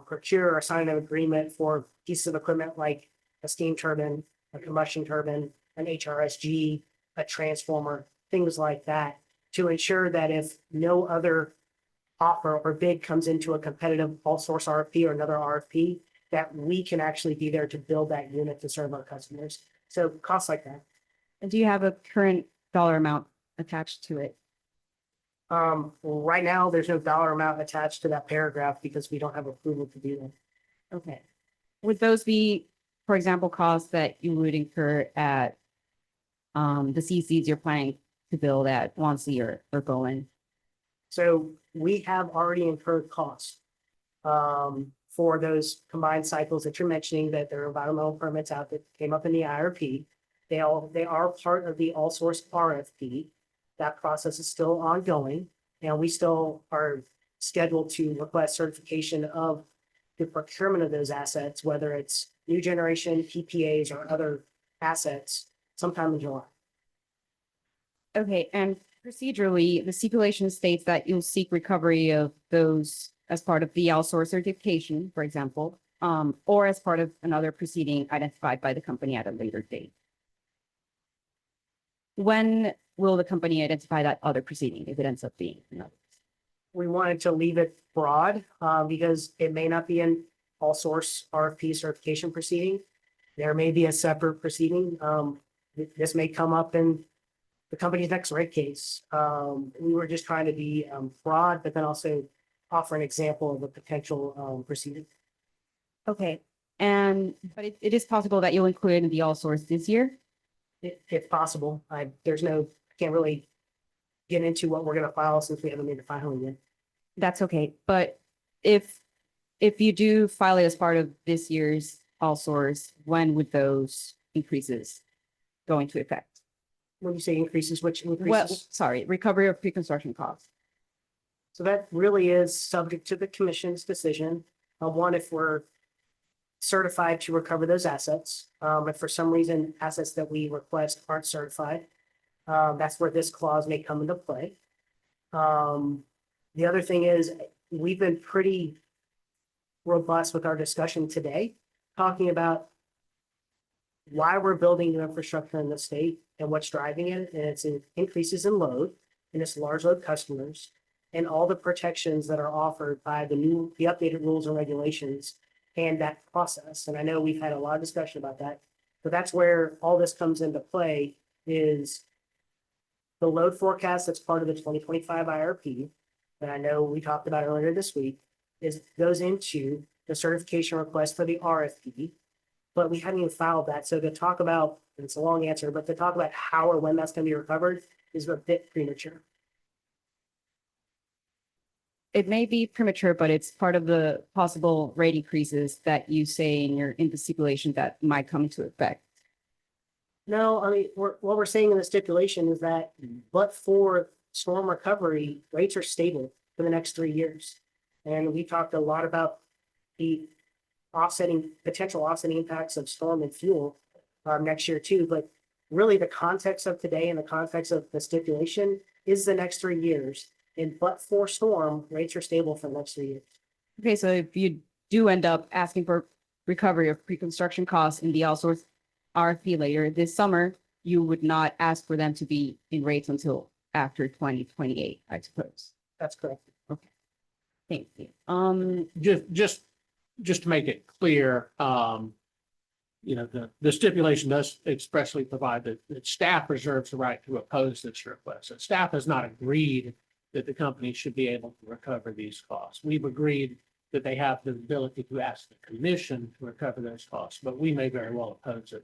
procure or sign an agreement for pieces of equipment like a steam turbine, a combustion turbine, an HRSG, a transformer, things like that, to ensure that if no other offer or bid comes into a competitive all source RFP or another RFP, that we can actually be there to build that unit to serve our customers. So costs like that. And do you have a current dollar amount attached to it? Right now, there's no dollar amount attached to that paragraph because we don't have approval to do that. Okay. Would those be, for example, costs that you would incur at the CCs you're planning to build at Swansea or Bowen? So we have already incurred costs for those combined cycles that you're mentioning, that there are environmental permits out that came up in the IRP. They are part of the all source RFP. That process is still ongoing, and we still are scheduled to request certification of the procurement of those assets, whether it's new generation, PPAs, or other assets, sometime in July. Okay, and procedurally, the stipulation states that you'll seek recovery of those as part of the outsource certification, for example, or as part of another proceeding identified by the company at a later date. When will the company identify that other proceeding if it ends up being another? We wanted to leave it broad because it may not be an all source RFP certification proceeding. There may be a separate proceeding. This may come up in the company's next rate case. We were just trying to be broad, but then also offer an example of a potential proceeding. Okay, but it is possible that you'll include it in the all source this year? If possible. Can't really get into what we're gonna file since we haven't made the final yet. That's okay, but if you do file it as part of this year's all source, when would those increases go into effect? When you say increases, which Well, increases? sorry, recovery of pre-construction costs. So that really is subject to the commission's decision. One, if we're certified to recover those assets. If for some reason assets that we request aren't certified, that's where this clause may come into play. The other thing is, we've been pretty robust with our discussion today, talking about why we're building new infrastructure in the state and what's driving it. And it's increases in load, and it's large load customers, and all the protections that are offered by the updated rules and regulations and that process. And I know we've had a lot of discussion about that, but that's where all this comes into play, is the load forecast that's part of the 2025 IRP that I know we talked about earlier this week goes into the certification request for the RFP, but we haven't even filed that. So to talk about, and it's a long answer, but to talk about how or when that's going to be recovered is a bit premature. It may be premature, but it's part of the possible rate increases that you say in the stipulation that might come into effect. No, I mean, what we're saying in the stipulation is that, but for storm recovery, rates are stable. for the next 3 years. And we talked a lot about the potential offsetting impacts of storm and fuel next year too. But really the context of today and the context of the stipulation is the next 3 years. And but for storm, rates are stable for the next 3 years. Okay, so if you do end up asking for recovery of pre-construction costs in the outsourced RFP later this summer, you would not ask for them to be in rates until after 2028, I suppose. That's correct. Okay. Thank you. Just to make it clear, the stipulation does expressly provide that staff reserves the right to oppose this request. So staff has not agreed that the company should be able to recover these costs. We've agreed that they have the ability to ask the commission to recover those costs, but we may very well oppose it.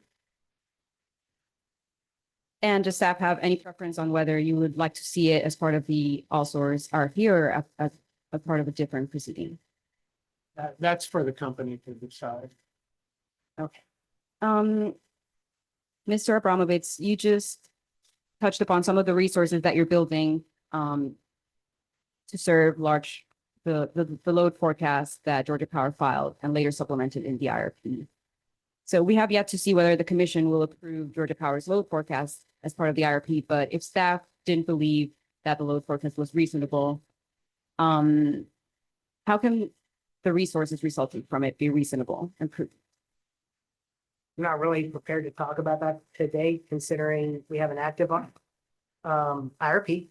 And does staff have any preference on whether you would like to see it as part of the all-source RFP or as a part of a different proceeding? That's for the company to decide. Okay. Mr. Abramovitz, you just touched upon some of the resources that you're building to serve the load forecast that Georgia Power filed and later supplemented in the IRP. So we have yet to see whether the commission will approve Georgia Power's load forecast as part of the IRP, but if staff didn't believe that the load forecast was reasonable, how can the resources resulting from it be reasonable and prudent? I'm not really prepared to talk about that today, considering we have an active IRP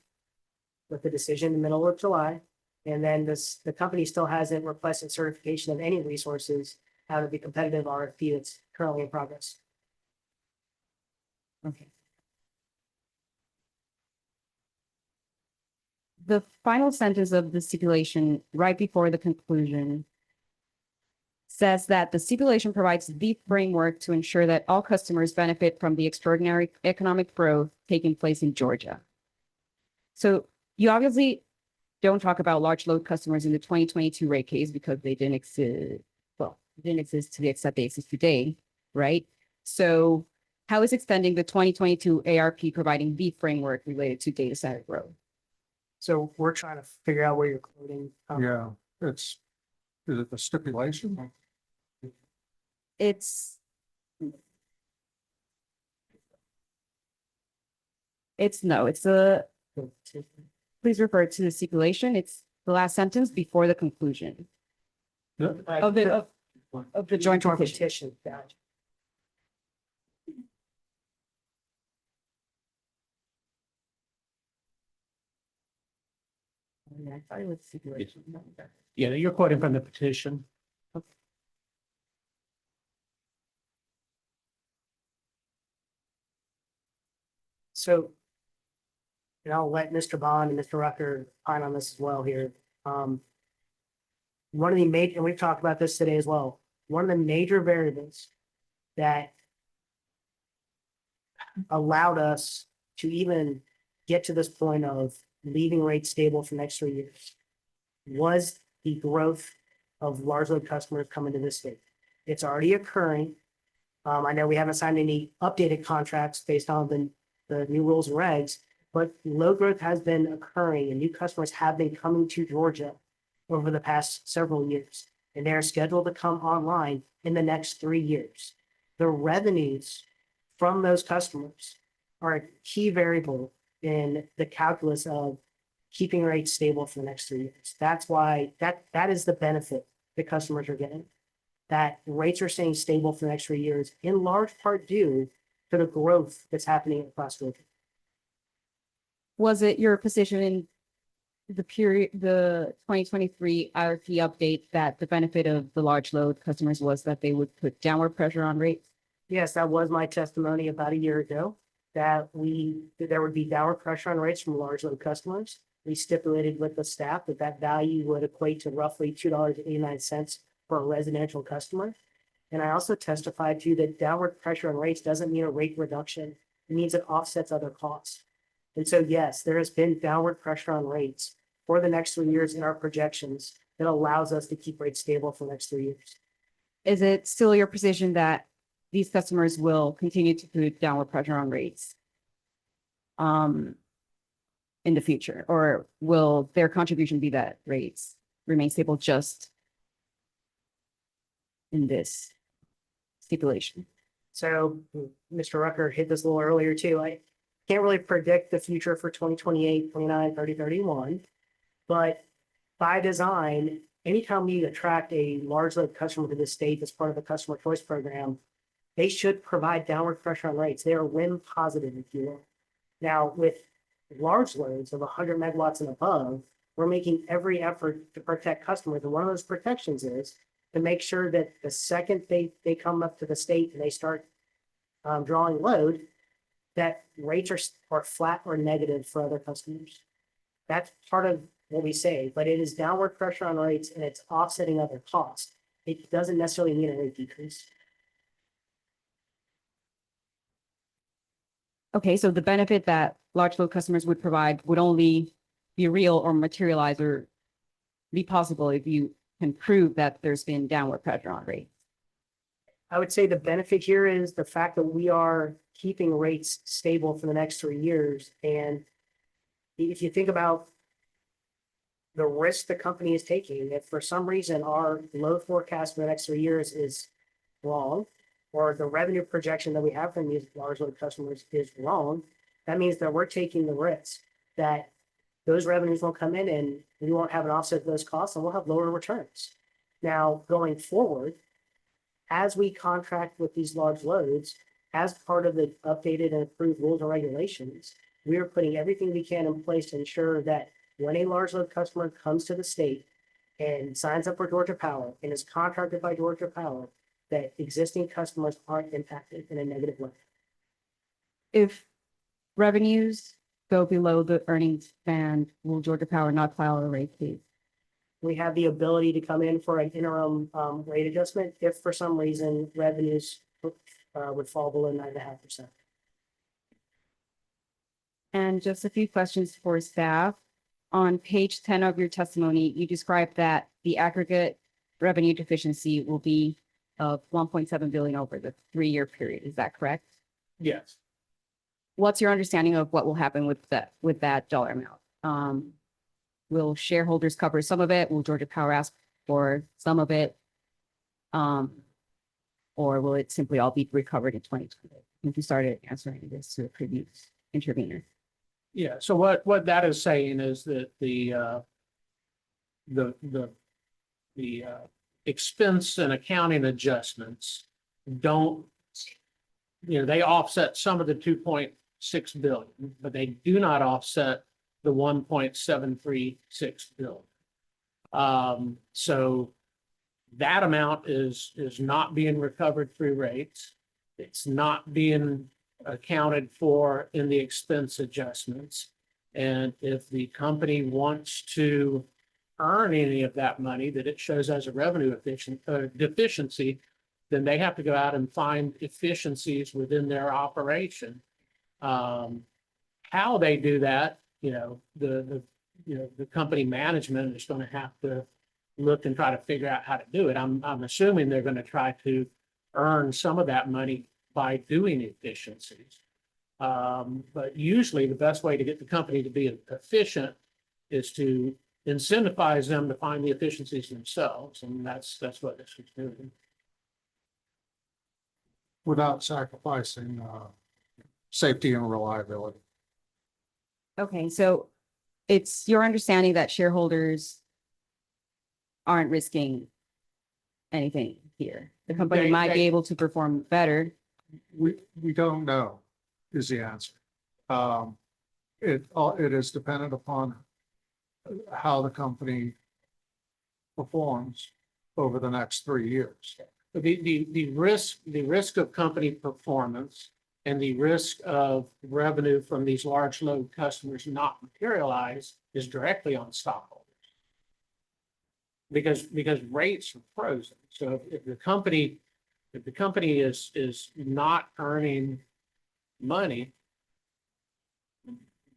with the decision in the middle of July. And then the company still hasn't requested certification of any resources out of the competitive RFP that's currently in progress. Okay. The final sentence of the stipulation, right before the conclusion, says that the stipulation provides the framework to ensure that all customers benefit from the extraordinary economic growth taking place in Georgia. So you obviously don't talk about large load customers in the 2022 rate case because they didn't exist. Well, didn't exist to the extent they exist today, right? So how is extending the 2022 ARP providing the framework related to data center growth? So we're trying to figure out where you're quoting. Yeah, is it the stipulation? It's please refer to the stipulation. It's the last sentence before the conclusion of the joint petition. Gotcha. I thought it was stipulation. Yeah, you're quoting from the petition. So, and I'll let Mr. Bond and Mr. Rucker pine on this as well here. One of the major, and we've talked about this today as well, one of the major variables that allowed us to even get to this point of leaving rates stable for the next 3 years was the growth of large load customers coming to this state. It's already occurring. I know we haven't signed any updated contracts based on the new rules and regs, but load growth has been occurring and new customers have been coming to Georgia over the past several years, and they're scheduled to come online in the next 3 years. The revenues from those customers are a key variable in the calculus of keeping rates stable for the next 3 years. That's why that is the benefit that customers are getting. That rates are staying stable for the next 3 years, in large part due to the growth that's happening across Georgia. Was it your position in the 2023 IRP update that the benefit of the large load customers was that they would put downward pressure on rates? Yes, that was my testimony about a year ago, that there would be downward pressure on rates from large load customers. We stipulated with the staff that value would equate to roughly $2.89 for a residential customer. And I also testified to that downward pressure on rates doesn't mean a rate reduction. It means it offsets other costs. And so, yes, there has been downward pressure on rates for the next 3 years in our projections that allows us to keep rates stable for the next 3 years. Is it still your position that these customers will continue to put downward pressure on rates? in the future? Or will their contribution be that rates remain stable just in this stipulation? So Mr. Rucker hit this a little earlier too. I can't really predict the future for 2028, 29, 30, 31. But by design, anytime we attract a large load customer to the state as part of the customer choice program, they should provide downward pressure on rates. They are WIM positive, if you will. Now, with large loads of 100 megawatts and above, we're making every effort to protect customers. And one of those protections is to make sure that the second they come up to the state and they start drawing load, that rates are flat or negative for other customers. That's part of what we say, but it is downward pressure on rates and it's offsetting other costs. It doesn't necessarily mean a rate decrease. Okay, so the benefit that large load customers would provide would only be real or materialize or be possible if you can prove that there's been downward pressure on rates. I would say the benefit here is the fact that we are keeping rates stable for the next 3 years. And if you think about the risk the company is taking, if for some reason our load forecast for the next 3 years is wrong, or the revenue projection that we have from these large load customers is wrong, that means that we're taking the risk that those revenues won't come in and we won't have an offset to those costs and we'll have lower returns. Now, going forward, as we contract with these large loads, as part of the updated and approved rules and regulations, we are putting everything we can in place to ensure that when a large load customer comes to the state and signs up for Georgia Power and is contracted by Georgia Power, that existing customers aren't impacted in a negative way. If revenues go below the earnings band, will Georgia Power not file a rate case? We have the ability to come in for an interim rate adjustment if for some reason revenues would fall below 9.5%. And just a few questions for staff. On page 10 of your testimony, you described that the aggregate revenue deficiency will be of 1.7 billion over the 3-year period. Is that correct? Yes. What's your understanding of what will happen with that dollar amount? Will shareholders cover some of it? Will Georgia Power ask for some of it? Or will it simply all be recovered in 2020? If you started answering this to a previous intervener. Yeah, so what that is saying is that the expense and accounting adjustments don't, they offset some of the 2.6 billion, but they do not offset the 1.736 billion. So that amount is not being recovered through rates. It's not being accounted for in the expense adjustments. And if the company wants to earn any of that money that it shows as a revenue deficiency, then they have to go out and find efficiencies within their operation. How they do that, the company management is going to have to look and try to figure out how to do it. I'm assuming they're going to try to earn some of that money by doing efficiencies. But usually the best way to get the company to be efficient is to incentivize them to find the efficiencies themselves. And that's what this is doing. Without sacrificing safety and reliability. Okay, so it's your understanding that shareholders aren't risking anything here. The company might be able to perform better. We don't know is the answer. It is dependent upon how the company performs over the next 3 years. The risk of company performance and the risk of revenue from these large load customers not materialize is directly on stockholders. Because rates are frozen. So if the company is not earning money,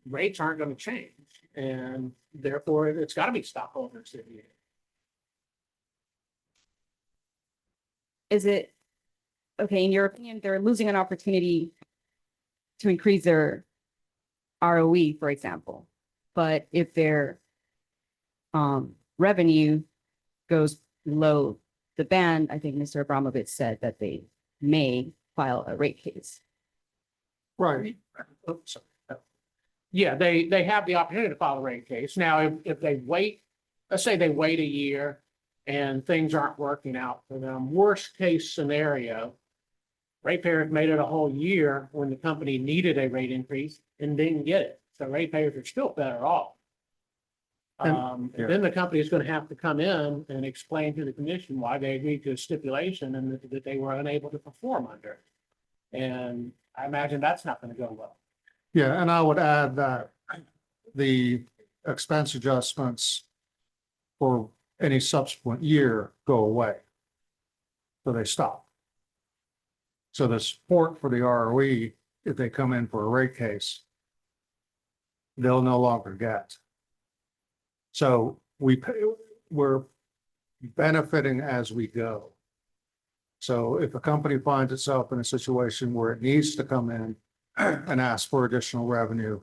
rates aren't going to change. And therefore it's got to be stockholders that need it. Is it, okay, in your opinion, they're losing an opportunity to increase their ROE, for example. But if their revenue goes below the band, I think Mr. Abramovich said that they may file a rate case. Right. Oops. Yeah, they have the opportunity to file a rate case. Now, if they wait, let's say they wait a year and things aren't working out for them, worst case scenario, ratepayers made it a whole year when the company needed a rate increase and didn't get it. So ratepayers are still better off. And then the company is going to have to come in and explain to the commission why they agreed to a stipulation and that they were unable to perform under it. And I imagine that's not going to go well. Yeah, and I would add that the expense adjustments for any subsequent year go away. So they stop. So the support for the ROE, if they come in for a rate case, they'll no longer get. So we're benefiting as we go. So if a company finds itself in a situation where it needs to come in and ask for additional revenue,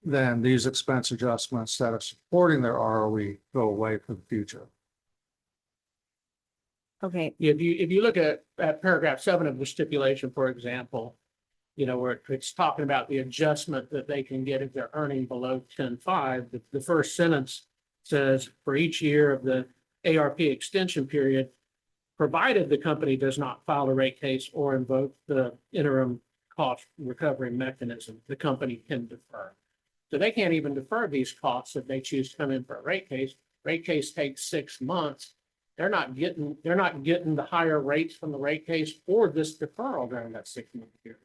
then these expense adjustments that are supporting their ROE go away for the future. Okay. If you look at paragraph 7 of the stipulation, for example, where it's talking about the adjustment that they can get if they're earning below 10.5, the first sentence says for each year of the ARP extension period, provided the company does not file a rate case or invoke the interim cost recovery mechanism, the company can defer. So they can't even defer these costs if they choose to come in for a rate case. Rate case takes 6 months. They're not getting the higher rates from the rate case or this deferral during that 6-month period.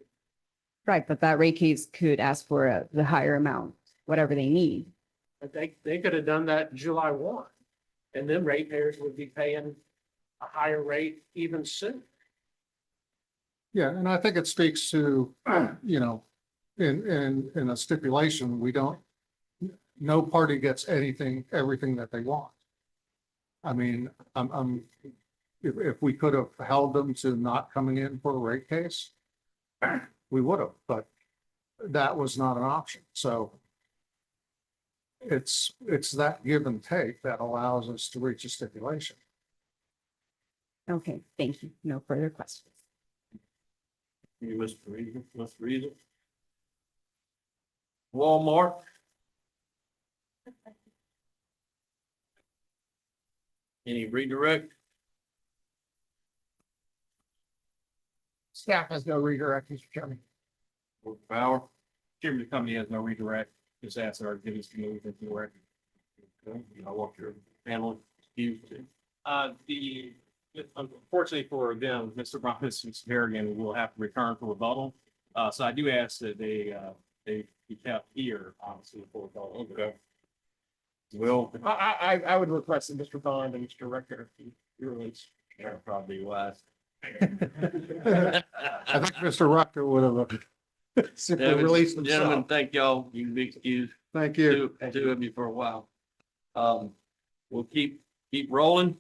Right, but that rate case could ask for the higher amount, whatever they need. But they could have done that July 1, and then ratepayers would be paying a higher rate even sooner. Yeah, and I think it speaks to, in a stipulation, no party gets everything that they want. I mean, if we could have held them to not coming in for a rate case, we would have, but that was not an option. So it's that give and take that allows us to reach a stipulation. Okay, thank you. No further questions. You, Mr. Reader. Walmart. Any redirect? Staff has no redirect, Mr. Chairman. Power. Chairman, the company has no redirect. Just ask our duties to move into the record. Okay, I want your panel excused. Unfortunately for them, Mr. Brown, and Harrigan will have to return for rebuttal. So I do ask that they be kept here, obviously, for rebuttal. Okay. Well, I would request that Mr. Bond and Mr. Rector be released. that'd probably be wise. I think Mr. Rucker would have simply released himself. Gentlemen, thank y'all. You can be excused. Thank you. Two of you for a while. We'll keep rolling.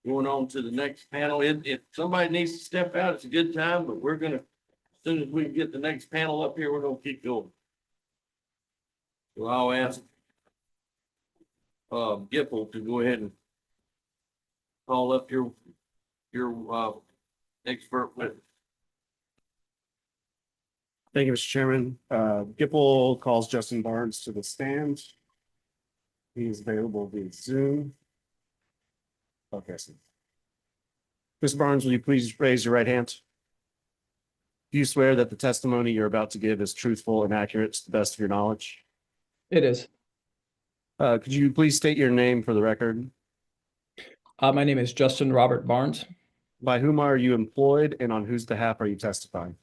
Going on to the next panel. If somebody needs to step out, it's a good time, but we're gonna, as soon as we get the next panel up here, we're gonna keep going. So I'll ask Gipple to go ahead and call up your expert witness. Thank you, Mr. Chairman. Gipple calls Justin Barnes to the stand. He is available via Zoom. Okay, so. Mr. Barnes, will you please raise your right hand? Do you swear that the testimony you're about to give is truthful and accurate to the best of your knowledge? It is. Could you please state your name for the record? My name is Justin Robert Barnes. By whom are you employed and on whose behalf are you testifying?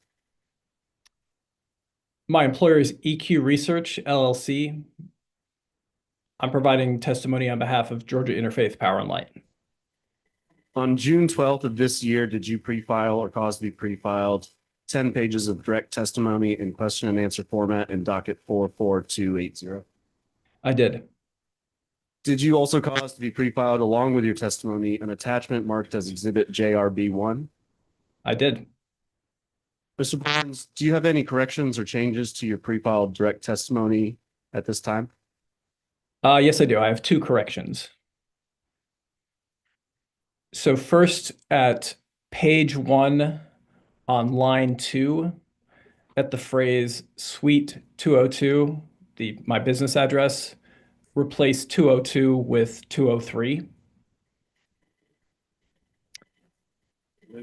My employer is EQ Research, LLC. I'm providing testimony on behalf of Georgia Interfaith Power and Light. On June 12th of this year, did you pre-file or cause to be pre-filed 10 pages of direct testimony in question and answer format in docket 44280? I did. Did you also cause to be pre-filed along with your testimony an attachment marked as Exhibit JRB1? I did. Mr. Barnes, do you have any corrections or changes to your pre-filed direct testimony at this time? Yes, I do. I have two corrections. So first, at page 1 on line 2, at the phrase suite 202, my business address, replace 202 with 203.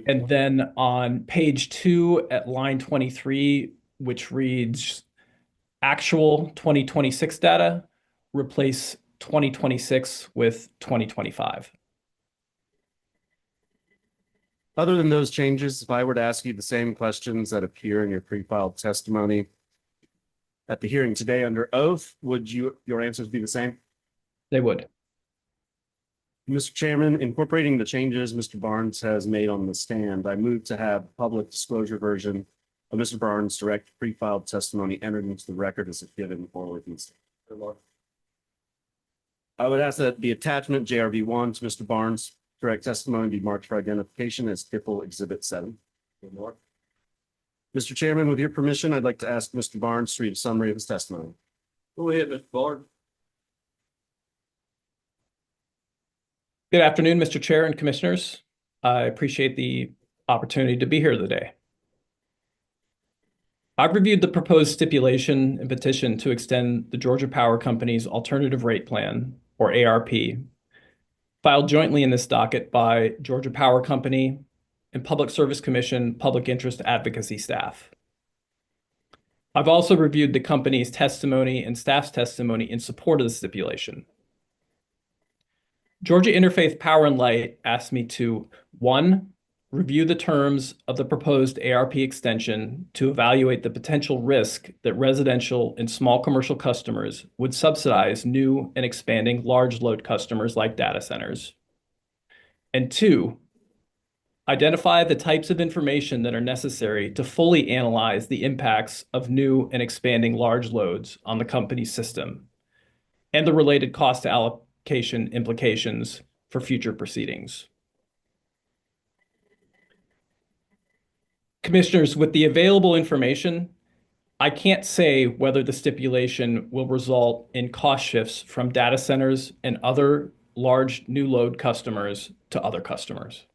And then on page 2 at line 23, which reads actual 2026 data, replace 2026 with 2025. Other than those changes, if I were to ask you the same questions that appear in your pre-filed testimony at the hearing today under oath, would your answers be the same? They would. Mr. Chairman, incorporating the changes Mr. Barnes has made on the stand, I move to have public disclosure version of Mr. Barnes' direct pre-filed testimony entered into the record as a given or with me. I would ask that the attachment JRV1 to Mr. Barnes' direct testimony be marked for identification as Tipple Exhibit 7. Mr. Chairman, with your permission, I'd like to ask Mr. Barnes to read a summary of his testimony. Go ahead, Mr. Barnes. Good afternoon, Mr. Chair and Commissioners. I appreciate the opportunity to be here today. I've reviewed the proposed stipulation and petition to extend the Georgia Power Company's Alternative Rate Plan, or ARP, filed jointly in this docket by Georgia Power Company and Public Service Commission Public Interest Advocacy staff. I've also reviewed the company's testimony and staff's testimony in support of the stipulation. Georgia Interfaith Power and Light asked me to, 1, review the terms of the proposed ARP extension to evaluate the potential risk that residential and small commercial customers would subsidize new and expanding large load customers like data centers. And 2, identify the types of information that are necessary to fully analyze the impacts of new and expanding large loads on the company's system and the related cost allocation implications for future proceedings. Commissioners, with the available information, I can't say whether the stipulation will result in cost shifts from data centers and other large new load customers to other customers.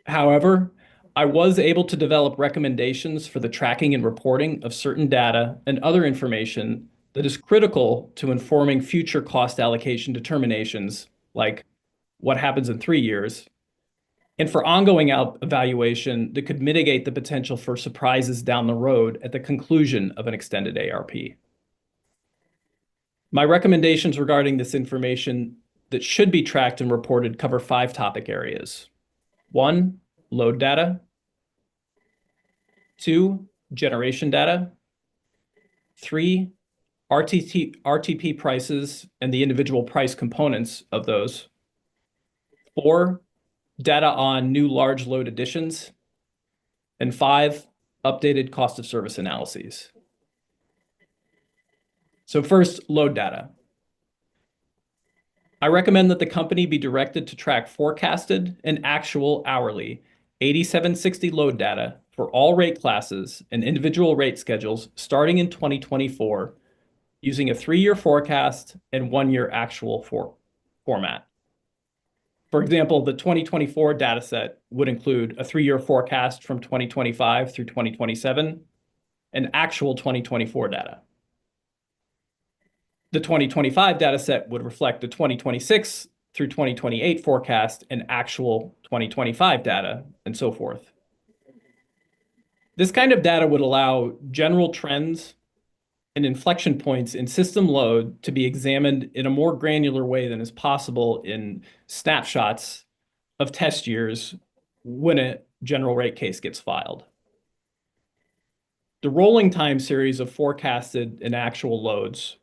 However, I was able to develop recommendations for the tracking and reporting of certain data and other information that is critical to informing future cost allocation determinations, like what happens in 3 years, and for ongoing evaluation that could mitigate the potential for surprises down the road at the conclusion of an extended ARP. My recommendations regarding this information that should be tracked and reported cover 5 topic areas. 1, load data. 2, generation data. 3, RTP prices and the individual price components of those. 4, data on new large load additions. And 5, updated cost of service analyses. So first, load data. I recommend that the company be directed to track forecasted and actual hourly 8760 load data for all rate classes and individual rate schedules starting in 2024 using a 3-year forecast and 1-year actual format. For example, the 2024 data set would include a 3-year forecast from 2025 through 2027 and actual 2024 data. The 2025 data set would reflect the 2026 through 2028 forecast and actual 2025 data, and so forth. This kind of data would allow general trends and inflection points in system load to be examined in a more granular way than is possible in snapshots of test years when a general rate case gets filed. The rolling time series of forecasted and actual loads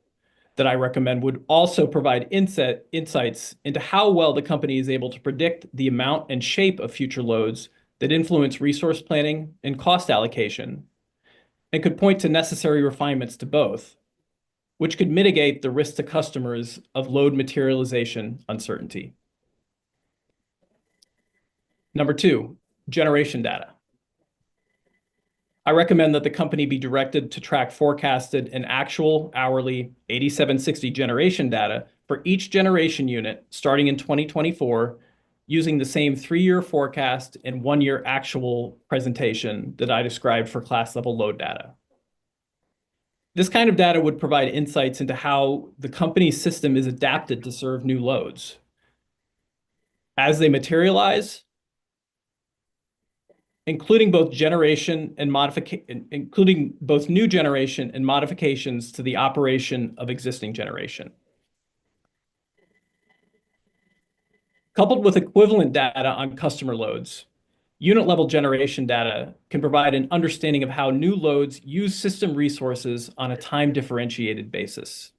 that I recommend would also provide insights into how well the company is able to predict the amount and shape of future loads that influence resource planning and cost allocation, and could point to necessary refinements to both, which could mitigate the risk to customers of load materialization uncertainty. Number 2, generation data. I recommend that the company be directed to track forecasted and actual hourly 8760 generation data for each generation unit starting in 2024, using the same 3-year forecast and 1-year actual presentation that I described for class level load data. This kind of data would provide insights into how the company's system is adapted to serve new loads. As they materialize, including both new generation and modifications to the operation of existing generation. Coupled with equivalent data on customer loads, unit-level generation data can provide an understanding of how new loads use system resources on a time-differentiated basis.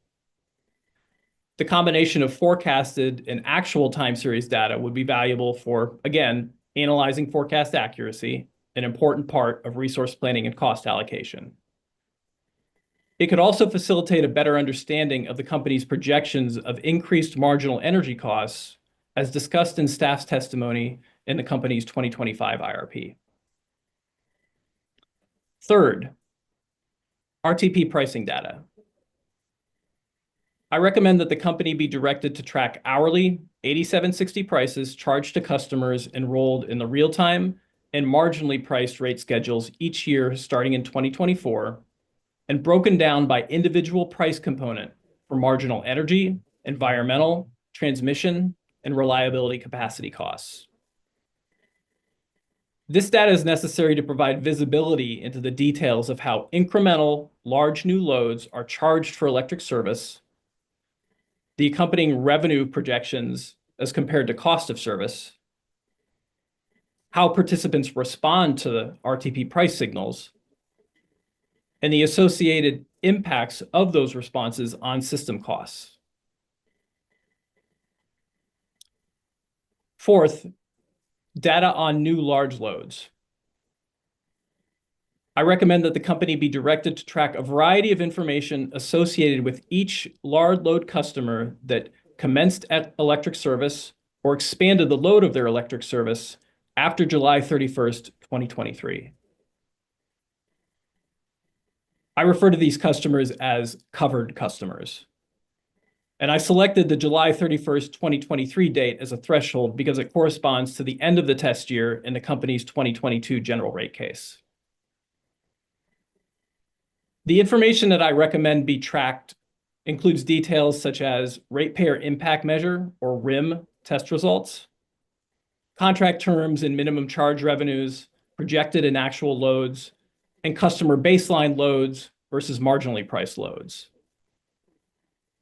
The combination of forecasted and actual time series data would be valuable for, again, analyzing forecast accuracy, an important part of resource planning and cost allocation. It could also facilitate a better understanding of the company's projections of increased marginal energy costs, as discussed in staff's testimony in the company's 2025 IRP. Third, RTP pricing data. I recommend that the company be directed to track hourly 8760 prices charged to customers enrolled in the real-time and marginally priced rate schedules each year starting in 2024, and broken down by individual price component for marginal energy, environmental, transmission, and reliability capacity costs. This data is necessary to provide visibility into the details of how incremental large new loads are charged for electric service, the accompanying revenue projections as compared to cost of service, how participants respond to the RTP price signals, and the associated impacts of those responses on system costs. Fourth, data on new large loads. I recommend that the company be directed to track a variety of information associated with each large load customer that commenced at electric service or expanded the load of their electric service after July 31st, 2023. I refer to these customers as covered customers. And I selected the July 31st, 2023 date as a threshold because it corresponds to the end of the test year in the company's 2022 general rate case. The information that I recommend be tracked includes details such as ratepayer impact measure, or RIM, test results, contract terms and minimum charge revenues, projected and actual loads, and customer baseline loads versus marginally priced loads.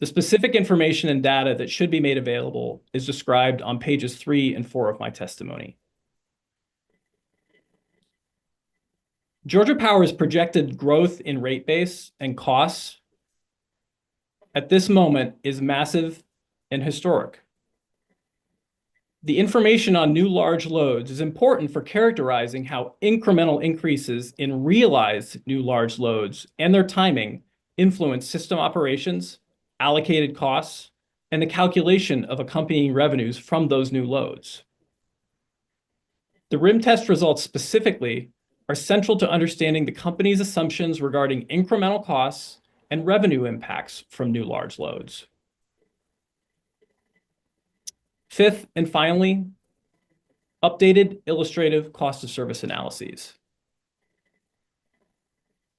The specific information and data that should be made available is described on pages 3 and 4 of my testimony. Georgia Power's projected growth in rate base and costs at this moment is massive and historic. The information on new large loads is important for characterizing how incremental increases in realized new large loads and their timing influence system operations, allocated costs, and the calculation of accompanying revenues from those new loads. The RIM test results specifically are central to understanding the company's assumptions regarding incremental costs and revenue impacts from new large loads. Fifth, and finally, updated illustrative cost of service analyses.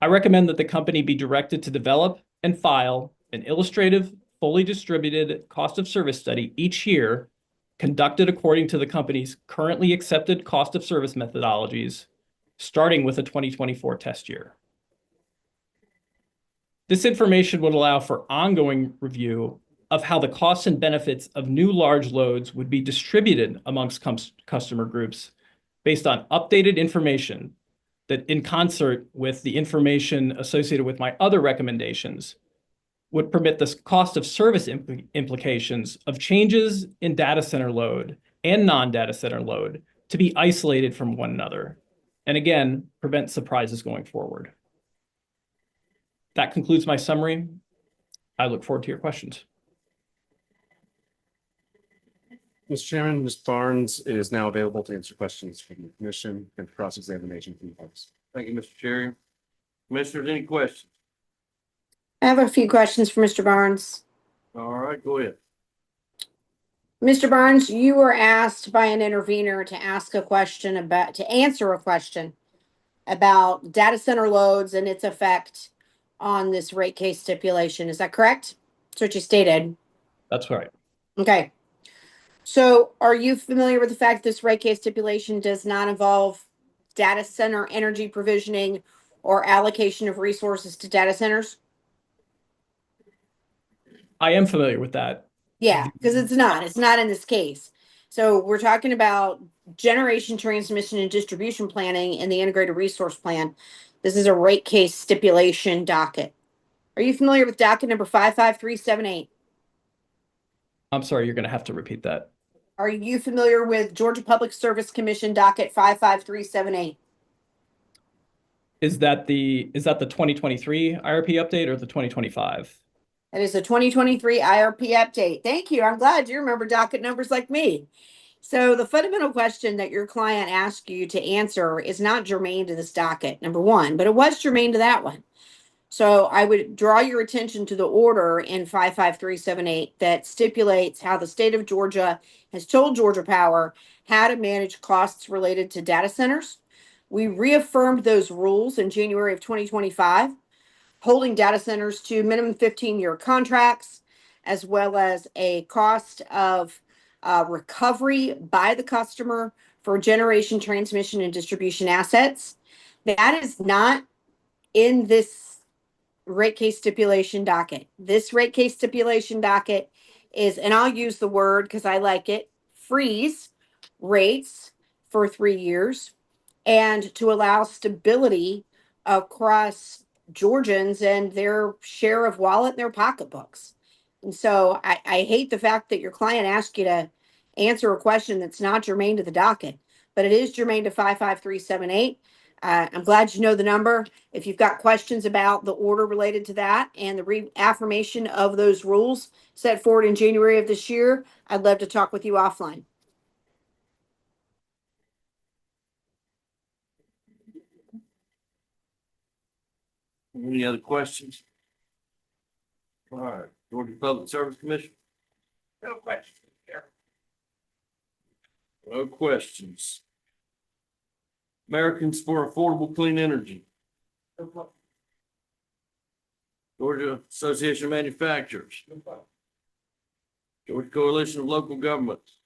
I recommend that the company be directed to develop and file an illustrative, fully distributed cost of service study each year, conducted according to the company's currently accepted cost of service methodologies, starting with a 2024 test year. This information would allow for ongoing review of how the costs and benefits of new large loads would be distributed amongst customer groups based on updated information that, in concert with the information associated with my other recommendations, would permit the cost of service implications of changes in data center load and non-data center load to be isolated from one another, and again, prevent surprises going forward. That concludes my summary. I look forward to your questions. Mr. Chairman, Ms. Barnes is now available to answer questions from the commission and cross-examination from the parties. Thank you, Mr. Cherry. Commissioners, any questions? I have a few questions for Mr. Barnes. All right, go ahead. Mr. Barnes, you were asked by an intervener to answer a question about data center loads and its effect on this rate case stipulation. Is that correct? That's what you stated. That's right. Okay. So are you familiar with the fact this rate case stipulation does not involve data center energy provisioning or allocation of resources to data centers? I am familiar with that. Yeah, because it's not in this case. So we're talking about generation, transmission, and distribution planning in the integrated resource plan. This is a rate case stipulation docket. Are you familiar with docket number 55378? I'm sorry, you're going to have to repeat that. Are you familiar with Georgia Public Service Commission docket 55378? Is that the 2023 IRP update or the 2025? That is the 2023 IRP update. Thank you. I'm glad you remember docket numbers like me. So the fundamental question that your client asked you to answer is not germane to this docket, number one, but it was germane to that one. So I would draw your attention to the order in 55378 that stipulates how the state of Georgia has told Georgia Power how to manage costs related to data centers. We reaffirmed those rules in January of 2025, holding data centers to minimum 15-year contracts, as well as a cost of recovery by the customer for generation, transmission, and distribution assets. That is not in this rate case stipulation docket. This rate case stipulation docket is, and I'll use the word because I like it, freeze rates for 3 years and to allow stability across Georgians and their share of wallet in their pocketbooks. And so I hate the fact that your client asked you to answer a question that's not germane to the docket, but it is germane to 55378. I'm glad you know the number. If you've got questions about the order related to that and the reaffirmation of those rules set forward in January of this year, I'd love to talk with you offline. Any other questions? All right, Georgia Public Service Commission? No question. No questions. Americans for Affordable Clean Energy. Georgia Association of Manufacturers. Georgia Coalition of Local Governments.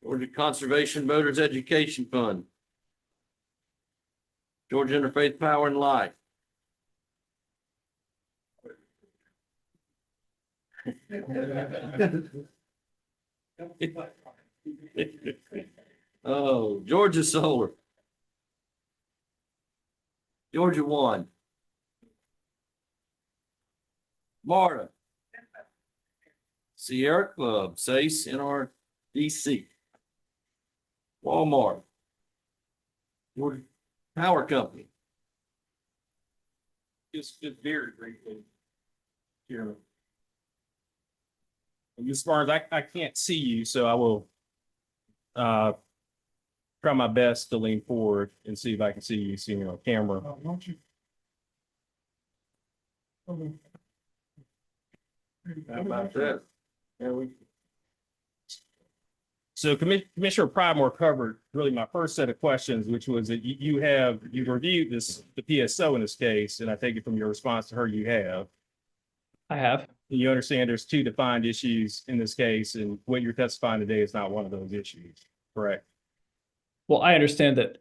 Georgia Conservation Voters Education Fund. Georgia Interfaith Power and Light. Oh, Georgia Solar. Georgia One. Marta. Sierra Club, SACE, NRDC. Walmart. Georgia Power Company. Just very briefly. Chairman. And Ms. Barnes, I can't see you, so I will try my best to lean forward and see if I can see you on camera. Won't you? How about that? So Commissioner Pridemore covered really my first set of questions, which was that you've reviewed the PSO in this case, and I take it from your response to her, you have. I have. You understand there's two defined issues in this case, and what you're testifying today is not one of those issues, correct? Well, I understand that.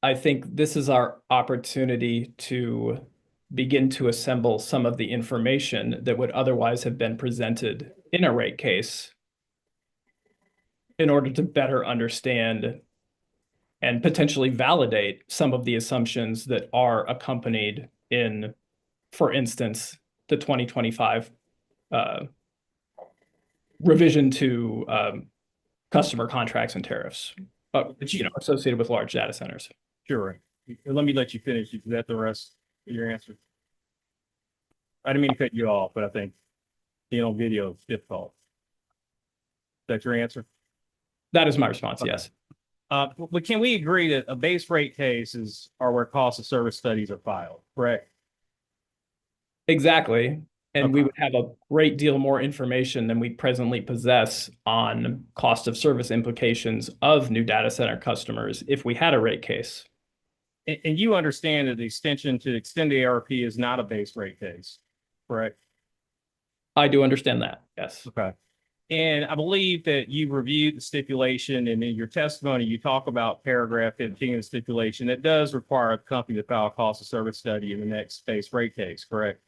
I think this is our opportunity to begin to assemble some of the information that would otherwise have been presented in a rate case in order to better understand and potentially validate some of the assumptions that are accompanied in, for instance, the 2025 revision to customer contracts and tariffs, associated with large data centers. Sure. Let me let you finish. Is that the rest of your answer? I didn't mean to cut you off, but I think being on video is difficult. Is that your answer? That is my response, Okay. yes. But can we agree that a base rate cases are where cost of service studies are filed, correct? Exactly. And we Okay. would have a great deal more information than we presently possess on cost of service implications of new data center customers if we had a rate case. And you understand that the extension to extend the ARP is not a base rate case, correct? I do understand that, yes. Okay. And I believe that you reviewed the stipulation, and in your testimony, you talk about paragraph 15 of the stipulation that does require a company to file a cost of service study in the next base rate case, correct?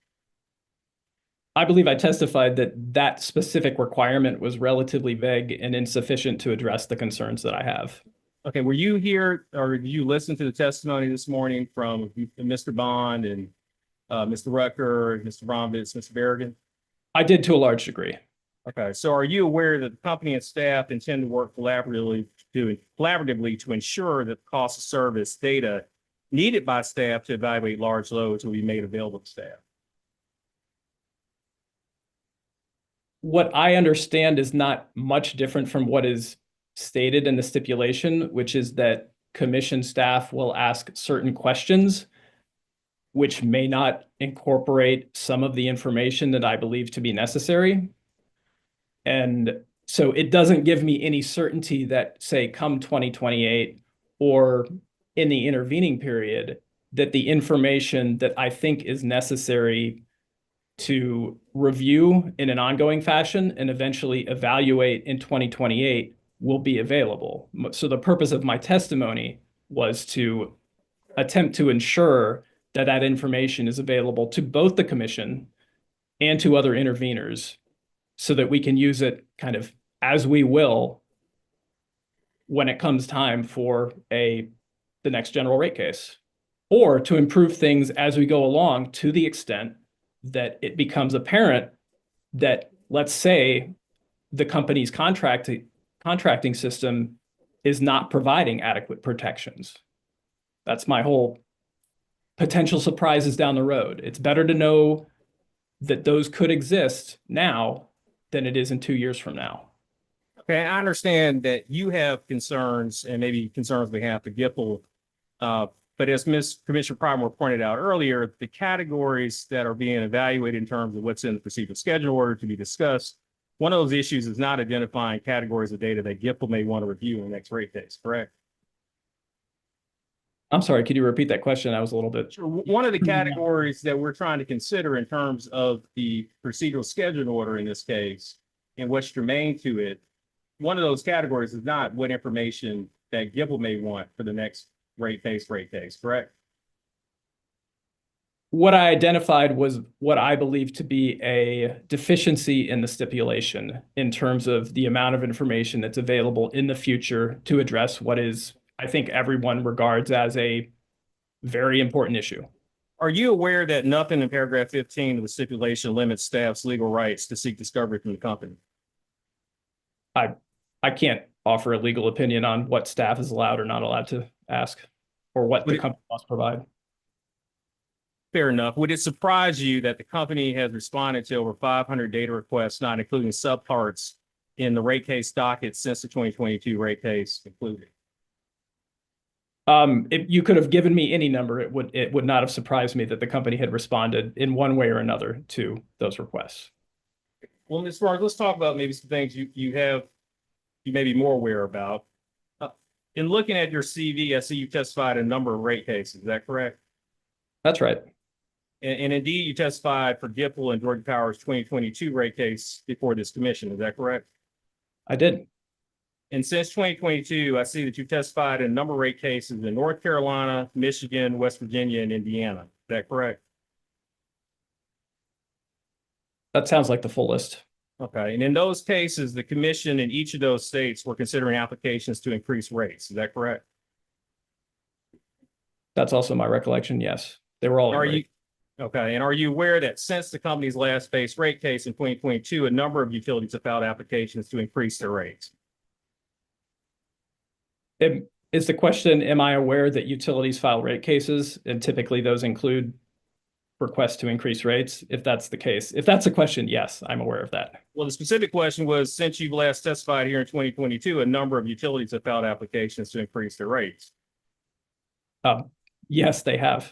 I believe I testified that that specific requirement was relatively vague and insufficient to address the concerns that I have. Okay, were you here or did you listen to the testimony this morning from Mr. Bond and Mr. Rucker, Mr. Bromovitz, Mr. Berrigan? I did to a large degree. Okay, so are you aware that the company and staff intend to work collaboratively to ensure that the cost of service data needed by staff to evaluate large loads will be made available to staff? What I understand is not much different from what is stated in the stipulation, which is that commission staff will ask certain questions which may not incorporate some of the information that I believe to be necessary. And so it doesn't give me any certainty that, say, come 2028 or in the intervening period, that the information that I think is necessary to review in an ongoing fashion and eventually evaluate in 2028 will be available. So the purpose of my testimony was to attempt to ensure that that information is available to both the commission and to other interveners so that we can use it kind of as we will when it comes time for the next general rate case, or to improve things as we go along to the extent that it becomes apparent that, let's say, the company's contracting system is not providing adequate protections. That's my whole potential surprises down the road. It's better to know that those could exist now than it is in 2 years from now. Okay, I understand that you have concerns and maybe concerns on behalf of GIPL, but as Commissioner Primore pointed out earlier, the categories that are being evaluated in terms of what's in the procedural schedule order to be discussed, one of those issues is not identifying categories of data that GIPL may want to review in the next rate case, correct? I'm sorry, could you repeat that question? I was a little bit. Sure. One of the categories that we're trying to consider in terms of the procedural schedule order in this case and what's germane to it, one of those categories is not what information that GIPL may want for the next rate case, correct? What I identified was what I believe to be a deficiency in the stipulation in terms of the amount of information that's available in the future to address what is, I think, everyone regards as a very important issue. Are you aware that nothing in paragraph 15 of the stipulation limits staff's legal rights to seek discovery from the company? I can't offer a legal opinion on what staff is allowed or not allowed to ask or what the company must provide. Fair enough. Would it surprise you that the company has responded to over 500 data requests, not including subparts, in the rate case docket since the 2022 rate case concluded? If you could have given me any number, it would not have surprised me that the company had responded in one way or another to those requests. Well, Ms. Sparks, let's talk about maybe some things you may be more aware about. In looking at your CV, I see you testified in a number of rate cases. Is that correct? That's right. And indeed, you testified for GIPL and Georgia Power's 2022 rate case before this commission. Is that correct? I did. And since 2022, I see that you testified in a number of rate cases in North Carolina, Michigan, West Virginia, and Indiana. Is that correct? That sounds like the full list. Okay. And in those cases, the commission in each of those states were considering applications to increase rates. Is that correct? That's also my recollection. Yes, they were all. Okay. And are you aware that since the company's last base rate case in 2022, a number of utilities have filed applications to increase their rates? Is the question, am I aware that utilities file rate cases? And typically those include request to increase rates, if that's the case. If that's a question, yes, I'm aware of that. Well, the specific question was, since you've last testified here in 2022, a number of utilities have filed applications to increase their rates. Yes, they have.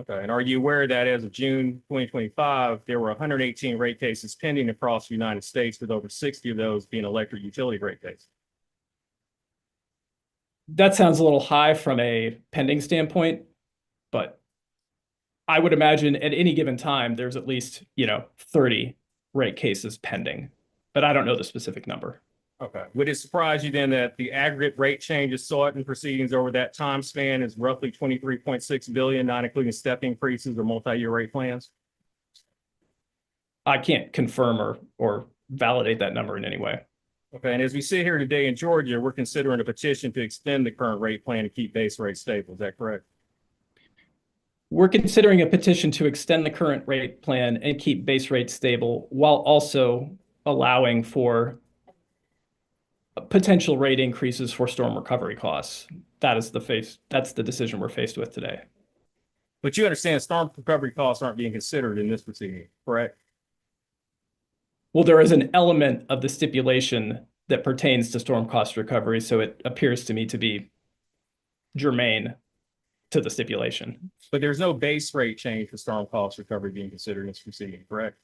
Okay, and are you aware that as of June 2025, there were 118 rate cases pending across the United States, with over 60 of those being electric utility rate cases? That sounds a little high from a pending standpoint, but I would imagine at any given time, there's at least, 30 rate cases pending, but I don't know the specific number. Okay. Would it surprise you then that the aggregate rate changes sought in proceedings over that time span is roughly 23.6 billion, not including step increases or multi-year rate plans? I can't confirm or validate that number in any way. Okay, and as we sit here today in Georgia, we're considering a petition to extend the current rate plan to keep base rates stable. Is that correct? We're considering a petition to extend the current rate plan and keep base rates stable while also allowing for potential rate increases for storm recovery costs. That's the decision we're faced with today. But you understand storm recovery costs aren't being considered in this proceeding, correct? Well, there is an element of the stipulation that pertains to storm cost recovery, so it appears to me to be germane to the stipulation. But there's no base rate change for storm cost recovery being considered in this proceeding, correct?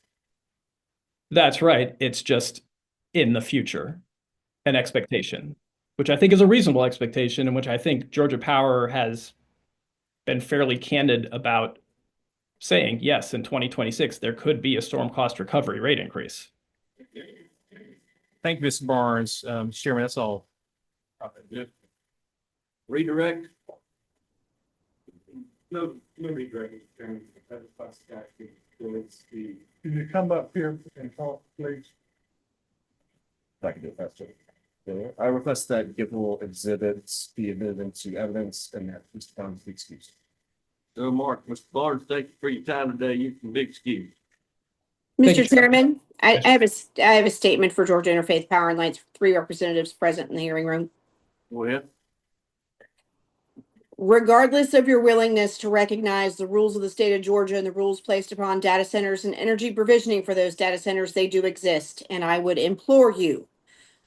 That's right. It's just in the future, an expectation, which I think is a reasonable expectation, and which I think Georgia Power has been fairly candid about saying, yes, in 2026, there could be a storm cost recovery rate increase. Thank you, Mr. Barnes. Chairman, that's all. Redirect. No redirect. Can you come up here and talk, please? I can do it faster. I request that Gibble exhibits be admitted into evidence and that Mr. Barnes be excused. So Mark, Mr. Barnes, thank you for your time today. You can be excused. Mr. Chairman, I have a statement for Georgia Interfaith Power and Light's 3 representatives present in the hearing room. Go ahead. Regardless of your willingness to recognize the rules of the state of Georgia and the rules placed upon data centers and energy provisioning for those data centers, they do exist. And I would implore you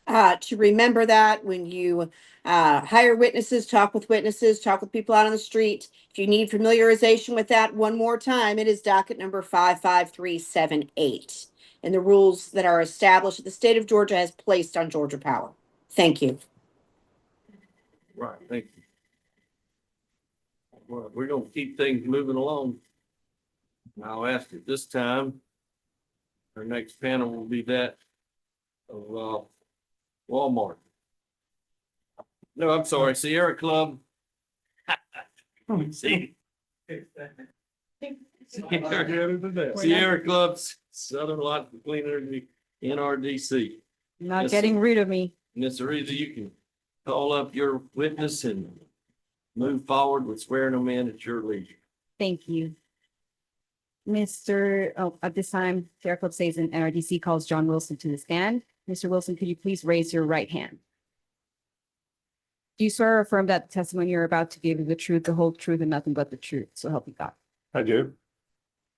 to remember that when you hire witnesses, talk with people out on the street. If you need familiarization with that one more time, it is docket number 55378 and the rules that are established that the state of Georgia has placed on Georgia Power. Thank you. Right, thank you. Well, we're gonna keep things moving along. I'll ask at this time, our next panel will be that of Walmart. No, I'm sorry, Sierra Club. See? Sierra Club's Southern Light Clean Energy, NRDC. Not Yes, getting rid of me. Ms. Ariza, you can call up your witness and move forward with swearing them in at your leisure. Thank you. At this time, Sierra Club says an NRDC calls John Wilson to the stand. Mr. Wilson, could you please raise your right hand? Do you swear or affirm that the testimony you're about to give is the truth, the whole truth, and nothing but the truth? So help you God. I do.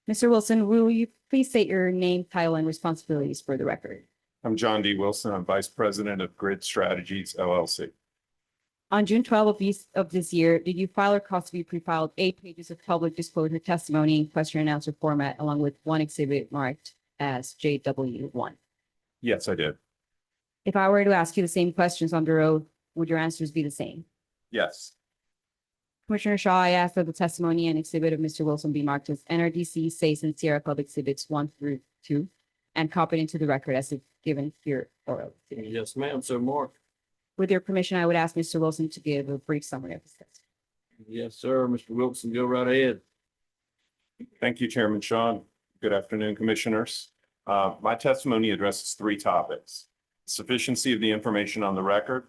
Mr. Wilson, will you please state your name, title, and responsibilities for the record? I'm John D. Wilson. I'm Vice President of Grid Strategies, LLC. On June 12 of this year, did you file or cause to be pre-filed 8 pages of public disclosure testimony in question and answer format, along with one exhibit marked as JW1? Yes, I did. If I were to ask you the same questions under oath, would your answers be the same? Yes. Commissioner Shaw, I ask that the testimony and exhibit of Mr. Wilson be marked as NRDC SACE and Sierra Club exhibits 1 through 2 and copied into the record as if given here or today. Yes, ma'am. So Mark. With your permission, I would ask Mr. Wilson to give a brief summary of his testimony. Yes, sir. Mr. Wilson, go right ahead. Thank you, Chairman Shaw. Good afternoon, Commissioners. My testimony addresses 3 topics: sufficiency of the information on the record,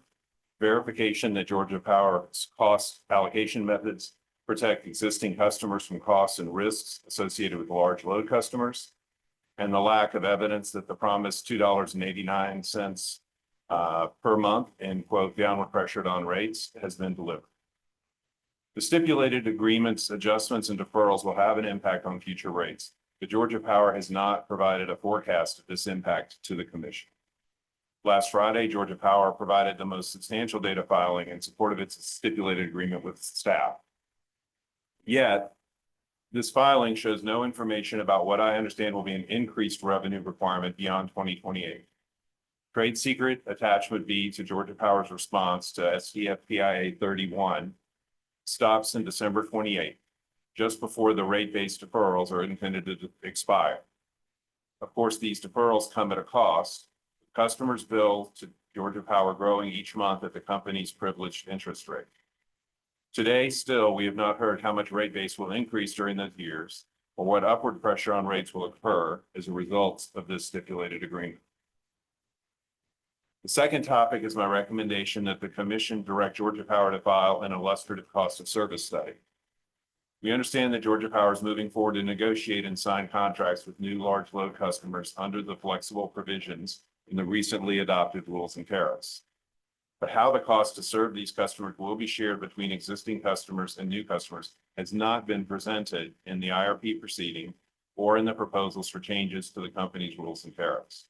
verification that Georgia Power's cost allocation methods protect existing customers from costs and risks associated with large load customers, and the lack of evidence that the promised $2.89 per month in quote downward pressured on rates has been delivered. The stipulated agreements, adjustments, and deferrals will have an impact on future rates, but Georgia Power has not provided a forecast of this impact to the commission. Last Friday, Georgia Power provided the most substantial data filing in support of its stipulated agreement with staff. Yet, this filing shows no information about what I understand will be an increased revenue requirement beyond 2028. Trade secret attachment B to Georgia Power's response to SDFPIA 31 stops in December 28, just before the rate-based deferrals are intended to expire. Of course, these deferrals come at a cost. Customers' bill to Georgia Power growing each month at the company's privileged interest rate. Today, still, we have not heard how much rate base will increase during those years or what upward pressure on rates will occur as a result of this stipulated agreement. The second topic is my recommendation that the commission direct Georgia Power to file an illustrative cost of service study. We understand that Georgia Power is moving forward to negotiate and sign contracts with new large load customers under the flexible provisions in the recently adopted rules and tariffs. But how the cost to serve these customers will be shared between existing customers and new customers has not been presented in the IRP proceeding or in the proposals for changes to the company's rules and tariffs.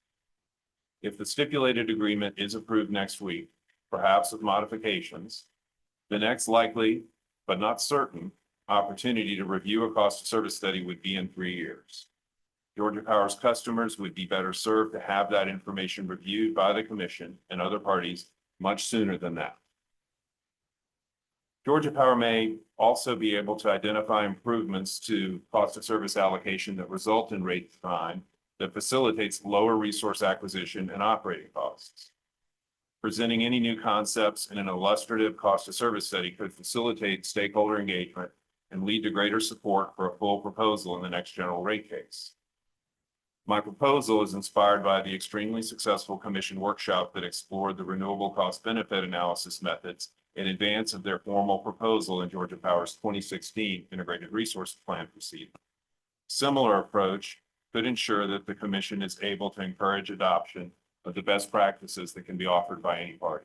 If the stipulated agreement is approved next week, perhaps with modifications, the next likely, but not certain, opportunity to review a cost of service study would be in 3 years. Georgia Power's customers would be better served to have that information reviewed by the commission and other parties much sooner than that. Georgia Power may also be able to identify improvements to cost of service allocation that result in rate design that facilitates lower resource acquisition and operating costs. Presenting any new concepts in an illustrative cost of service study could facilitate stakeholder engagement and lead to greater support for a full proposal in the next general rate case. My proposal is inspired by the extremely successful commission workshop that explored the renewable cost benefit analysis methods in advance of their formal proposal in Georgia Power's 2016 Integrated Resource Plan proceeding. Similar approach could ensure that the commission is able to encourage adoption of the best practices that can be offered by any party.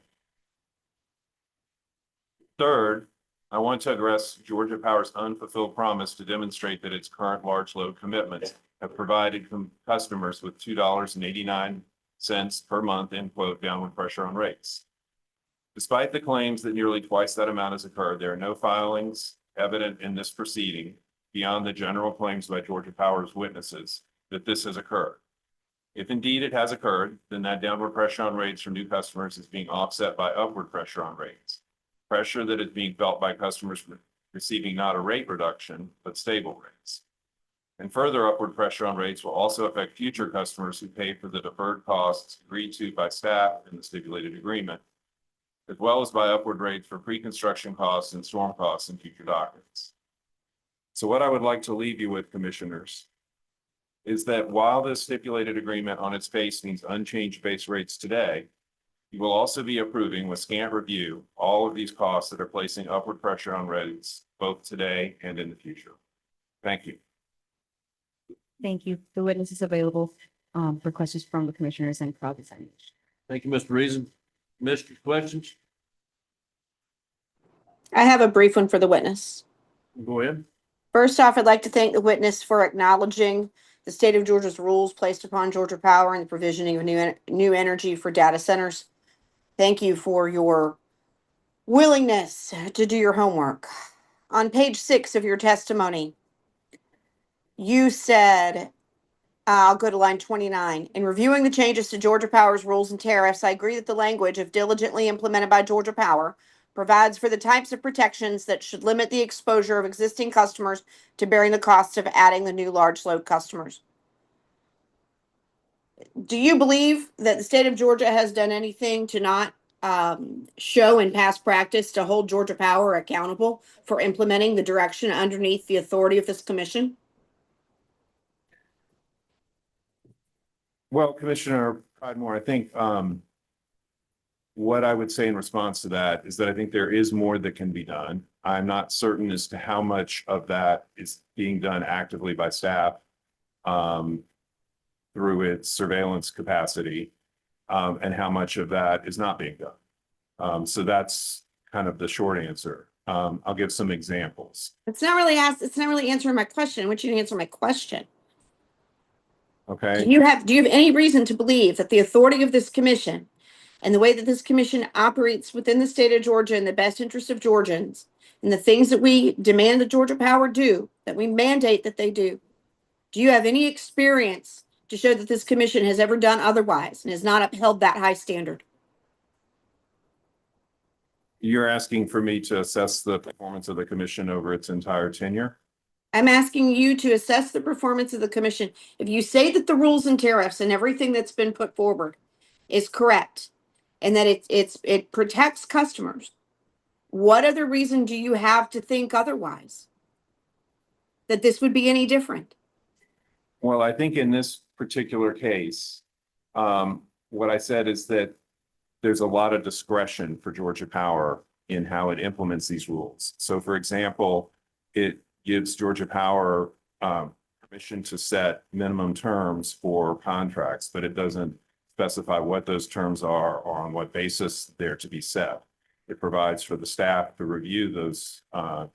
Third, I want to address Georgia Power's unfulfilled promise to demonstrate that its current large load commitments have provided customers with $2.89 per month in quote downward pressure on rates. Despite the claims that nearly twice that amount has occurred, there are no filings evident in this proceeding beyond the general claims by Georgia Power's witnesses that this has occurred. If indeed it has occurred, then that downward pressure on rates from new customers is being offset by upward pressure on rates. Pressure that is being felt by customers receiving not a rate reduction, but stable rates. And further upward pressure on rates will also affect future customers who pay for the deferred costs agreed to by staff in the stipulated agreement, as well as by upward rates for pre-construction costs and storm costs in future dockets. So what I would like to leave you with, commissioners, is that while this stipulated agreement on its face means unchanged base rates today, you will also be approving with scant review all of these costs that are placing upward pressure on rates both today and in the future. Thank you. Thank you. The witness is available for questions from the commissioners and crowd examination. Thank you, Mr. Reason. Mr. Questions? I have a brief one for the witness. Go ahead. First off, I'd like to thank the witness for acknowledging the state of Georgia's rules placed upon Georgia Power and the provisioning of new energy for data centers. Thank you for your willingness to do your homework. On page 6 of your testimony, you said, I'll go to line 29. In reviewing the changes to Georgia Power's rules and tariffs, I agree that the language, if diligently implemented by Georgia Power, provides for the types of protections that should limit the exposure of existing customers to bearing the cost of adding the new large load customers. Do you believe that the state of Georgia has done anything to not show in past practice to hold Georgia Power accountable for implementing the direction underneath the authority of this commission? Well, Commissioner Pridemore, I think what I would say in response to that is that I think there is more that can be done. I'm not certain as to how much of that is being done actively by staff through its surveillance capacity and how much of that is not being done. So that's kind of the short answer. I'll give some examples. It's not really answering my question. I want you to answer my question. Okay, Do you have any reason to believe that the authority of this commission and the way that this commission operates within the state of Georgia in the best interest of Georgians and the things that we demand that Georgia Power do, that we mandate that they do you have any experience to show that this commission has ever done otherwise and has not upheld that high standard? you're asking for me to assess the performance of the commission over its entire tenure? I'm asking you to assess the performance of the commission. If you say that the rules and tariffs and everything that's been put forward is correct and that it protects customers, what other reason do you have to think otherwise? That this would be any different? Well, I think in this particular case, what I said is that there's a lot of discretion for Georgia Power in how it implements these rules. So for example, it gives Georgia Power permission to set minimum terms for contracts, but it doesn't specify what those terms are or on what basis they're to be set. It provides for the staff to review those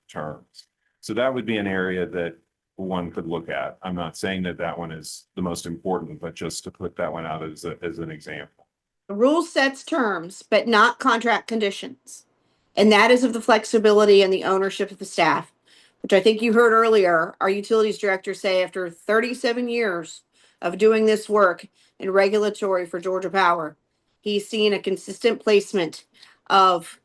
terms. So that would be an area that one could look at. I'm not saying that that one is the most important, but just to put that one out as an example. The rule sets terms, but not contract conditions. And that is of the flexibility and the ownership of the staff, which I think you heard earlier, our utilities director say after 37 years of doing this work in regulatory for Georgia Power, he's seen a consistent placement of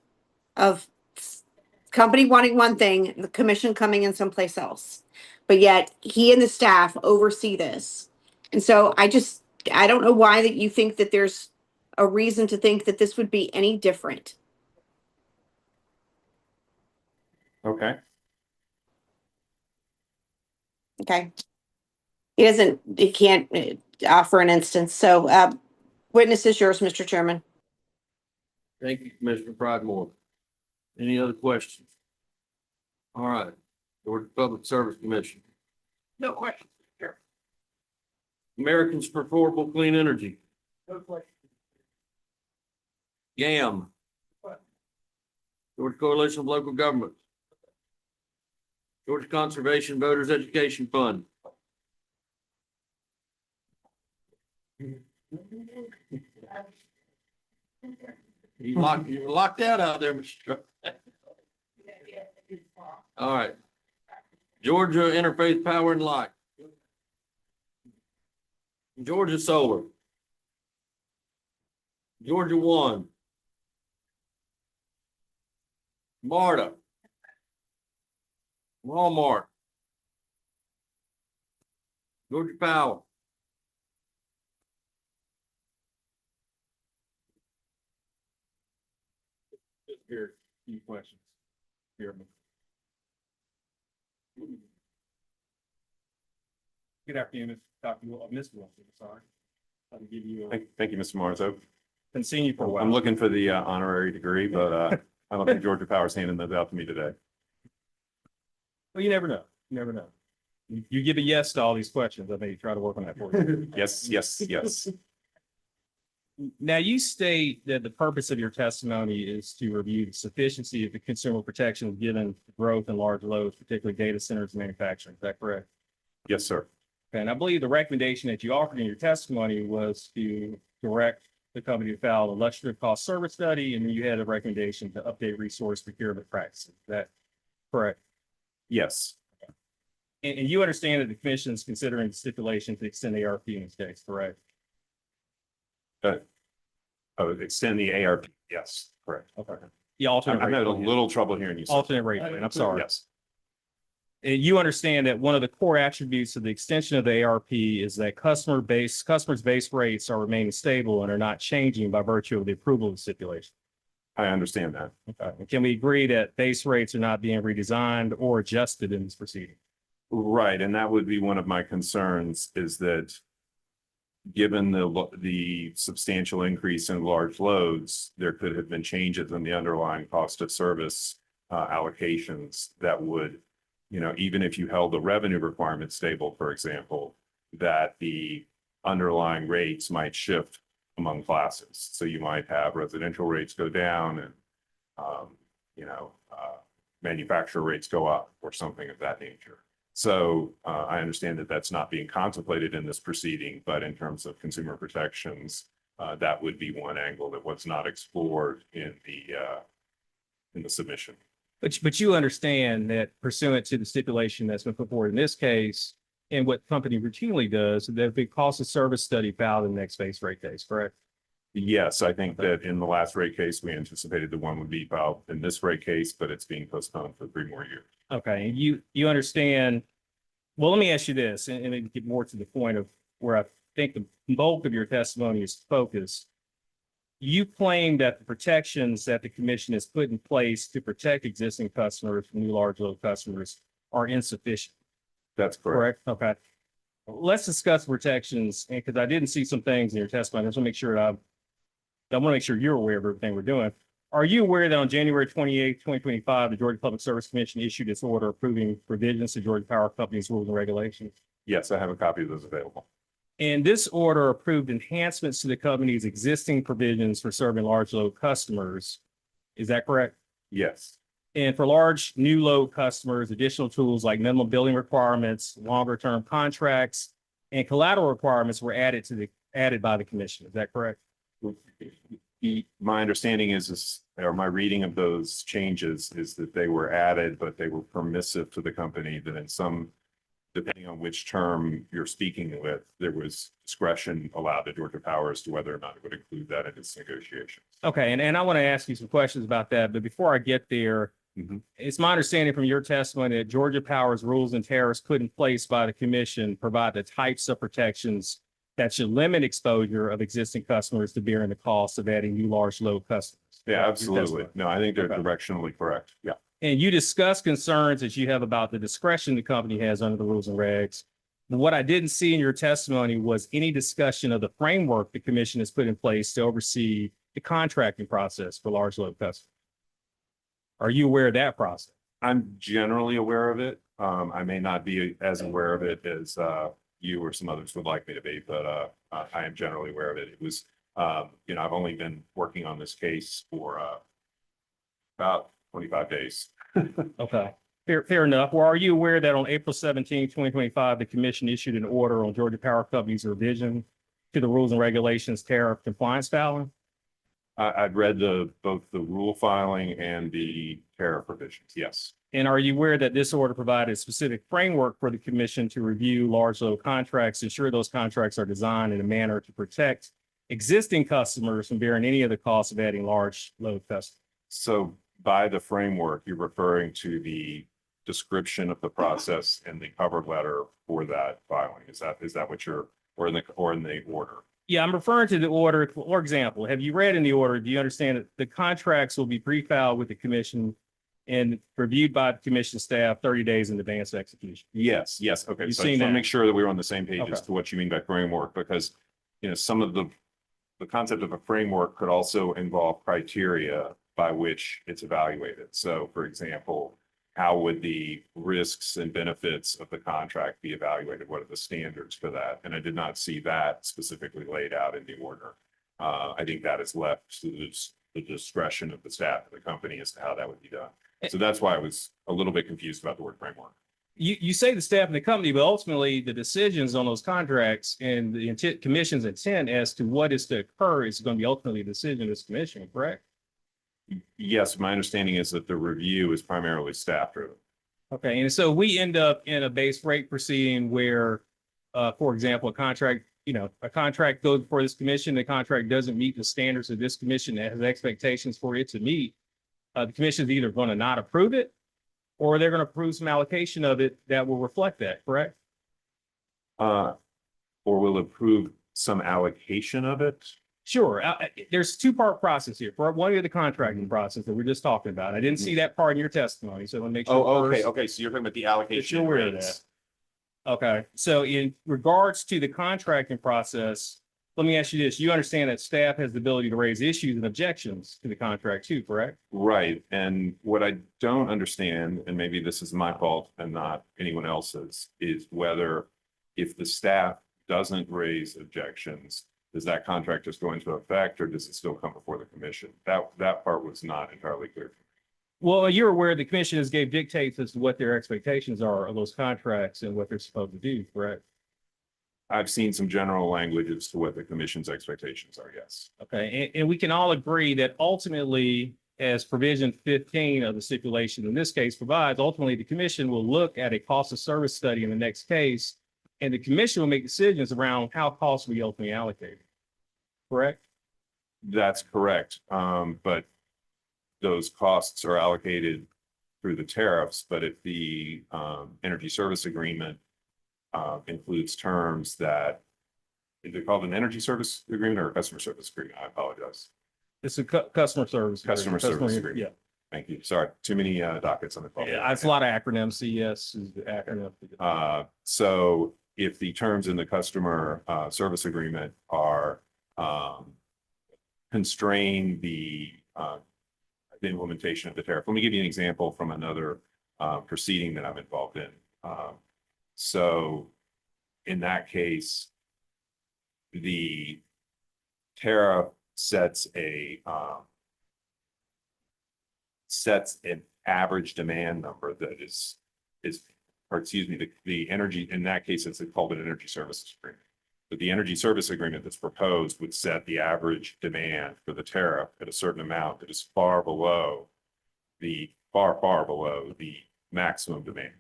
company wanting one thing, the commission coming in someplace else. But yet he and the staff oversee this. And so I don't know why that you think that there's a reason to think that this would be any different. Okay. Okay. He can't offer an instance. So witness is yours, Mr. Chairman. Thank you, Commissioner Pridemore. Any other questions? All right, Georgia Public Service Commission. No questions. Here. Americans for Affordable Clean Energy. No question. GAM. Georgia Coalition of Local Governments. Georgia Conservation Voters Education Fund. You're locked out there, Mr. All right. Georgia Interfaith Power and Light. Georgia Solar. Georgia One. MARTA. Walmart. Georgia Power. Here, a few questions. Here. Good afternoon, Dr. Mr. Wilson, sorry. I'll give you Thank you, Mr. Marzo. been seeing you for a while. I'm looking for the honorary degree, but I don't think Georgia Power's handing those out to me today. Well, you never know. You never know. You give a yes to all these questions. I may try to work on that for you. Yes, yes, yes. Now, you state that the purpose of your testimony is to review the sufficiency of the consumer protections given growth in large loads, particularly data centers and manufacturing. Is that correct? Yes, sir. And I believe the recommendation that you offered in your testimony was to direct the company to file an illustrative cost service study, and you had a recommendation to update resource procurement practices. Is that correct? Yes. And you understand that the commission is considering the stipulation to extend the ARP in this case, correct? Extend the ARP. Yes, correct. Okay. The alternate I'm rate having a plan. little trouble hearing you. sir. Alternate rate plan, I'm sorry. Yes. And you understand that one of the core attributes of the extension of the ARP is that customers' base rates are remaining stable and are not changing by virtue of the approval of the stipulation. I understand that. Okay. And can we agree that base rates are not being redesigned or adjusted in this proceeding? Right, and that would be one of my concerns is that given the substantial increase in large loads, there could have been changes in the underlying cost of service allocations that would, even if you held the revenue requirement stable, for example, that the underlying rates might shift among classes. So you might have residential rates go down and, manufacturer rates go up or something of that nature. So I understand that that's not being contemplated in this proceeding, but in terms of consumer protections, that would be one angle that was not explored in the submission. But you understand that pursuant to the stipulation that's been put forward in this case, and what company routinely does, there'll be cost of service study filed in the next base rate case, correct? Yes, I think that in the last rate case, we anticipated the one would be filed in this rate case, but it's being postponed for 3 more years. Okay, and you understand, well, let me ask you this, and then get more to the point of where I think the bulk of your testimony is focused. You claim that the protections that the commission has put in place to protect existing customers from new large load customers are insufficient. That's correct. Okay. Let's discuss protections, and because I didn't see some things in your testimony, I just want to make sure I want to make sure you're aware of everything we're doing. Are you aware that on January 28th, 2025, the Georgia Public Service Commission issued its order approving revisions to Georgia Power Company's rules and regulations? Yes, I have a copy of those available. And this order approved enhancements to the company's existing provisions for serving large load customers. Is that correct? Yes. And for large new load customers, additional tools like minimum billing requirements, longer term contracts, and collateral requirements were added by the commission. Is that correct? My understanding is, or my reading of those changes is that they were added, but they were permissive to the company, that in some, depending on which term you're speaking with, there was discretion allowed to Georgia Power as to whether or not it would include that in its negotiations. Okay, and I want to ask you some questions about that, but before I get there, it's my understanding from your testimony that Georgia Power's rules and tariffs put in place by the commission provide the types of protections that should limit exposure of existing customers to bearing the cost of adding new large load customers. Yeah, absolutely. No, I think they're directionally correct. Yeah. And you discuss concerns that you have about the discretion the company has under the rules and regs. What I didn't see in your testimony was any discussion of the framework the commission has put in place to oversee the contracting process for large load customers. Are you aware of that process? I'm generally aware of it. I may not be as aware of it as you or some others would like me to be, but I am generally aware of it. It was, I've only been working on this case for about 25 days. Okay, fair enough. Well, are you aware that on April 17, 2025, the commission issued an order on Georgia Power Company's revision to the rules and regulations tariff compliance filing? I've read both the rule filing and the tariff provisions. Yes. And are you aware that this order provided a specific framework for the commission to review large load contracts, ensure those contracts are designed in a manner to protect existing customers from bearing any of the costs of adding large load customers? So by the framework, you're referring to the description of the process and the cover letter for that filing. Is that what you're, or in the order? Yeah, I'm referring to the order. For example, have you read in the order, do you understand that the contracts will be pre-filed with the commission and reviewed by the commission staff 30 days in advance of execution? Yes. Okay. You've So I seen just want to that. make sure that we're on the same page as Okay. to what you mean by framework, because, some of the concept of a framework could also involve criteria by which it's evaluated. So for example, how would the risks and benefits of the contract be evaluated? What are the standards for that? And I did not see that specifically laid out in the order. I think that is left to the discretion of the staff of the company as to how that would be done. So that's why I was a little bit confused about the word framework. You say the staff and the company, but ultimately the decisions on those contracts and the commission's intent as to what is to occur is going to be ultimately a decision of this commission, correct? Yes, my understanding is that the review is primarily staff driven. Okay, and so we end up in a base rate proceeding where, for example, a contract goes before this commission, the contract doesn't meet the standards of this commission that has expectations for it to meet. The commission is either going to not approve it, or they're going to approve some allocation of it that will reflect that, correct? Or will approve some allocation of it? Sure. There's a two-part process here. For one, the contracting process that we're just talking about. I didn't see that part in your testimony, so I want to make sure. Okay. So you're talking about the allocation You're aware of rates. that. Okay. So in regards to the contracting process, let me ask you this. You understand that staff has the ability to raise issues and objections to the contract too, correct? Right. And what I don't understand, and maybe this is my fault and not anyone else's, is whether if the staff doesn't raise objections, does that contract just go into effect, or does it still come before the commission? That part was not entirely clear to me. Well, you're aware the commission has gave dictates as to what their expectations are of those contracts and what they're supposed to do, correct? I've seen some general language as to what the commission's expectations are, yes. Okay, and we can all agree that ultimately, as provision 15 of the stipulation in this case provides, ultimately the commission will look at a cost of service study in the next case, and the commission will make decisions around how costs will be ultimately allocated. Correct? That's correct. But those costs are allocated through the tariffs, but if the energy service agreement includes terms that, is it called an energy service agreement or a customer service agreement? I apologize. It's a customer service. Customer service Yeah. agreement. Thank you. Sorry, too many dockets on the call. Yeah, it's a lot of acronyms. CS is the acronym. So if the terms in the customer service agreement are constrain the implementation of the tariff. Let me give you an example from another proceeding that I'm involved in. So in that case, the tariff sets an average demand number that is, or excuse me, the energy, in that case, it's called an energy services agreement. But the energy service agreement that's proposed would set the average demand for the tariff at a certain amount that is far below far below the maximum demand.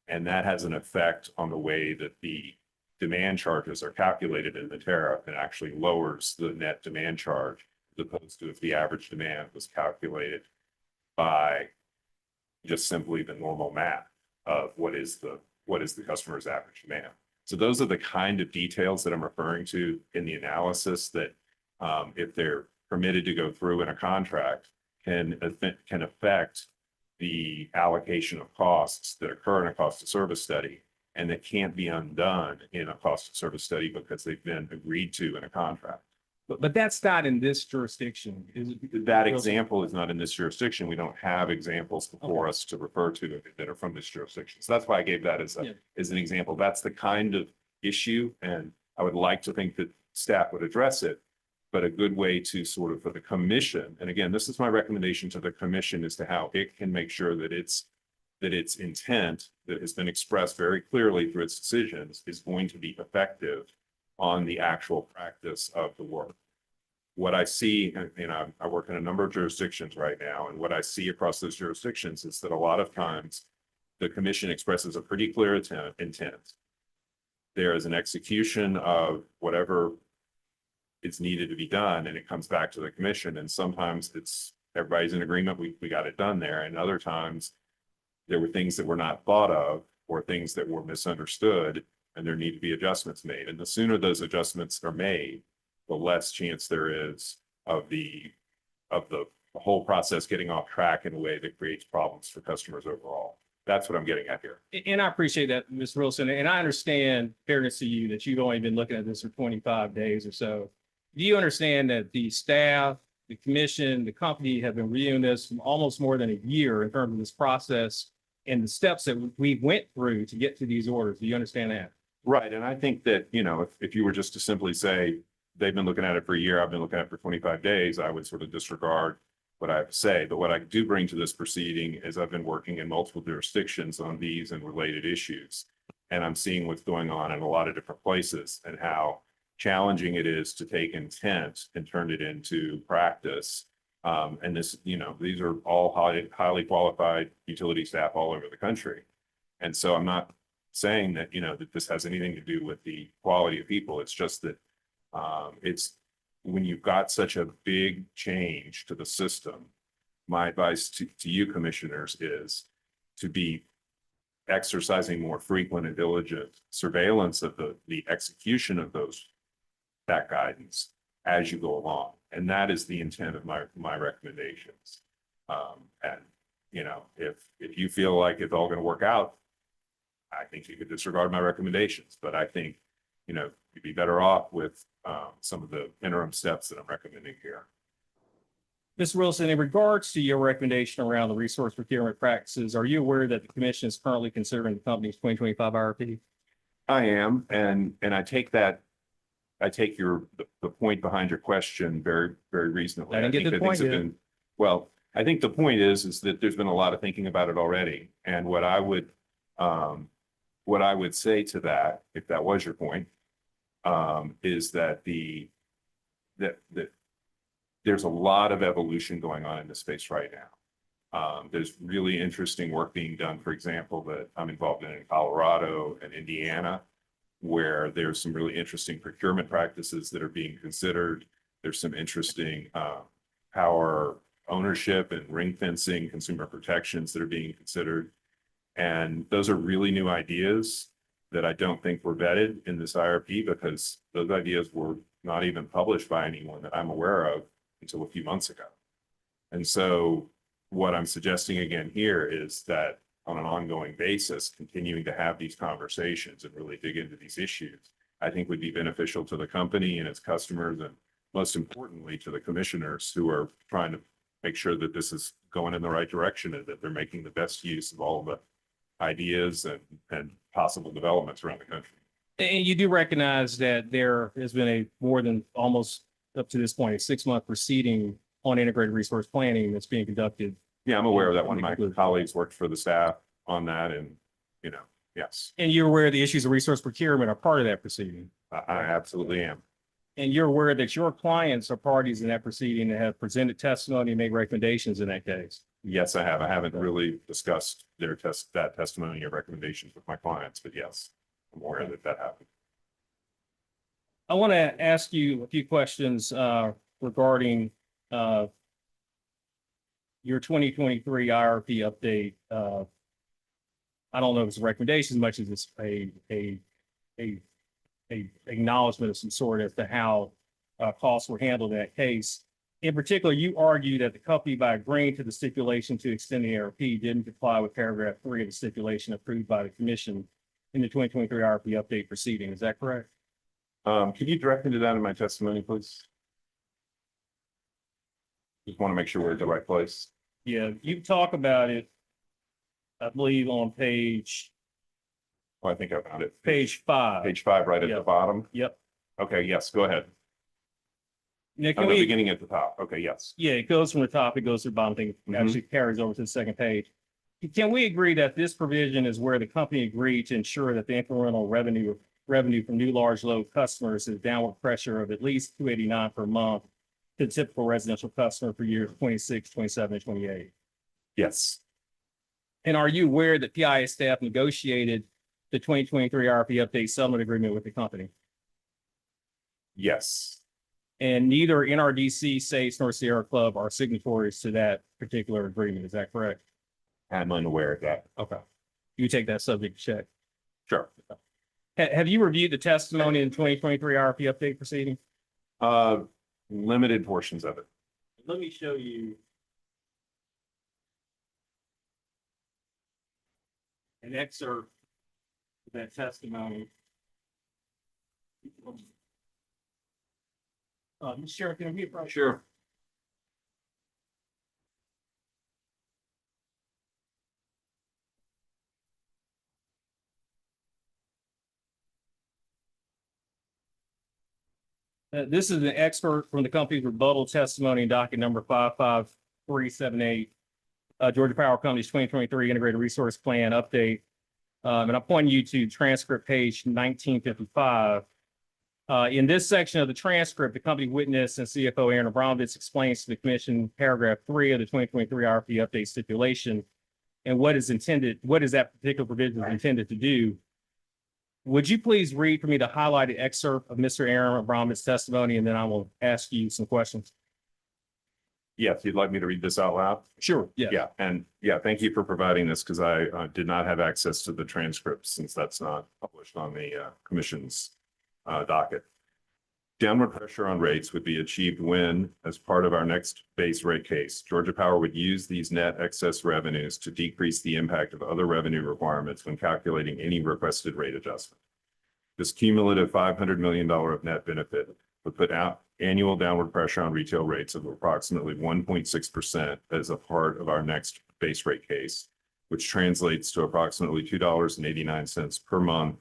And that has an effect on the way that the demand charges are calculated in the tariff and actually lowers the net demand charge as opposed to if the average demand was calculated by just simply the normal math of what is the customer's average demand. So those are the kind of details that I'm referring to in the analysis that if they're permitted to go through in a contract can affect the allocation of costs that occur in a cost of service study and that can't be undone in a cost of service study because they've been agreed to in a contract. But that's not in this jurisdiction, is it? That example is not in this jurisdiction. We don't have examples before us to refer to that are from this jurisdiction. So that's why I gave that as an example. That's the kind of issue, and I would like to think that staff would address it. But a good way to sort of, for the commission, and again, this is my recommendation to the commission as to how it can make sure that its intent that has been expressed very clearly through its decisions is going to be effective on the actual practice of the work. What I see, and I work in a number of jurisdictions right now, and what I see across those jurisdictions is that a lot of times the commission expresses a pretty clear intent. There is an execution of whatever is needed to be done, and it comes back to the commission. And sometimes everybody's in agreement, we got it done there. And other times there were things that were not thought of or things that were misunderstood, and there need to be adjustments made. And the sooner those adjustments are made, the less chance there is of the whole process getting off track in a way that creates problems for customers overall. That's what I'm getting at here. And I appreciate that, Ms. Wilson, and I understand, fairness to you, that you've only been looking at this for 25 days or so. Do you understand that the staff, the commission, the company have been reviewing this for almost more than a year in terms of this process and the steps that we went through to get to these orders? Do you understand that? Right. And I think that, if you were just to simply say, they've been looking at it for a year, I've been looking at it for 25 days, I would sort of disregard what I have to say. But what I do bring to this proceeding is I've been working in multiple jurisdictions on these and related issues. And I'm seeing what's going on in a lot of different places and how challenging it is to take intent and turn it into practice. And this, these are all highly qualified utility staff all over the country. And so I'm not saying that, that this has anything to do with the quality of people. It's just that it's when you've got such a big change to the system, my advice to you commissioners is to be exercising more frequent and diligent surveillance of the execution of that guidance as you go along. And that is the intent of my recommendations. And if you feel like it's all going to work out, I think you could disregard my recommendations, but I think, you'd be better off with some of the interim steps that I'm recommending here. Ms. Wilson, in regards to your recommendation around the resource procurement practices, are you aware that the commission is currently considering the company's 2025 IRP? I am, and I take the point behind your question very, very reasonably. I didn't get to the point yet. Well, I think the point is that there's been a lot of thinking about it already. And what I would say to that, if that was your point, is that there's a lot of evolution going on in this space right now. There's really interesting work being done, for example, that I'm involved in Colorado and Indiana, where there's some really interesting procurement practices that are being considered. There's some interesting power ownership and ring fencing consumer protections that are being considered. And those are really new ideas that I don't think were vetted in this IRP, because those ideas were not even published by anyone that I'm aware of until a few months ago. And so what I'm suggesting again here is that on an ongoing basis, continuing to have these conversations and really dig into these issues, I think would be beneficial to the company and its customers, and most importantly, to the commissioners who are trying to make sure that this is going in the right direction and that they're making the best use of all the ideas and possible developments around the country. And you do recognize that there has been a more than almost up to this point, a 6-month proceeding on integrated resource planning that's being conducted. Yeah, I'm aware of that. One of my colleagues worked for the staff on that, and, yes. And you're aware the issues of resource procurement are part of that proceeding. I absolutely am. And you're aware that your clients are parties in that proceeding that have presented testimony and made recommendations in that case. Yes, I have. I haven't really discussed that testimony or recommendations with my clients, but yes, I'm aware that happened. I want to ask you a few questions regarding your 2023 IRP update. I don't know if it's a recommendation as much as it's a acknowledgement of some sort as to how costs were handled in that case. In particular, you argue that the company, by agreeing to the stipulation to extend the ARP, didn't comply with paragraph 3 of the stipulation approved by the commission in the 2023 IRP update proceeding. Is that correct? Can you direct me to that in my testimony, please? Just want to make sure we're at the right place. Yeah, you talk about it, I believe, on page. Oh, I think I found it. Page 5. Page 5, right at the bottom. Yep. Okay, yes, go ahead. Now, The beginning at the top. Okay, yes. Yeah, it goes from the top, it goes to the bottom, thing actually carries over to the second page. Can we agree that this provision is where the company agreed to ensure that the incremental revenue from new large load customers is downward pressure of at least $289 per month to the typical residential customer for years 26, 27, and 28? Yes. And are you aware that PIS staff negotiated the 2023 RP update settlement agreement with the company? Yes. And neither NRDC, SACE, nor Sierra Club are signatories to that particular agreement. Is that correct? I'm unaware of that. Okay. You take that subject check. Sure. Have you reviewed the testimony in the 2023 RP update proceeding? Limited portions of it. Let me show you an excerpt of that testimony. Mr. Sheriff, can we approach? Sure. This is an expert from the company's rebuttal testimony, docket number 55378, Georgia Power Company's 2023 Integrated Resource Plan update. And I'm pointing you to transcript page 1955. In this section of the transcript, the company witness and CFO Aaron Abramovitz explains to the commission paragraph 3 of the 2023 RP update stipulation and what is that particular provision intended to do. Would you please read for me the highlighted excerpt of Mr. Aaron Abramovitz's testimony, and then I will ask you some questions. Yes, you'd like me to read this out loud? Sure. Yeah. Yeah, and yeah, thank you for providing this, because I did not have access to the transcript since that's not published on the commission's docket. Downward pressure on rates would be achieved when, as part of our next base rate case, Georgia Power would use these net excess revenues to decrease the impact of other revenue requirements when calculating any requested rate adjustment. This cumulative $500 million of net benefit would put out annual downward pressure on retail rates of approximately 1.6% as a part of our next base rate case, which translates to approximately $2.89 per month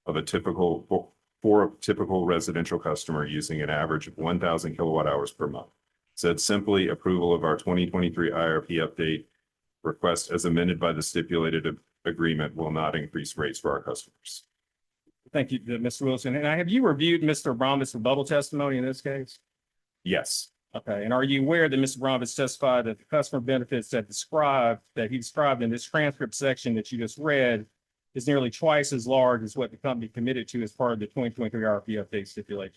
of a typical for a typical residential customer using an average of 1,000 kilowatt hours per month. Said simply approval of our 2023 IRP update request as amended by the stipulated agreement will not increase rates for our customers. Thank you, Mr. Wilson. And have you reviewed Mr. Bromvitt's rebuttal testimony in this case? Yes. Okay, and are you aware that Mr. Bromvitz testified that the customer benefits that he described in this transcript section that you just read is nearly twice as large as what the company committed to as part of the 2023 RP update stipulation?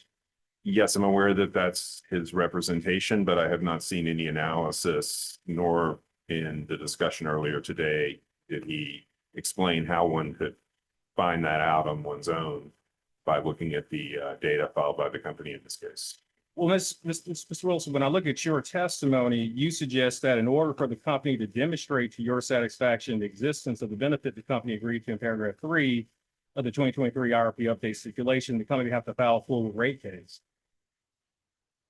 Yes, I'm aware that that's his representation, but I have not seen any analysis, nor in the discussion earlier today did he explain how one could find that out on one's own by looking at the data filed by the company in this case. Well, Mr. Wilson, when I look at your testimony, you suggest that in order for the company to demonstrate to your satisfaction the existence of the benefit the company agreed to in paragraph 3 of the 2023 IRP update stipulation, the company have to file a full rate case.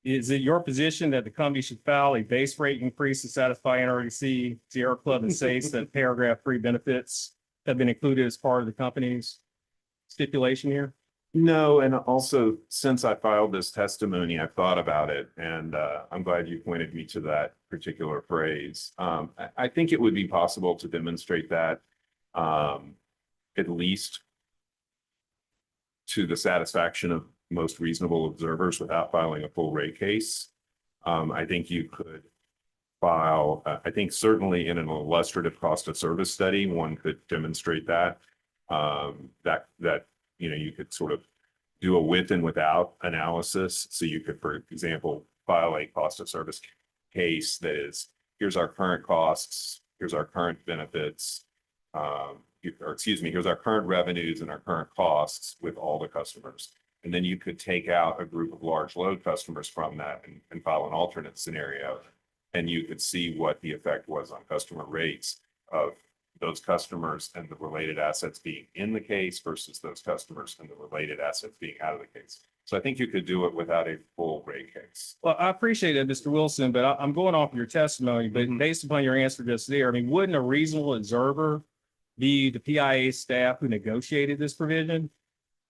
Is it your position that the company should file a base rate increase to satisfy NRDC, Sierra Club, and states that paragraph 3 benefits have been included as part of the company's stipulation here? No, and also since I filed this testimony, I've thought about it, and I'm glad you pointed me to that particular phrase. I think it would be possible to demonstrate that at least to the satisfaction of most reasonable observers without filing a full rate case. I think you could file, I think certainly in an illustrative cost of service study, one could demonstrate that, you could sort of do a with and without analysis. So you could, for example, file a cost of service case that is, here's our current costs, here's our current benefits, here's our current revenues and our current costs with all the customers. And then you could take out a group of large load customers from that and file an alternate scenario. And you could see what the effect was on customer rates of those customers and the related assets being in the case versus those customers and the related assets being out of the case. So I think you could do it without a full rate case. Well, I appreciate it, Mr. Wilson, but I'm going off of your testimony, but based upon your answer just there, I mean, wouldn't a reasonable observer be the PIA staff who negotiated this provision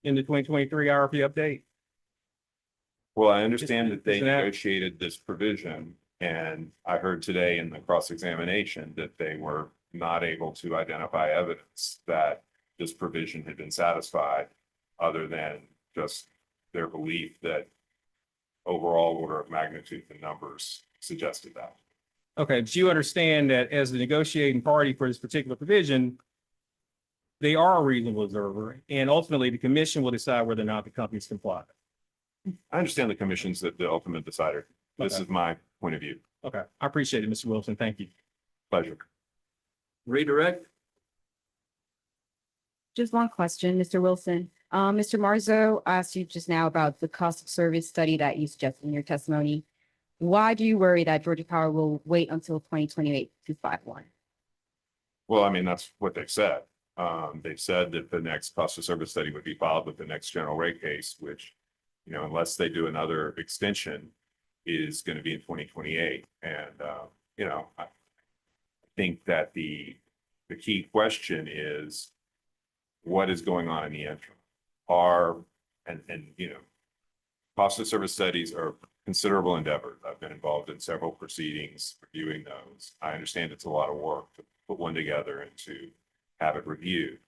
in the 2023 IRP update? Well, I understand that they Isn't that- negotiated this provision, and I heard today in the cross-examination that they were not able to identify evidence that this provision had been satisfied other than just their belief that overall order of magnitude, the numbers suggested that. Okay, but you understand that as the negotiating party for this particular provision, they are a reasonable observer, and ultimately the commission will decide whether or not the companies comply. I understand the commission's the ultimate decider. This Okay. is my point of view. Okay, I appreciate it, Mr. Wilson. Thank you. Pleasure. Redirect. Just one question, Mr. Wilson. Mr. Marzo asked you just now about the cost of service study that you suggested in your testimony. Why do you worry that Georgia Power will wait until 2028 to file one? Well, I mean, that's what they've said. They've said that the next cost of service study would be filed with the next general rate case, which, unless they do another extension, is going to be in 2028. And, I think that the key question is what is going on in the interim? Cost of service studies are considerable endeavor. I've been involved in several proceedings reviewing those. I understand it's a lot of work to put one together and to have it reviewed.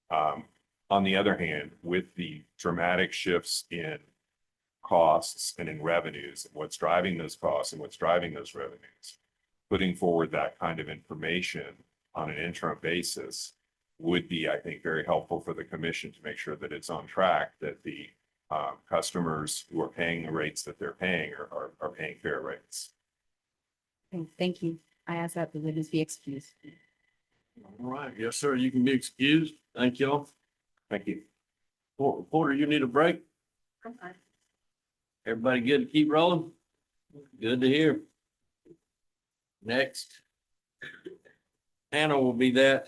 On the other hand, with the dramatic shifts in costs and in revenues, and what's driving those costs and what's driving those revenues, putting forward that kind of information on an interim basis would be, I think, very helpful for the commission to make sure that it's on track, that the customers who are paying the rates that they're paying are paying fair rates. Okay, thank you. I ask that the witness be excused. All right. Yes, sir. You can be excused. Thank y'all. Thank you. Porter, you need a break? Everybody good to keep rolling? Good to hear. Next. Hannah will be that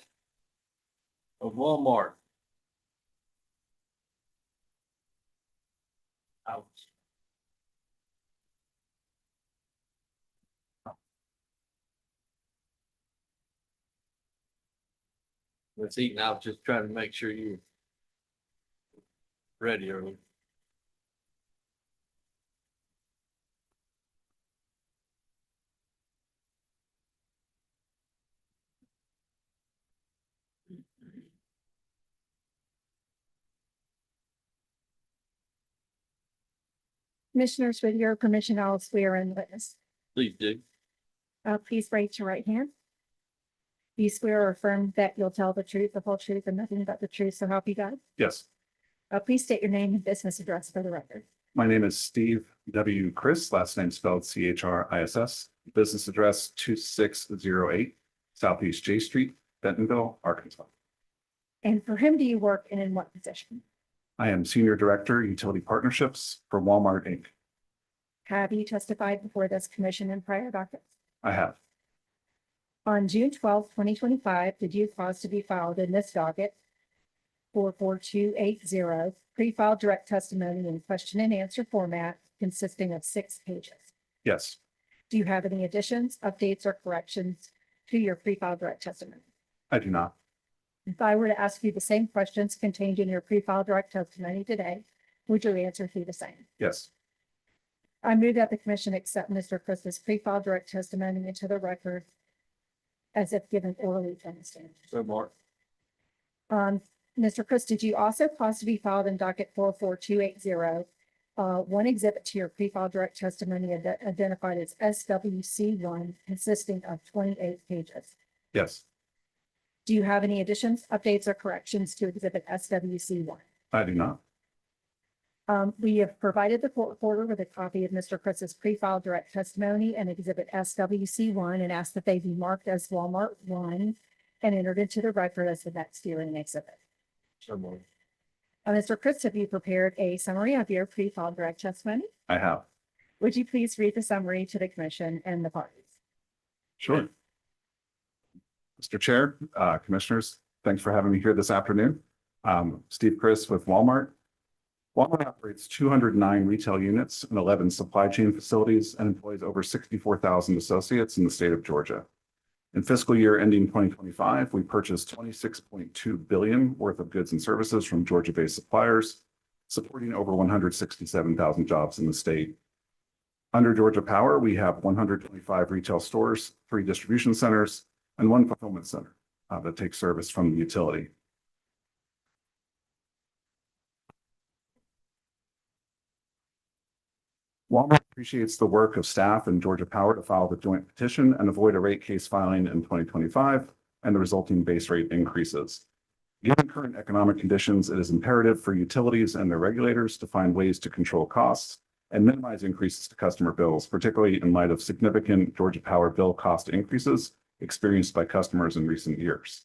of Walmart. Out. Let's eat. I was just trying to make sure you're ready early. Commissioners, with your permission, I'll swear in the witness. Please do. Please raise your right hand. Do you swear or affirm that you'll tell the truth, the whole truth, and nothing but the truth, so help you God? Yes. Please state your name and business address for the record. My name is Steve W. Chris, last name spelled Chriss. Business address 2608 Southeast J Street, Bentonville, Arkansas. And for whom do you work and in what position? I am Senior Director, Utility Partnerships for Walmart, Inc. Have you testified before this commission in prior dockets? I have. On June 12, 2025, did you cause to be filed in this docket 44280, pre-filed direct testimony in question and answer format consisting of 6 pages? Yes. Do you have any additions, updates, or corrections to your pre-filed direct testimony? I do not. If I were to ask you the same questions contained in your pre-filed direct testimony today, would you answer through the same? Yes. I move that the commission accept Mr. Chris's pre-filed direct testimony into the record as if given orally from the stand. So Mark. Mr. Chris, did you also cause to be filed in docket 44280, one exhibit to your pre-filed direct testimony identified as SWC1 consisting of 28 pages? Yes. Do you have any additions, updates, or corrections to exhibit SWC1? I do not. We have provided the court reporter with a copy of Mr. Chris's pre-filed direct testimony and exhibit SWC1 and asked that they be marked as Walmart 1 and entered into the record as the next hearing exhibit. So Mark. Mr. Chris, have you prepared a summary of your pre-filed direct testimony? I have. Would you please read the summary to the commission and the parties? Sure. Mr. Chair, Commissioners, thanks for having me here this afternoon. Steve Chris with Walmart. Walmart operates 209 retail units and 11 supply chain facilities and employs over 64,000 associates in the state of Georgia. In fiscal year ending 2025, we purchased $26.2 billion worth of goods and services from Georgia-based suppliers, supporting over 167,000 jobs in the state. Under Georgia Power, we have 125 retail stores, 3 distribution centers, and 1 fulfillment center that takes service from the utility. Walmart appreciates the work of staff and Georgia Power to file the joint petition and avoid a rate case filing in 2025 and the resulting base rate increases. Given current economic conditions, it is imperative for utilities and their regulators to find ways to control costs and minimize increases to customer bills, particularly in light of significant Georgia Power bill cost increases experienced by customers in recent years.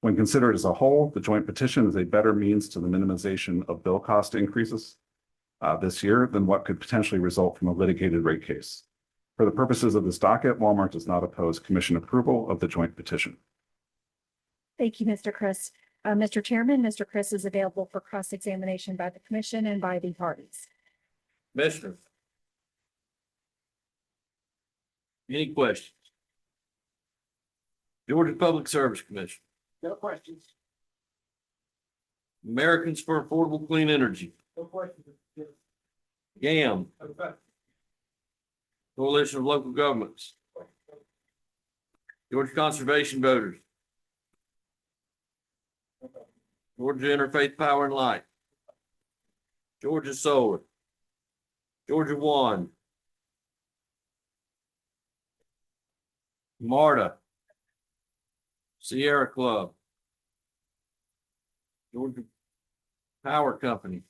When considered as a whole, the joint petition is a better means to the minimization of bill cost increases this year than what could potentially result from a litigated rate case. For the purposes of this docket, Walmart does not oppose commission approval of the joint petition. Thank you, Mr. Chris. Mr. Chairman, Mr. Chris is available for cross-examination by the commission and by the parties. Commissioner. Any questions? Georgia Public Service Commission. No questions. Americans for Affordable Clean Energy. No questions. GAM. Coalition of Local Governments. Georgia Conservation Voters. Georgia Interfaith Power and Light. Georgia Solar. Georgia One. MARTA. Sierra Club. Georgia Power Company.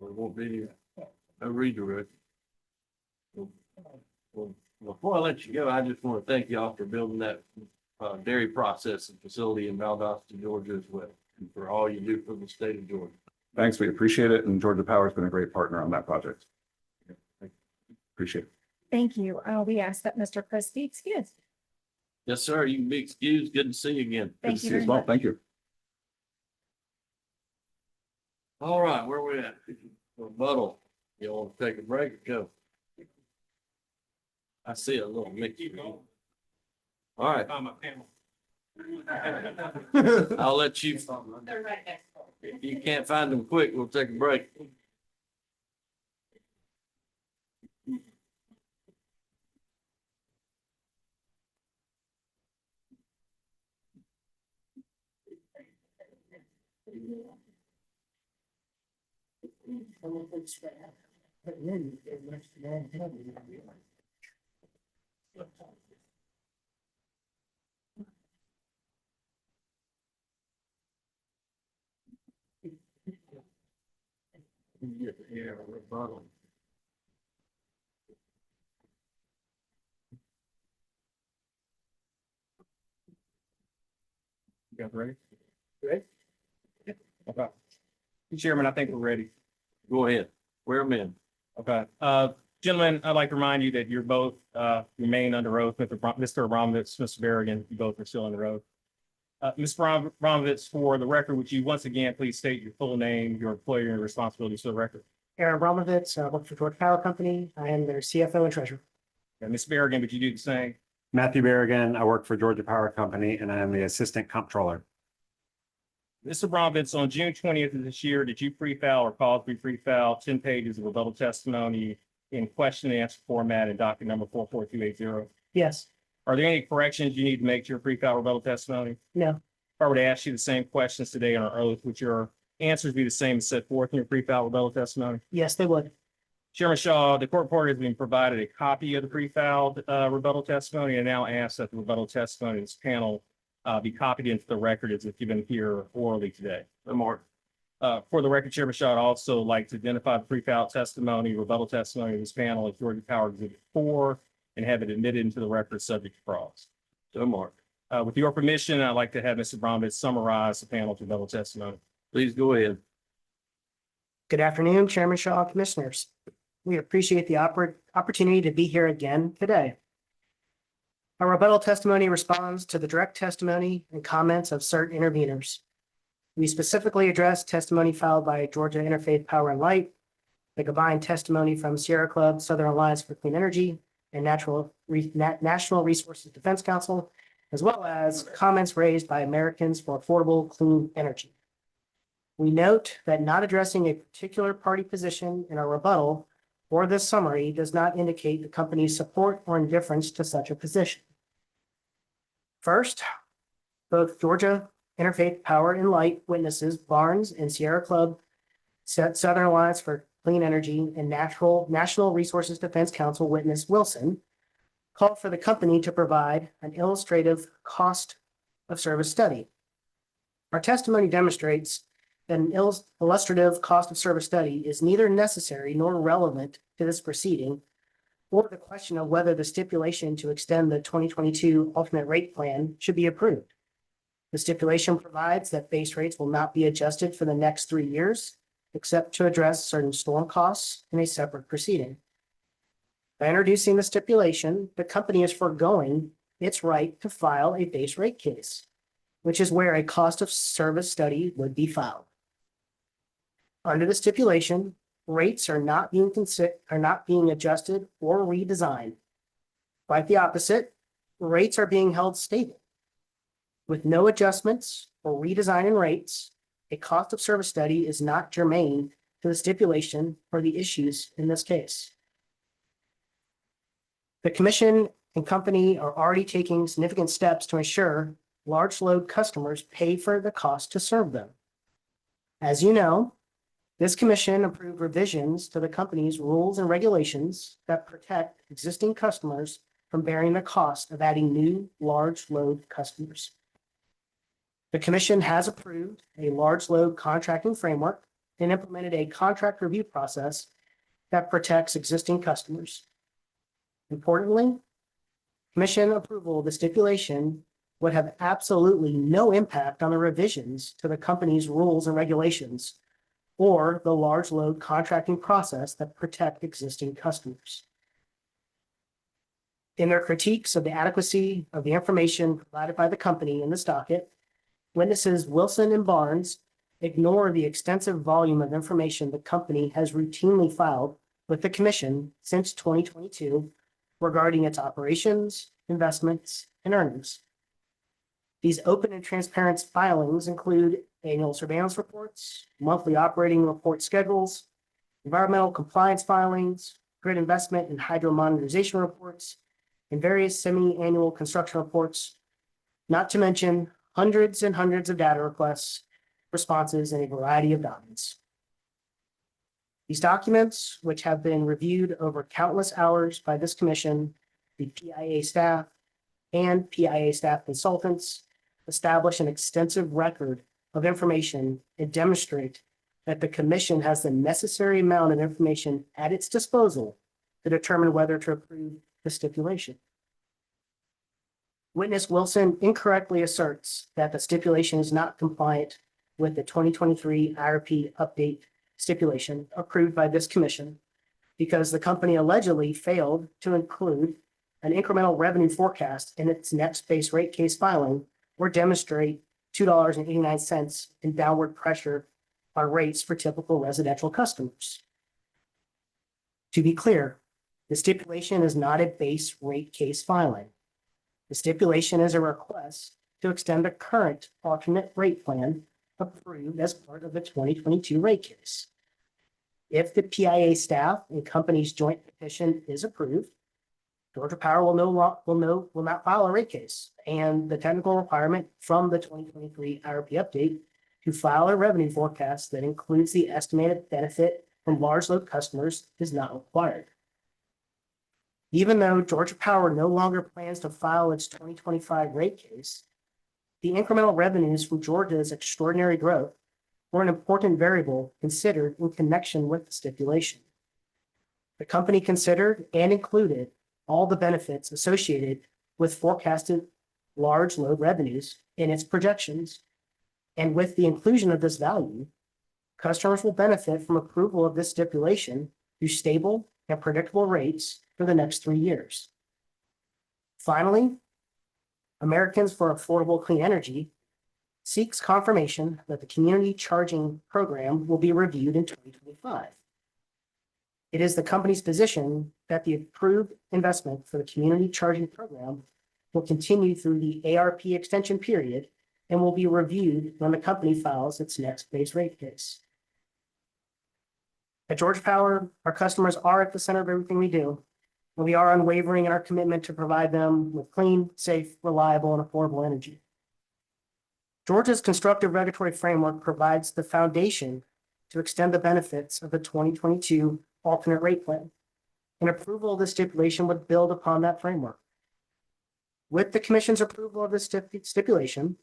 There won't be no redirect. Well, before I let you go, I just want to thank y'all for building that dairy processing facility in Valdosta, Georgia as well, and for all you do for the state of Georgia. Thanks, we appreciate it, and Georgia Power has been a great partner on that project. Appreciate it. Thank you. We ask that Mr. Chris be excused. Yes, sir. You can be excused. Good to see you again. Good to see you as well. Thank you. All right, where we at? Rebuttal. You want to take a break or go? I see a little Mickey. All right. I'll let you. If you can't find them quick, we'll take a break. Yeah, rebuttal. You guys ready? Ready? Okay. Chairman, I think we're ready. Go ahead. Swear 'em in. Okay. Gentlemen, I'd like to remind you that you're both remain under oath. Mr. Abramovitz, Mr. Berrigan, you both are still under oath. Ms. Abramovitz, for the record, would you once again please state your full name, your employer, and your responsibilities for the record? Aaron Abramovitz, I work for Georgia Power Company. I am their CFO and treasurer. And Ms. Berrigan, would you do the same? Matthew Berrigan, I work for Georgia Power Company and I am the Assistant Comptroller. Mr. Abramovitz, on June 20th of this year, did you pre-file or cause to be pre-file 10 pages of rebuttal testimony in question and answer format in docket number 44280? Yes. Are there any corrections you need to make to your pre-file rebuttal testimony? No. If I were to ask you the same questions today on our oath, would your answers be the same as set forth in your pre-file rebuttal testimony? Yes, they would. Chairman Shaw, the court reporter has been provided a copy of the pre-filed rebuttal testimony and now asks that the rebuttal testimony of this panel be copied into the record as if given here orally today. Mark. For the record, Chairman Shaw, I'd also like to identify the pre-filed testimony, rebuttal testimony of this panel as Georgia Power Exhibit 4 and have it admitted into the record subject to cross. So Mark. With your permission, I'd like to have Mr. Abramovitz summarize the panel's rebuttal testimony. Please go ahead. Good afternoon, Chairman Shaw, Commissioners. We appreciate the opportunity to be here again today. Our rebuttal testimony responds to the direct testimony and comments of certain interveners. We specifically address testimony filed by Georgia Interfaith Power and Light, the combined testimony from Sierra Club, Southern Alliance for Clean Energy, and National Resources Defense Council, as well as comments raised by Americans for Affordable Clean Energy. We note that not addressing a particular party position in our rebuttal or this summary does not indicate the company's support or indifference to such a position. First, both Georgia Interfaith Power and Light witnesses Barnes and Sierra Club, Southern Alliance for Clean Energy, and National Resources Defense Council witness Wilson called for the company to provide an illustrative cost of service study. Our testimony demonstrates that an illustrative cost of service study is neither necessary nor relevant to this proceeding or the question of whether the stipulation to extend the 2022 alternate rate plan should be approved. The stipulation provides that base rates will not be adjusted for the next 3 years, except to address certain storm costs in a separate proceeding. By introducing the stipulation, the company is foregoing its right to file a base rate case, which is where a cost of service study would be filed. Under the stipulation, rates are not being adjusted or redesigned. Quite the opposite, rates are being held stable. With no adjustments or redesign in rates, a cost of service study is not germane to the stipulation or the issues in this case. The commission and company are already taking significant steps to ensure large load customers pay for the cost to serve them. As you know, this commission approved revisions to the company's rules and regulations that protect existing customers from bearing the cost of adding new large load customers. The commission has approved a large load contracting framework and implemented a contract review process that protects existing customers. Importantly, commission approval of the stipulation would have absolutely no impact on the revisions to the company's rules and regulations or the large load contracting process that protect existing customers. In their critiques of the adequacy of the information provided by the company in this docket, witnesses Wilson and Barnes ignore the extensive volume of information the company has routinely filed with the commission since 2022 regarding its operations, investments, and earnings. These open and transparent filings include annual surveillance reports, monthly operating report schedules, environmental compliance filings, grid investment and hydro monetization reports, and various semi-annual construction reports, not to mention hundreds and hundreds of data requests, responses, and a variety of documents. These documents, which have been reviewed over countless hours by this commission, the PIA staff, and PIA staff consultants, establish an extensive record of information and demonstrate that the commission has the necessary amount of information at its disposal to determine whether to approve the stipulation. Witness Wilson incorrectly asserts that the stipulation is not compliant with the 2023 IRP update stipulation approved by this commission because the company allegedly failed to include an incremental revenue forecast in its next base rate case filing or demonstrate $2.89 in downward pressure on rates for typical residential customers. To be clear, the stipulation is not a base rate case filing. The stipulation is a request to extend the current alternate rate plan approved as part of the 2022 rate case. If the PIA staff and company's joint petition is approved, Georgia Power will not file a rate case, and the technical requirement from the 2023 IRP update to file a revenue forecast that includes the estimated benefit from large load customers is not required. Even though Georgia Power no longer plans to file its 2025 rate case, the incremental revenues from Georgia's extraordinary growth were an important variable considered in connection with the stipulation. The company considered and included all the benefits associated with forecasted large load revenues in its projections. And with the inclusion of this value, customers will benefit from approval of this stipulation through stable and predictable rates for the next 3 years. Finally, Americans for Affordable Clean Energy seeks confirmation that the community charging program will be reviewed in 2025. It is the company's position that the approved investment for the community charging program will continue through the ARP extension period and will be reviewed when the company files its next base rate case. At Georgia Power, our customers are at the center of everything we do, and we are unwavering in our commitment to provide them with clean, safe, reliable, and affordable energy. Georgia's constructive regulatory framework provides the foundation to extend the benefits of the 2022 alternate rate plan, and approval of the stipulation would build upon that framework. With the commission's approval of the stipulation,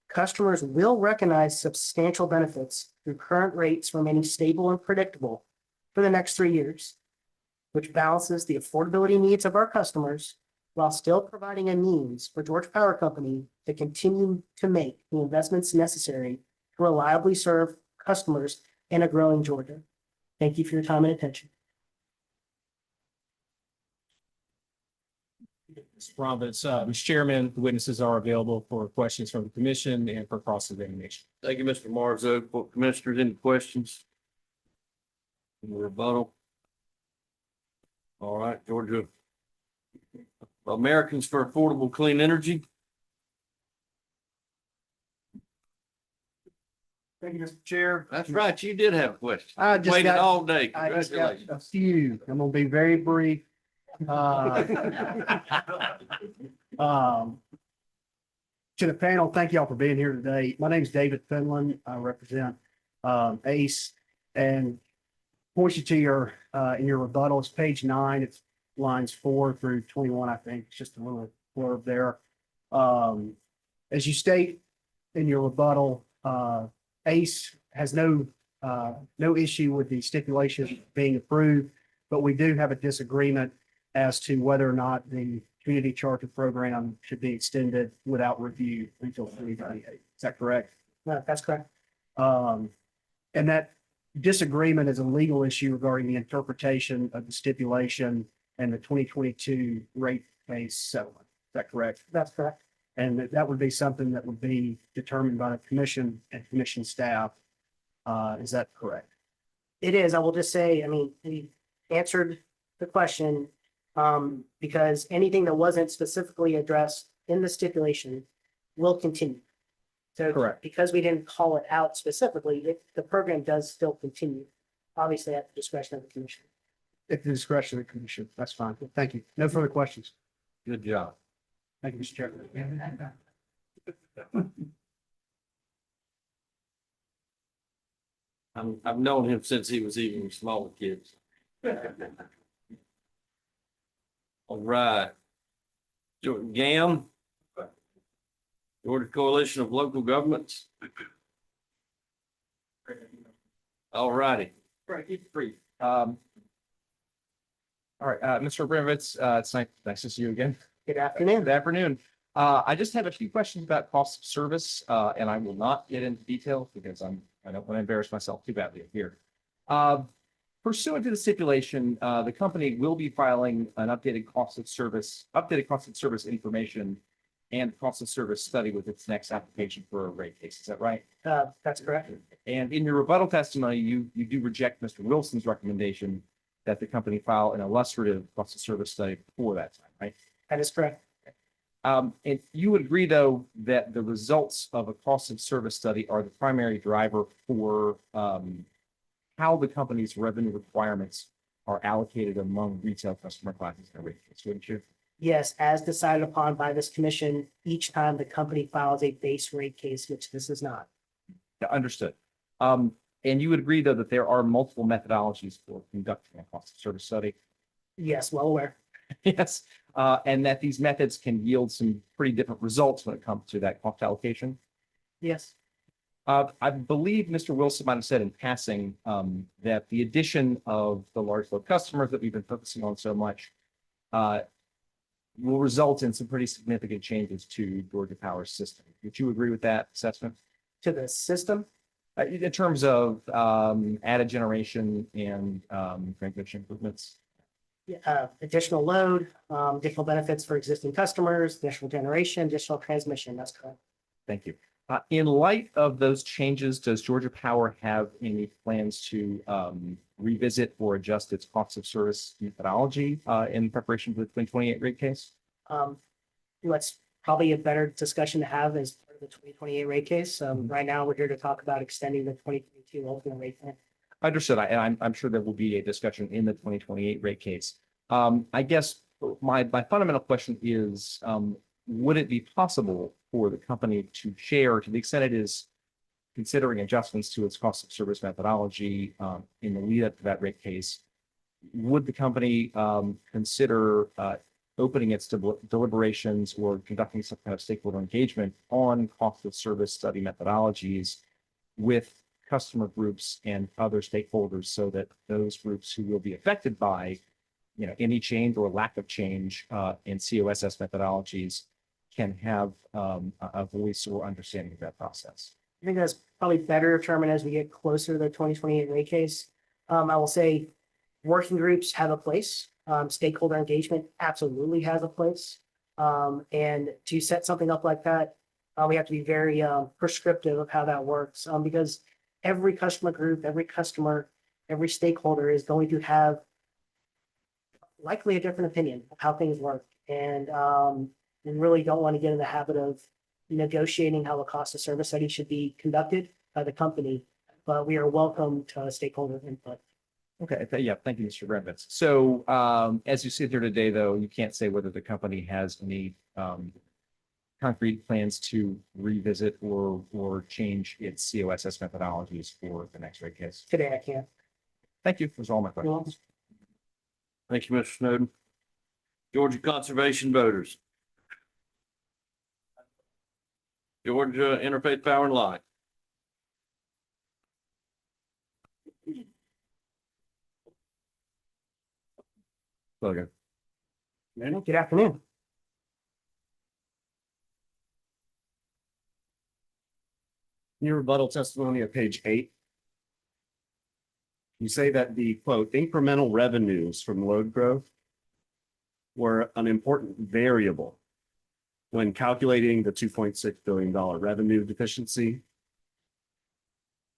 customers will recognize substantial benefits through current rates remaining stable and predictable for the next 3 years, which balances the affordability needs of our customers while still providing a means for Georgia Power Company to continue to make the investments necessary to reliably serve customers in a growing Georgia. Thank you for your time and attention. Mr. Roberts, Mr. Chairman, the witnesses are available for questions from the commission and for cross-examination. Thank you, Mr. Marzo. Commissioners, any questions? Any rebuttal? All right, Georgia. Americans for Affordable Clean Energy. Thank you, Mr. Chair. That's right. You did have a question. I just Waited got- all day. I just got Congratulations. a few. I'm gonna be very brief. To the panel, thank y'all for being here today. My name is David Finland. I represent ACE, and point you to your in your rebuttal. It's page 9. It's lines 4 through 21. I think it's just a little blurb there. As you state in your rebuttal, ACE has no issue with the stipulation being approved, but we do have a disagreement as to whether or not the community charter program should be extended without review until 2028. Is that correct? No, that's correct. And that disagreement is a legal issue regarding the interpretation of the stipulation and the 2022 rate case settlement. Is that correct? That's correct. And that would be something that would be determined by the commission and commission staff. Is that correct? It is. I will just say, I mean, we answered the question because anything that wasn't specifically addressed in the stipulation will continue. So correct. Because we didn't call it out specifically, the program does still continue, obviously at the discretion of the commission. At the discretion of the commission. That's fine. Thank you. No further questions. Good job. Thank you, Mr. Chairman. I've known him since he was even smaller kids. All right. GAM. Georgia Coalition of Local Governments. All righty. Right, keep it brief. All right, Mr. Abramovitz, it's nice to see you again. Good afternoon. Good afternoon. I just have a few questions about cost of service, and I will not get into detail because I don't want to embarrass myself too badly here. Pursuant to the stipulation, the company will be filing an updated cost of service information and cost of service study with its next application for a rate case. Is that right? That's correct. And in your rebuttal testimony, you do reject Mr. Wilson's recommendation that the company file an illustrative cost of service study before that time, right? That is correct. And you would agree, though, that the results of a cost of service study are the primary driver for how the company's revenue requirements are allocated among retail customer classes in a rate case, wouldn't you? Yes, as decided upon by this commission, each time the company files a base rate case, which this is not. Yeah, understood. And you would agree, though, that there are multiple methodologies for conducting a cost of service study? Yes, well aware. Yes, and that these methods can yield some pretty different results when it comes to that cost allocation? Yes. I believe Mr. Wilson might have said in passing that the addition of the large load customers that we've been focusing on so much will result in some pretty significant changes to Georgia Power's system. Would you agree with that assessment? To the system? In terms of added generation and transmission improvements? Additional load, additional benefits for existing customers, additional generation, additional transmission. That's correct. Thank you. In light of those changes, does Georgia Power have any plans to revisit or adjust its cost of service methodology in preparation for the 2028 rate case? That's probably a better discussion to have as part of the 2028 rate case. Right now, we're here to talk about extending the 2022 ultimate rate plan. Understood. I'm sure there will be a discussion in the 2028 rate case. I guess my fundamental question is, would it be possible for the company to share, to the extent it is considering adjustments to its cost of service methodology in the lead up to that rate case, would the company consider opening its deliberations or conducting some kind of stakeholder engagement on cost of service study methodologies with customer groups and other stakeholders so that those groups who will be affected by any change or lack of change in COSS methodologies can have a voice or understanding of that process? I think that's probably better determined as we get closer to the 2028 rate case. I will say working groups have a place. Stakeholder engagement absolutely has a place. And to set something up like that, we have to be very prescriptive of how that works because every customer group, every customer, every stakeholder is going to have likely a different opinion of how things work. And we really don't want to get in the habit of negotiating how a cost of service study should be conducted by the company, but we are welcome to stakeholder input. Okay, yeah, thank you, Mr. Abramovitz. So as you sit here today, though, you can't say whether the company has any concrete plans to revisit or change its COSS methodologies for the next rate case. Today, I can't. Thank you. Those are all my questions. Thank you, Mr. Snowden. Georgia Conservation Voters. Georgia Interfaith Power and Light. Okay. Good afternoon. Your rebuttal testimony at page 8. You say that the quote, incremental revenues from load growth were an important variable when calculating the $2.6 billion revenue deficiency.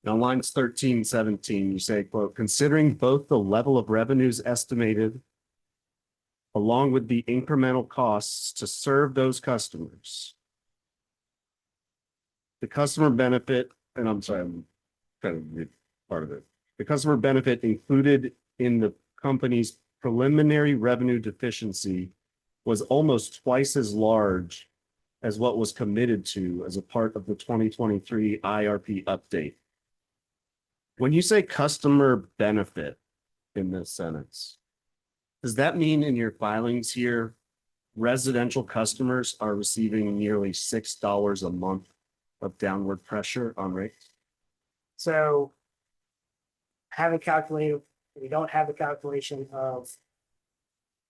And on lines 13, 17, you say, quote, considering both the level of revenues estimated along with the incremental costs to serve those customers, the customer benefit, and I'm sorry, I'm trying to read part of it. The customer benefit included in the company's preliminary revenue deficiency was almost twice as large as what was committed to as a part of the 2023 IRP update. When you say customer benefit in this sentence, does that mean in your filings here, residential customers are receiving nearly $6 a month of downward pressure on rates? So haven't calculated, we don't have the calculation of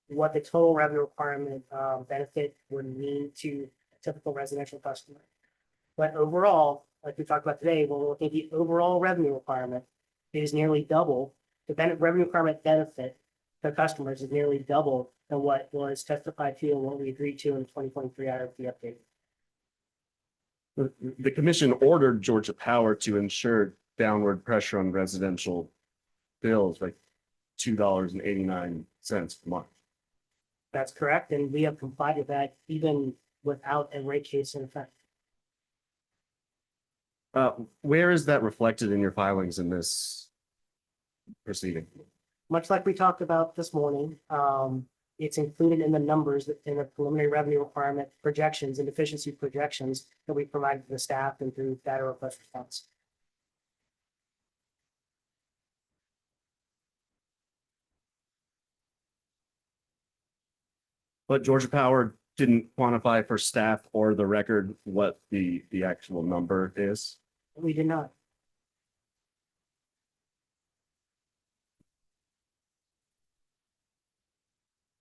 what the total revenue requirement benefit would mean to a typical residential customer. But overall, like we talked about today, when we're looking at the overall revenue requirement, it is nearly double. The revenue requirement benefit to customers is nearly double than what was testified to and what we agreed to in the 2023 IRP update. The commission ordered Georgia Power to ensure downward pressure on residential bills by $2.89 per month. That's correct, and we have complied with that even without a rate case in effect. Where is that reflected in your filings in this proceeding? Much like we talked about this morning, it's included in the numbers that in the preliminary revenue requirement projections and efficiency projections that we provided to the staff and through data request response. But Georgia Power didn't quantify for staff or the record what the actual number is. We did not.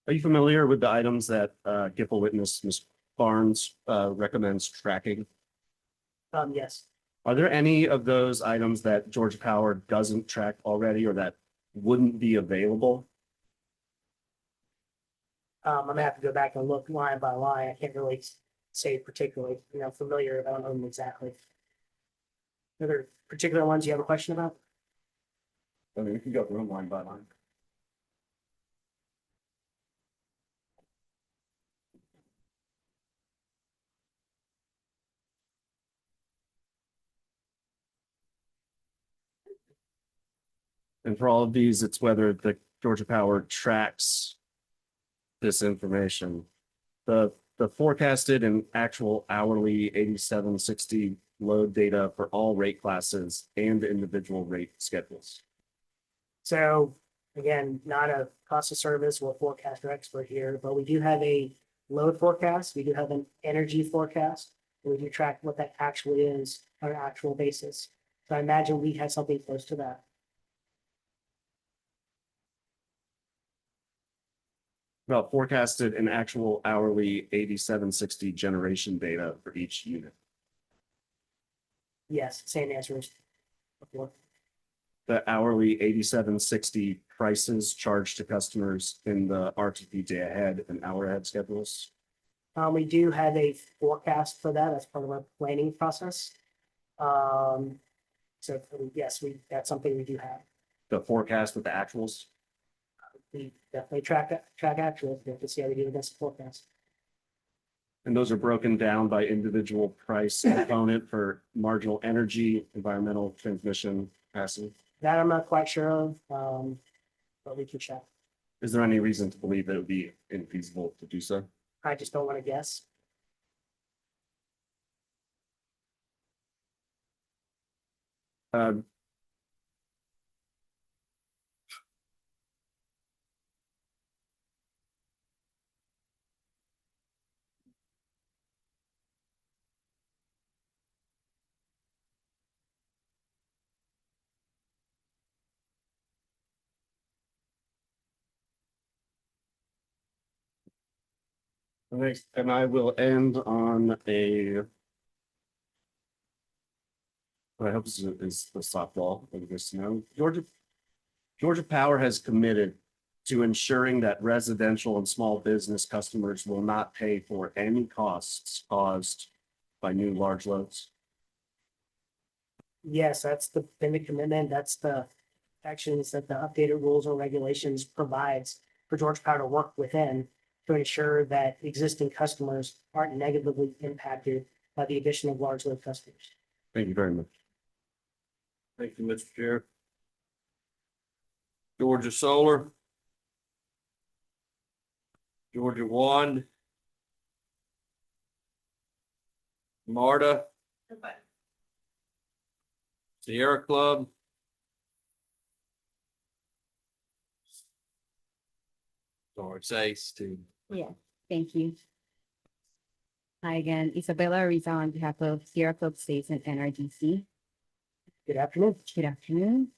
Are you familiar with the items that GIPL witness Ms. Barnes recommends tracking? Yes. Are there any of those items that Georgia Power doesn't track already or that wouldn't be available? I'm gonna have to go back and look line by line. I can't really say particularly, I'm familiar, I don't know them exactly. Are there particular ones you have a question about? I mean, we can go through them line by line. And for all of these, it's whether the Georgia Power tracks this information. The forecasted and actual hourly 8760 load data for all rate classes and individual rate schedules. So again, not a cost of service or forecaster expert here, but we do have a load forecast. We do have an energy forecast. And we do track what that actually is on an actual basis. So I imagine we have something close to that. About forecasted and actual hourly 8760 generation data for each unit. Yes, same answer as before. The hourly 8760 prices charged to customers in the RTP day ahead and hour ahead schedules. We do have a forecast for that as part of our planning process. So yes, that's something we do have. The forecast with the actuals. We definitely track actuals. We have to see how we do against the forecast. And those are broken down by individual price component for marginal energy, environmental, transmission, capacity. That I'm not quite sure of, but we can check. Is there any reason to believe that it would be infeasible to do so? I just don't want to guess. And I will end on a. What I hope is the softball, for the snow. Georgia Power has committed to ensuring that residential and small business customers will not pay for any costs caused by new large loads. Yes, that's been the commitment. That's the actions that the updated rules or regulations provides for Georgia Power to work within to ensure that existing customers aren't negatively impacted by the addition of large load customers. Thank you very much. Thank you, Mr. Chair. Georgia Solar. Georgia One. Marta. Sierra Club. or says to. Yeah, thank you. Hi again, Isabella Ariza on behalf of Sierra Club States and NRDC. Good afternoon. Good afternoon.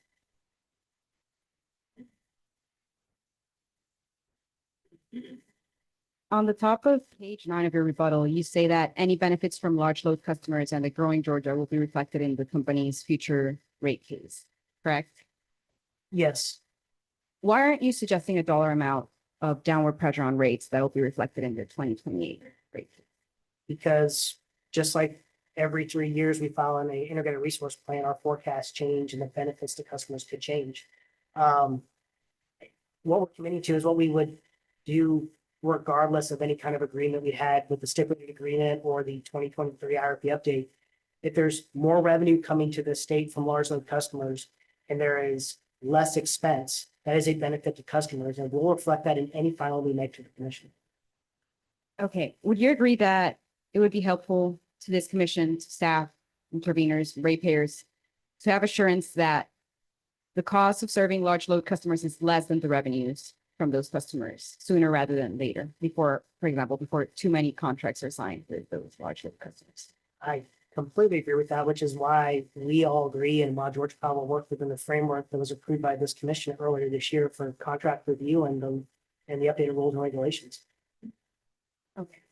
On the top of page 9 of your rebuttal, you say that any benefits from large load customers and the growing Georgia will be reflected in the company's future rate case, correct? Yes, Why aren't you suggesting a dollar amount of downward pressure on rates that will be reflected in the 2028 rate case? because just like every 3 years, we file an integrated resource plan, our forecasts change and the benefits to customers could change. What we're committing to is what we would do regardless of any kind of agreement we had with the stipulated agreement or the 2023 IRP update. If there's more revenue coming to the state from large load customers and there is less expense, that is a benefit to customers, and we'll reflect that in any final we make to the commission. Okay, would you agree that it would be helpful to this commission, to staff, interveners, ratepayers, to have assurance that the cost of serving large load customers is less than the revenues from those customers sooner rather than later, before, for example, before too many contracts are signed with those large load customers? I completely agree with that, which is why we all agree and why Georgia Power worked within the framework that was approved by this commission earlier this year for contract review and the updated rules and regulations. Okay.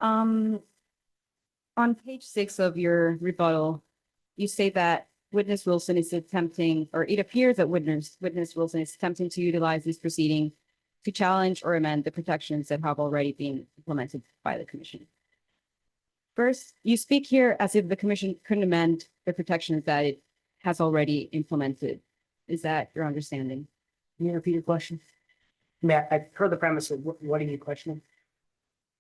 On page 6 of your rebuttal, you say that witness Wilson is attempting, or it appears that witness Wilson is attempting to utilize this proceeding to challenge or amend the protections that have already been implemented by the commission. First, you speak here as if the commission couldn't amend the protections that it has already implemented. Is that your understanding? Can you repeat your question? Matt, I heard the premise of what are you questioning?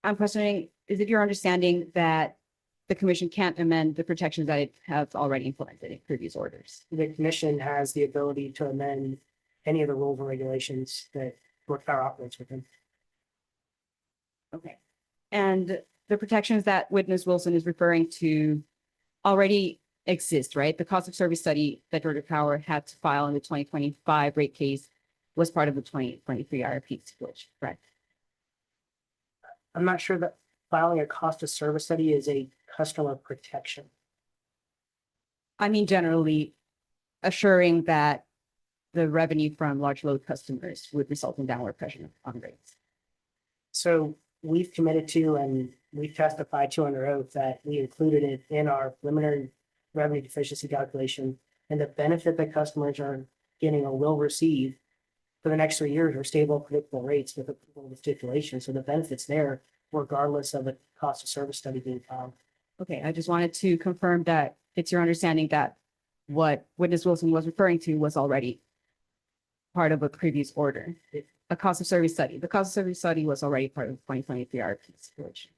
I'm questioning, is it your understanding that the commission can't amend the protections that it has already implemented in previous orders? The commission has the ability to amend any of the rules and regulations that Georgia Power operates within. Okay. And the protections that witness Wilson is referring to already exist, right? The cost of service study that Georgia Power had to file in the 2025 rate case was part of the 2023 IRP stipulation, correct? I'm not sure that filing a cost of service study is a customer protection. I mean, generally assuring that the revenue from large load customers would result in downward pressure on rates. So we've committed to, and we've testified to under oath that we included it in our preliminary revenue deficiency calculation, and the benefit that customers are getting or will receive for the next 3 years are stable, predictable rates with approval of the stipulation. So the benefits there, regardless of the cost of service study being filed. Okay, I just wanted to confirm that it's your understanding that what witness Wilson was referring to was already part of a previous order, a cost of service study. The cost of service study was already part of the 2023 IRP stipulation.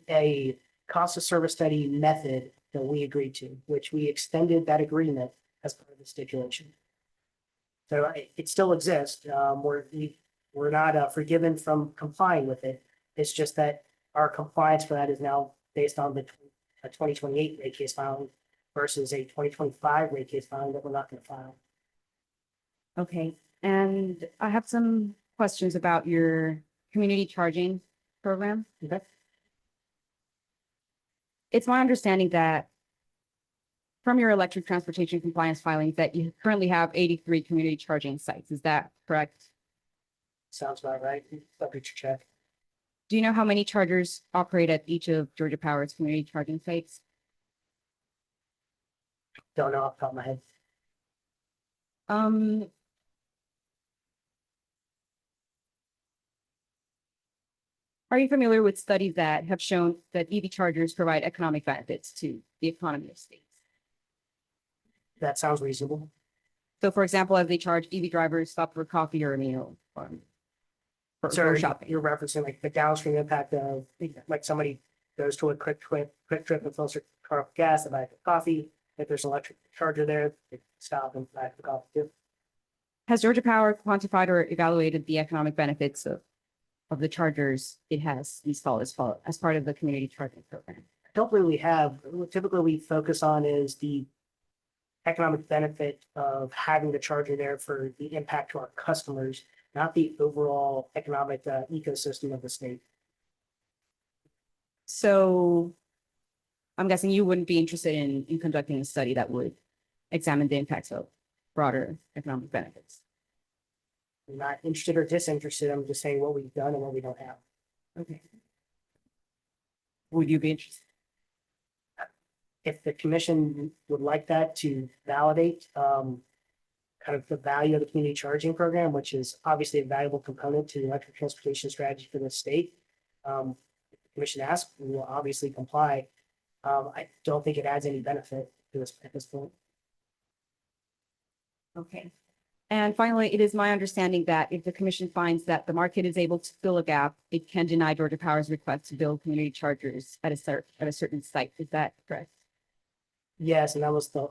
A cost of service study method that we agreed to, which we extended that agreement as part of the stipulation. So it still exists. We're not forgiven from complying with it. It's just that our compliance for that is now based on the 2028 rate case filing versus a 2025 rate case filing that we're not going to file. Okay, and I have some questions about your community charging program. Okay. It's my understanding that from your electric transportation compliance filings that you currently have 83 community charging sites. Is that correct? Sounds about right. Subject to check. Do you know how many chargers operate at each of Georgia Power's community charging sites? Don't know off the top of my head. Are you familiar with studies that have shown that EV chargers provide economic benefits to the economy of states? That sounds reasonable. So for example, as they charge, EV drivers stop for coffee or a meal. So shopping. you're referencing like the downstream impact of like somebody goes to a quick trip and fills their car up with gas, they buy a cup of coffee. If there's an electric charger there, they stop and buy the coffee too. Has Georgia Power quantified or evaluated the economic benefits of the chargers it has installed as part of the community charging program? I don't believe we have. What typically we focus on is the economic benefit of having the charger there for the impact to our customers. not the overall economic ecosystem of the state. So I'm guessing you wouldn't be interested in conducting a study that would examine the impacts of broader economic benefits. I'm not interested or disinterested. I'm just saying what we've done and what we don't have. Okay. Would you be interested? If the commission would like that to validate kind of the value of the community charging program, which is obviously a valuable component to the electric transportation strategy for the state. If the commission asks, we will obviously comply. I don't think it adds any benefit to this at this point. Okay. And finally, it is my understanding that if the commission finds that the market is able to fill a gap, it can deny Georgia Power's request to build community chargers at a certain site. Is that correct? Yes, and that was there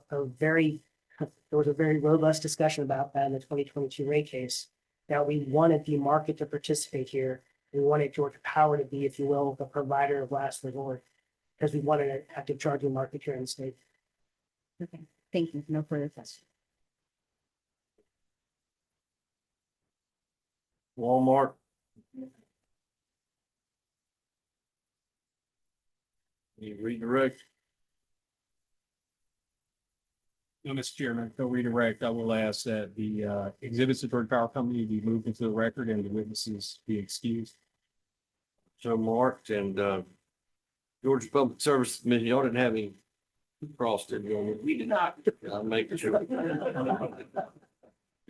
was a very robust discussion about that in the 2022 rate case. That we wanted the market to participate here. We wanted Georgia Power to be, if you will, the provider of last resort, because we wanted an active charging market here in the state. Okay, thank you. No further questions. Walmart. You redirect. No, Mr. Chairman, to redirect, I will ask that the exhibits of Georgia Power Company be moved into the record and the witnesses be excused. So marked and Georgia Public Service Commission, y'all didn't have any crossed it. We did not. I'll make sure.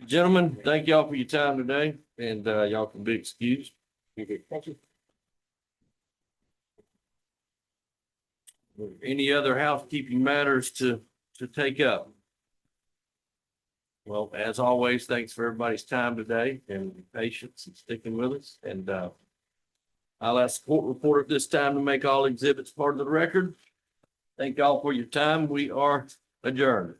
Gentlemen, thank y'all for your time today and y'all can be excused. Thank you. Any other housekeeping matters to take up? Well, as always, thanks for everybody's time today and patience and sticking with us. And I'll ask the court reporter at this time to make all exhibits part of the record. Thank y'all for your time. We are adjourned.